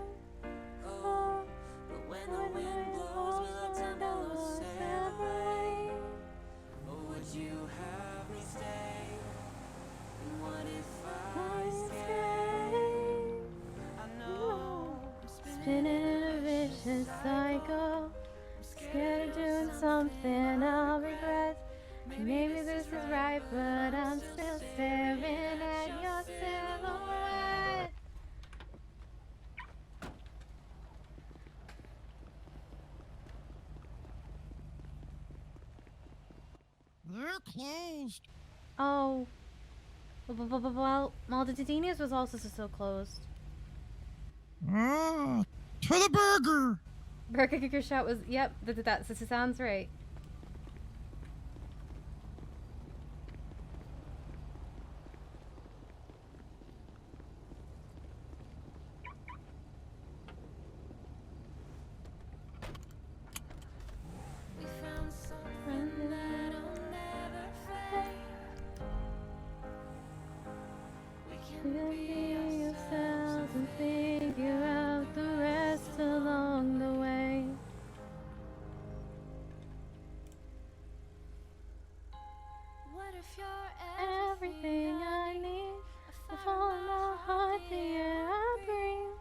Oh, but when the wind blows, will our temples separate? Or would you have me stay? And what if I stay? I know I'm Spinning in a vicious cycle. Scared of doing something I'll regret. Maybe this is right, but I'm still staring at your silhouette. They're closed. Oh. Well, Malditinius was also still closed. Ah, to the burger. Burger Kicker Shot was, yep, that sounds right. We found something that'll never fade. We can be ourselves and figure out the rest along the way. What if you're Everything I need, the fall in my heart, the air I breathe.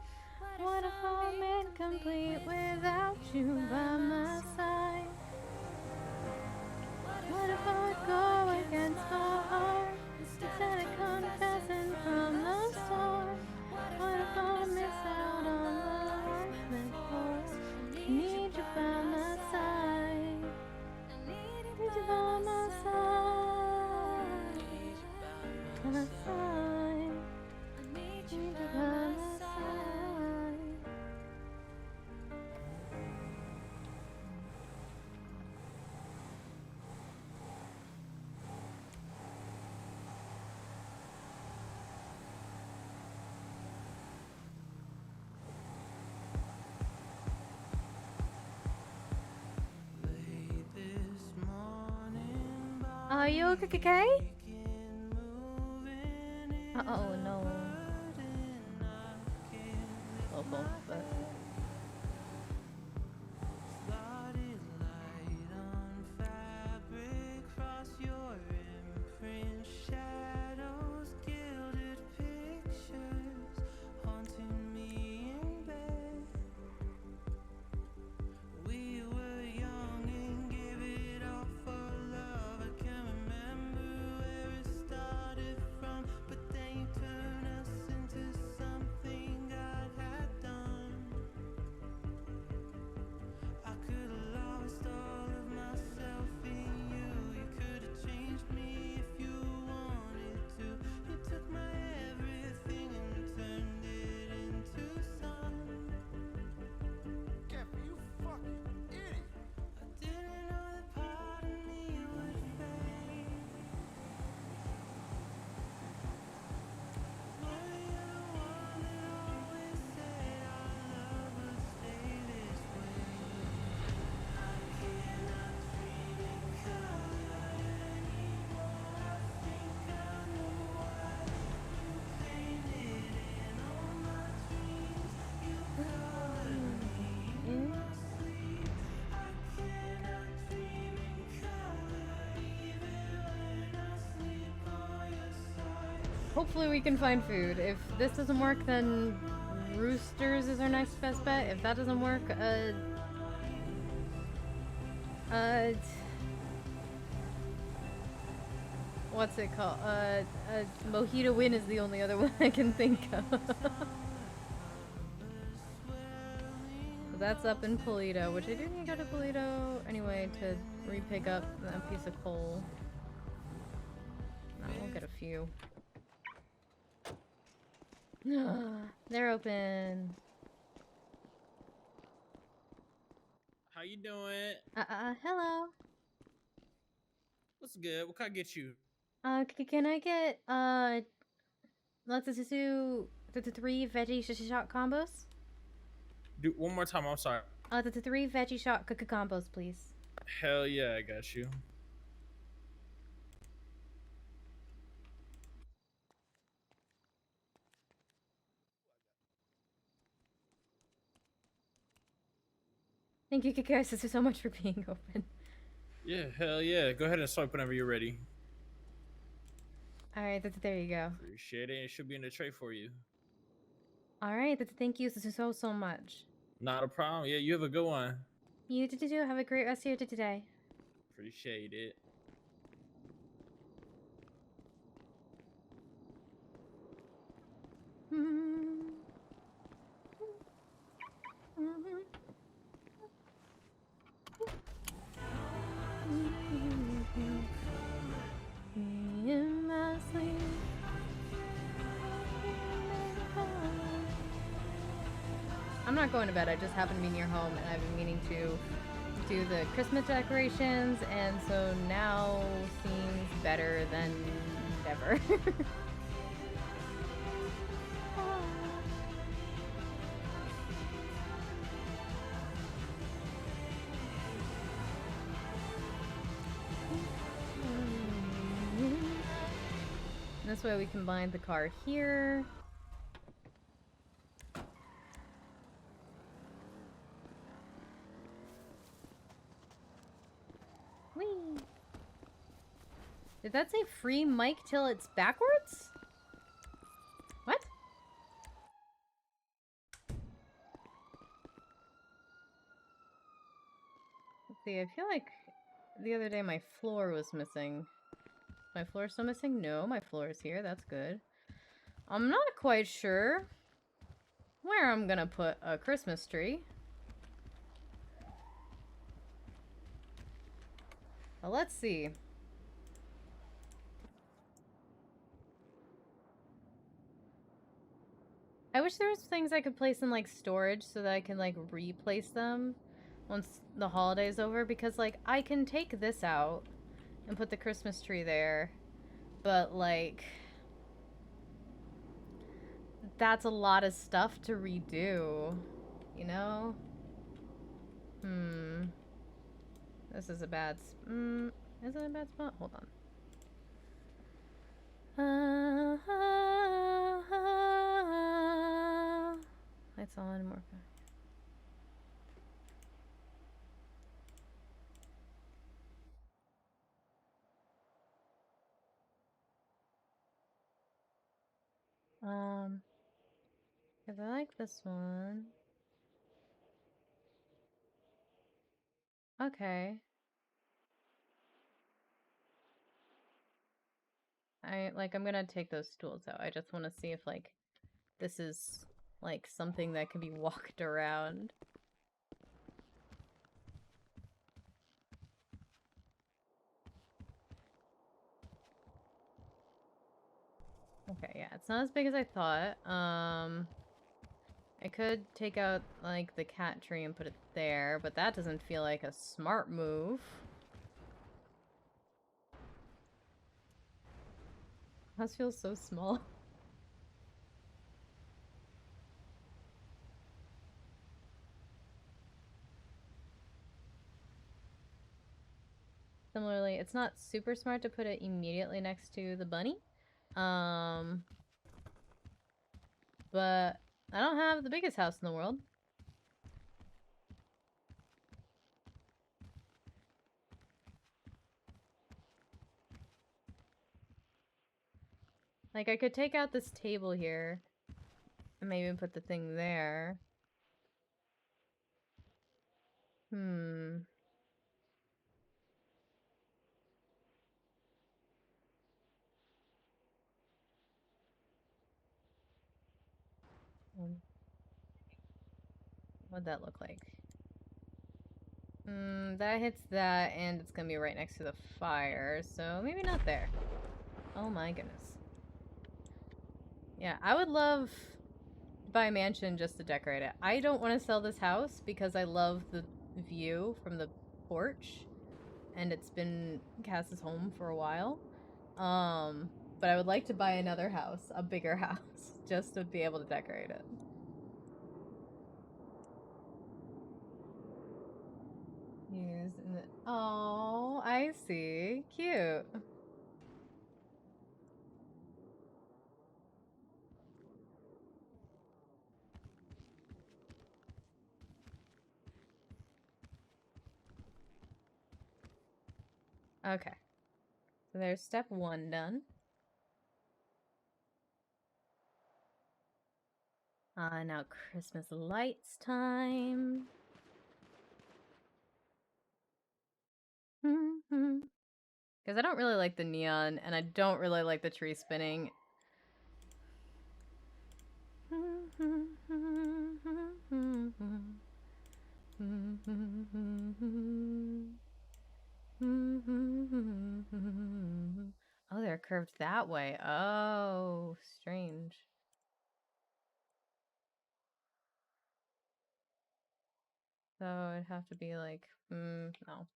What if I'm incomplete without you by my side? What if I go against my heart instead of confessing from the start? What if I miss out on the life meant for us? Need you by my side. Need you by my side. By my side. Need you by my side. Are you okay? Uh-oh, no. Local, but... hopefully we can find food. If this doesn't work, then Roosters is our next best bet. If that doesn't work, what's it called? Mojito Win is the only other one I can think of. So that's up in Polito, which I do need to go to Polito anyway to re-pick up that piece of coal. We'll get a few. They're open. How you doing? Hello. What's good? What can I get you? Can I get, let's do the 3 veggie shot combos? Do one more time. I'm sorry. The 3 veggie shot combos, please. Hell yeah, I got you. Thank you, guys, so much for being open. Yeah, hell yeah. Go ahead and swipe whenever you're ready. Alright, there you go. Appreciate it. It should be in the tray for you. Alright, thank you so much. Not a problem. Yeah, you have a good one. You too. Have a great rest of your day today. Appreciate it. I'm not going to bed, I just happen to be near home and I've been meaning to do the Christmas decorations, and so now seems better than ever. This way we can bind the car here. Whee! Did that say free mic till it's backwards? What? Let's see, I feel like the other day my floor was missing. My floor still missing? No, my floor is here. That's good. I'm not quite sure where I'm gonna put a Christmas tree. Well, let's see. I wish there was things I could place in like storage so that I can like replace them once the holiday's over, because like I can take this out and put the Christmas tree there, but like that's a lot of stuff to redo, you know? This is a bad is it a bad spot? Hold on. Lights on, more. If I like this one. Okay. I'm gonna take those stools out. I just want to see if like this is like something that can be walked around. Okay, yeah, it's not as big as I thought. I could take out like the cat tree and put it there, but that doesn't feel like a smart move. House feels so small. Similarly, it's not super smart to put it immediately next to the bunny. But I don't have the biggest house in the world. Like, I could take out this table here and maybe put the thing there. Hmm. What'd that look like? That hits that, and it's gonna be right next to the fire, so maybe not there. Oh my goodness. Yeah, I would love to buy a mansion just to decorate it. I don't want to sell this house because I love the view from the porch, and it's been Cass's home for a while. But I would like to buy another house, a bigger house, just to be able to decorate it. Use in the... Oh, I see. Cute. Okay. So there's step 1 done. Now Christmas lights time. Because I don't really like the neon, and I don't really like the tree spinning. Oh, they're curved that way. Oh, strange. So it'd have to be like, no.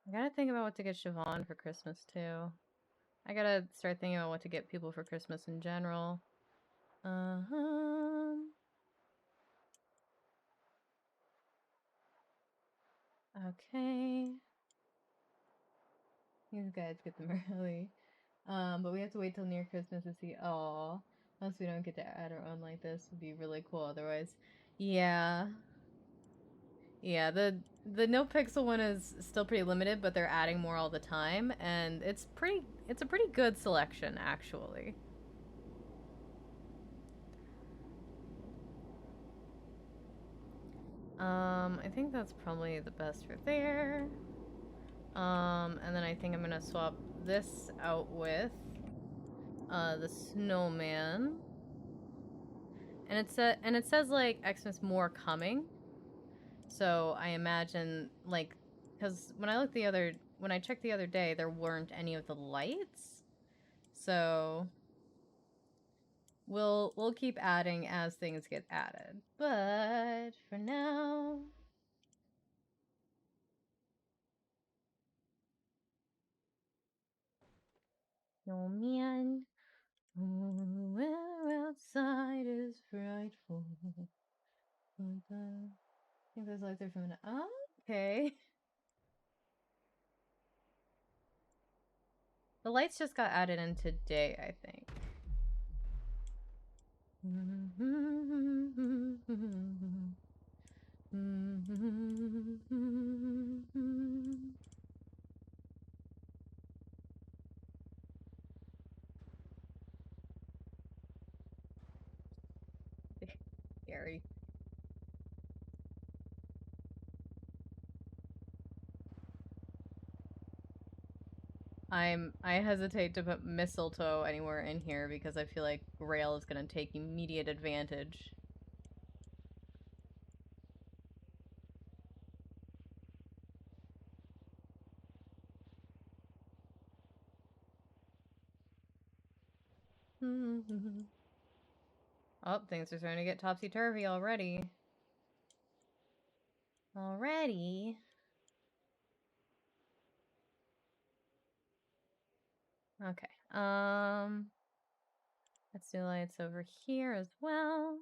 I gotta think about what to get Siobhan for Christmas, too. I gotta start thinking about what to get people for Christmas in general. Okay. These guys get them early. But we have to wait till near Christmas to see. Aw. Unless we don't get to add our own like this, would be really cool otherwise. Yeah. Yeah, the NoPixel one is still pretty limited, but they're adding more all the time, and it's a pretty good selection, actually. I think that's probably the best for there. And then I think I'm gonna swap this out with the snowman. And it says like Xmas more coming. So I imagine like, because when I checked the other day, there weren't any of the lights. So we'll keep adding as things get added. But for now, oh man, where outside is frightful. I think those lights are from an... Oh, okay. The lights just got added in today, I think. Scary. I hesitate to put mistletoe anywhere in here because I feel like Grail is gonna take immediate advantage. Oh, things are starting to get topsy-turvy already. Already? Okay. Let's do lights over here as well.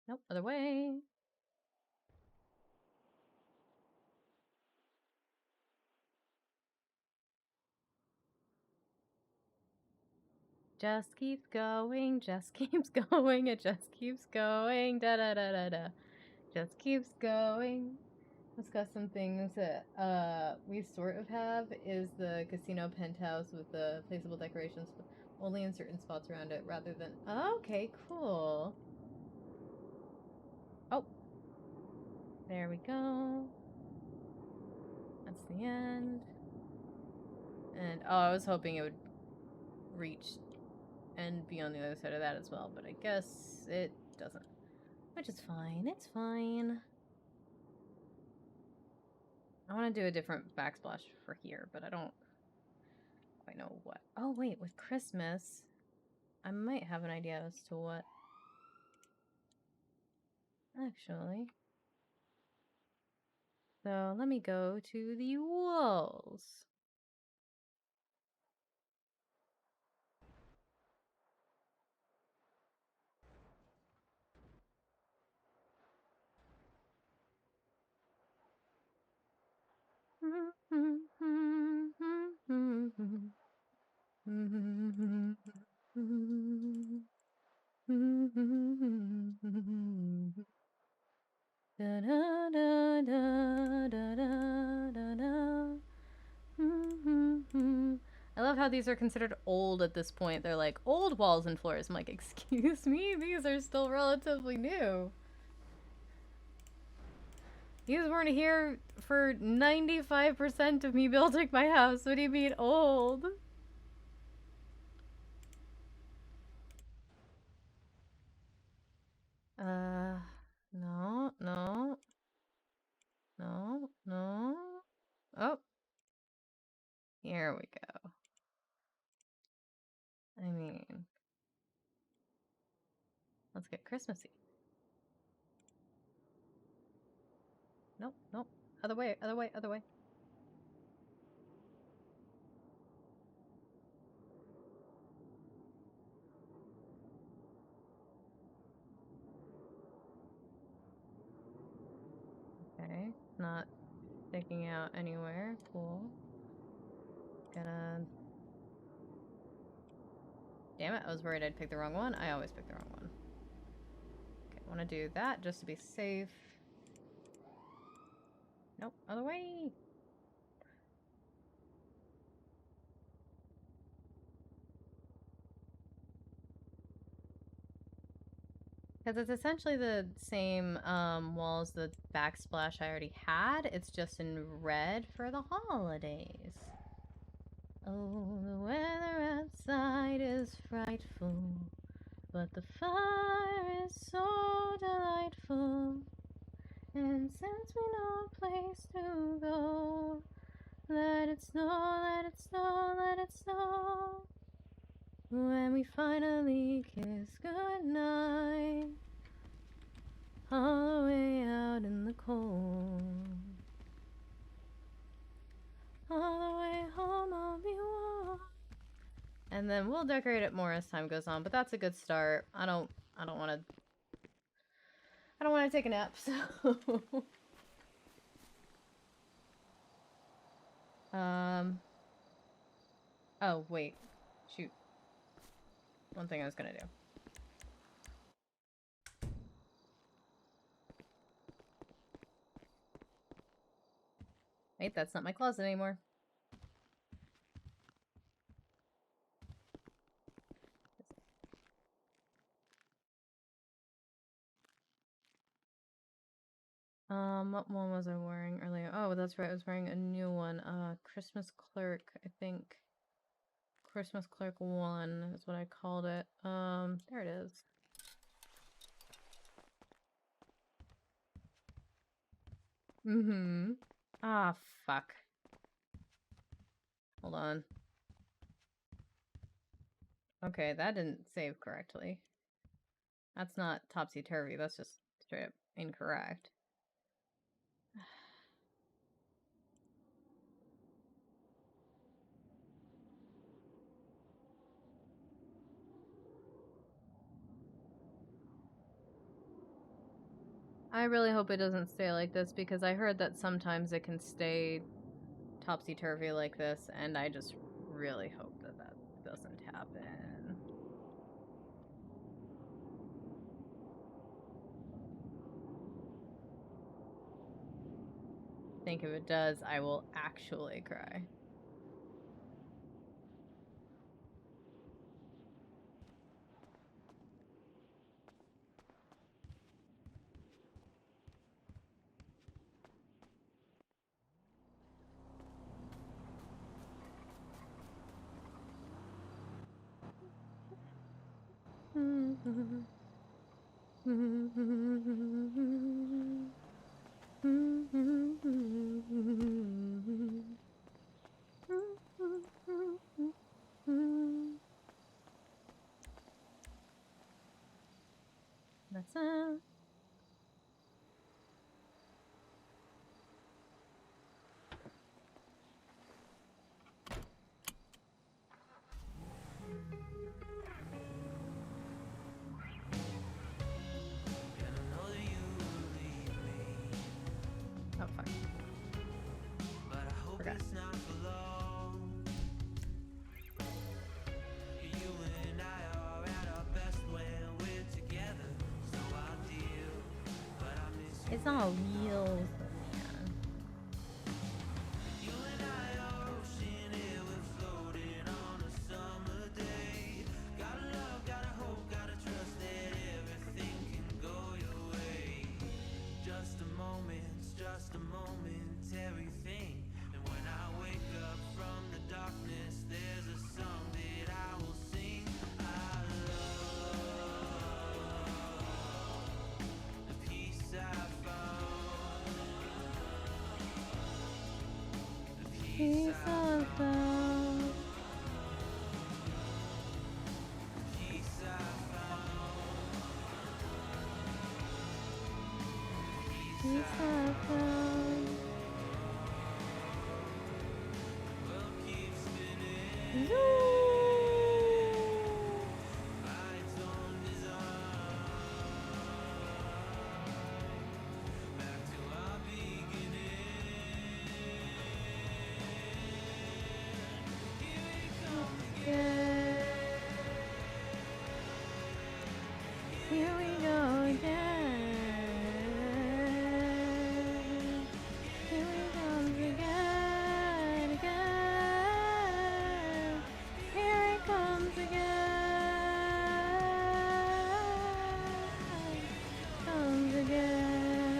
Nope, other way. Just keeps going, just keeps going, it just keeps going, da da da da da. Just keeps going. Let's got some things that we sort of have is the casino penthouse with the placeable decorations, but only in certain spots around it rather than. Okay, cool. Oh, there we go. That's the end. And oh, I was hoping it would reach and be on the other side of that as well, but I guess it doesn't. Which is fine. It's fine. I want to do a different backsplash for here, but I don't quite know what. Oh, wait, with Christmas, I might have an idea as to what. Actually. So let me go to the walls. Da da da da da da da da. I love how these are considered old at this point. They're like old walls and floors. I'm like, excuse me, these are still relatively new. These weren't here for 95% of me building my house. What do you mean old? No, no. No, no. Oh. Here we go. I mean, let's get Christmassy. Nope, nope. Other way, other way, other way. Okay, not sticking out anywhere. Cool. Gonna... Damn it, I was worried I'd pick the wrong one. I always pick the wrong one. Okay, I want to do that just to be safe. Nope, other way! Because it's essentially the same walls the backsplash I already had. It's just in red for the holidays. Oh, the weather outside is frightful, but the fire is so delightful. And since we know a place to go, let it snow, let it snow, let it snow. When we finally kiss goodnight, all the way out in the cold. All the way home I'll be warm. And then we'll decorate it more as time goes on, but that's a good start. I don't want to take a nap, so oh wait, shoot. One thing I was gonna do. Wait, that's not my closet anymore. What one was I wearing earlier? Oh, that's right, I was wearing a new one. Christmas Clerk, I think. Christmas Clerk 1 is what I called it. There it is. Mm-hmm. Ah, fuck. Hold on. Okay, that didn't save correctly. That's not topsy-turvy, that's just straight up incorrect. I really hope it doesn't stay like this because I heard that sometimes it can stay topsy-turvy like this, and I just really hope that that doesn't happen. I think if it does, I will actually cry. That's it. Oh fuck. Forgot. It's all wheels, man. Just a momentary thing. And when I wake up from the darkness, there's a song that I will sing. I love the peace I found. The peace I found. Peace I found. Peace I found. World keeps spinning. Lights on design. Back to our beginning. Here it comes again. Here we go again. Here it comes again, again. Here it comes again. Comes again.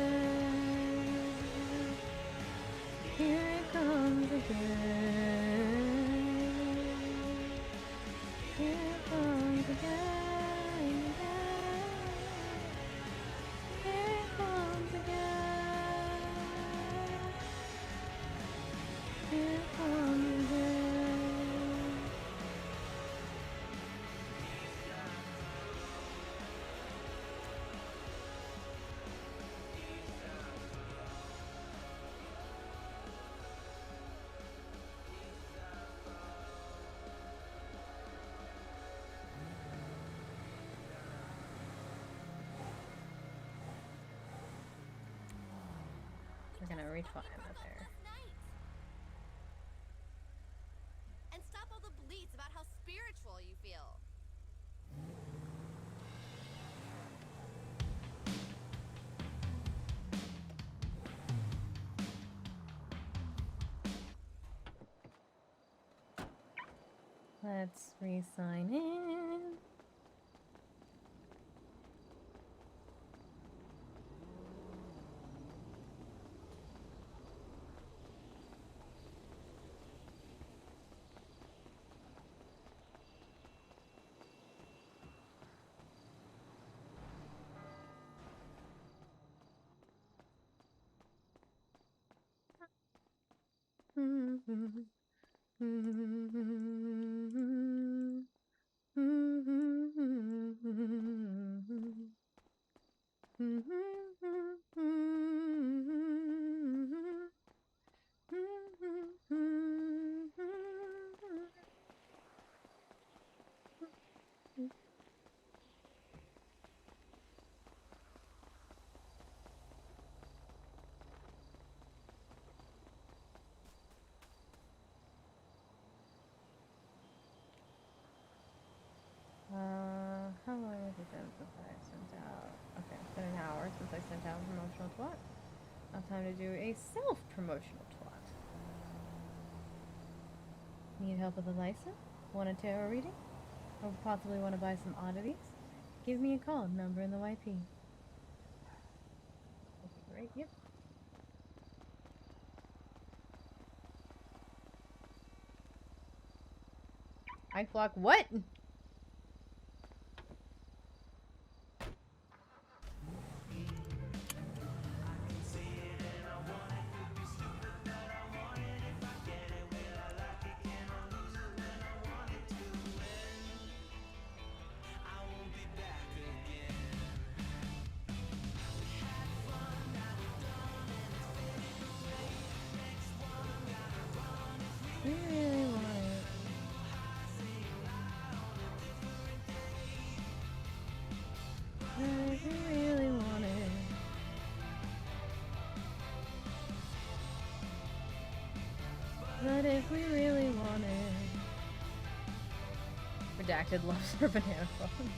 Here it comes again. Here it comes again, again. Here it comes again. Here it comes again. We're gonna reach behind there. And stop all the bleats about how spiritual you feel. Let's re-sign in. town promotional twat. Now time to do a self-promotional twat. Need help with a license? Want a tarot reading? Or possibly want to buy some oddities? Give me a call, number in the YP. Okay, great, yep. I flock what? We really want it. But if we really want it. But if we really want it. Redacted loves her banana phone.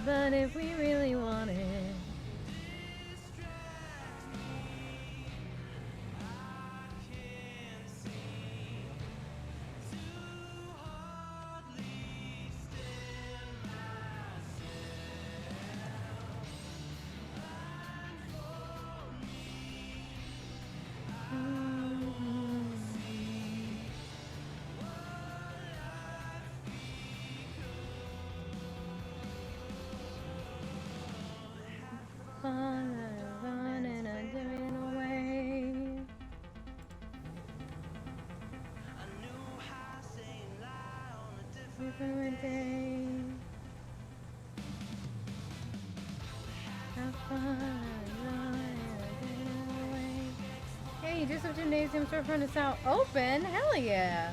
But if we really want it. Fun and a different way. Different day. Have fun and a different way. Hey, Joseph Gymnasium storefront is now open. Hell yeah.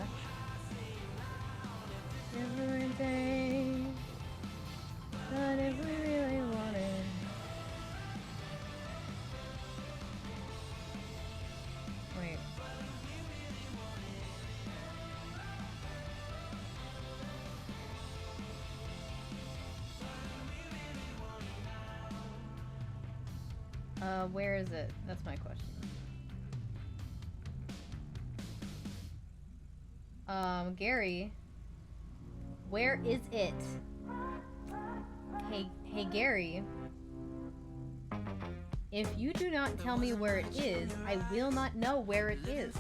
Different day. But if we really want it. Wait. Where is it? That's my question. Gary. Where is it? Hey Gary. If you do not tell me where it is, I will not know where it is.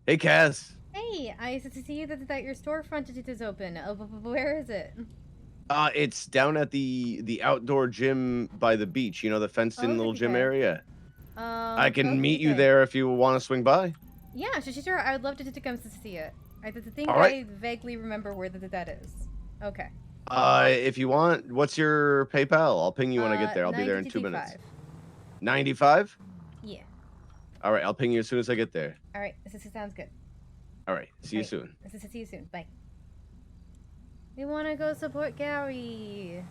Hey, Kaz. Hey, I see that your storefront is open. Where is it? It's down at the outdoor gym by the beach. You know, the fenced-in little gym area. I can meet you there if you want to swing by. Yeah, sure. I would love to come to see it. I think All right. I vaguely remember where that is. Okay. If you want, what's your PayPal? I'll ping you when I get there. I'll be there in 2 minutes. 95? Yeah. All right, I'll ping you as soon as I get there. All right. This sounds good. All right, see you soon. See you soon. Bye. We want to go support Gary.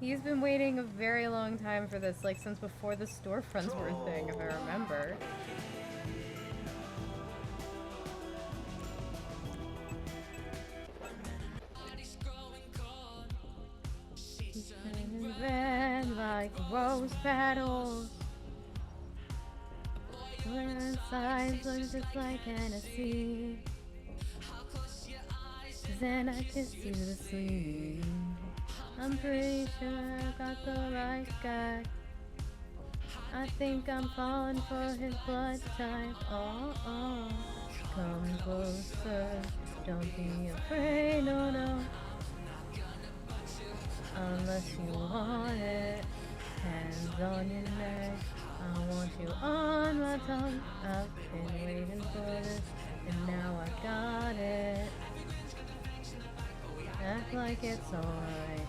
He's been waiting a very long time for this, like since before the storefronts were a thing, if I remember. Red like rose petals. Where sides look just like Hennessy. Then I kiss you to sleep. I'm pretty sure I got the right guy. I think I'm falling for his blood type. Oh, come closer. Don't be afraid, no. Unless you want it. Hands on your neck. I want you on my tongue. I've been waiting for this, and now I got it. Act like it's alright.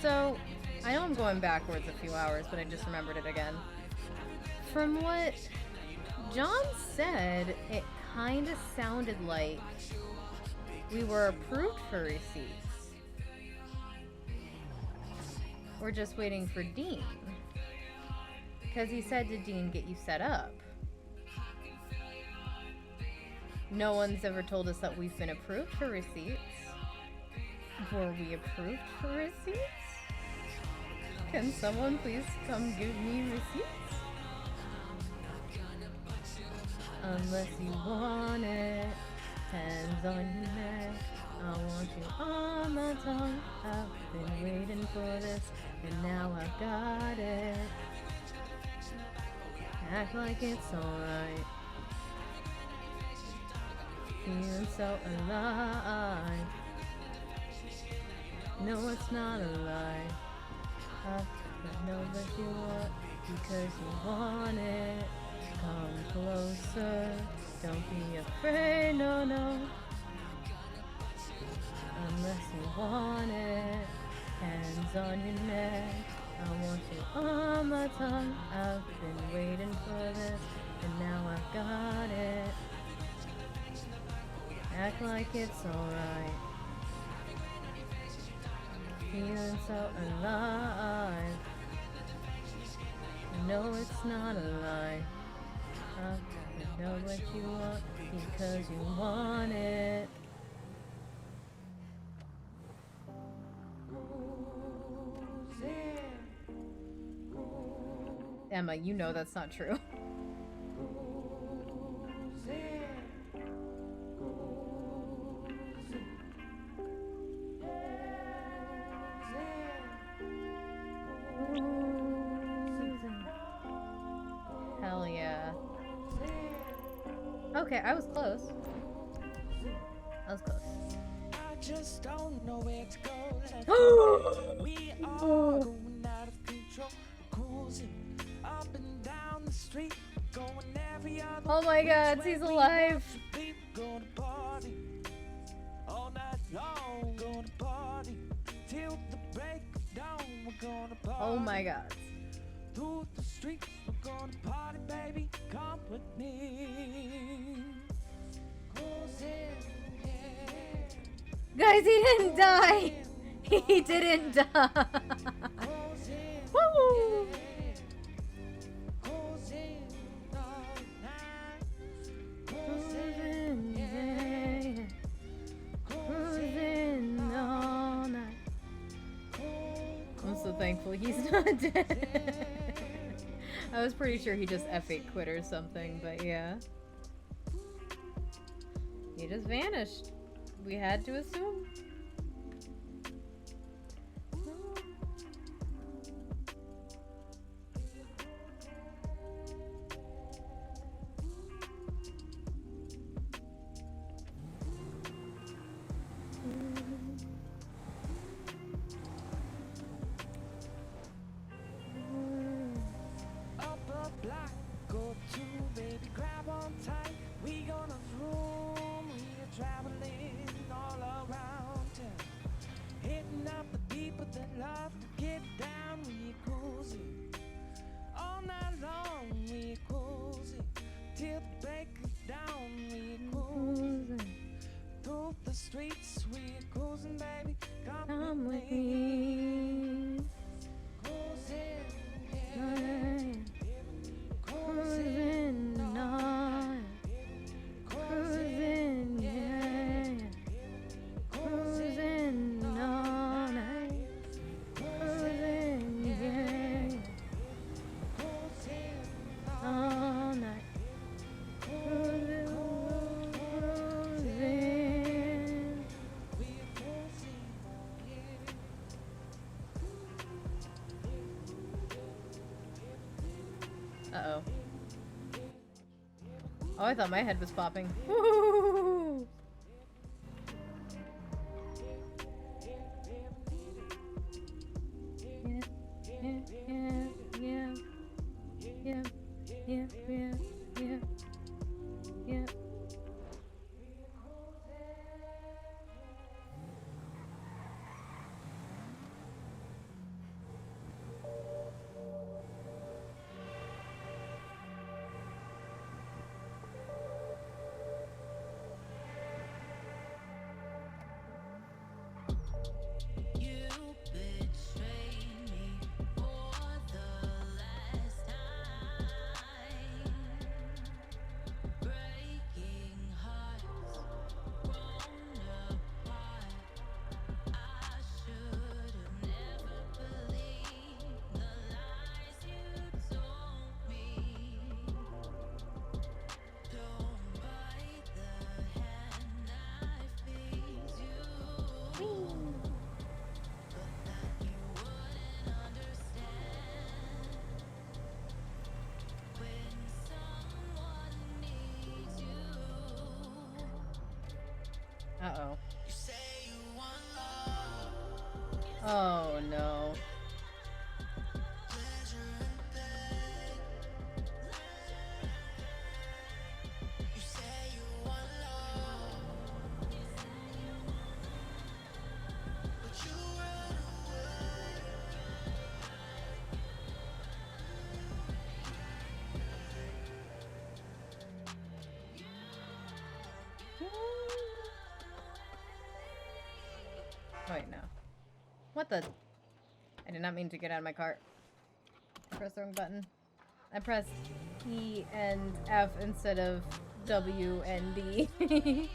So, I know I'm going backwards a few hours, but I just remembered it again. From what John said, it kind of sounded like we were approved for receipts. We're just waiting for Dean. Because he said to Dean, get you set up. No one's ever told us that we've been approved for receipts. Were we approved for receipts? Can someone please come give me receipts? Unless you want it, hands on your neck. I want you on my tongue. I've been waiting for this, and now I've got it. Act like it's alright. Feeling so alive. No, it's not a lie. I know that you want because you want it. Come closer. Don't be afraid, no, no. Unless you want it. Hands on your neck. I want you on my tongue. I've been waiting for this, and now I've got it. Act like it's alright. Feeling so alive. No, it's not a lie. I know what you want because you want it. Emma, you know that's not true. Hell yeah. Okay, I was close. I was close. I just don't know where to go. We are going out of control, cruising up and down the street, going every other. Oh my God, he's alive. Going to party all night long, going to party till the break of dawn. We're going to party. Oh my God. Through the streets, we're going to party, baby. Come with me. Guys, he didn't die. He didn't die. Woo! Cruising all night. I'm so thankful he's not dead. I was pretty sure he just F8 quit or something, but yeah. He just vanished. We had to assume. Uh-oh. Oh, I thought my head was popping. Woo! Yeah. wait, no. What the? I did not mean to get out of my cart. I pressed the wrong button. I pressed E and F instead of W and D. I'm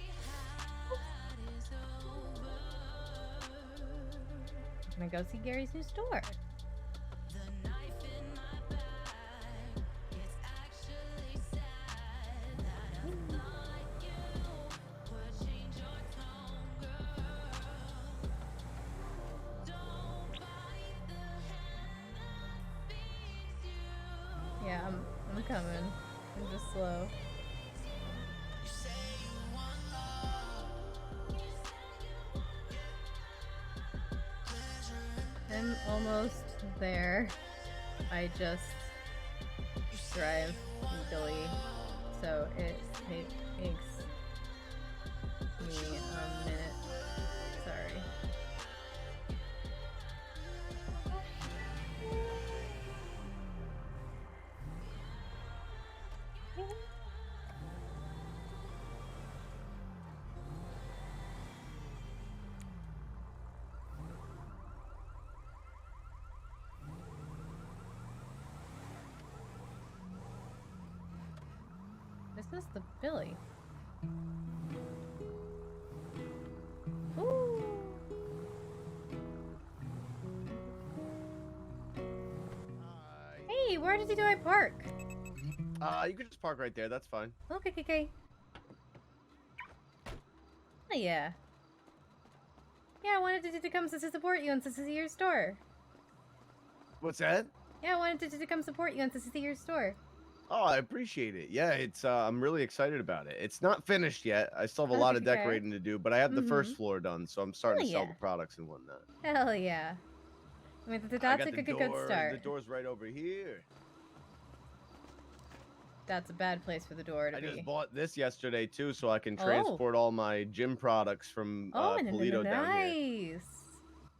gonna go see Gary's new store. Yeah, I'm coming. I'm just slow. I'm almost there. I just drive legally, so it takes me a minute. Sorry. This is the Billy. Ooh. Hey, where did I park? You could just park right there. That's fine. Okay. Oh, yeah. Yeah, I wanted to come to support you and to see your store. What's that? Yeah, I wanted to come support you and to see your store. Oh, I appreciate it. Yeah, it's I'm really excited about it. It's not finished yet. I still have a lot of Okay. decorating to do, but I have the first floor done, so I'm starting to sell yeah. the products and whatnot. Hell yeah. I mean, I that's got a the good door, start. The door's right over here. That's a bad place for the door to I be. just bought this yesterday too, so I can transport all my gym products from Polito down here. Nice.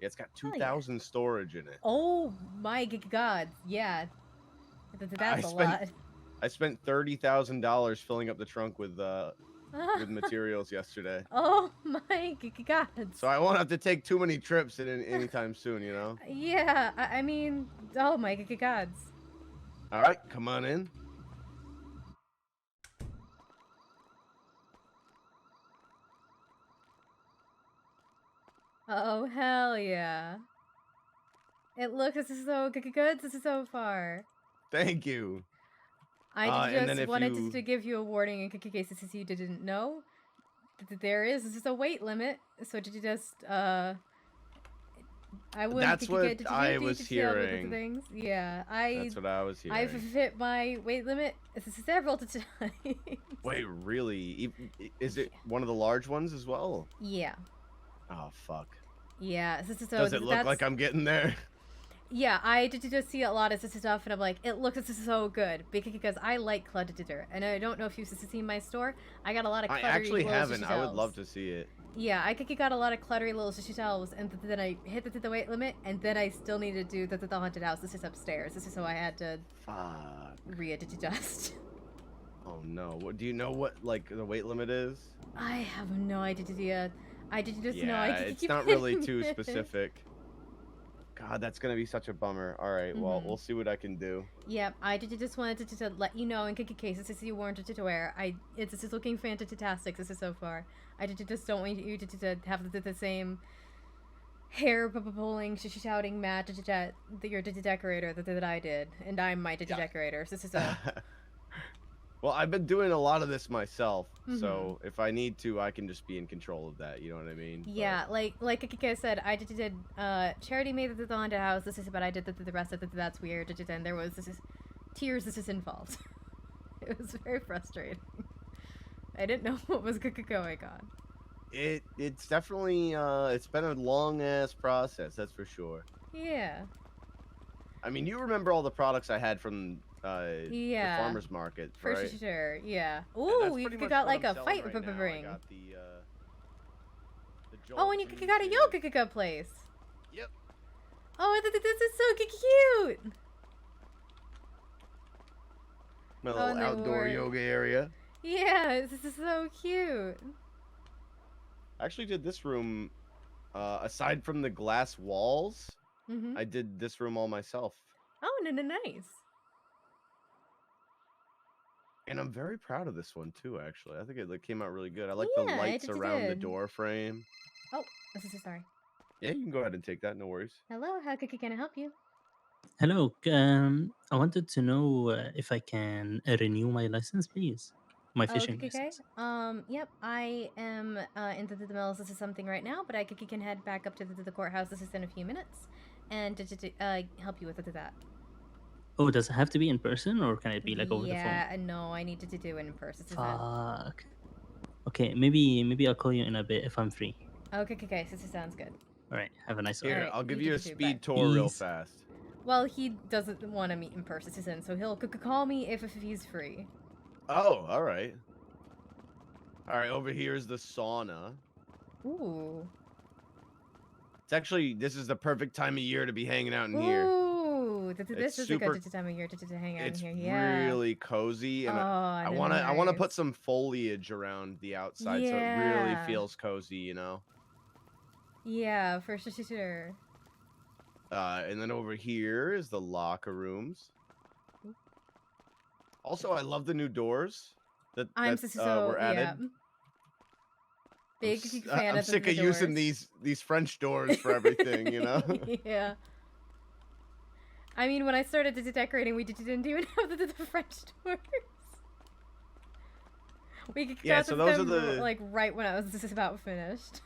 Yeah, it's got 2,000 storage in it. Oh my god, yeah. That's a lot. I spent $30,000 filling up the trunk with materials yesterday. Oh my god. So I won't have to take too many trips anytime soon, you know? Yeah, I mean, oh my gods. All right, come on in. Oh, hell yeah. It looks so good so far. Thank you. I just wanted to give you a warning in case you didn't know. There is a weight limit, so did you just I wouldn't. That's what I was hearing. Things. Yeah, That's what I was hearing. I've hit my weight limit several times. Wait, really? Is it one of the large ones as well? Yeah. Oh fuck. Yeah. So does it look like I'm getting there? Yeah, I did just see a lot of stuff, and I'm like, it looks so good because I like clutter, and I don't know if you've seen my store. I got a lot of. I actually haven't. I would love to see it. Yeah, I got a lot of cluttery little shelves, and then I hit the weight limit, and then I still needed to do the haunted house. This is upstairs. This is so I had to. Fuck. Readjust. Oh no! What do you know? What like the weight limit is? I have no idea. I did just know. Yeah, it's not really too specific. God, that's gonna be such a bummer. All right, well, we'll see what I can do. Yep, I just wanted to let you know in case this is you wanted to wear. This is looking fantastic. This is so far. I just don't want you to have the same hair pulling, shouting match that your decorator that I did, and I'm my decorator. So this is a. Well, I've been doing a lot of this myself, so if I need to, I can just be in control of that. You know what I mean? Yeah, like I said, I did Charity made the haunted house. This is but I did the rest of it. That's weird. And there was tears. This is involved. It was very frustrating. I didn't know what was going on. It's definitely it's been a long ass process. That's for sure. Yeah. I mean, you remember all the products I had from the farmer's market, for right? sure. Yeah. Ooh, you got like a fight ring. I got the oh, and you got a yoga place. Yep. Oh, this is so cute. My little outdoor yoga area. Yeah, this is so cute. I actually did this room Aside from the glass walls, Mm-hmm. I did this room all myself. Oh, nice. And I'm very proud of this one too, actually. I think it like, came out really good. I like the Yeah, lights it around the did. door frame. Oh, this is sorry. Yeah, you can go ahead and take that. No worries. Hello, how can I help you? Hello. I wanted to know if I can renew my license, please. My fishing license. Yep, I am in the middle of something right now, but I can head back up to the courthouse. This is in a few minutes, and to help you with that. Oh, does it have to be in person, or can it be like over the phone? Yeah, no, I need to do it in person. Fuck. Okay, maybe I'll call you in a bit if I'm free. Okay, so this sounds good. All right, have a nice one. Here, Alright, I'll give you you a too, speed bye. tour real Peace. fast. Well, he doesn't want to meet in person, so he'll call me if he's free. Oh, all right. All right, over here is the sauna. Ooh. It's actually, this is the perfect time of year to be hanging out in here. Ooh, this It's is super- a good time of year to hang out in It's here. Yeah. really cozy, and Oh, I and wanna nice. put some foliage around the outside so it really feels cozy, you know. Yeah, for sure. And then over here is the locker rooms. Also, I love the new doors that were added. Yeah. Big fan I'm of sick the of using doors. these French doors for everything, you know. Yeah. I mean, when I started decorating, we didn't even have the French doors. We got so those are them, the like right when I was just about finished.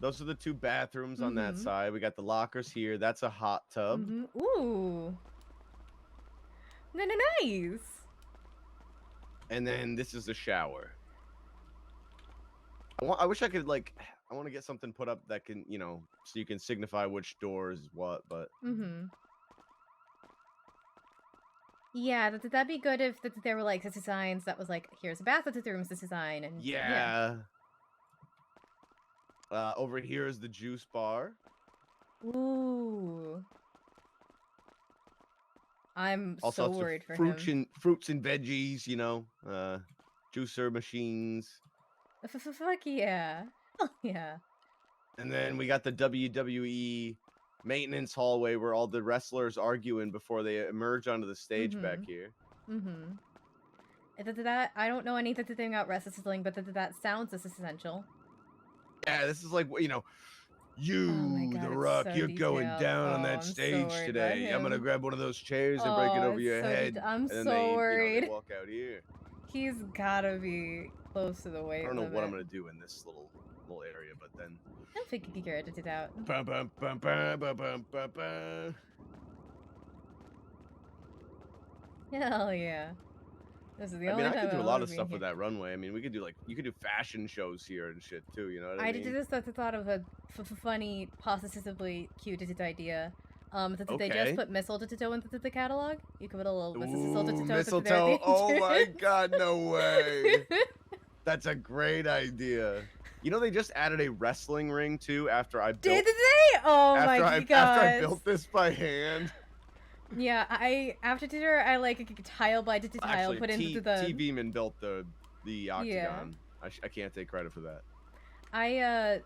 Those are the two bathrooms on that side. We got the lockers here. That's a hot tub. Ooh. Nice. And then this is the shower. I wish I could like. I want to get something put up that can, you know, so you can signify which door is what. But yeah, that'd be good if there were like signs that was like, here's a bathroom's design, and yeah. Over here is the juice bar. Ooh. I'm All so sorts worried of for him. fruits and veggies, you know, juicer machines. Fuck yeah. Oh, yeah. And then we got the WWE maintenance hallway where all the wrestlers arguing before they emerge onto the stage back here. That I don't know anything about wrestling, but that sounds essential. Yeah, this is like, you know, The Rock, so you're going detailed. down on Oh, that I'm so stage worried today. about I'm gonna him. grab one of those chairs and break it over it's your so head. I'm and then so they, worried. You know, they walk out here. He's gotta be close to the weight I don't know limit. what I'm gonna do in this little area, but then. I think you can get it out. Bum, bum, bum, bum, bum, bum, bum, bum. Hell yeah. This is the I only mean, time I could do a I'll lot ever of be stuff here. with that runway. I mean, we could do you could do fashion shows here and shit too. You know what I I mean? did just thought of a funny, positively cute idea. That they just Okay. put mistletoe into the catalog. You could put a little Ooh, mistletoe. mistletoe! Oh my god, no way! That's a great idea. You know, they just added a wrestling ring too. After I built. Did they? Oh my god! After I built this by hand. Yeah, after dinner I like tile by tile Actually, put into the. T. Beeman built the octagon. Yeah. I can't take credit for that. I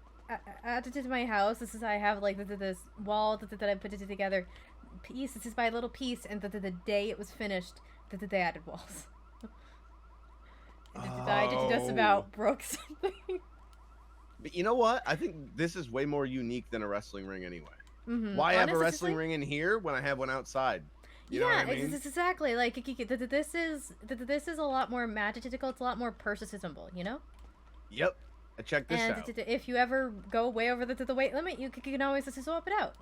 added it to my house. I have like this wall that I put it together. This is by little piece, and the day it was finished, they added walls. I just about broke something. But you know what? I think this is way more unique than a wrestling ring anyway. Why have a wrestling ring in here when I have one outside? You know what I mean? It's exactly like this is a lot more magical. It's a lot more personable, you know. Yep. Check this out. If you ever go way over the weight limit, you can always just swap it out.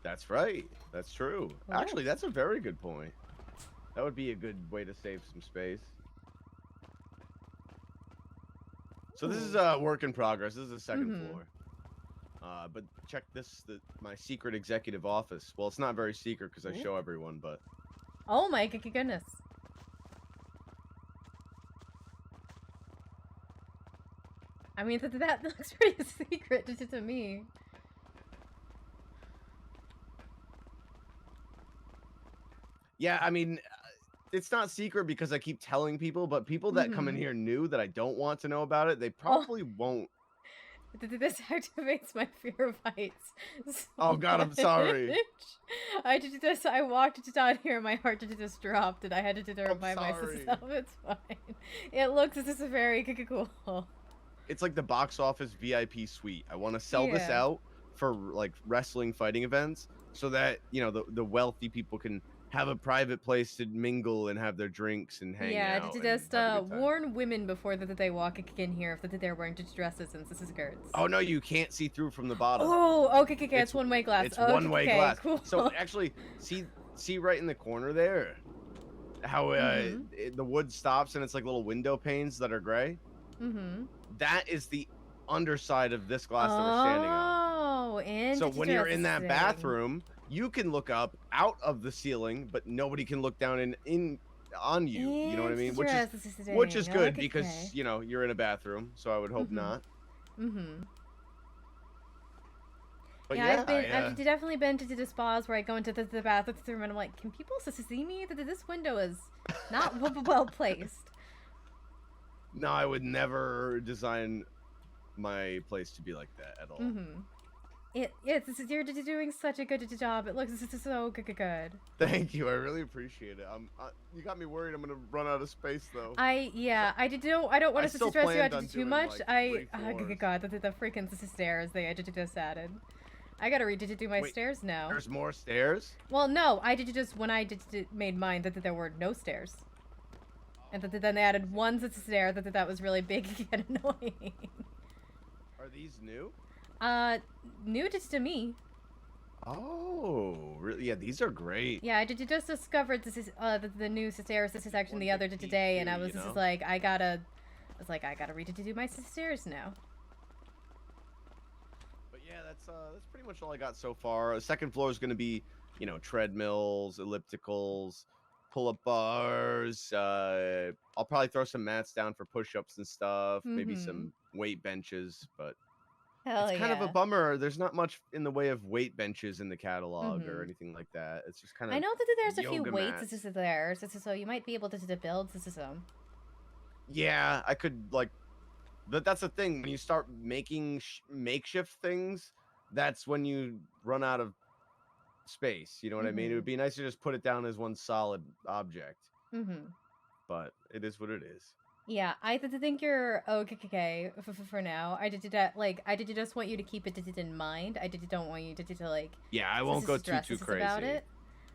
That's right. That's true. Oh. Actually, that's a very good point. That would be a good way to save some space. So this is a work in progress. This is the second floor. But check this, my secret executive office. Well, it's not very secret because I show everyone, but... Oh my goodness. I mean, that looks pretty secret to me. Yeah, I mean, it's not secret because I keep telling people, but people that come in here new that I don't want to know about it, they probably won't This activates my fear of heights. Oh God, I'm sorry. I walked down here, my heart just dropped, and I had to remind sorry. myself it's fine. It looks this is very cool. It's like the box office VIP suite. I want to sell this Yeah. out for like wrestling fighting events, so that the wealthy people can have a private place to mingle and have their drinks and hang Yeah, out. to and just have a good time. warn women before that they walk in here if they're wearing dresses and skirts. Oh no, you can't see through from the bottom. Oh, okay, it's one-way glass. It's Okay, one-way glass. Cool. So actually, see right in the corner there, how the wood stops and it's like little window panes that are gray. Mm-hmm. That is the underside of this glass that we're standing on. Oh, interesting. So when you're in that bathroom, you can look up out of the ceiling, but nobody can look down on you. You know what I mean? Which is good because you're in a bathroom. So I would hope not. Mm-hmm. But yeah, I've definitely been to the spas where I go into the bathroom and I'm like, can people see me? This window is not well placed. No, I would never design my place to be like that at all. Mm-hmm. You're doing such a good job. It looks so good. Thank you. I really appreciate it. You got me worried. I'm gonna run out of space though. I don't want us to stress you out too much. Like God, the freaking stairs they just added. I gotta redo my stairs now. There's more stairs? Well, no, I when I made mine that there were no stairs, and then they added one stair that was really big and annoying. Are these new? New to me. Oh, really? Yeah, these are great. Yeah, I just discovered this is the new stairs. This is actually the other today, and I was just like, I gotta redo my stairs now. But yeah, that's pretty much all I got so far. The second floor is gonna be, treadmills, ellipticals, pull-up bars. I'll probably throw some mats down for push-ups and stuff. Maybe some weight benches, but. Hell it's kind of a bummer. There's not much in the way of weight benches in the catalog or anything like that. It's just kind of. I know that there's a few weights. Mats. This is there, so you might be able to build some. Yeah, I could but that's the thing. When you start making makeshift things, that's when you run out of space. You know what I mean? It would be nice to just put it down as one solid object. Mm-hmm. But it is what it is. Yeah, I think you're okay for now. I did just want you to keep it in mind. Don't want you to Yeah, I won't go too crazy about it.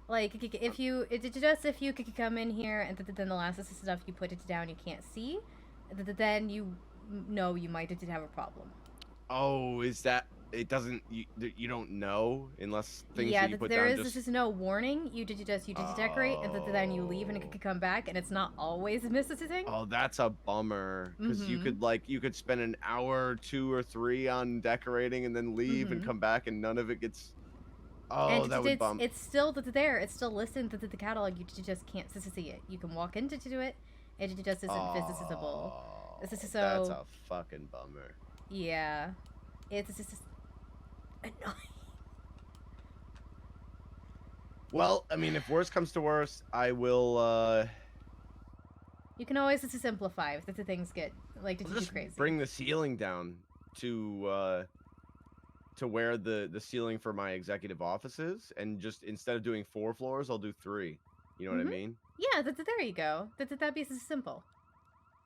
Like if you could come in here and then the last stuff you put it down you can't see, then you know you might have a problem. Oh, is that it? Doesn't you don't know unless things that you put down this is no warning. You decorate and then you leave and it could come back and it's not always missing. Oh, that's a bummer because you could spend an hour, 2 or 3 on decorating and then leave and come back and none of it gets. Oh, and that would bum. It's still there. It's still listed to the catalog. You just can't see it. You can walk into it. It just isn't visible. That's a fucking bummer. Yeah, it's just annoying. Well, I mean, if worst comes to worst, I will. You can always simplify if the things get too crazy. Bring the ceiling down to where the ceiling for my executive office is, and just instead of doing 4 floors, I'll do 3. You know what I mean? Yeah, there you go. That'd be simple.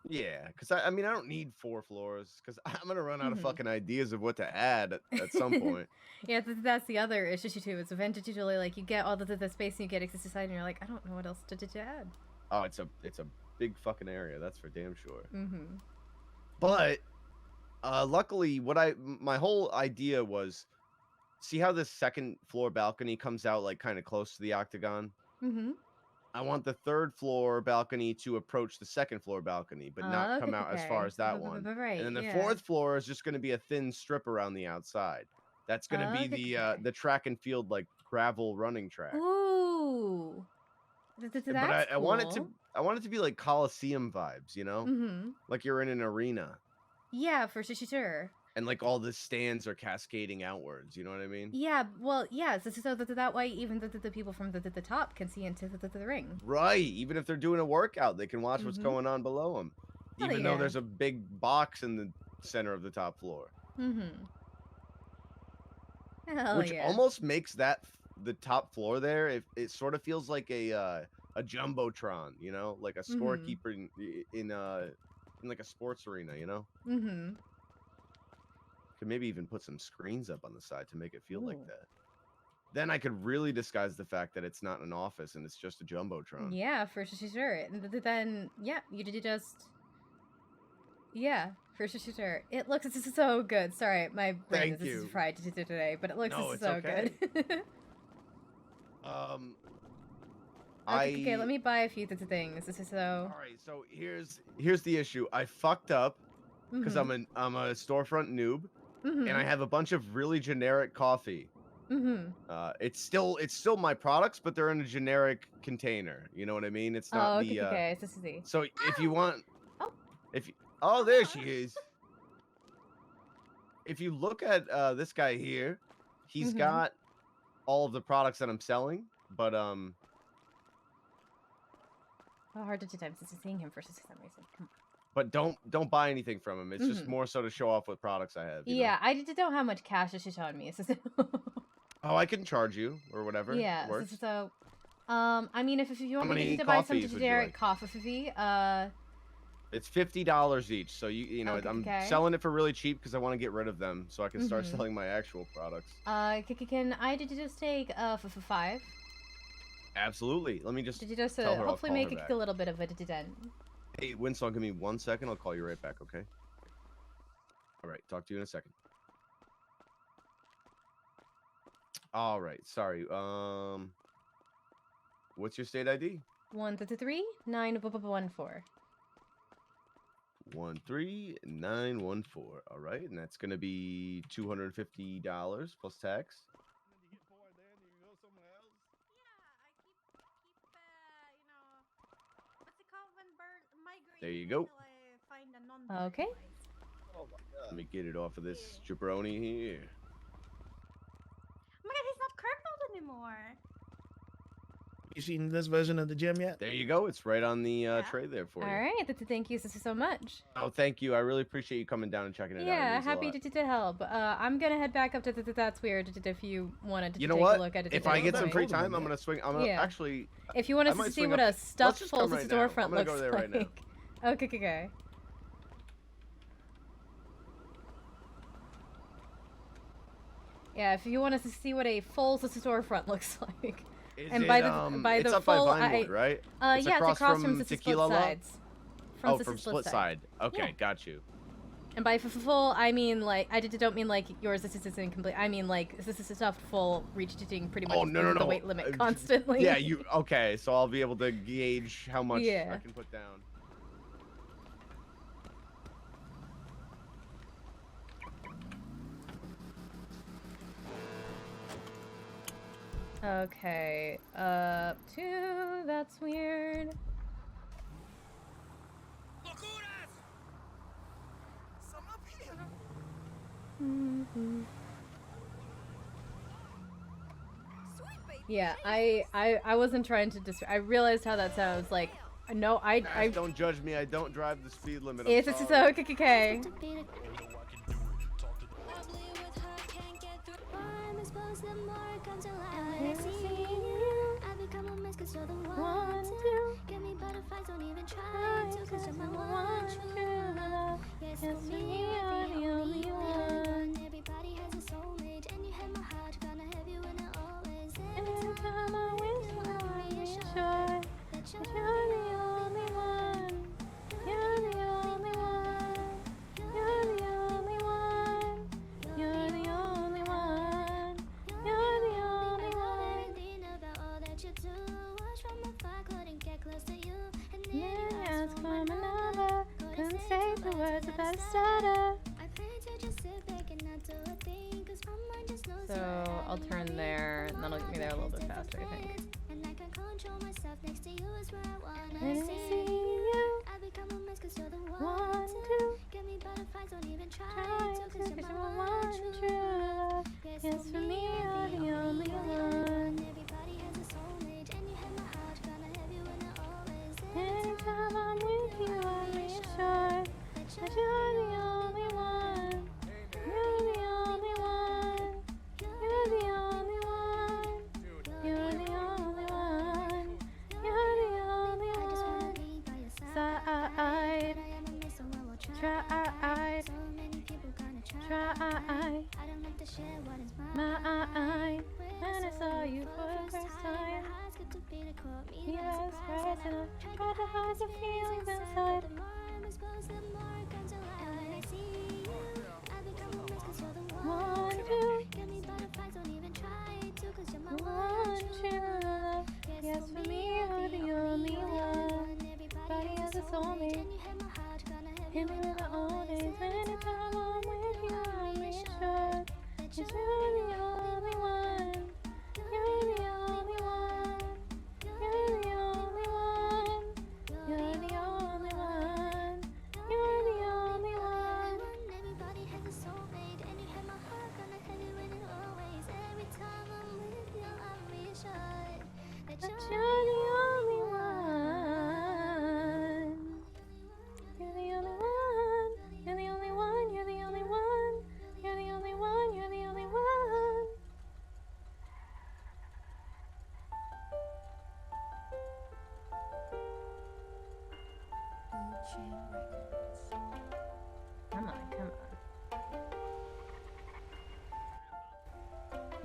Yeah, because I mean, I don't need 4 floors because I'm gonna run out of fucking ideas of what to add at some point. Yeah, that's the other issue too. It's eventually you get all the space and you get exercise and you're like, I don't know what else to add. Oh, it's a big fucking area. That's for damn sure. Mm-hmm. But luckily, my whole idea was, see how this second floor balcony comes out kind of close to the octagon. Mm-hmm. I want the 3rd floor balcony to approach the 2nd floor balcony, but not come out as far as that one. Right, and then the 4th floor is just going to be a thin strip around the outside. That's going to be the track and field gravel running track. Ooh, that's but I want it to be like Coliseum vibes, like you're in an arena. Yeah, for sure. And all the stands are cascading outwards, you know what I mean? Yeah, well, yeah, so that way even the people from the top can see into the ring. Right, even if they're doing a workout, they can watch what's going on below them. Even though there's a big box in the center of the top floor. Hell Which yeah. almost makes the top floor there. It sort of feels like a jumbotron, you know, like a scorekeeper in like a sports arena, you know. Could maybe even put some screens up on the side to make it feel like that. Then I could really disguise the fact that it's not an office and it's just a jumbotron. Yeah, for sure. And then yeah, you did just. Yeah, for sure. It looks so good. Sorry, my brain is fried today, but it looks so good. Okay, let me buy a few things. This is so. All right, so here's the issue. I fucked up because I'm a storefront noob, and I have a bunch of really generic coffee. It's still my products, but they're in a generic container. You know what I mean? It's not the. Okay. So if you want, there she is. If you look at this guy here, he's got all of the products that I'm selling, but hard to time since seeing him for some reason. But don't buy anything from him. It's just more so to show off what products I have. Yeah, I don't have much cash to shit on me. Oh, I can charge you or whatever. Yeah. So, I mean, if you want me to buy some generic coffee, it's $50 each. So you know I'm selling it for really cheap because I want to get rid of them so I can start selling my actual products. Can I just take 5? Absolutely. Let me just. Did you just hopefully make it a little bit of a dent? Hey, Winslow, give me 1 second. I'll call you right back. Okay. All right. Talk to you in a second. All right. Sorry. What's your state ID? 133 914. 13914. All right, and that's gonna be $250 plus tax. There you go. Okay. Let me get it off of this jabroni here. Oh my god, he's not crippled anymore. You seen this version of the gym yet? There you go. It's right on the tray there for you. All right. Thank you so much. Oh, thank you. I really appreciate you coming down and checking it out. Yeah, happy to help. I'm gonna head back up to That's Weird if you wanted to take a look at it. If I get some free time, I'm gonna swing. Actually. If you want to see what a stuffed full storefront looks go there like. Right now. Okay. Yeah, if you want to see what a full storefront looks like. It's up by Vinewood, right? It's across from Tequila Split Sides. From Split Side. Okay, got you. And by full, I mean like I don't mean like yours. This is incomplete. I mean like this is stuffed full, reaching pretty much the weight limit constantly. Yeah, okay? So I'll be able to gauge how much I can put down. Okay, up to That's Weird. Yeah, I wasn't trying to I realized how that sounds like. No, I don't judge me. I don't drive the speed limit. It's okay. So I'll turn there, and that'll get me there a little bit faster, I think. Let me see you. Want to get me butterflies, don't even try to, 'cause you're my one true love. Yes, for me, you're the only one. Everybody has a soulmate, and you have my heart, gonna have you in it always. Anytime I'm with you, I'm reassured that you're the only one. You're Yes, right, and I got to hide the feelings inside. Want you, want you, love. Yes, for me, you're the only one. Body has a soulmate. Hit me with the old days. Anytime I'm with you, I'm reassured that you're the only one. You're the only one. You're the only one. You're the only one. You're the only one. Everybody has a soulmate, and you have my heart gonna have you in it always. Every time I'm with you, I'm reassured that you're the only one. You're the only one. You're the only one. You're the only one. You're the only one. You're the only one. Come on, come on.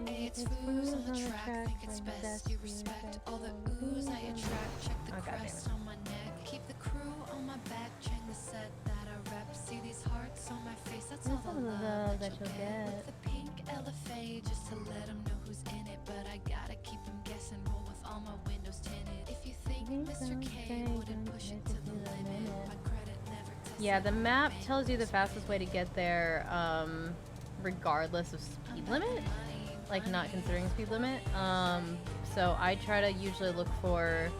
It's booze on the track, think it's best you respect all the ooze I attract. Check the crest on my neck, keep the crew on my back. Check the set that I rep. See these hearts on my face, that's all the love that you'll get. With the pink LFA, just to let them know who's in it. But I gotta keep them guessing, roll with all my windows tinted. If you think Mr. K wouldn't push it to the limit, my credit never tested. Yeah, the map tells you the fastest way to get there, regardless of speed limit. Like, not considering speed limit. So I try to usually look for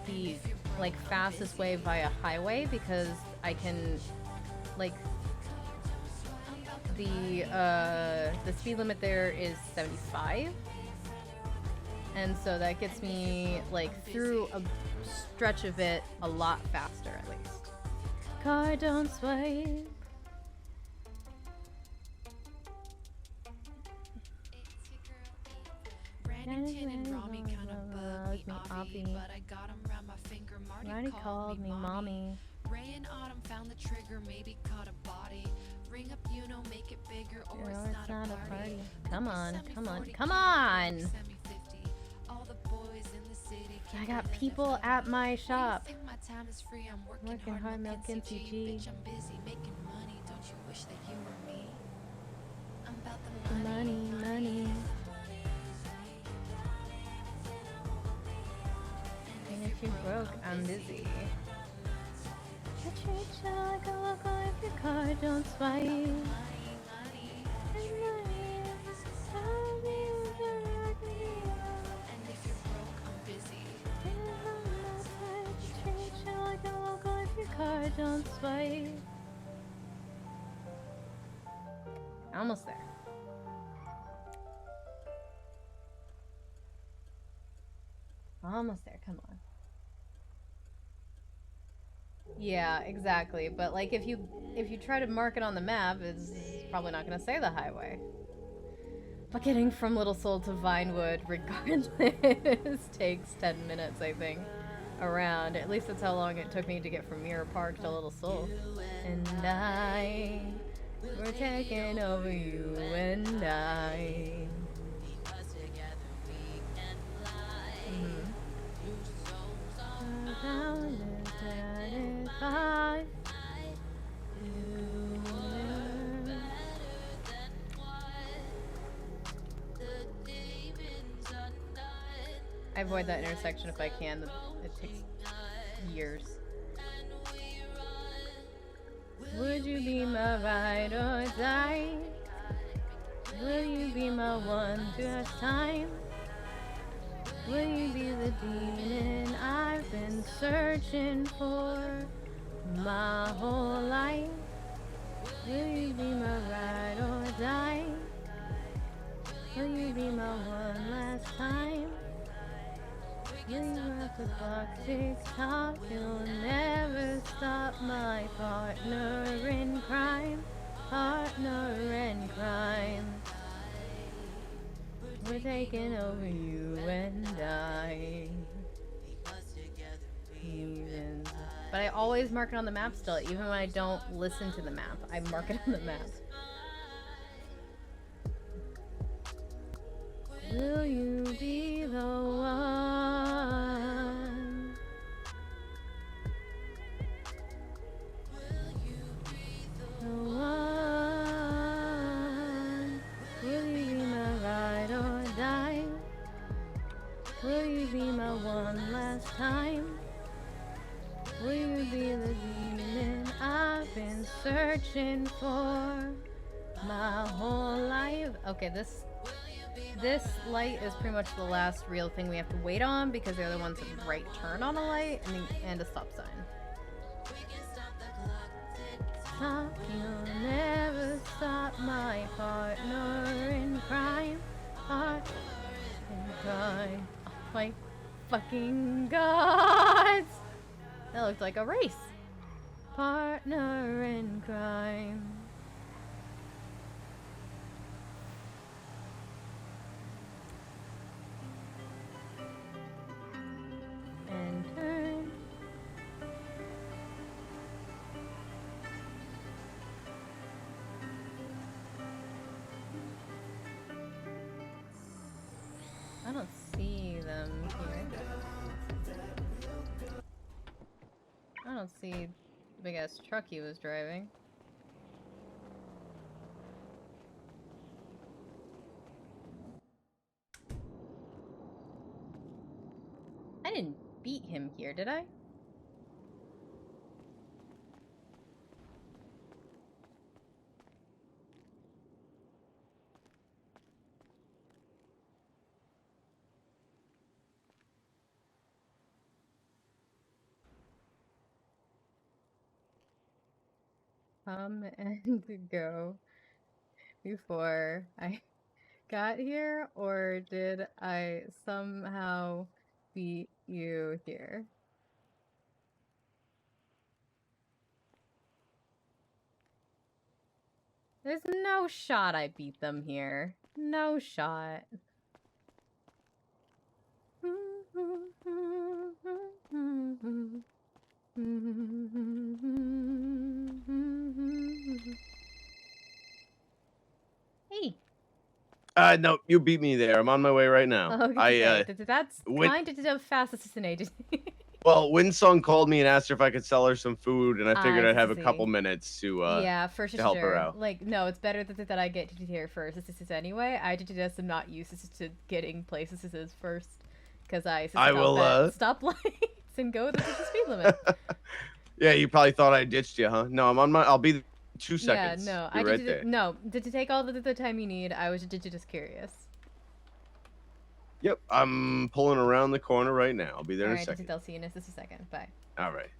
the, like, fastest way via highway, because I can, like, the speed limit there is 75. And so that gets me, like, through a stretch of it a lot faster, at least. Car don't swipe. Brandon and Rami kind of bug me offy, but I got him round my finger. Marty called me mommy. Ray and Autumn found the trigger, maybe caught a body. Ring up, you know, make it bigger, or it's not a party. Come on, come on, come on! All the boys in the city. I got people at my shop. Think my time is free, I'm Working hard, milking CG. Bitch, I'm busy making money. Don't you wish that you were me? I'm about the Money, money. And if you're broke, I'm busy. I treat you like a local if your car don't swipe. Car don't swipe. Almost there. Almost there, come on. Yeah, exactly. But like if you try to mark it on the map, it's probably not gonna say the highway. But getting from Little Soul to Vinewood regardless takes 10 minutes, I think. Around. At least that's how long it took me to get from Mirror Park to Little Soul. And we're taking over you and I. I avoid that intersection if I can. It takes years. Would you be my ride or die? Will you be my one just time? Will you be the demon I've been searching for my whole life? Will you be my ride or die? Will you be my one last time? Will you have the clock tick-tock? You'll never stop my partner in crime. Partner in crime. We're taking over you and I. But I always mark it on the map still, even when I don't listen to the map. I mark it on the map. Will you be the one? you be my one last time? Will you be the demon I've been searching for my whole life? Okay, this light is pretty much the last real thing we have to wait on because the other one's a right turn on a light and a stop sign. You'll never stop my partner in crime. Partner in crime. Oh my fucking god! That looked like a race. Partner in crime. And turn. I don't see them here. I don't see the big ass truck he was driving. I didn't beat him here, did I? Come and go before I got here, or did I somehow beat you here? There's no shot I beat them here. No shot. Hey. No, you beat me there. I'm on my way right now. Okay, that's kind of fast assassinated. Well, Winsong called me and asked her if I could sell her some food, and I figured I'd have a see. couple minutes to Yeah, for to help her out. Like, no, it's better that I get to here first. This is anyway. I just am not used to getting places first, because I will stop lights and go the speed limit. Yeah, you probably thought I ditched you, huh? No, I'm on my. I'll be 2 seconds. Yeah, no, Be right there. No, to take all the time you need. I was just curious. Yep, I'm pulling around the corner right now. I'll be there in a second. I'll see you in just a second. Bye. All right.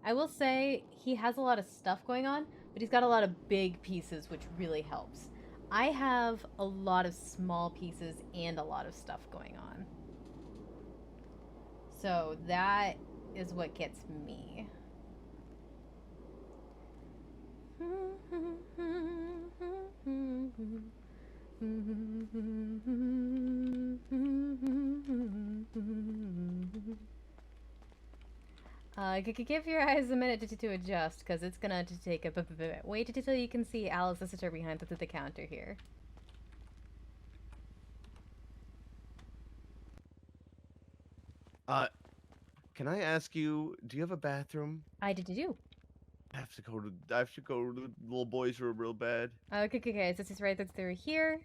I will say he has a lot of stuff going on, but he's got a lot of big pieces, which really helps. I have a lot of small pieces and a lot of stuff going on. So that is what gets me. Give your eyes a minute to adjust, because it's gonna take a bit. Wait until you can see Alice's sister behind the counter here. Can I ask you, do you have a bathroom? I do. I have to go to the little boys' room real bad. Okay, so this is right through here.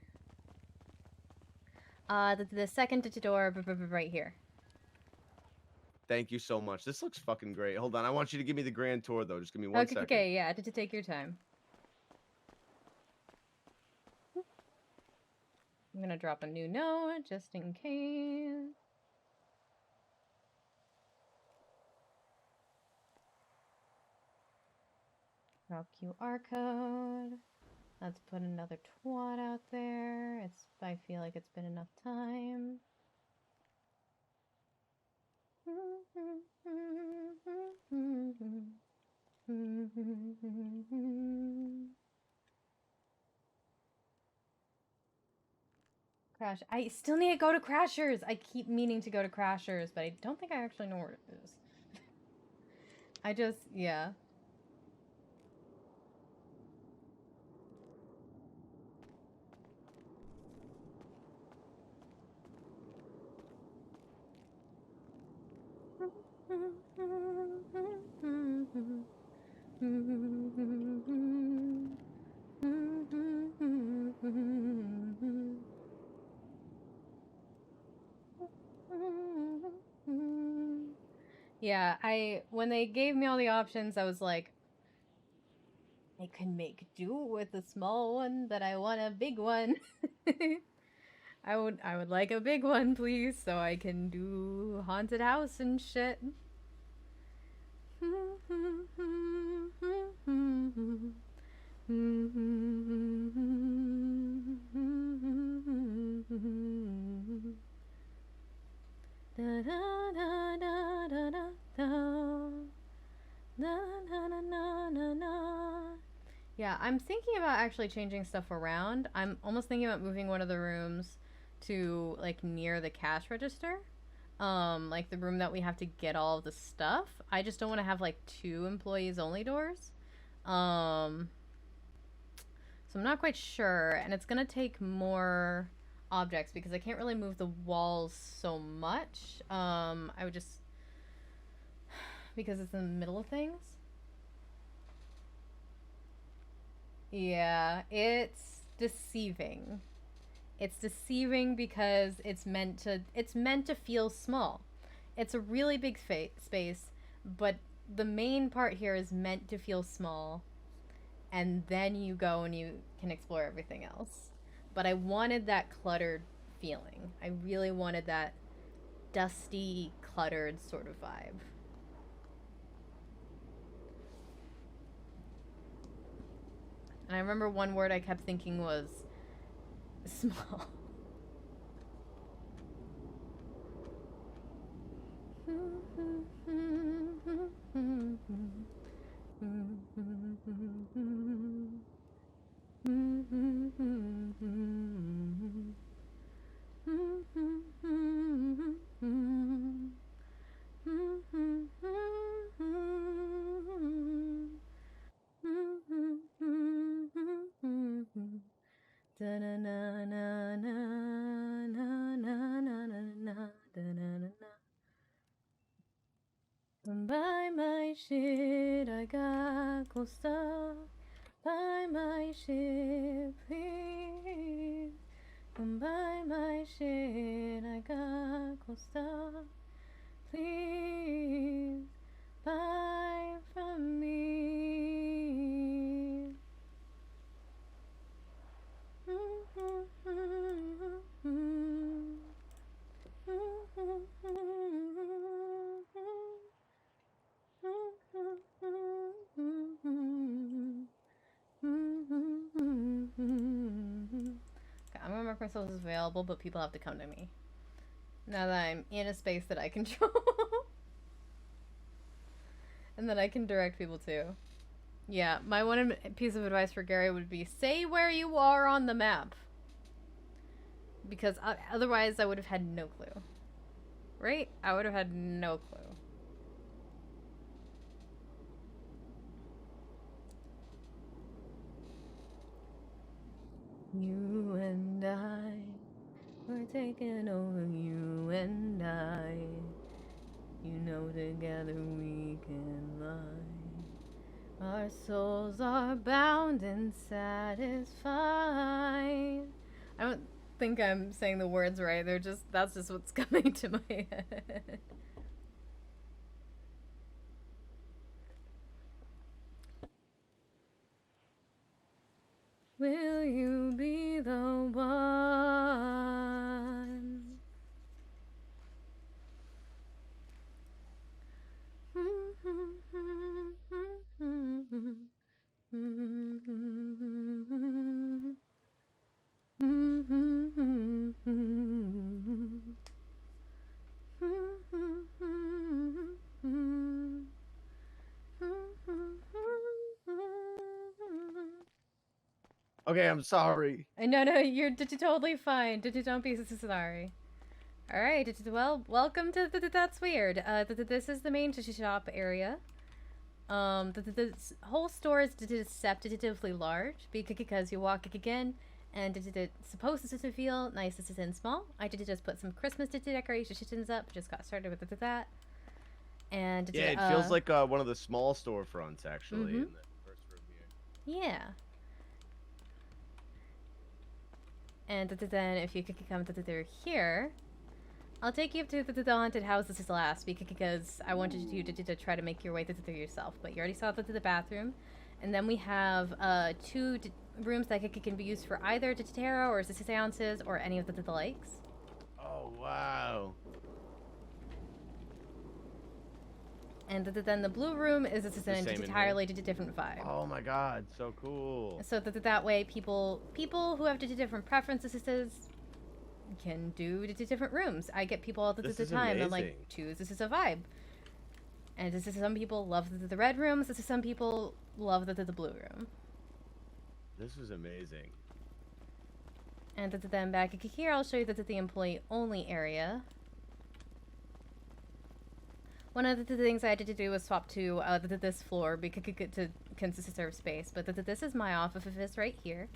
The second door right here. Thank you so much. This looks fucking great. Hold on, I want you to give me the grand tour though. Just give me one second. Okay, yeah, to take your time. I'm gonna drop a new note just in case. Drop QR code. Let's put another twat out there. I feel like it's been enough time. Crash. I still need to go to Crashers. I keep meaning to go to Crashers, but I don't think I actually know where it is. Yeah. Yeah, when they gave me all the options, I was like, I can make do with a small one, but I want a big one. I would like a big one, please, so I can do haunted house and shit. Yeah, I'm thinking about actually changing stuff around. I'm almost thinking about moving one of the rooms to like near the cash register. Like the room that we have to get all of the stuff. I just don't want to have like 2 employees only doors. So I'm not quite sure, and it's gonna take more objects because I can't really move the walls so much. I would just, because it's in the middle of things. Yeah, it's deceiving. It's deceiving because it's meant to feel small. It's a really big space, but the main part here is meant to feel small, and then you go and you can explore everything else. But I wanted that cluttered feeling. I really wanted that dusty, cluttered sort of vibe. And I remember one word I kept thinking was small. Buy my shit, I got cool stuff. Buy my shit, please. Come buy my shit, I got cool stuff. Please, buy from me. I'm gonna mark myself as available, but people have to come to me. Now that I'm in a space that I control. And that I can direct people to. Yeah, my one piece of advice for Gary would be, say where you are on the map. Because otherwise I would have had no clue. Right? I would have had no clue. You and I, we're taking over, you and I. You know together we can lie. Our souls are bound and satisfied. I don't think I'm saying the words right. That's just what's coming to my head. Will you be the one? Okay, I'm sorry. No, you're totally fine. Don't be sorry. Alright, well, welcome to That's Weird. This is the main shop area. The whole store is deceptively large because you walk again, and it's supposed to feel nice and small. I did just put some Christmas decorations up, just got started with that. And Yeah, it feels like one of the small storefronts actually in the first room here. Yeah. And then if you could come through here, I'll take you to the haunted house. This is last because I wanted you to try to make your way through yourself. But you already saw the bathroom, and then we have 2 rooms that can be used for either tarot or seances or any of the likes. Oh wow! And then the blue room is an entirely different vibe. Oh my god, so cool! So that way, people who have different preferences can do different rooms. I get people all the time. I'm like, choose. This is a vibe. And some people love the red rooms. Some people love the blue room. This is amazing. And then back here, I'll show you the employee only area. One of the things I had to do was swap to this floor because to conserve space. But this is my office right here.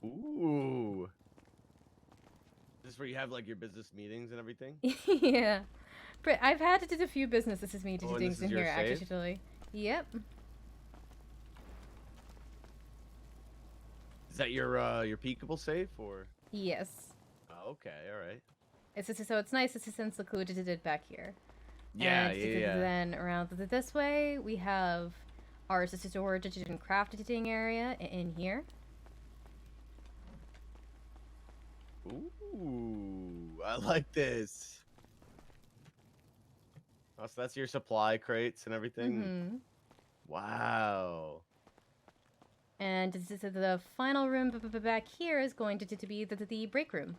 Ooh. Is this where you have like your business meetings and everything? Yeah. I've had to do a few business meetings in here safe? actually. Yep. Is that your peekable safe or? Yes. Oh, okay, all right. So it's nice and secluded back here. Yeah, and yeah. Then around this way we have our storage and craft editing area in here. Ooh, I like this. Oh, so that's your supply crates and everything? Wow. And the final room back here is going to be the break room.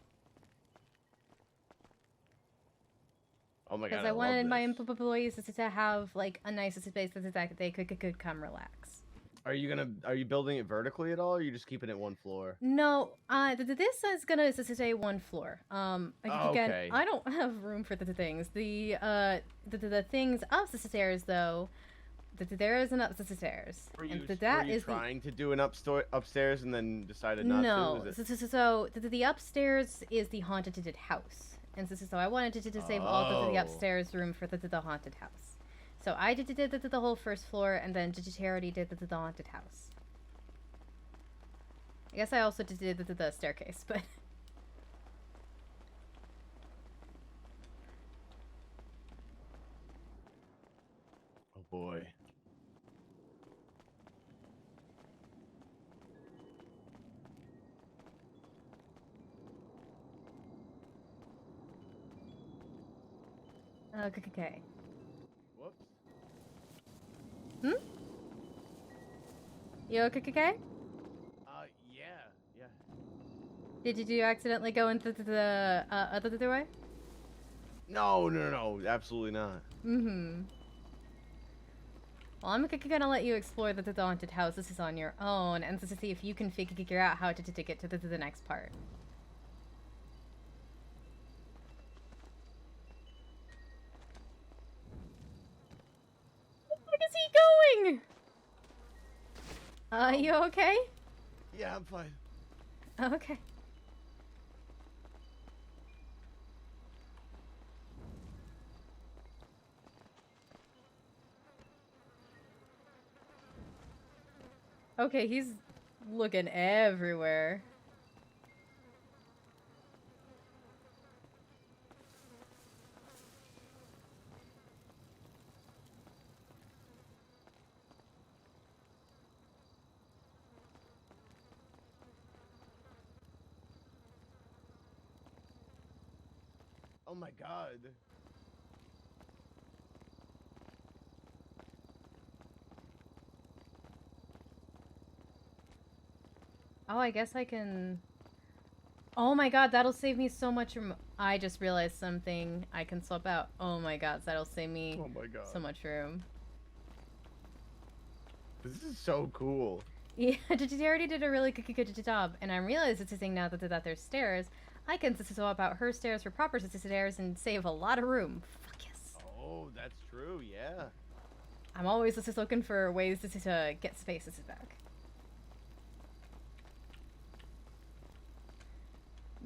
Oh my god, Because I wanted my employees to have like a nice space that they could come relax. Are you building it vertically at all, or are you just keeping it one floor? No, this is gonna stay one floor. Again, okay. I don't have room for the things. The things upstairs though, there is an upstairs. Were you trying to do an upstairs and then decided not to? No, so the upstairs is the haunted house, and so I wanted to save all the upstairs room for the haunted house. So I did the whole first floor, and then Charity did the haunted house. I guess I also did the staircase, but... Oh boy. Okay. Whoops. You okay? Yeah. Did you accidentally go into the other way? No, absolutely not. Well, I'm gonna let you explore the haunted house. This is on your own, and to see if you can figure out how to get to the next part. Where is he going? You okay? Yeah, I'm fine. Okay. Okay, he's looking everywhere. Oh my god. Oh, I guess I can... Oh my god, that'll save me so much room. I just realized something I can swap out. Oh my god, that'll save me so much room. This is so cool. Yeah, Charity did a really good job, and I'm realizing now that there's stairs. I can swap out her stairs for proper stairs and save a lot of room. Fuck yes. Oh, that's true, yeah. I'm always just looking for ways to get spaces back.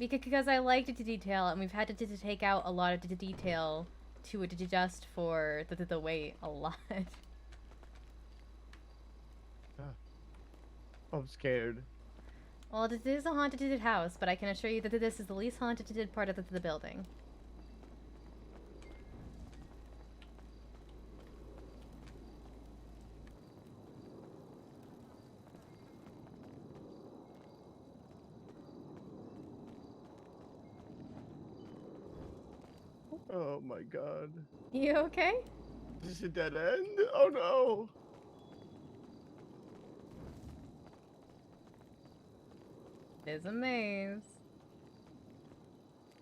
Because I liked it to detail, and we've had to take out a lot of the detail to adjust for the weight a lot. I'm scared. Well, this is a haunted house, but I can assure you that this is the least haunted part of the building. Oh my god. You okay? Is this a dead end? Oh no. It is a maze.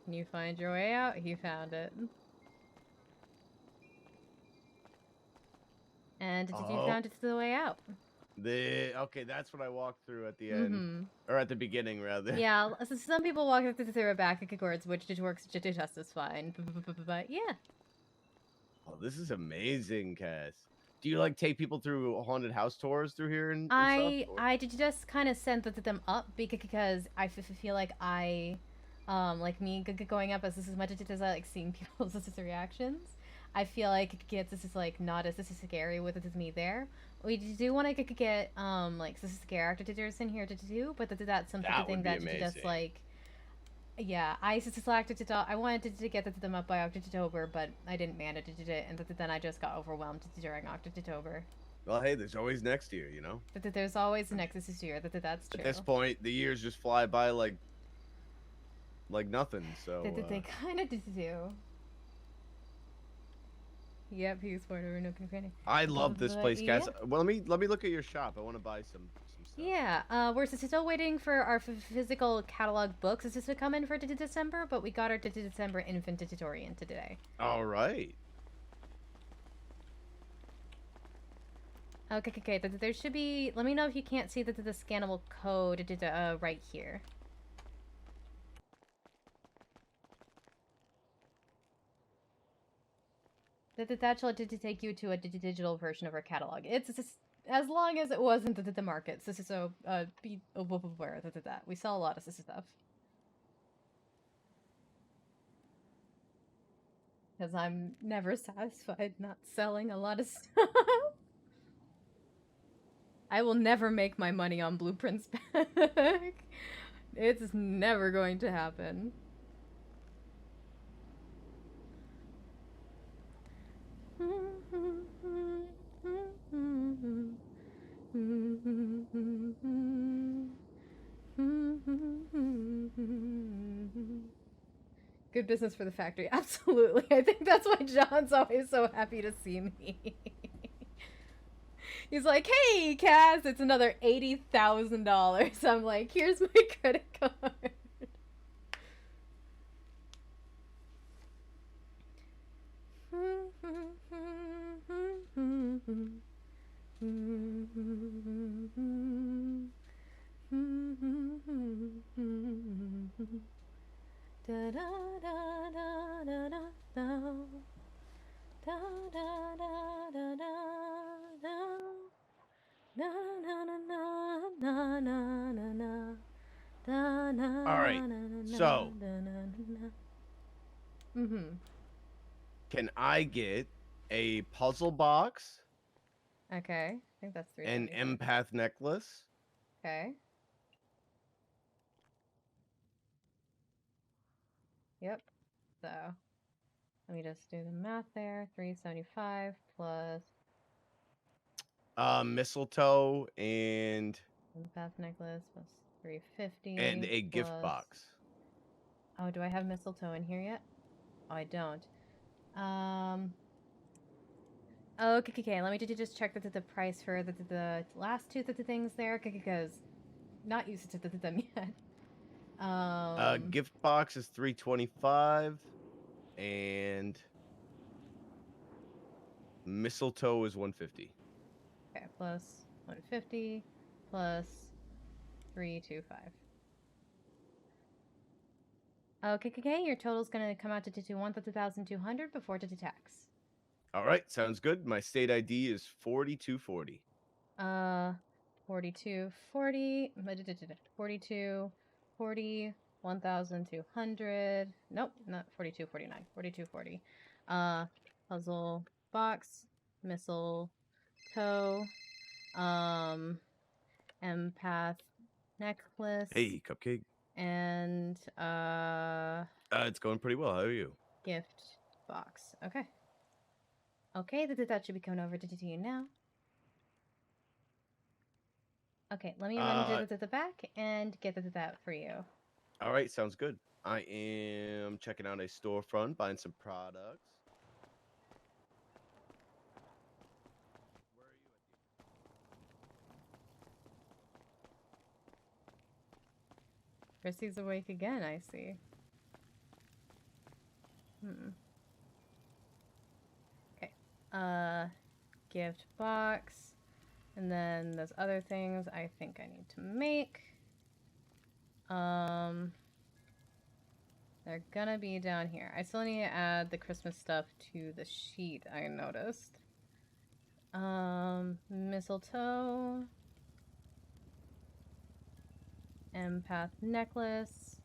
Can you find your way out? He found it. And did you found it the way out? Okay, that's what I walked through at the end, or at the beginning rather. Yeah, so some people walk through a backwards, which just works just as fine. But yeah. Oh, this is amazing, Cass. Do you like take people through haunted house tours through here and I stuff? did just kind of send them up because I feel like like me going up as much as I like seeing people's reactions. I feel like it gets like not as scary with me there. We do want to get like scare actors in here to do, but that's something that just like. Yeah, I selected it. I wanted to get them up by October, but I didn't manage to do it, and then I just got overwhelmed during October. Well, hey, there's always next year, you know. There's always next year. That's true. At this point, the years just fly by like nothing. So they kind of do. Yep, he's part of no confronting. I love this place, Cass. Yeah. Well, let me look at your shop. I want to buy some stuff. Yeah, we're still waiting for our physical catalog books. This is to come in for December, but we got our December inventory in today. All right. Okay. There should be. Let me know if you can't see the scannable code right here. That shall take you to a digital version of our catalog. It's as long as it wasn't the market. So be aware that we sell a lot of this stuff. Because I'm never satisfied not selling a lot of stuff. I will never make my money on blueprints back. It's never going to happen. Good business for the factory. Absolutely. I think that's why John's always so happy to see me. He's like, hey, Cass, it's another $80,000. I'm like, here's my credit card. All right, so can I get a puzzle box? Okay, I think that's three. An empath necklace. Okay. Yep. So let me just do the math there. 375 plus mistletoe and empath necklace plus 350 and a gift box. Oh, do I have mistletoe in here yet? Oh, I don't. Okay. Let me just check the price for the last two things there, because not used to them yet. Gift box is $325, and mistletoe is $150. Okay, plus 150 plus 325. Okay, your total's gonna come out to 1,200 before the tax. All right, sounds good. My state ID is 4240. 4240, 4240 1,200. Nope, not 4249. 4240. Puzzle box, mistletoe, empath necklace. Hey, Cupcake. And It's going pretty well. How are you? gift box. Okay. Okay, that should be coming over to you now. Okay, let me run to the back and get that for you. All right, sounds good. I am checking out a storefront, buying some products. Chrissy's awake again, I see. Okay. Gift box. And then there's other things I think I need to make. They're gonna be down here. I still need to add the Christmas stuff to the sheet, I noticed. Mistletoe. Empath necklace.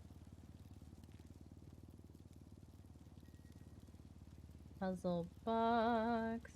Puzzle box.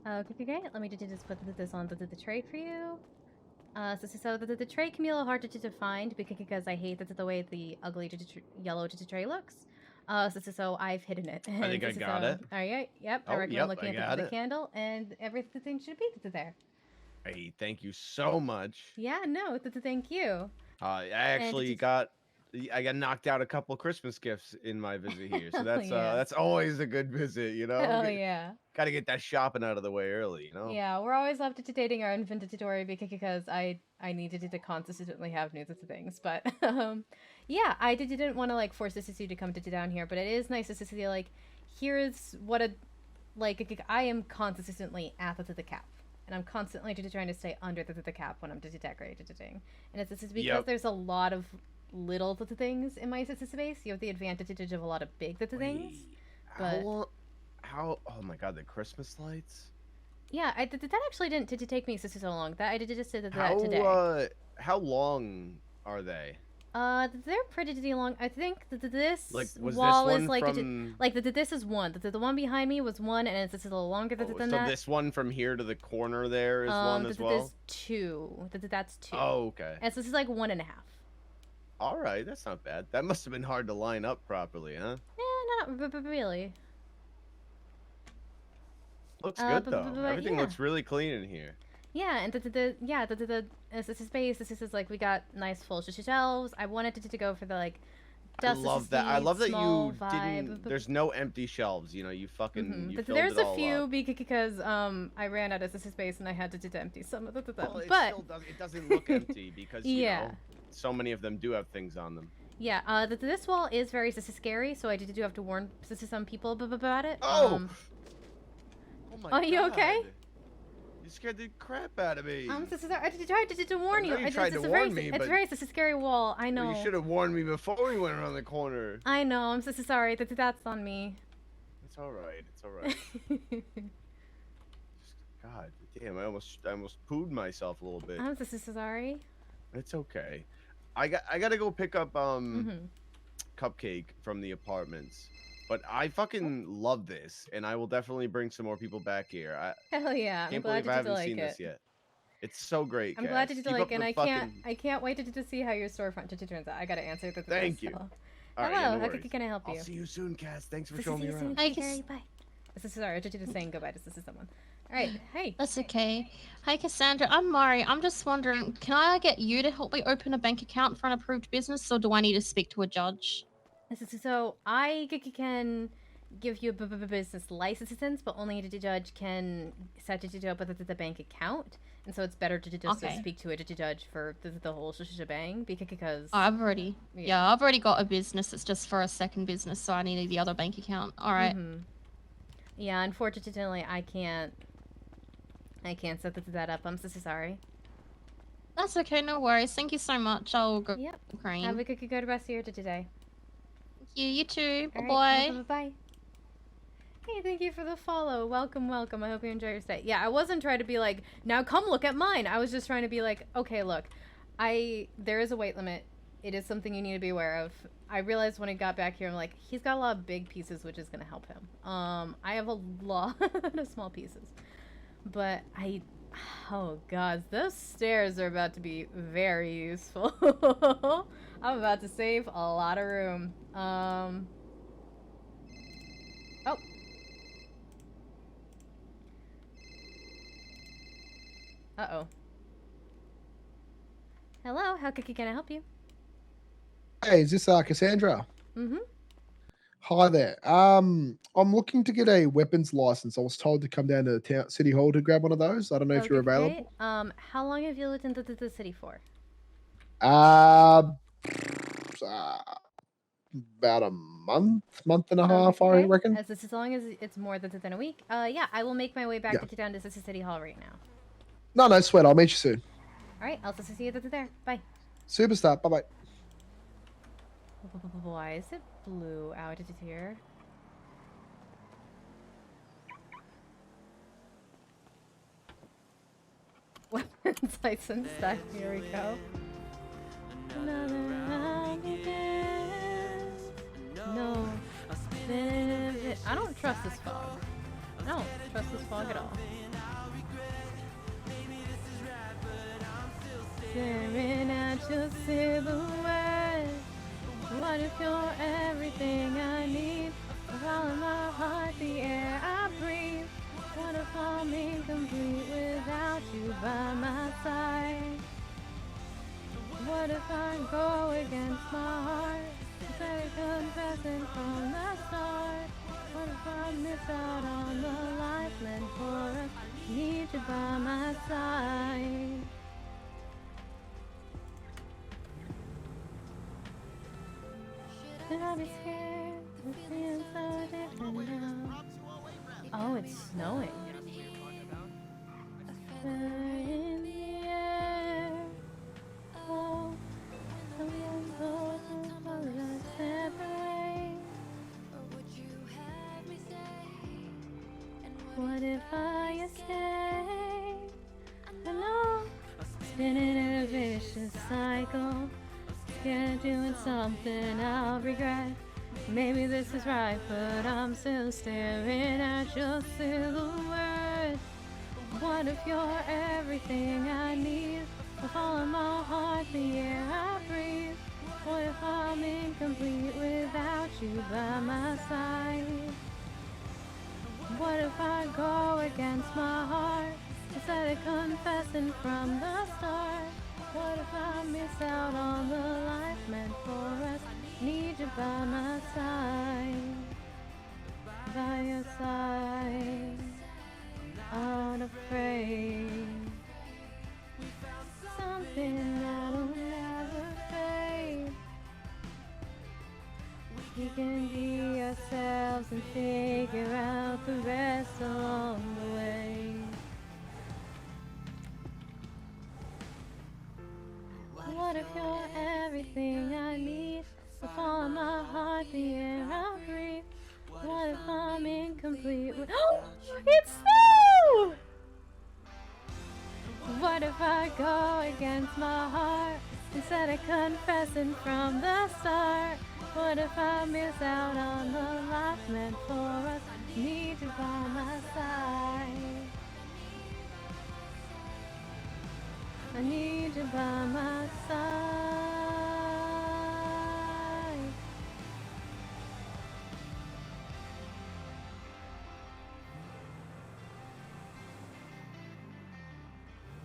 Okay, great. Let me just put this on the tray for you. So the tray can be a little hard to find because I hate the way the ugly yellow tray looks. So I've hidden it. I think I got it. All right. Yep. Oh, I recommend yep, looking I at got the it. candle, and everything should be there. Hey, thank you so much. Yeah. No. Thank you. I actually got knocked out a couple Christmas gifts in my visit here, so that's always a good visit, you know. Oh yeah. Got to get that shopping out of the way early, you know. Yeah, we're always up to dating our inventory because I needed to consistently have new things, but yeah, I didn't want to like force Sissy to come down here, but it is nice to see like here's what I am consistently at the cap. And I'm constantly trying to stay under the cap when I'm decorating. And it's because there's a lot of little things in my space. You have the advantage of a lot of big things. But how? Oh my God, the Christmas lights. Yeah, that actually didn't take me so long. That I just did that today. How long are they? They're pretty long. I think this was wall this one is like from... this is one. The one behind me was one, and it's a little longer than so that. So this one from here to the corner there is one as well. There's two. That's two. Oh, okay. And so this is like 1.5. All right, that's not bad. That must have been hard to line up properly, huh? Yeah, not really. Looks good though. Everything looks really clean in here. Yeah, and this is space. This is like we got nice full shelves. I wanted to go for the like. I love that. I love that you vibe. didn't. There's no empty shelves. You know, you fucking. You filled There's it all a few up. because I ran out of space and I had to empty some of them. Well, But it doesn't look empty because you know, so many of them do have things on them. Yeah. This wall is very scary, so I do have to warn some people about it. Oh. Oh my God. Are you okay? You scared the crap out of me. I tried to warn you. You tried to warn me, it's but... a very scary wall. I know. Well, you should have warned me before we went around the corner. I know. I'm so sorry. That's on me. It's all right. It's all right. God damn! I almost pooed myself a little bit. I'm so sorry. It's okay. I gotta go pick up Cupcake from the apartments. But I fucking love this, and I will definitely bring some more people back here. Hell yeah! Can't believe I haven't seen this yet. It's so great. I'm glad to like it, and I can't wait to see how your storefront turns out. I gotta answer the Thank you. So. All Hello, right, how can I help you? I'll see you soon, Cass. Thanks for showing me around. Hi, bye. Sorry, I just saying goodbye to someone. All right, hey. That's okay. Hi, Cassandra. I'm Mari. I'm just wondering, can I get you to help me open a bank account for an approved business, or do I need to speak to a judge? So I can give you a business license, but only a judge can set it up with the bank account. And so it's better to just Okay. speak to a judge for the whole shebang because I've already, I've already got a business. It's just for a second business, so I needed the other bank account. All right. Yeah, unfortunately, I can't set that up. I'm so sorry. That's okay. No worries. Thank you so much. I'll go. Yep. Green. Have a good rest of your day today. Thank you. You too. Bye Alright, bye. bye. Hey, thank you for the follow. Welcome. I hope you enjoy your stay. Yeah, I wasn't trying to be like, now come look at mine. I was just trying to be like, okay, look, there is a weight limit. It is something you need to be aware of. I realized when I got back here, I'm like, he's got a lot of big pieces, which is gonna help him. I have a lot of small pieces, but oh god, those stairs are about to be very useful. I'm about to save a lot of room. Oh. Uh-oh. Hello, how can I help you? Hey, is this Cassandra? Mm-hmm. Hi there. I'm looking to get a weapons license. I was told to come down to the city hall to grab one of those. I don't know if you're available. How long have you lived in the city for? About a month and a half, I reckon. As long as it's more than a week. Yeah, I will make my way back down to City Hall right now. No sweat. I'll meet you soon. All right, I'll see you there. Bye. Superstar. Bye bye. Why is it blue out here? Weapons license stuff. Here we go. Another round again. No. I don't trust this fog. I don't trust this fog at all. Staring at your silhouette. What if you're everything I need? All in my heart, the air I breathe. What if I'm incomplete without you by my side? What if I go against my heart? Instead of confessing from the start. What if I miss out on the life meant for us? Need you by my side. Should I be scared? It feels so different now. Oh, it's snowing. In the air. Oh, someone goes and follows us separate. What if I escape? I know, spinning in a vicious cycle. Scared of doing something I'll regret. Maybe this is right, but I'm still staring at your silhouette. What if you're everything I need? With all of my heart, the air I breathe. What if I'm incomplete without you by my side? What if I go against my heart instead of confessing from the start? What if I miss out on the life meant for us? Need you by my side, by your side, unafraid. Something that'll never fade. We can be ourselves and figure out the rest along the way. What if you're everything I need? With all of my heart, the air I breathe. What if I'm incomplete with it's so! What if I go against my heart instead of confessing from the start? What if I miss out on the life meant for us? Need you by my side. I need you by my side.